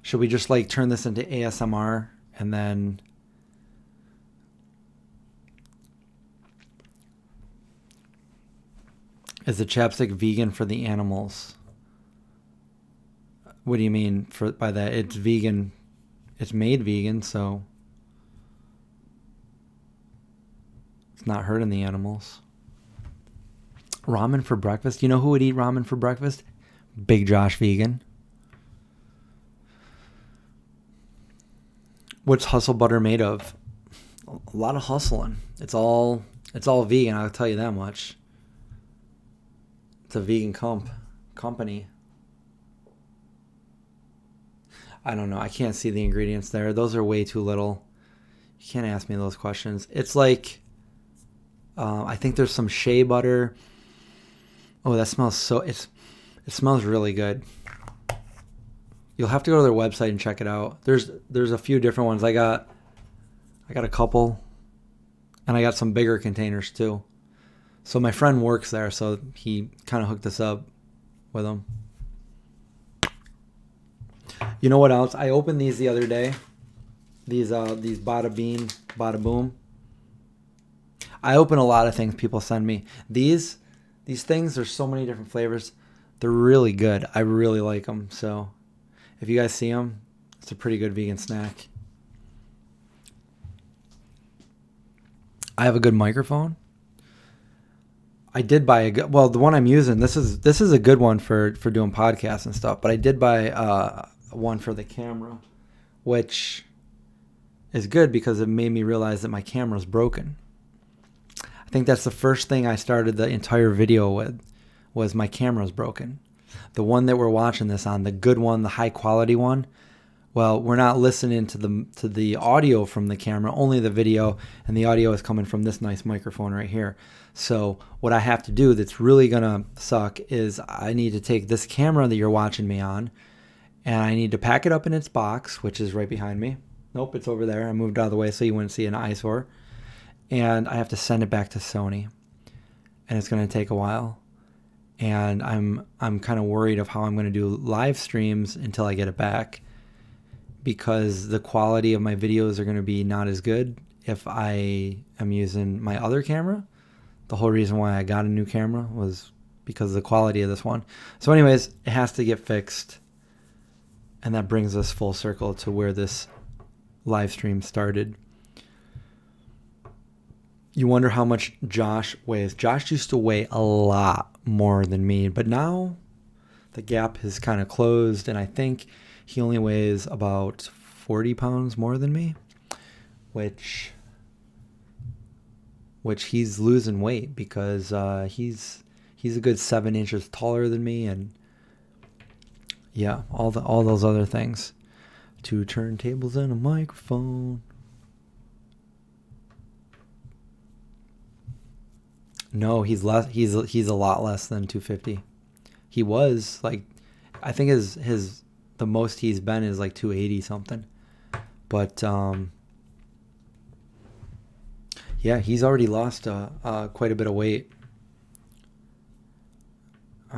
S1: Should we just like turn this into ASMR and then... Is the chapstick vegan for the animals? What do you mean by that? It's vegan. It's made vegan, so it's not hurting the animals. Ramen for breakfast? You know who would eat ramen for breakfast? Big Josh Vegan. What's Hustle Butter made of? A lot of hustling. It's all vegan, I'll tell you that much. It's a vegan company. I don't know. I can't see the ingredients there. Those are way too little. You can't ask me those questions. It's like, I think there's some shea butter. Oh, that smells so... It smells really good. You'll have to go to their website and check it out. There's a few different ones. I got a couple, and I got some bigger containers too. So my friend works there, so he kind of hooked us up with them. You know what else? I opened these the other day. These Bada Bean, Bada Boom. I open a lot of things people send me. These things, there's so many different flavors. They're really good. I really like them. So if you guys see them, it's a pretty good vegan snack. I have a good microphone. I did buy the one I'm using, this is a good one for doing podcasts and stuff, but I did buy one for the camera, which is good because it made me realize that my camera's broken. I think that's the first thing I started the entire video with, was my camera's broken. The one that we're watching this on, the good one, the high quality one, well, we're not listening to the audio from the camera, only the video, and the audio is coming from this nice microphone right here. So what I have to do that's really going to suck is I need to take this camera that you're watching me on, and I need to pack it up in its box, which is right behind me. Nope, it's over there. I moved out of the way so you wouldn't see an eyesore. And I have to send it back to Sony. And it's going to take a while. And I'm kind of worried of how I'm going to do live streams until I get it back, because the quality of my videos are going to be not as good if I am using my other camera. The whole reason why I got a new camera was because of the quality of this one. So anyways, it has to get fixed. And that brings us full circle to where this live stream started. You wonder how much Josh weighs. Josh used to weigh a lot more than me, but now the gap has kind of closed, and I think he only weighs about 40 pounds more than me, which he's losing weight because he's a good 7 inches taller than me, and yeah, all those other things. 2 turntables and a microphone. No, he's less. He's a lot less than 250. He was like, I think his the most he's been is like 280 something. But yeah, he's already lost quite a bit of weight.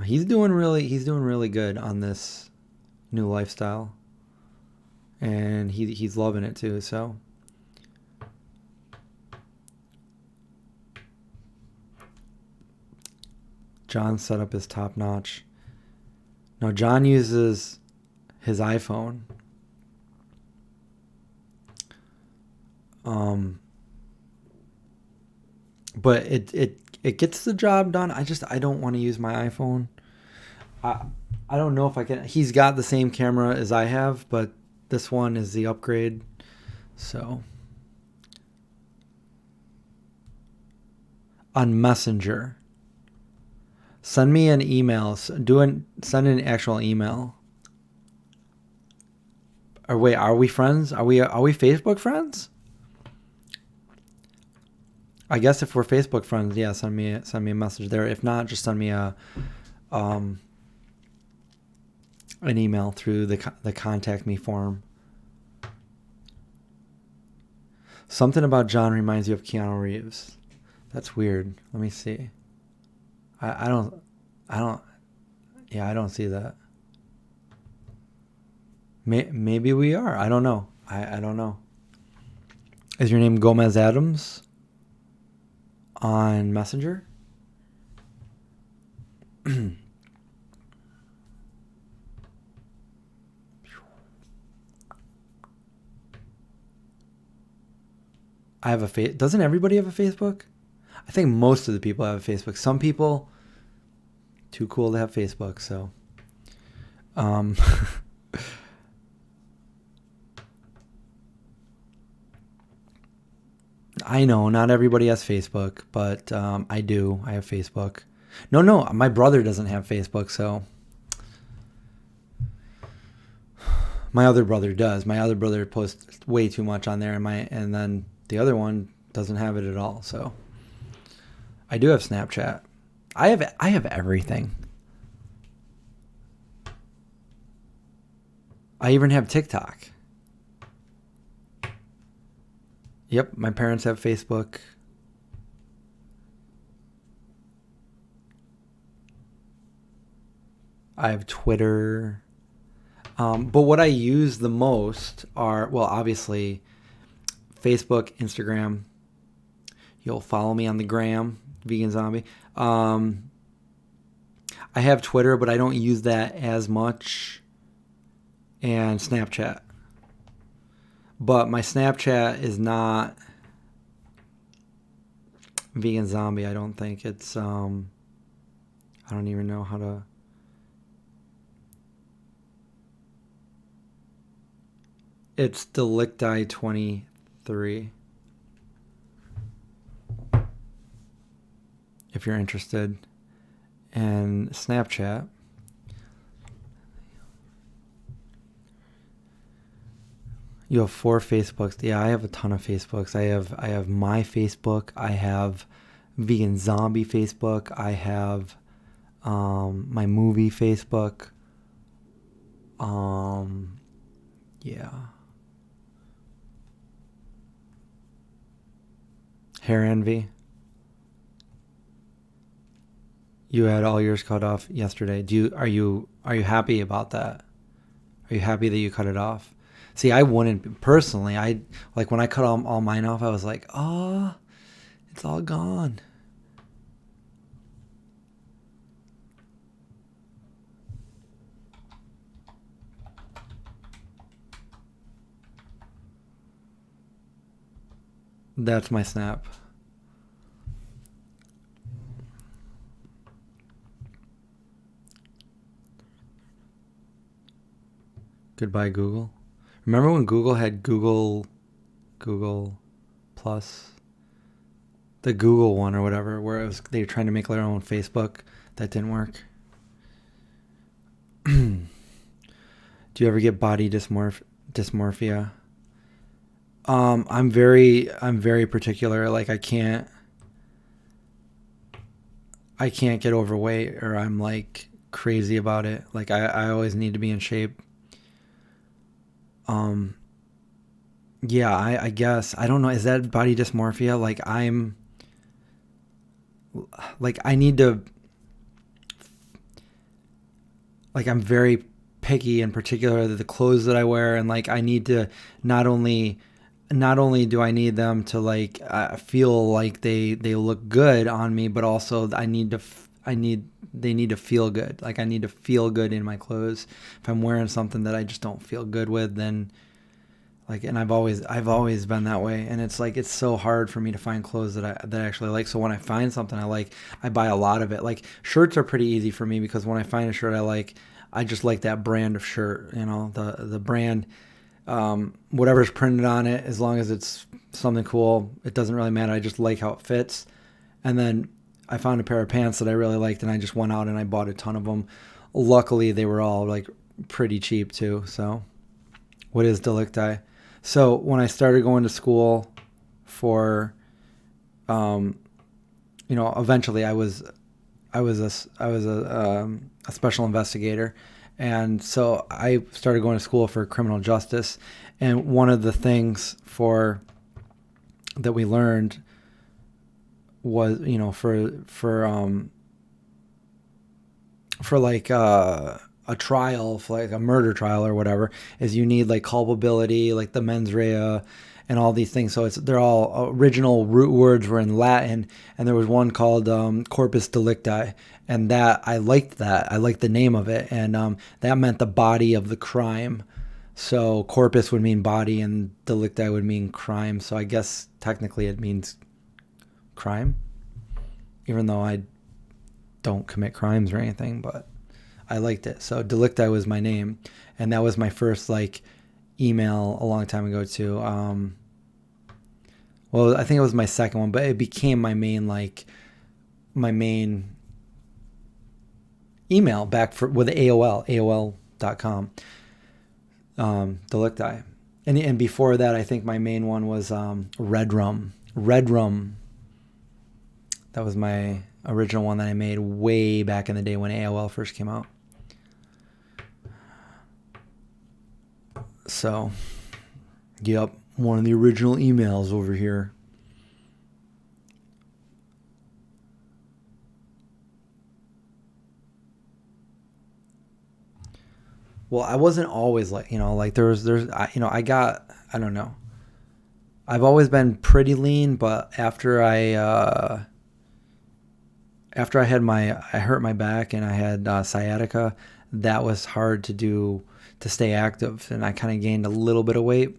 S1: He's doing really good on this new lifestyle, and he's loving it too. So. John's setup is top notch. No, John uses his iPhone. But it gets the job done. I don't want to use my iPhone. I don't know if I can. He's got the same camera as I have, but this one is the upgrade. So on Messenger. Send me an email. Send an actual email. Or wait, are we friends? Are we Facebook friends? I guess if we're Facebook friends, yeah, send me a message there. If not, just send me an email through the contact me form. Something about John reminds you of Keanu Reeves. That's weird. Let me see. I don't see that. Maybe we are. I don't know. I don't know. Is your name Gomez Adams on Messenger? I have a Doesn't everybody have a Facebook? I think most of the people have a Facebook. Some people too cool to have Facebook, so I know not everybody has Facebook, but I do. I have Facebook. No, my brother doesn't have Facebook, so my other brother does. My other brother posts way too much on there, and then the other one doesn't have it at all. So I do have Snapchat. I have everything. I even have TikTok. Yep, my parents have Facebook. I have Twitter. But what I use the most are, well, obviously, Facebook, Instagram. You'll follow me on the gram, Vegan Zombie. I have Twitter, but I don't use that as much. And Snapchat. But my Snapchat is not Vegan Zombie, I don't think. It's, I don't even know how to... It's Delicti23. If you're interested. And Snapchat. You have 4 Facebooks. Yeah, I have a ton of Facebooks. I have my Facebook. I have Vegan Zombie Facebook. I have my movie Facebook. Yeah. Hair Envy. You had all yours cut off yesterday. Are you happy about that? Are you happy that you cut it off? See, I wouldn't personally. Like when I cut all mine off, I was like, oh, it's all gone. That's my snap. Goodbye, Google. Remember when Google had Google Plus? The Google one or whatever, where they were trying to make their own Facebook. That didn't work. Do you ever get body dysmorphia? I'm very particular. Like I can't get overweight, or I'm like crazy about it. Like I always need to be in shape. Yeah, I guess. I don't know. Is that body dysmorphia? I need to, like, I'm very picky in particular the clothes that I wear, and like I need to not only do I need them to like feel like they look good on me, but also they need to feel good. Like I need to feel good in my clothes. If I'm wearing something that I just don't feel good with, then like, and I've always been that way, and it's like it's so hard for me to find clothes that I actually like. So when I find something I like, I buy a lot of it. Like shirts are pretty easy for me because when I find a shirt I like, I just like that brand of shirt. You know, the brand, whatever's printed on it, as long as it's something cool, it doesn't really matter. I just like how it fits. And then I found a pair of pants that I really liked, and I just went out and I bought a ton of them. Luckily, they were all like pretty cheap too. So, what is delicti? So when I started going to school for, eventually I was a special investigator, and so I started going to school for criminal justice. And one of the things that we learned was, for like a trial, for like a murder trial or whatever, is you need like culpability, like the mens rea, and all these things. So they're all original root words were in Latin, and there was one called corpus delicti, and that I liked that. I liked the name of it, and that meant the body of the crime. So corpus would mean body, and delicti would mean crime. So I guess technically it means crime, even though I don't commit crimes or anything, but I liked it. So delicti was my name, and that was my first like email a long time ago too. Well, I think it was my second one, but it became my main email back with AOL.com. Delicti. And before that, I think my main one was Redrum. That was my original one that I made way back in the day when AOL first came out. So, yep, one of the original emails over here. Well, I wasn't always like, I don't know. I've always been pretty lean, but after I hurt my back and I had sciatica, that was hard to stay active, and I kind of gained a little bit of weight.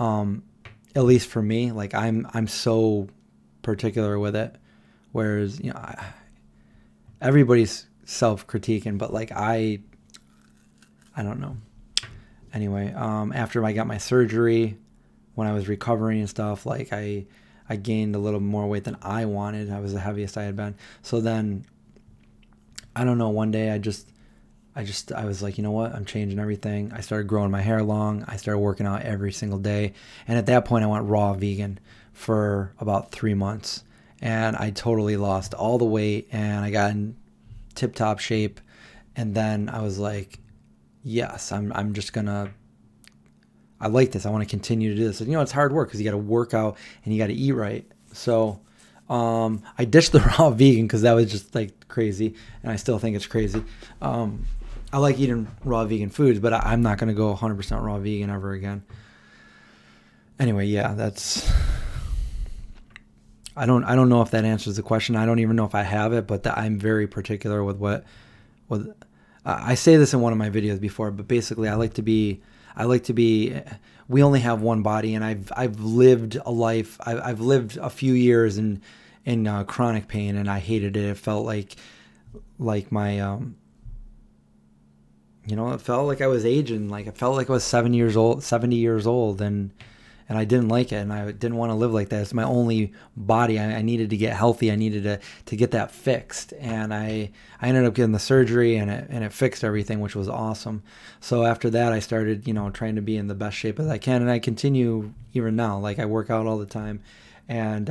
S1: At least for me, like I'm so particular with it, whereas everybody's self-critiquing, but like I don't know. Anyway, after I got my surgery, when I was recovering and stuff, like I gained a little more weight than I wanted. I was the heaviest I had been. So then, I don't know, one day I was like, you know what? I'm changing everything. I started growing my hair long. I started working out every single day. And at that point, I went raw vegan for about 3 months. And I totally lost all the weight, and I got in tip-top shape. And then I was like, yes, I'm just going to, I like this. I want to continue to do this. And, it's hard work because you got to work out and you got to eat right. So I ditched the raw vegan because that was just like crazy. And I still think it's crazy. I like eating raw vegan foods, but I'm not going to go 100% raw vegan ever again. Anyway, yeah, I don't know if that answers the question. I don't even know if I have it, but I'm very particular with I say this in one of my videos before, but basically I like to be, we only have one body, and I've lived a life. I've lived a few years in chronic pain, and I hated it. It felt like my, it felt like I was aging. Like, it felt like I was 70 years old, and I didn't like it, and I didn't want to live like that. It's my only body. I needed to get healthy. I needed to get that fixed, and I ended up getting the surgery, and it fixed everything, which was awesome. So after that, I started, trying to be in the best shape as I can, and I continue even now. Like, I work out all the time, and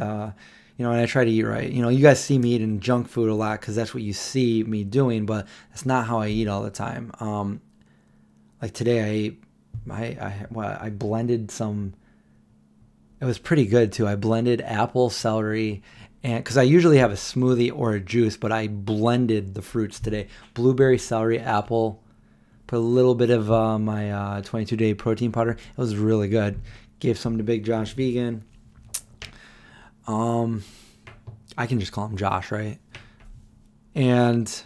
S1: and I try to eat right. You guys see me eating junk food a lot because that's what you see me doing, but that's not how I eat all the time. Like today, I ate, I blended some. It was pretty good too. I blended apple, celery, and because I usually have a smoothie or a juice, but I blended the fruits today: blueberry, celery, apple. Put a little bit of my 22-day protein powder. It was really good. Gave some to Big Josh Vegan. I can just call him Josh, right? And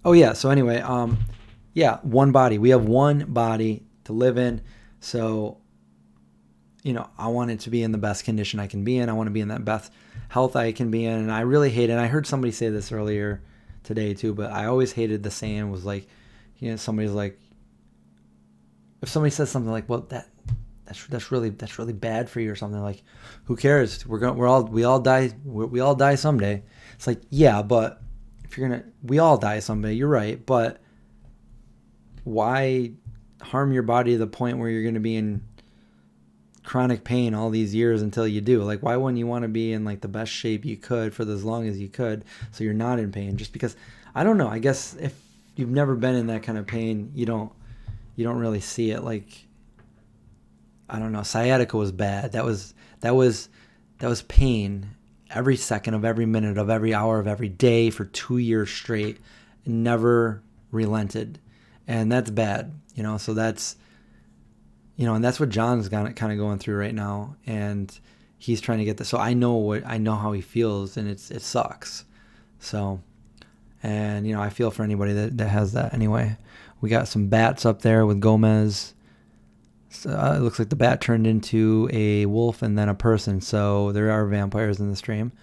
S1: oh yeah. So anyway, yeah, one body. We have one body to live in. So, I want it to be in the best condition I can be in. I want to be in that best health I can be in. And I really hate it. And I heard somebody say this earlier today too, but I always hated the saying was like, somebody's like, if somebody says something like, well, that's really bad for you or something, like, who cares? We all die someday. It's like, yeah, but we all die someday. You're right. But why harm your body to the point where you're going to be in chronic pain all these years until you do? Like, why wouldn't you want to be in like the best shape you could for as long as you could, so you're not in pain? Just because, I don't know, I guess if you've never been in that kind of pain, you don't really see it. Like, I don't know, sciatica was bad. That was pain every second of every minute of every hour of every day for 2 years straight, and never relented. And that's bad, so that's, and that's what John's kind of going through right now, and he's trying to get this. So I know how he feels, and it sucks. So, and I feel for anybody that has that. Anyway, we got some bats up there with Gomez. So, it looks like the bat turned into a wolf and then a person. So there are vampires in the stream.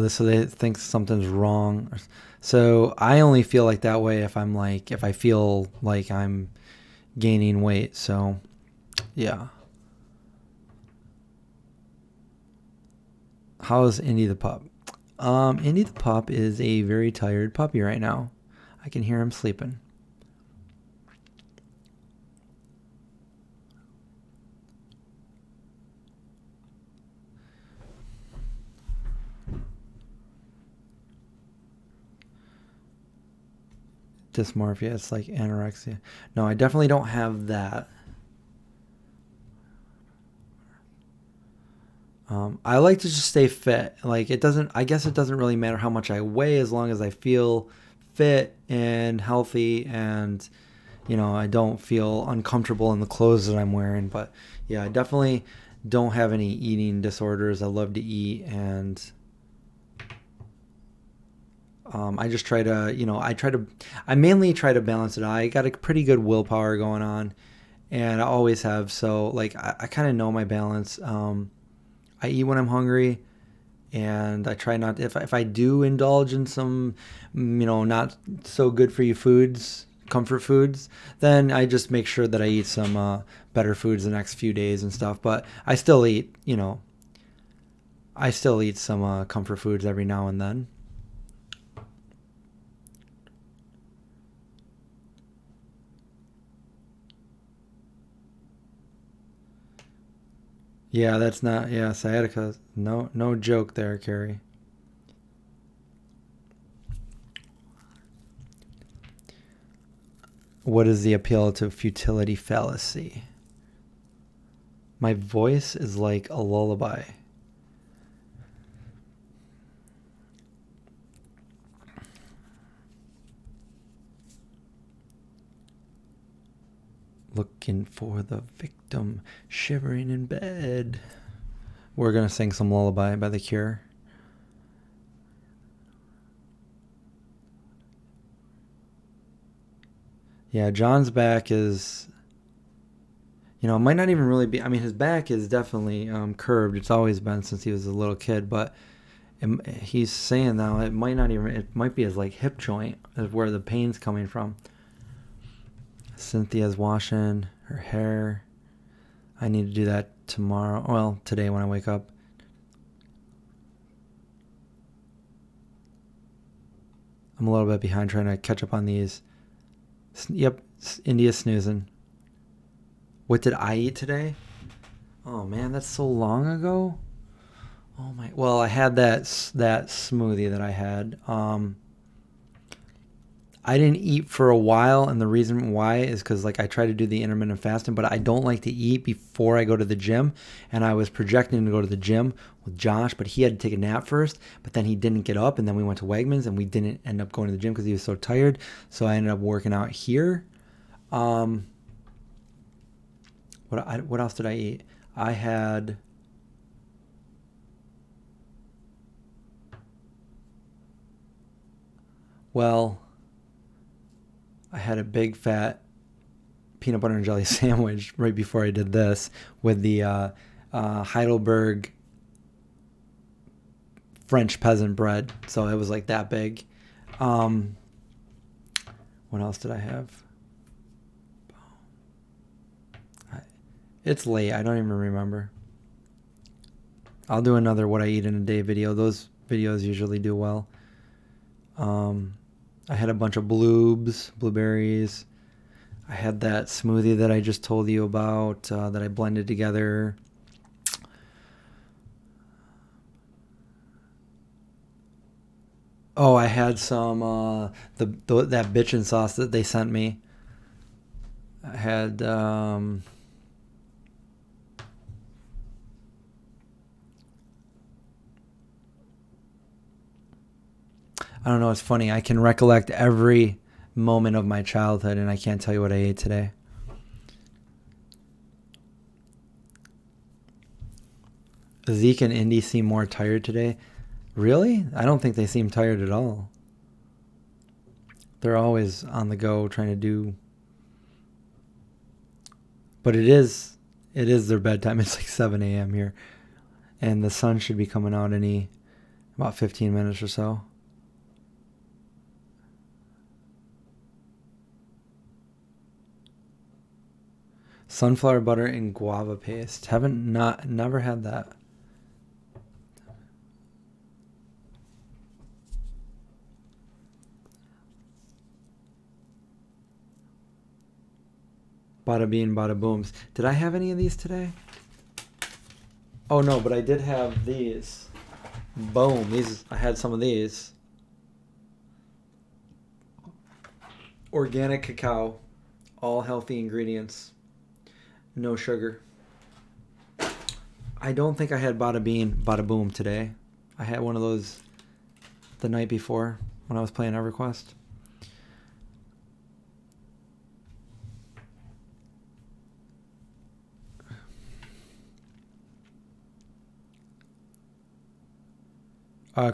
S1: So they think something's wrong. So I only feel like that way if I feel like I'm gaining weight. So, yeah. How's Indy the pup? Indy the pup is a very tired puppy right now. I can hear him sleeping. Dysmorphia, it's like anorexia. No, I definitely don't have that. I like to just stay fit. Like, I guess it doesn't really matter how much I weigh as long as I feel fit and healthy, and I don't feel uncomfortable in the clothes that I'm wearing. But yeah, I definitely don't have any eating disorders. I love to eat, and I just try to, I mainly try to balance it out. I got a pretty good willpower going on, and I always have. So like, I kind of know my balance. I eat when I'm hungry, and I try not, if I do indulge in some, not so good for you foods, comfort foods, then I just make sure that I eat some better foods the next few days and stuff. But I still eat, some comfort foods every now and then. Yeah, that's not, yeah, sciatica. No joke there, Carrie. What is the appeal to futility fallacy? My voice is like a lullaby. looking for the victim, shivering in bed. We're going to sing some Lullaby by The Cure. Yeah, John's back is, it might not even really be, his back is definitely curved. It's always been since he was a little kid, but he's saying now it might be his like hip joint is where the pain's coming from. Cynthia's washing her hair. I need to do that tomorrow. Well, today when I wake up. I'm a little bit behind trying to catch up on these. Yep, India's snoozing. What did I eat today? Oh man, that's so long ago. Oh my. Well, I had that smoothie that I had. I didn't eat for a while, and the reason why is because I try to do the intermittent fasting, but I don't like to eat before I go to the gym. And I was projecting to go to the gym with Josh, but he had to take a nap first. But then he didn't get up, and then we went to Wegmans, and we didn't end up going to the gym because he was so tired. So I ended up working out here. What else did I eat? I had. Well, I had a big fat peanut butter and jelly sandwich right before I did this with the Heidelberg French peasant bread. So it was like that big. What else did I have? It's late. I don't even remember. I'll do another what I eat in a day video. Those videos usually do well. I had a bunch of blueberries. I had that smoothie that I just told you about that I blended together. Oh, I had some that bitchin' sauce that they sent me. I had I don't know, it's funny. I can recollect every moment of my childhood, and I can't tell you what I ate today. Zeke and Indy seem more tired today. Really? I don't think they seem tired at all. They're always on the go trying to do. But it is their bedtime. It's like 7 a.m. here. And the sun should be coming out any about 15 minutes or so. Sunflower butter and guava paste. Never had that. Bada bean, bada booms. Did I have any of these today? Oh no, but I did have these. Boom. I had some of these. Organic cacao. All healthy ingredients. No sugar. I don't think I had bada bean, bada boom today. I had one of those the night before when I was playing EverQuest.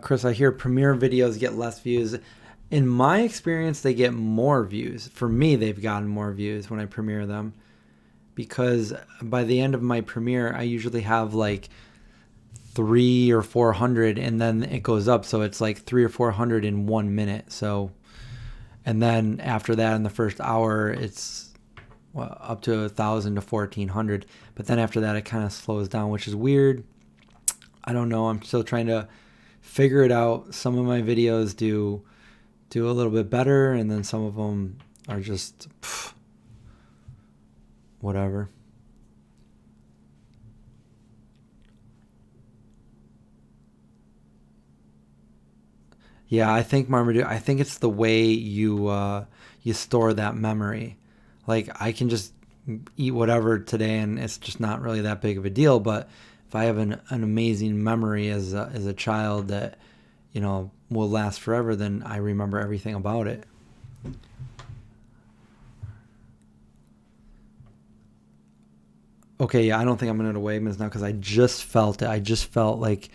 S1: Chris, I hear premiere videos get less views. In my experience, they get more views. For me, they've gotten more views when I premiere them. Because by the end of my premiere, I usually have like 300 or 400, and then it goes up. So it's like 300 or 400 in 1 minute. So, and then after that, in the first hour, it's up to 1,000 to 1,400. But then after that, it kind of slows down, which is weird. I don't know. I'm still trying to figure it out. Some of my videos do a little bit better, and then some of them are just whatever. Yeah, I think Marmaduke. I think it's the way you store that memory. Like I can just eat whatever today, and it's just not really that big of a deal. But if I have an amazing memory as a child that will last forever, then I remember everything about it. Okay, yeah, I don't think I'm going to Wegmans now because I just felt it. I just felt like,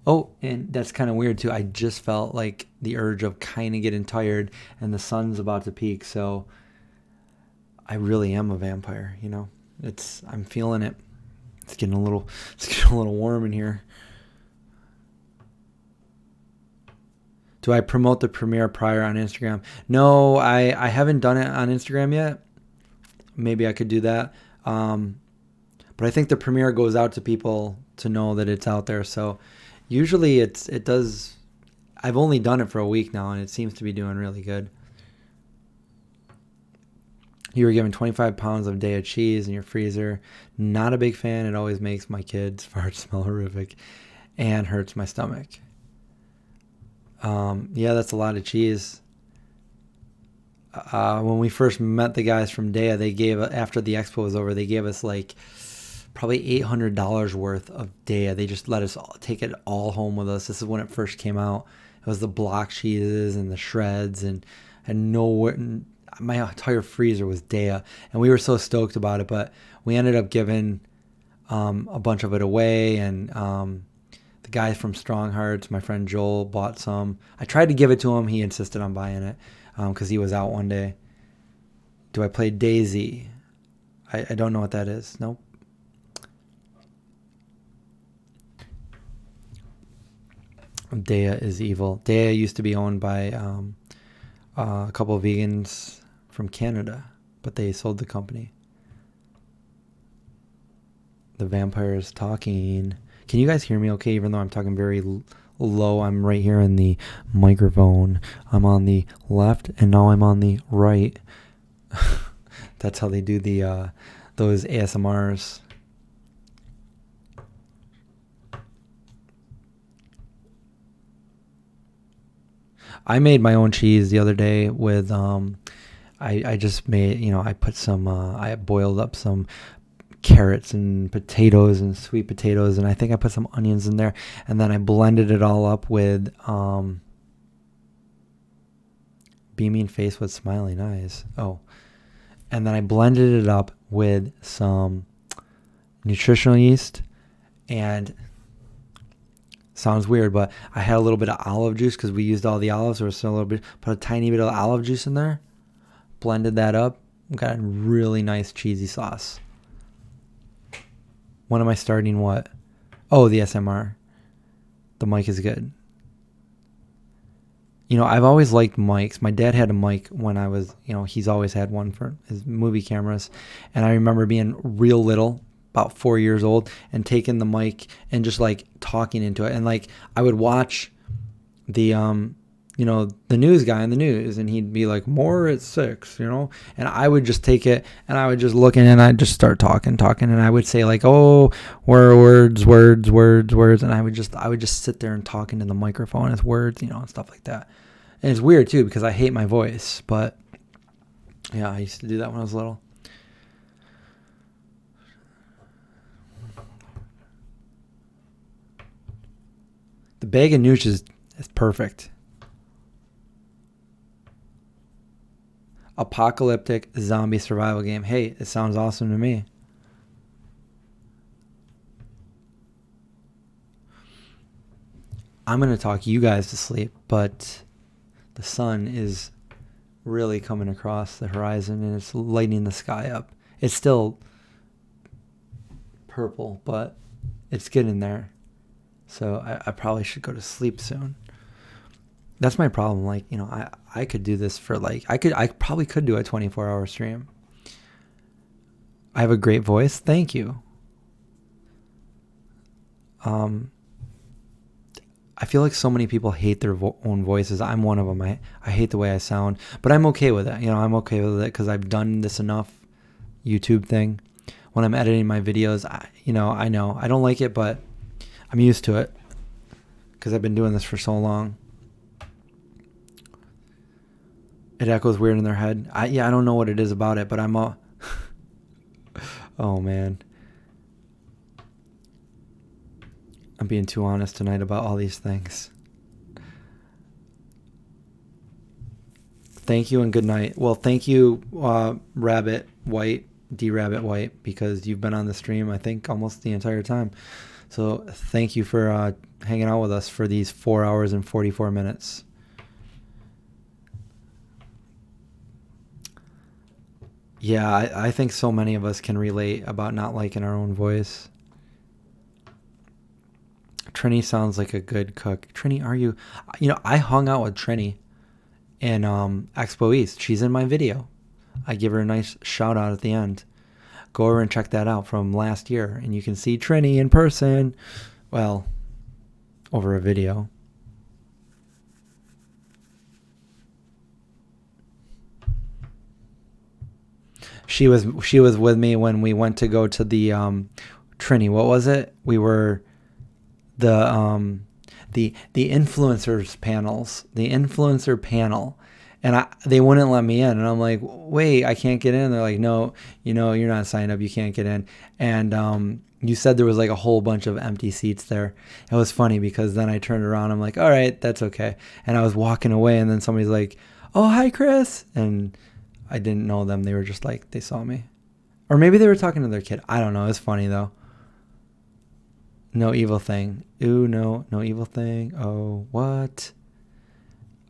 S1: oh, and that's kind of weird too. I just felt like the urge of kind of getting tired, and the sun's about to peak, so I really am a vampire. I'm feeling it. It's getting a little, it's getting a little warm in here. Do I promote the premiere prior on Instagram? No, I haven't done it on Instagram yet. Maybe I could do that. But I think the premiere goes out to people to know that it's out there. So usually it does. I've only done it for a week now, and it seems to be doing really good. You were given 25 pounds of Daiya cheese in your freezer. Not a big fan. It always makes my kids' farts smell horrific and hurts my stomach. Yeah, that's a lot of cheese. When we first met the guys from Daiya, they gave, after the expo was over, they gave us like probably $800 worth of Daiya. They just let us take it all home with us. This is when it first came out. It was the block cheeses and the shreds, and nowhere. My entire freezer was Daiya, and we were so stoked about it. But we ended up giving a bunch of it away, and the guy from Strong Hearts, my friend Joel, bought some. I tried to give it to him. He insisted on buying it because he was out one day. Do I play Daisy? I don't know what that is. Nope. Daiya is evil. Daiya used to be owned by a couple of vegans from Canada, but they sold the company. The vampire is talking. Can you guys hear me okay, even though I'm talking very low? I'm right here in the microphone. I'm on the left, and now I'm on the right. That's how they do the those ASMRs. I made my own cheese the other day with I just made, I put some I boiled up some carrots and potatoes and sweet potatoes, and I think I put some onions in there, and then I blended it all up with beaming face with smiling eyes. Oh, and then I blended it up with some nutritional yeast, and sounds weird, but I had a little bit of olive juice because we used all the olives. There was still a little bit, put a tiny bit of olive juice in there, blended that up, got a really nice cheesy sauce. When am I starting what? Oh, the SMR. The mic is good. I've always liked mics. My dad had a mic when I was, he's always had one for his movie cameras. And I remember being real little, about 4 years old, and taking the mic and just like talking into it. And like I would watch the the news guy on the news, and he'd be like, more at 6, and I would just take it and I would just look in and I'd just start talking, and I would say like, oh, words, and I would just sit there and talk into the microphone as words, and stuff like that. And it's weird too because I hate my voice, but yeah, I used to do that when I was little. The bag of nooch is perfect. Apocalyptic zombie survival game. Hey, it sounds awesome to me. I'm going to talk you guys to sleep, but the sun is really coming across the horizon and it's lighting the sky up. It's still purple, but it's getting there. So I probably should go to sleep soon. That's my problem. Like, I could do this for like, I probably could do a 24-hour stream. I have a great voice. Thank you. I feel like so many people hate their own voices. I'm one of them. I hate the way I sound, but I'm okay with it. I'm okay with it because I've done this enough YouTube thing. When I'm editing my videos, I know I don't like it, but I'm used to it because I've been doing this for so long. It echoes weird in their head. I don't know what it is about it, but I'm all... Oh, man. I'm being too honest tonight about all these things. Thank you and good night. Well, thank you, Rabbit White D Rabbit White, because you've been on the stream, I think, almost the entire time. So thank you for hanging out with us for these 4 hours and 44 minutes. Yeah, I think so many of us can relate about not liking our own voice. Trini sounds like a good cook. Trini, are you? I hung out with Trini in Expo East. She's in my video. I give her a nice shout out at the end. Go over and check that out from last year, and you can see Trini in person. Well, over a video. She was with me when we went to go to the Trini. What was it? We were the influencers panels, the influencer panel, and they wouldn't let me in, and I'm like, wait, I can't get in. They're like, no, you're not signed up, you can't get in. And you said there was like a whole bunch of empty seats there. It was funny because then I turned around, I'm like, all right, that's okay. And I was walking away, and then somebody's like, oh, hi, Chris. And I didn't know them. They were just like, they saw me. Or maybe they were talking to their kid. I don't know. It's funny though. No evil thing. Ooh, no evil thing. Oh, what?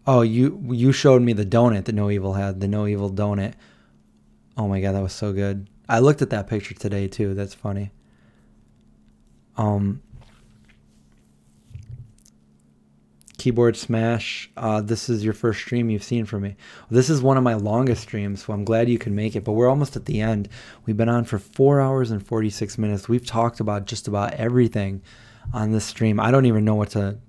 S1: Oh, you showed me the donut that No Evil had. The No Evil donut. Oh my God, that was so good. I looked at that picture today too. That's funny. Keyboard Smash. This is your first stream you've seen from me. This is one of my longest streams, so I'm glad you can make it. But we're almost at the end. We've been on for 4 hours and 46 minutes. We've talked about just about everything on this stream. I don't even know what to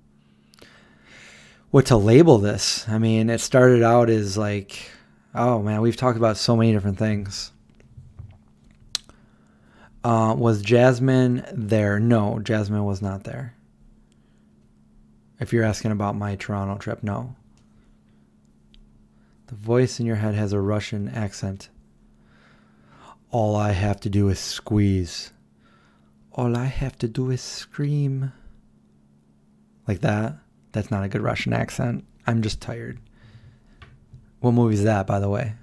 S1: label this. I mean, it started out as like, oh man, we've talked about so many different things. Was Jasmine there? No, Jasmine was not there. If you're asking about my Toronto trip, no. The voice in your head has a Russian accent. All I have to do is squeeze. All I have to do is scream. Like that? That's not a good Russian accent. I'm just tired. What movie is that, by the way?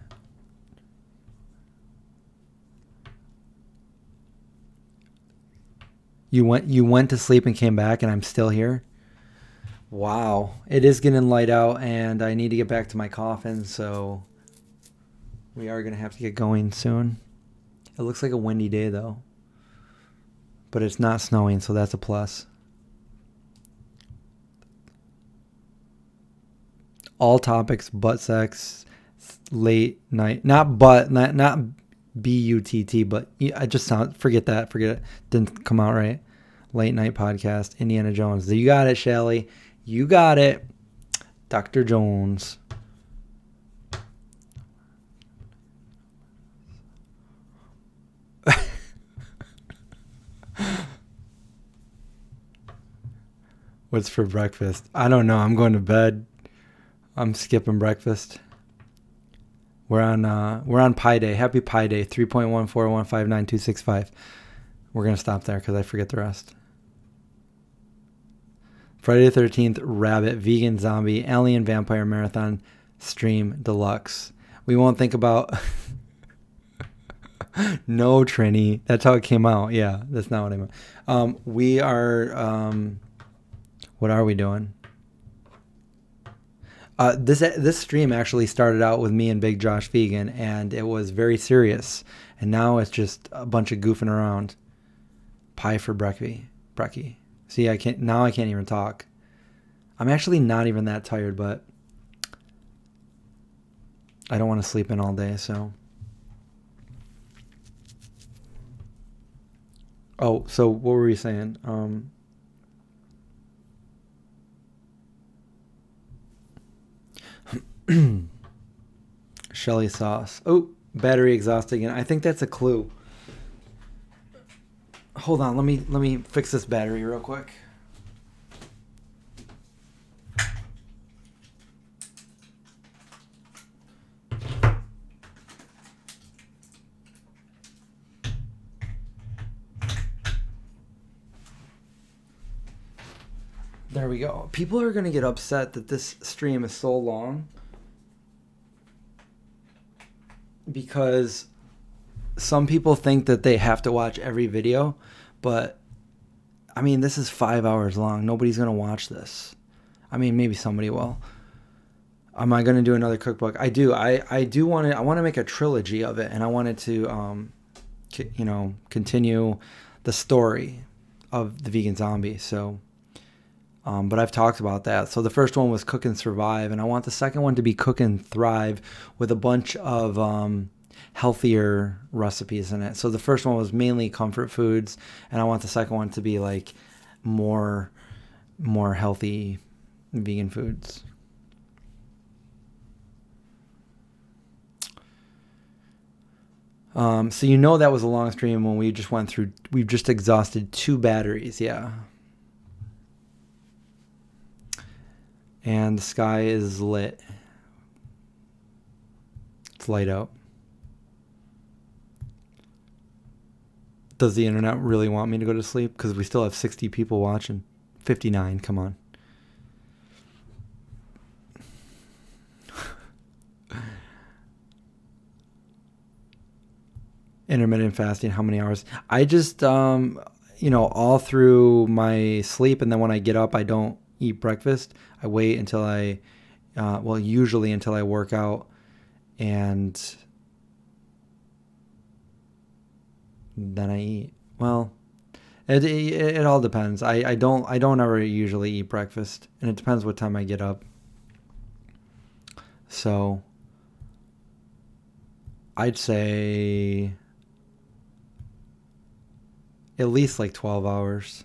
S1: You went to sleep and came back and I'm still here? Wow. It is getting light out and I need to get back to my coffin, so we are going to have to get going soon. It looks like a windy day though. But it's not snowing, so that's a plus. All topics, butt sex, late night. Not B-U-T-T, but I just forget it. Didn't come out right. Late night podcast, Indiana Jones. You got it, Shelly. You got it. Dr. Jones. What's for breakfast? I don't know. I'm going to bed. I'm skipping breakfast. We're on Pi Day. Happy Pi Day. 3.14159.265. We're going to stop there because I forget the rest. Friday the 13th, Rabbit, Vegan Zombie, Alien Vampire Marathon, Stream Deluxe. We won't think about... No, Trini. That's how it came out. Yeah, that's not what I meant. We are... what are we doing? This stream actually started out with me and Big Josh Vegan, and it was very serious. And now it's just a bunch of goofing around. Pie for Brecky. See, I can't even talk. I'm actually not even that tired, but I don't want to sleep in all day, so. Oh, so what were we saying? Shelly sauce. Oh, battery exhaust again. I think that's a clue. Hold on, let me fix this battery real quick. There we go. People are going to get upset that this stream is so long because some people think that they have to watch every video, but I mean, this is 5 hours long. Nobody's going to watch this. I mean, maybe somebody will. Am I going to do another cookbook? I do. I do want to. I want to make a trilogy of it, and I wanted to, continue the story of the vegan zombie. So, but I've talked about that. So the first one was Cook and Survive, and I want the second one to be Cook and Thrive with a bunch of healthier recipes in it. So the first one was mainly comfort foods, and I want the second one to be like more healthy vegan foods. So that was a long stream when we just went through, we've just exhausted 2 batteries, yeah. And the sky is lit. It's light out. Does the internet really want me to go to sleep? Because we still have 60 people watching. 59, come on. Intermittent fasting, how many hours? I just, all through my sleep, and then when I get up, I don't eat breakfast. I wait until usually until I work out, and then I eat. Well, it all depends. I don't ever usually eat breakfast, and it depends what time I get up. So I'd say at least like 12 hours.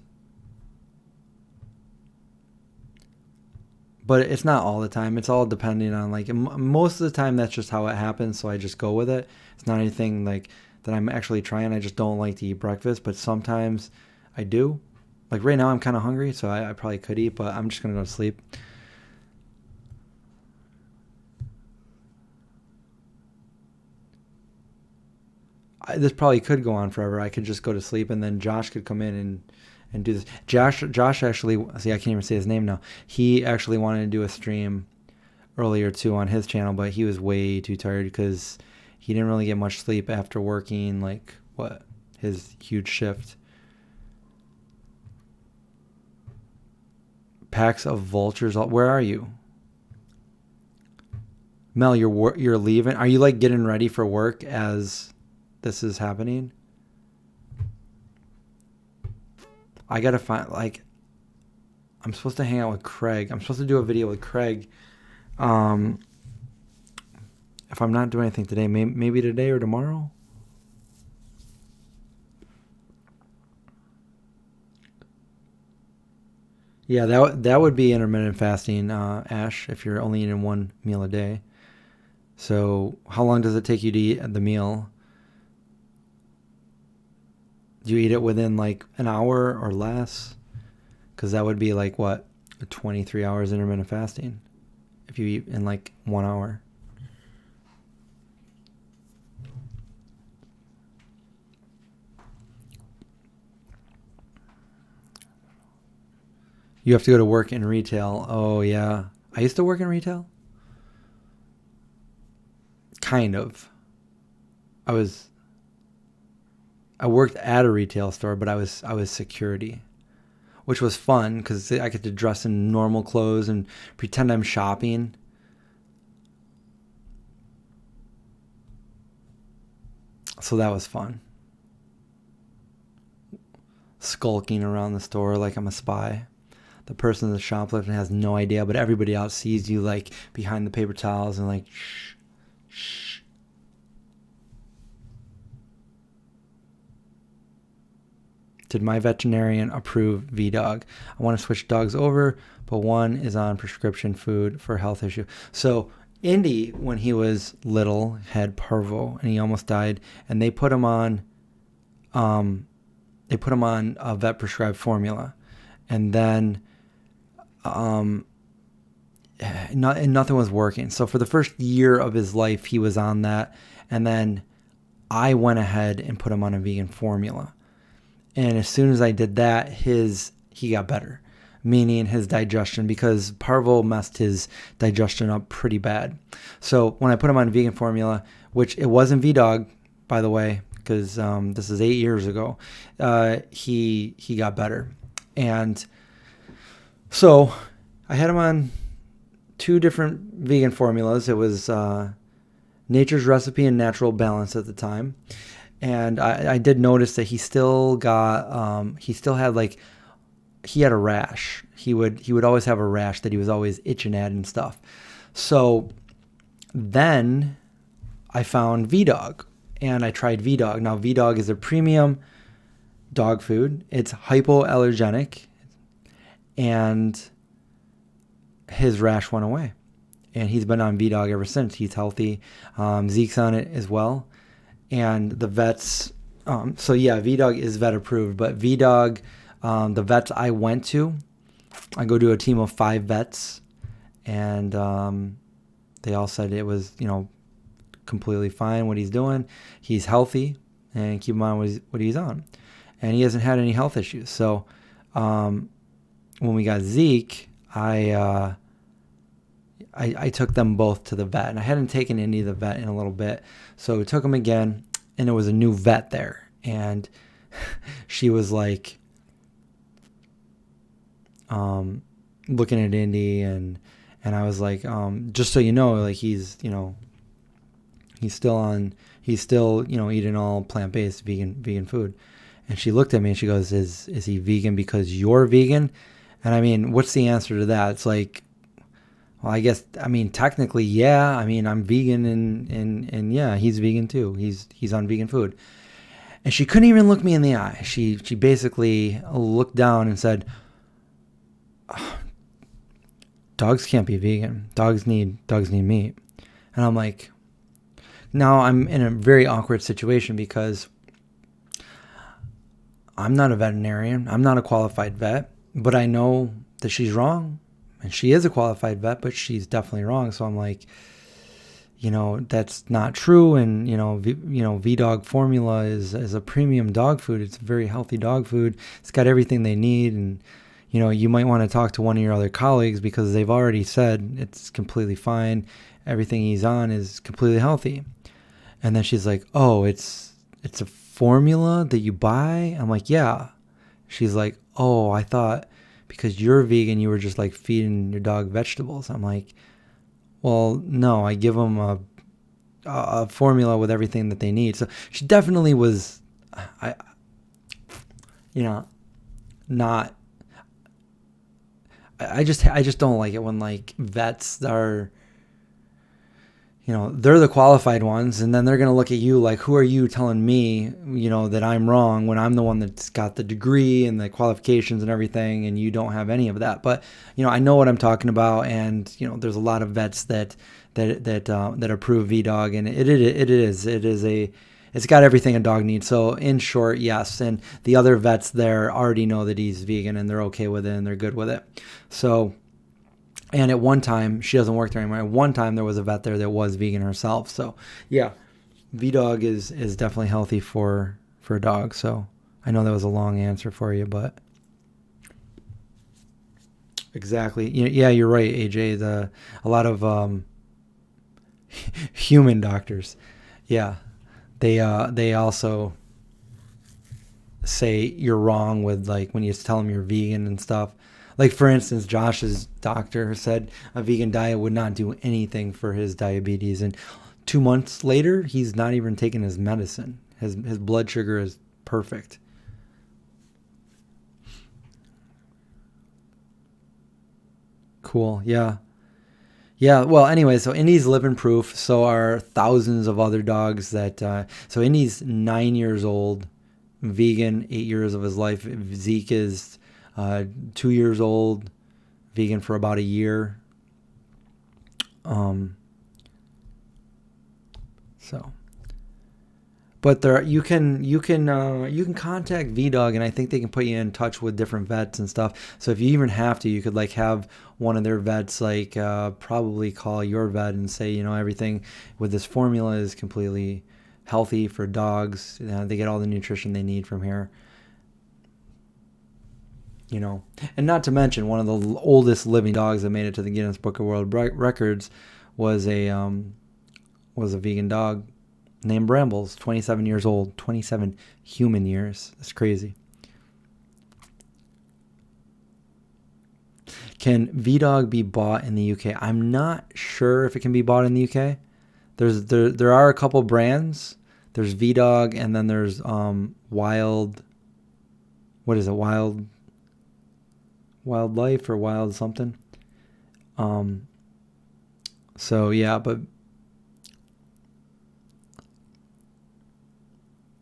S1: But it's not all the time. It's all depending on, like, most of the time that's just how it happens, so I just go with it. It's not anything like that I'm actually trying. I just don't like to eat breakfast, but sometimes I do. Like right now I'm kind of hungry, so I probably could eat, but I'm just going to go to sleep. This probably could go on forever. I could just go to sleep, and then Josh could come in and do this. Josh actually, see, I can't even say his name now. He actually wanted to do a stream earlier too on his channel, but he was way too tired because he didn't really get much sleep after working his huge shift. Packs of vultures. Where are you? Mel, you're leaving. Are you like getting ready for work as this is happening? I gotta find, I'm supposed to hang out with Craig. I'm supposed to do a video with Craig. If I'm not doing anything today, maybe today or tomorrow. Yeah, that would be intermittent fasting, Ash, if you're only eating one meal a day. So how long does it take you to eat the meal? Do you eat it within like an hour or less? Because that would be like 23 hours intermittent fasting if you eat in like 1 hour. You have to go to work in retail. Oh yeah, I used to work in retail. Kind of. I worked at a retail store, but I was security, which was fun because I get to dress in normal clothes and pretend I'm shopping. So that was fun. Skulking around the store like I'm a spy. The person that's shoplifting has no idea, but everybody else sees you like behind the paper towels and like shh, shh. Did my veterinarian approve VDog? I want to switch dogs over, but one is on prescription food for a health issue. So Indy, when he was little, had parvo and he almost died, and they put him on a vet prescribed formula, and then nothing was working. So for the first year of his life, he was on that, and then I went ahead and put him on a vegan formula. And as soon as I did that, he got better, meaning his digestion, because parvo messed his digestion up pretty bad. So when I put him on vegan formula, which it wasn't VDog, by the way, because this is 8 years ago, he got better. And so I had him on 2 different vegan formulas. It was Nature's Recipe and Natural Balance at the time. And I did notice that he still had he had a rash. He would always have a rash that he was always itching at and stuff. So then I found V-Dog, and I tried V-Dog. Now, V-Dog is a premium dog food. It's hypoallergenic, and his rash went away. And he's been on V-Dog ever since. He's healthy. Zeke's on it as well. And the vets, so yeah, V-Dog is vet approved, but V-Dog, the vets I went to, I go to a team of 5 vets, and they all said it was, completely fine what he's doing. He's healthy, and keep him on what he's on. And he hasn't had any health issues. So when we got Zeke, I took them both to the vet, and I hadn't taken Indy to the vet in a little bit. So we took him again, and there was a new vet there, and she was like, looking at Indy, and I was like, just so you know, like he's still eating all plant-based vegan food. And she looked at me and she goes, is he vegan because you're vegan? And I mean, what's the answer to that? It's like, well, technically, yeah. I'm vegan, and yeah, he's vegan too. He's on vegan food. And she couldn't even look me in the eye. She basically looked down and said, dogs can't be vegan. Dogs need meat. And I'm like, now I'm in a very awkward situation because I'm not a veterinarian. I'm not a qualified vet, but I know that she's wrong. And she is a qualified vet, but she's definitely wrong. So I'm like, that's not true. And, V-Dog formula is a premium dog food. It's a very healthy dog food. It's got everything they need. And, you might want to talk to one of your other colleagues because they've already said it's completely fine. Everything he's on is completely healthy. And then she's like, oh, it's a formula that you buy? I'm like, yeah. She's like, oh, I thought because you're vegan, you were just like feeding your dog vegetables. I'm like, well, no, I give them a formula with everything that they need. So she definitely was, not. I just don't like it when like vets are, they're the qualified ones, and then they're going to look at you like, who are you telling me, that I'm wrong when I'm the one that's got the degree and the qualifications and everything, and you don't have any of that. But, I know what I'm talking about, and, there's a lot of vets that approve V-Dog, and it's got everything a dog needs. So in short, yes. And the other vets there already know that he's vegan, and they're okay with it, and they're good with it. So, and at one time, she doesn't work there anymore. At one time, there was a vet there that was vegan herself. So, yeah, V-Dog is definitely healthy for a dog. So, I know that was a long answer for you, but exactly. Yeah, you're right, AJ. A lot of human doctors, yeah, they also say you're wrong with like when you tell them you're vegan and stuff. Like, for instance, Josh's doctor said a vegan diet would not do anything for his diabetes. And 2 months later, he's not even taking his medicine. His blood sugar is perfect. Cool. Yeah. Yeah. Well, anyway, so Indy's living proof. So are thousands of other dogs so Indy's 9 years old, vegan, 8 years of his life. Zeke is 2 years old, vegan for about a year. But you can contact V-Dog, and I think they can put you in touch with different vets and stuff. So if you even have to, you could like have one of their vets probably call your vet and say, everything with this formula is completely healthy for dogs. They get all the nutrition they need from here. And not to mention one of the oldest living dogs that made it to the Guinness Book of World Records was a vegan dog. named Brambles, 27 years old, 27 human years. That's crazy. Can VDog be bought in the UK? I'm not sure if it can be bought in the UK. There are a couple brands. There's VDog, and then there's Wild. What is it? Wildlife or Wild something. So yeah, but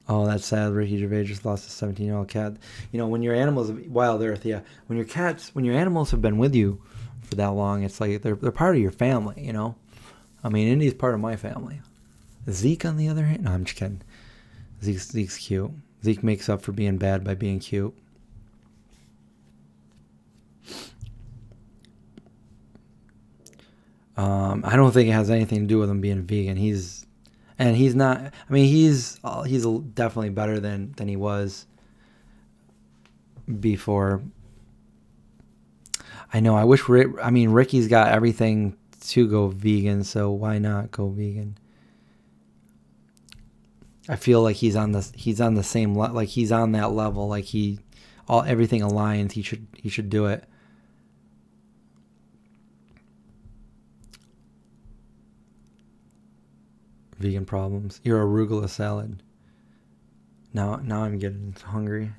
S1: oh, that's sad. Ricky Gervais just lost a 17-year-old cat. You know, when your animals, Wild Earth, yeah. When your animals have been with you for that long, it's like they're part of your family, you know? I mean, Indy's part of my family. Zeke, on the other hand, no, I'm just kidding. Zeke's cute. Zeke makes up for being bad by being cute. I don't think it has anything to do with him being vegan. He's not. I mean, he's definitely better than he was before. I know. I wish. Ricky's got everything to go vegan, so why not go vegan? I feel like he's on the same like he's on that level. Like everything aligns. He should do it. Vegan problems. Your arugula salad. Now I'm getting hungry.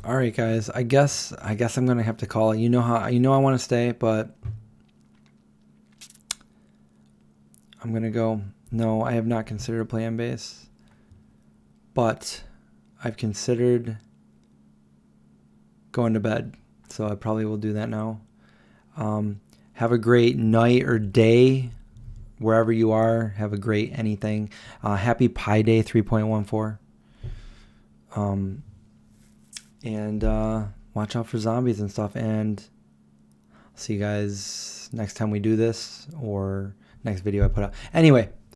S1: All right, guys. I guess I'm gonna have to call it. I want to stay, but I'm gonna go. No, I have not considered a plan base, but I've considered going to bed, so I probably will do that now. Have a great night or day wherever you are. Have a great anything. Happy Pi Day 3.14. And watch out for zombies and stuff. And I'll see you guys next time we do this, or next video I put out. Anyway.